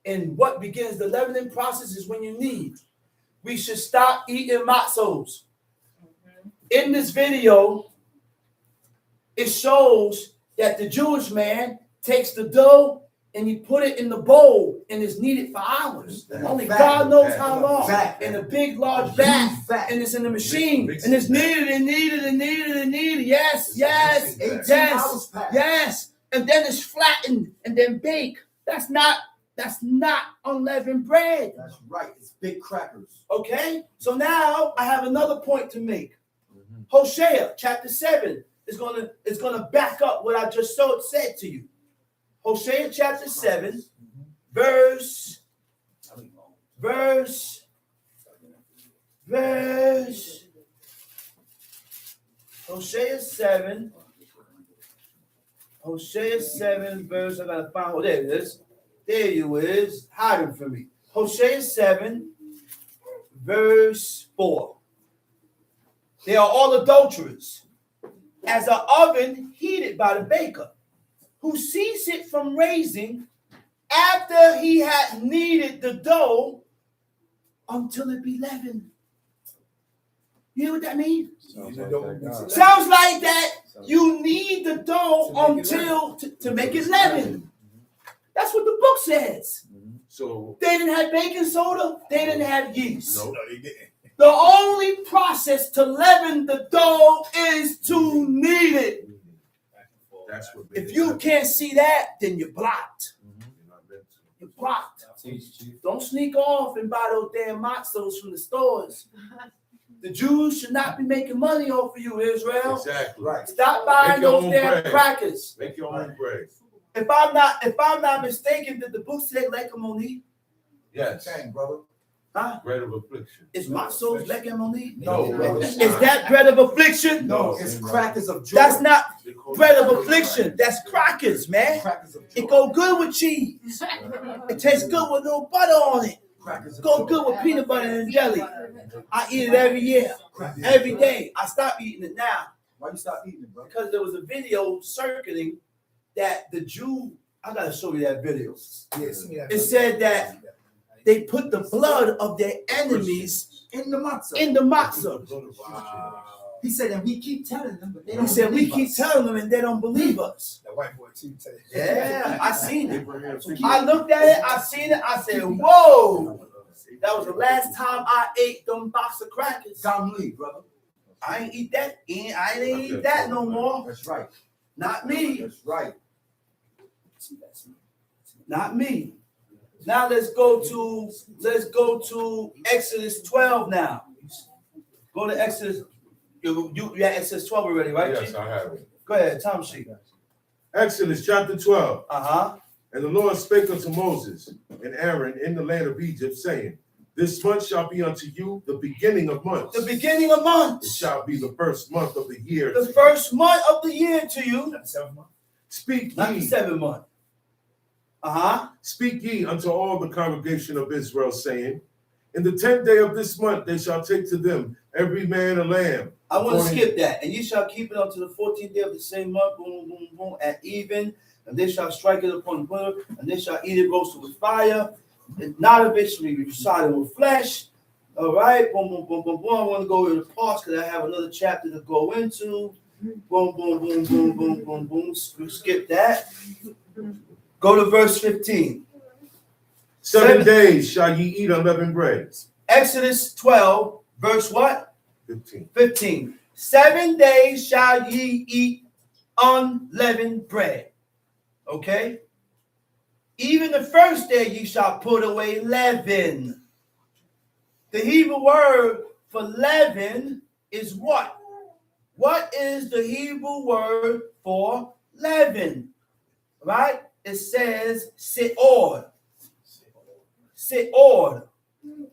And what begins the leavening process is when you knead. We should stop eating matzos. In this video, it shows that the Jewish man takes the dough and he put it in the bowl and it's kneaded for hours. Only God knows how long. In a big, large vat. And it's in the machine. And it's kneaded and kneaded and kneaded and kneaded. Yes. And then it's flattened and then baked. That's not unleavened bread. That's right. It's big crackers. Okay? So now I have another point to make. Hosea chapter 7 is gonna back up what I just said to you. Hosea chapter 7, verse Hosea 7, verse, I gotta find, oh, there it is. There you is, hiding from me. Hosea 7, verse 4. They are all adulterers, as an oven heated by the baker, who ceased it from raising after he had kneaded the dough until it be leavened. You know what that means? Sounds like that you knead the dough until to make it leavened. That's what the book says. So they didn't have baking soda. They didn't have yeast. No, they didn't. The only process to leaven the dough is to knead it. That's what. If you can't see that, then you're blocked. You're blocked. Don't sneak off and buy those damn matzos from the stores. The Jews should not be making money off of you, Israel. Exactly. Right. Stop buying those damn crackers. Make your own bread. If I'm not mistaken, did the book say lekamoni? Yes. Dang, brother. Huh? Bread of affliction. Is matzos lekamoni? No, brother. Is that bread of affliction? No, it's crackers of joy. That's not. Bread of affliction. That's crackers, man. Crackers of It joy. go good with cheese. It tastes good with a little butter on it. Crackers of Go joy. good with peanut butter and jelly. I eat it every year, every day. I stopped eating it now Why you stop eating it, bro? because there was a video circulating that the Jew. I gotta show you that video. Yeah, see that. It said that they put the blood of their enemies In the matzah. in the matzah. Wow. He said, and we keep telling them, but they He don't said we believe keep us. telling them and they don't believe us. The white boy too. Tell you. Yeah, I seen it. Abraham, I looked at it, I seen it, I said, whoa. That was the last time I ate them box of crackers. Tom Lee, brother. I ain't eat that. I ain't eat that no more. That's right. Not me. That's right. Not me. Now let's go to Exodus 12 now. Go to Exodus. You had Exodus 12 already, right? Yes, Chief? I have it. Go ahead, Tom Sheep. Exodus chapter 12. Uh-huh. And the Lord spake unto Moses and Aaron in the land of Egypt, saying, This month shall be unto you the beginning of months. The beginning of It months. shall be the first month of the year. The first month of the year to you. Not the 7th month. Speak Not the ye, 7th month. Uh-huh. speak ye unto all the congregation of Israel, saying, In the 10th day of this month they shall take to them every man a lamb. I want to according- skip that. And ye shall keep it unto the 14th day of the same month, boom, boom, boom, at even. And they shall strike it upon the pillar, and they shall eat it roasted with fire. And not of it shall be besotted with flesh. All right, boom, boom, boom, boom, boom. I want to go to the parts because I have another chapter to go into. Boom, boom, boom, boom, boom, boom, boom. Skip that. Go to verse 15. 7 days shall ye eat unleavened bread. Exodus 12, verse what? 15. 15. 7 days shall ye eat unleavened bread. Okay? Even the first day ye shall put away leaven. The Hebrew word for leaven is what? What is the Hebrew word for leaven? Right? It says se'od. Se'od.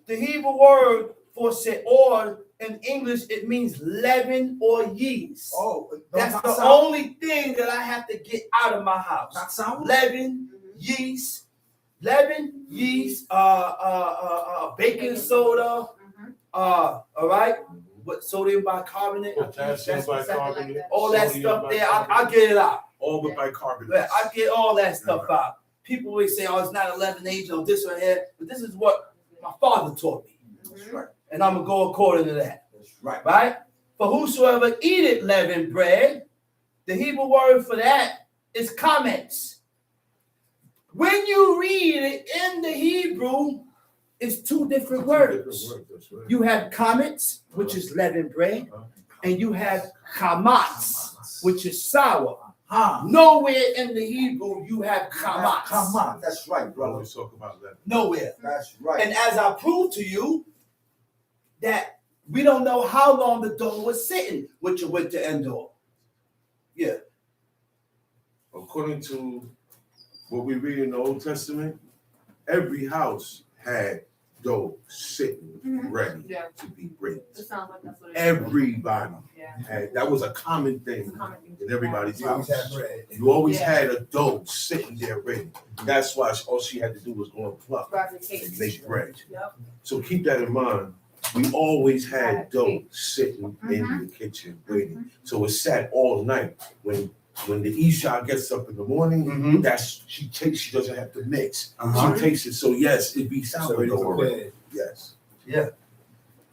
The Hebrew word for se'od in English, it means leaven or yeast. Oh, That's not the sour. only thing that I have to get out of my house. Not sour? Leaven, yeast, baking soda, all right, what sodium bicarbonate, Potassium bicarbonate. all that sodium stuff there, bicarbonate, I get it out. all the bicarbonate. Yeah, I get all that stuff out. People always say, "Oh, it's not 11 age or this or that," but this is what my father taught me, That's right. and I'm gonna go according to that. That's right. Right? For whosoever eateth leavened bread, the Hebrew word for that is comments. When you read it in the Hebrew, it's two different words. That's right. You have comments, which is leavened bread, and you have chametz, which is sour. Nowhere in the Hebrew you have chametz. Come on. That's right, We brother. always talk about that. Nowhere. That's right. And as I proved to you, that we don't know how long the dough was sitting with your winter end all. Yeah. According to what we read in the Old Testament, every house had dough sitting ready Yeah. to be baked. It sounds like that's what it is. Everybody Yeah. had, that was a common thing in everybody's You always house. have bread. You always Yeah. had a dough sitting there ready. That's why all she had to do was go and pluck Grab the cake. and make bread. Yep. So keep that in mind. We always had Had dough cake. sitting in the kitchen waiting. So it sat all night. When the Isha gets up in the morning, Mm-hmm. she doesn't have to mix. Uh-huh. She takes it. So yes, it be So sour ready dough for already. bed. Yes.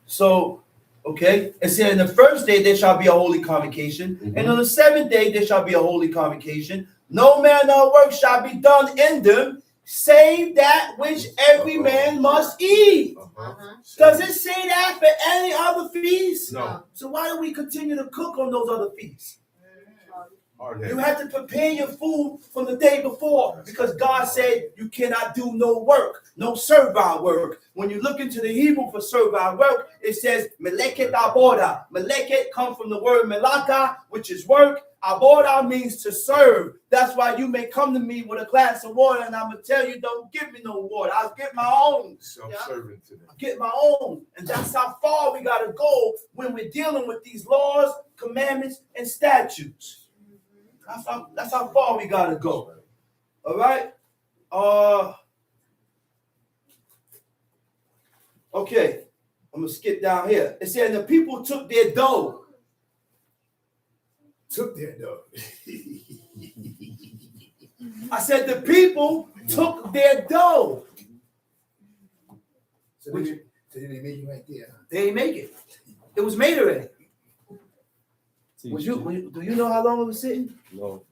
So, okay, it said, in the first day there shall be a holy convocation, Mhm. and on the 7th day there shall be a holy convocation. No manner of work shall be done in them, save that which every man must eat. Uh-huh. Does it say that for any other feast? No. So why do we continue to cook on those other feasts? Hard You head. have to prepare your food from the day before because God said you cannot do no work, no servile work. When you look into the Hebrew for servile work, it says meleket aboda. Meleket comes from the word melaka, which is work. Aboda means to serve. That's why you may come to me with a glass of water and I'm going to tell you, don't give me no water. I'll get my own. Self-serving today. Get my own. And that's how far we got to go when we're dealing with these laws, commandments, and statutes. That's how far we gotta go. All right. Okay. I'm gonna skip down here. It said the people took their dough. Took that though. I said the people took their dough. So they didn't make it right there. They didn't make it. It was made already. Do you know how long it was sitting? No.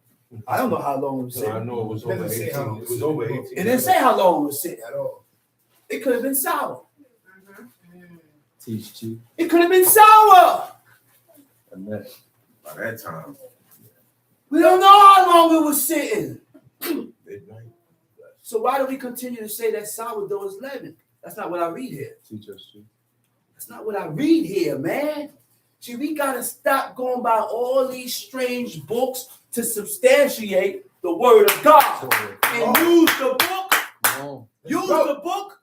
I don't know how long it was So sitting. I know it was over Doesn't say 18. how long. It was over 18. It didn't say how long it was sitting. At all. It could have been sour. Teach you. It could have been sour. And that. By that time, We don't know how long it was sitting. midnight. So why do we continue to say that sourdough is leaven? That's not what I read here. Teach us too. That's not what I read here, man. See, we gotta stop going by all these strange books to substantiate the word of God. And use the book, No. use the book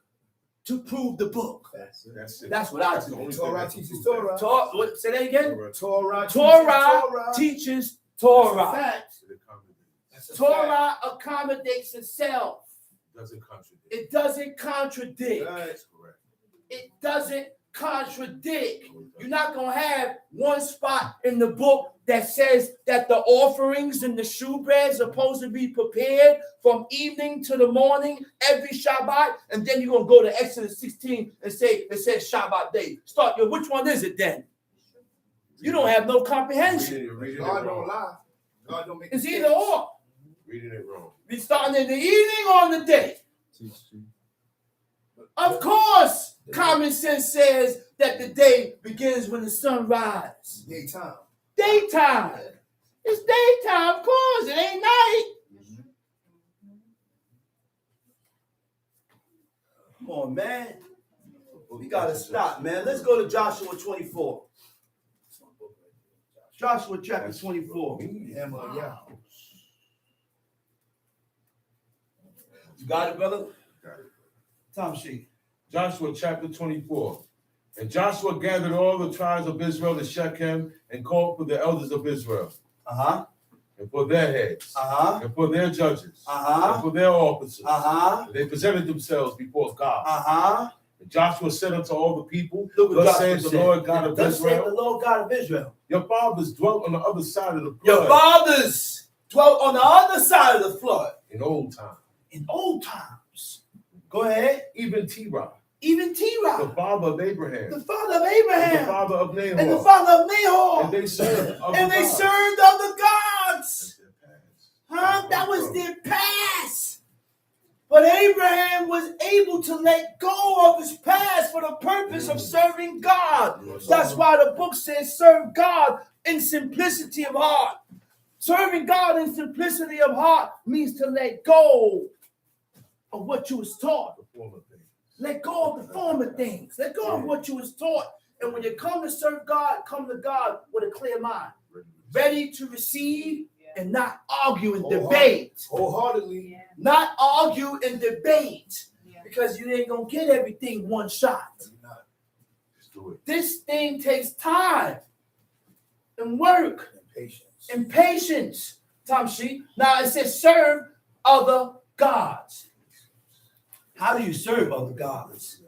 to prove the book. That's it. That's it. That's what I That's the do. only Torah thing teaches Torah. Say that again. Torah Teaches That's a Torah. fact. That's That's a fact. Torah accommodates itself. doesn't contradict. It doesn't contradict. Right. That's correct. It doesn't contradict. You're not going to have one spot in the book that says that the offerings and the shewbread are supposed to be prepared from evening to the morning every Shabbat, and then you're going to go to Exodus 16 and say it says Shabbat day. Start your, which one is it then? You don't have no comprehension. Reading it God don't wrong. lie. God don't make It's mistakes. either or. Reading it wrong. Be starting in the evening or in the day. Teach you. Of course, common sense says that the day begins when the sun rises. Daytime. Daytime. It's daytime, of course. It ain't night. Come on, man. We gotta stop, man. Let's go to Joshua 24. Joshua chapter 24. Yeah. You got it, brother? Got it. Tom Sheik. Joshua chapter 24. And Joshua gathered all the tribes of Israel to Shechem and called for the elders of Israel Uh-huh. and for their heads Uh-huh. and for their judges Uh-huh. and for their officers. Uh-huh. And they presented themselves before God. Uh-huh. And Joshua said unto all the people, Look what thus Joshua says the said. Lord God of Thus saith the Israel, Lord God of Israel. your fathers dwelt on the other side of the Your flood fathers dwelt on the other side of the flood in old time. in old times. Go ahead. Even Terah, Even the Terah, father of Abraham, the father of and the Abraham, father of and the Nahor, father of Nahor, and they served other and they gods. served other gods. That's their past. Huh? That was their past. But Abraham was able to let go of his past for the purpose of serving God. That's why the book says serve God in simplicity of heart. Serving God in simplicity of heart means to let go of what you was taught. The former thing. Let go of the former things. Let go of what you was taught. And when you come to serve God, come to God with a clear mind, ready to receive and not argue and debate. Wholeheartedly. Not argue and debate because you ain't gonna get everything one shot. Just do it. This thing takes time and work And patience. and patience. Tom Sheik. Now it says serve other gods. How do you serve other gods?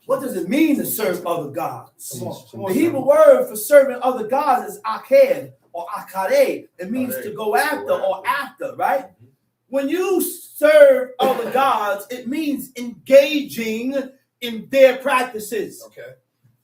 What does it mean to serve other gods? Come on, come The on. Hebrew word for serving other gods is aked or akare. It means to go after or after, right? When you serve other gods, it means engaging in their practices. Okay.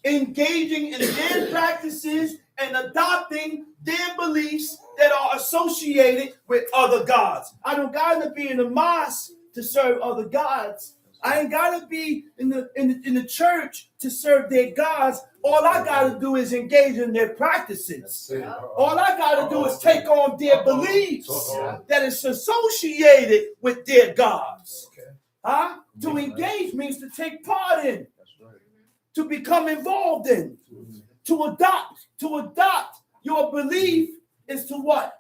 Engaging in their practices and adopting their beliefs that are associated with other gods. I don't gotta be in the mosque to serve other gods. I ain't gotta be in the church to serve their gods. All I gotta do is engage in their practices. That's it. All I gotta do is take on their beliefs that is associated with their gods. Okay. Huh? To engage means to take part in, That's right. to become involved in, to adopt. To adopt your belief is to what?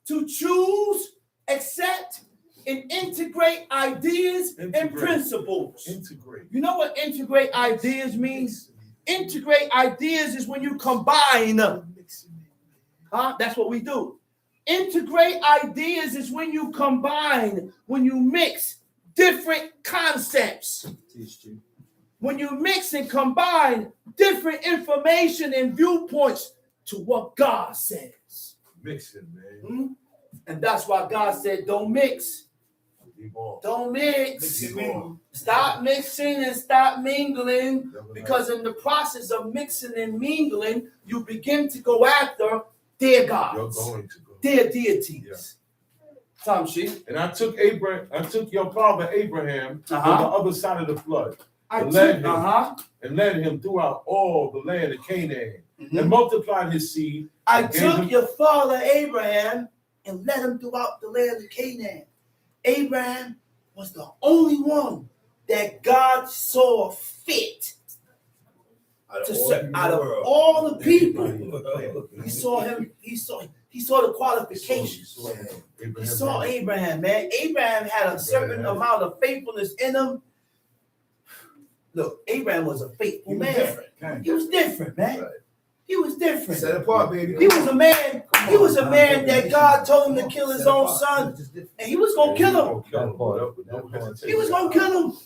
To choose, accept, and integrate ideas and Integrate. principles. Integrate. You know what integrate ideas means? Integrate ideas is when you combine. Huh? That's what we do. Integrate ideas is when you combine, when you mix different concepts. When you mix and combine different information and viewpoints to what God says. Mixing, man. And that's why God said, don't mix. Don't mix. Stop mixing and stop mingling, because in the process of mixing and mingling, you begin to go after their gods. You're going to go. Their deities. Tom Sheep. And I took your father Abraham on the other side of the flood. And led him throughout all the land of Canaan, and multiplied his seed. I took your father Abraham and led him throughout the land of Canaan. Abraham was the only one that God saw fit out of all the people. He saw him. He saw the qualifications. He saw Abraham, man. Abraham had a certain amount of faithfulness in him. Look, Abraham was a faithful man. He was different, man. Right. He was different. Set apart, baby. He was a man. He was a man that God told him to kill his own son, and he was gonna kill him. He was gonna kill him.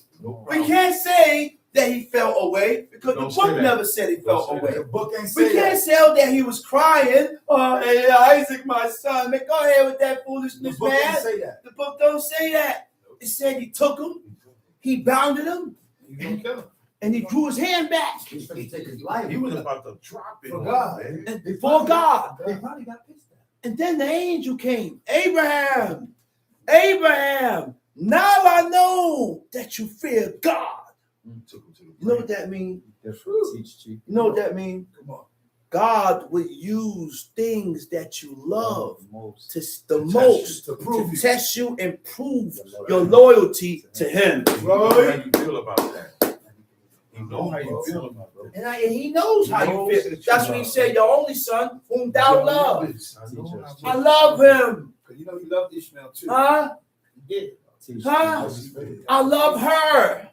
We can't say that he fell away, because the book never said he fell away. The book ain't say We can't say that he was crying. Oh, hey, Isaac, my son. Man, go ahead with that foolishness, man. Ain't say that. The book don't say that. It said he took him, he bounded him, You gonna kill him. and he drew his hand back. He's gonna take his life. He was about to drop it For God. man. And before God. They probably got pissed at. And then the angel came. Abraham, Abraham, now I know that you fear God. Took him to the You know what that means? Teach. You know what that means? Come on. God would use things that you love to prove you. test you and prove your loyalty to Him. You know how you feel about that. You know how you feel about that. And He knows how you feel. That's when He said, "Your only son, whom thou love." I love him. Because you know he loved Ishmael too. Huh? Yeah. Huh? I love her.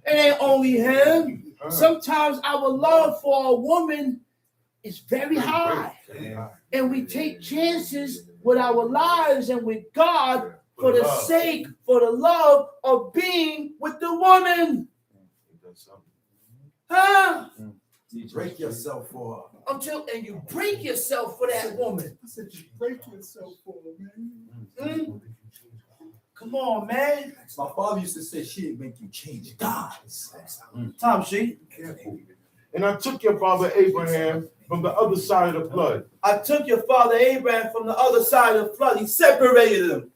It ain't only him. Sometimes our love for a woman is very high. And we take chances with our lives and with God for the sake, for the love of being with the woman. Huh? Break yourself for her. And you break yourself for that woman. I said, you break yourself for her, man. Come on, man. My father used to say she'd make you change God. Tom Sheep. And I took your father Abraham from the other side of the flood. I took your father Abraham from the other side of the flood. He separated him.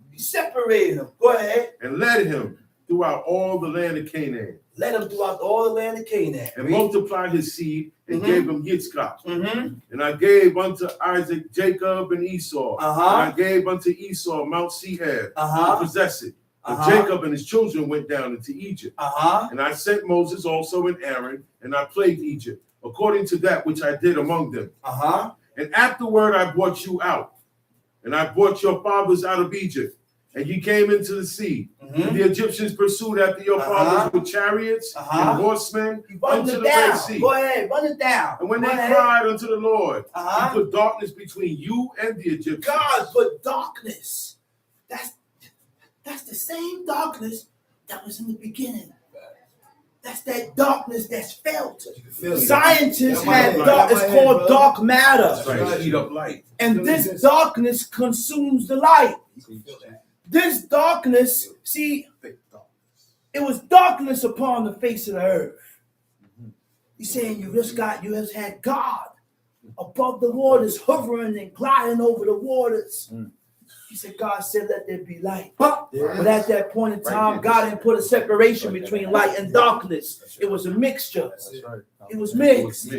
He separated him. Go ahead. And led him throughout all the land of Canaan. Led him throughout all the land of Canaan. And multiplied his seed and gave him Yitzchak. Mm-hmm. And I gave unto Isaac Jacob and Esau. And I gave unto Esau Mount Seir to possess it. But Jacob and his children went down into Egypt. And I sent Moses also and Aaron, and I plagued Egypt, according to that which I did among them. And afterward I brought you out, and I brought your fathers out of Egypt, and ye came into the sea. And the Egyptians pursued after your fathers with chariots and horsemen unto the Red Sea. Go ahead, run it down. And when they cried unto the Lord, he put darkness between you and the Egyptians. God put darkness. That's the same darkness that was in the beginning. That's that darkness that's felt. Scientists have dark. It's called dark matter. Right. Eat up light. And this darkness consumes the light. This darkness, see, it was darkness upon the face of the earth. He's saying you have had God above the waters, hovering and gliding over the waters. He said, God said, let there be light. But at that point in time, God didn't put a separation between light and darkness. It was a mixture. It was mixed.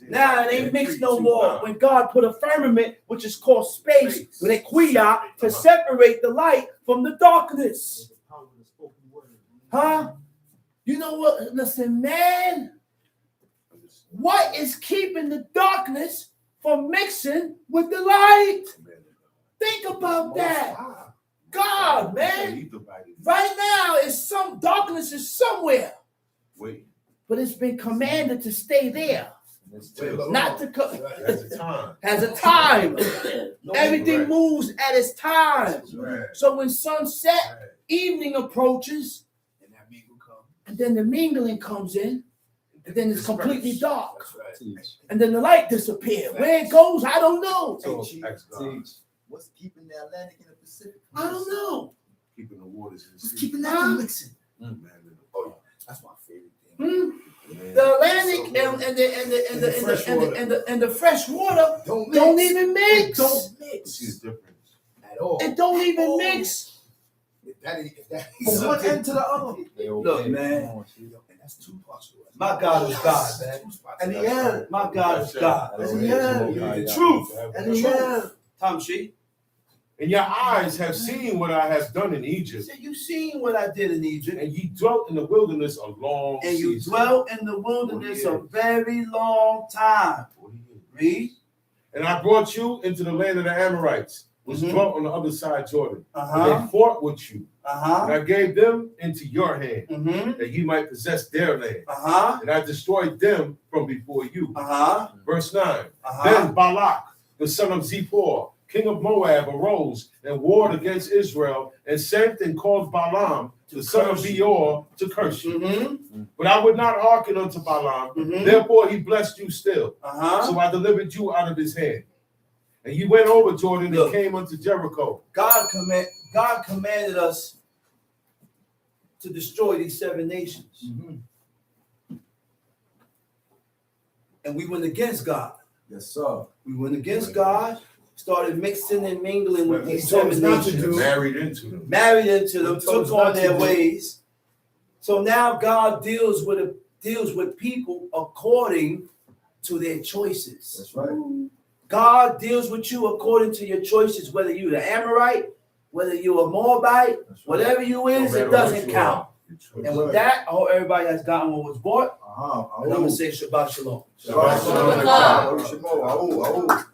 Now it ain't mixed no more. When God put a firmament, which is called space, to separate the light from the darkness. Huh? You know what? Listen, man. What is keeping the darkness from mixing with the light? Think about that. God, man. Right now, darkness is somewhere. But it's been commanded to stay there. Not to come. That's the time. Has a time. Everything Right. moves at its time. Right. So when sunset, evening approaches, And that mingle comes. and then the mingling comes in, and then it's completely dark. That's right. Teach. And then the light disappears. Where it goes, I don't know. So, Chief, ask God. Teach. What's keeping the Atlantic and the Pacific? I don't know. Keeping the waters in the What's sea. keeping that from mixing? Man, Oh, yeah. That's my favorite thing. man. The Atlantic and the fresh water don't even mix. Don't See mix the difference. at all. It don't even mix. If that ain't From one end to the other. They Look, okay. man. Come on, Chief. and that's two parts of it. My God is God, man. And the end, my God is God. That's And it. the end, The truth. Have And the end. Tom She. And your eyes have seen what I have done in He Egypt, said, you seen what I did in Egypt, and ye dwelt in the wilderness a long and you season. dwelt in the wilderness a very long time. 40 years. Read. And I brought you into the land of the Amorites, which Mhm. dwelt on the other side Jordan. Uh-huh. They fought with you, Uh-huh. and I gave them into your hand, Mm-hmm. that ye might possess their land. Uh-huh. And I destroyed them from before you. Uh-huh. Verse 9. Uh-huh. Then Balak, the son of Zippor, king of Moab, arose and warred against Israel, and sent and called Balaam, the son of curse you. Beor, to curse you. Mm-hmm. But I would not hearken unto Balaam. Mhm. Therefore he blessed you still. Uh-huh. So I delivered you out of his hand. And you went over Jordan Look. and came unto Jericho. God commanded us to destroy these 7 nations. And we went against God. Yes, sir. We went against God, started mixing and mingling with He these told 7 us not to nations. do. Married into them. Married into them, He told took us on not to their do. ways. So now God deals with people according to their choices. That's right. God deals with you according to your choices, whether you're an Amorite, whether you're a Moabite, That's right. whatever you is, No it matter doesn't what you count. are. And with that, I hope everybody has gotten what was bought. Uh-huh. And I'm gonna say Shabbat Shalom. Shabbat shalom. Shabbat shalom.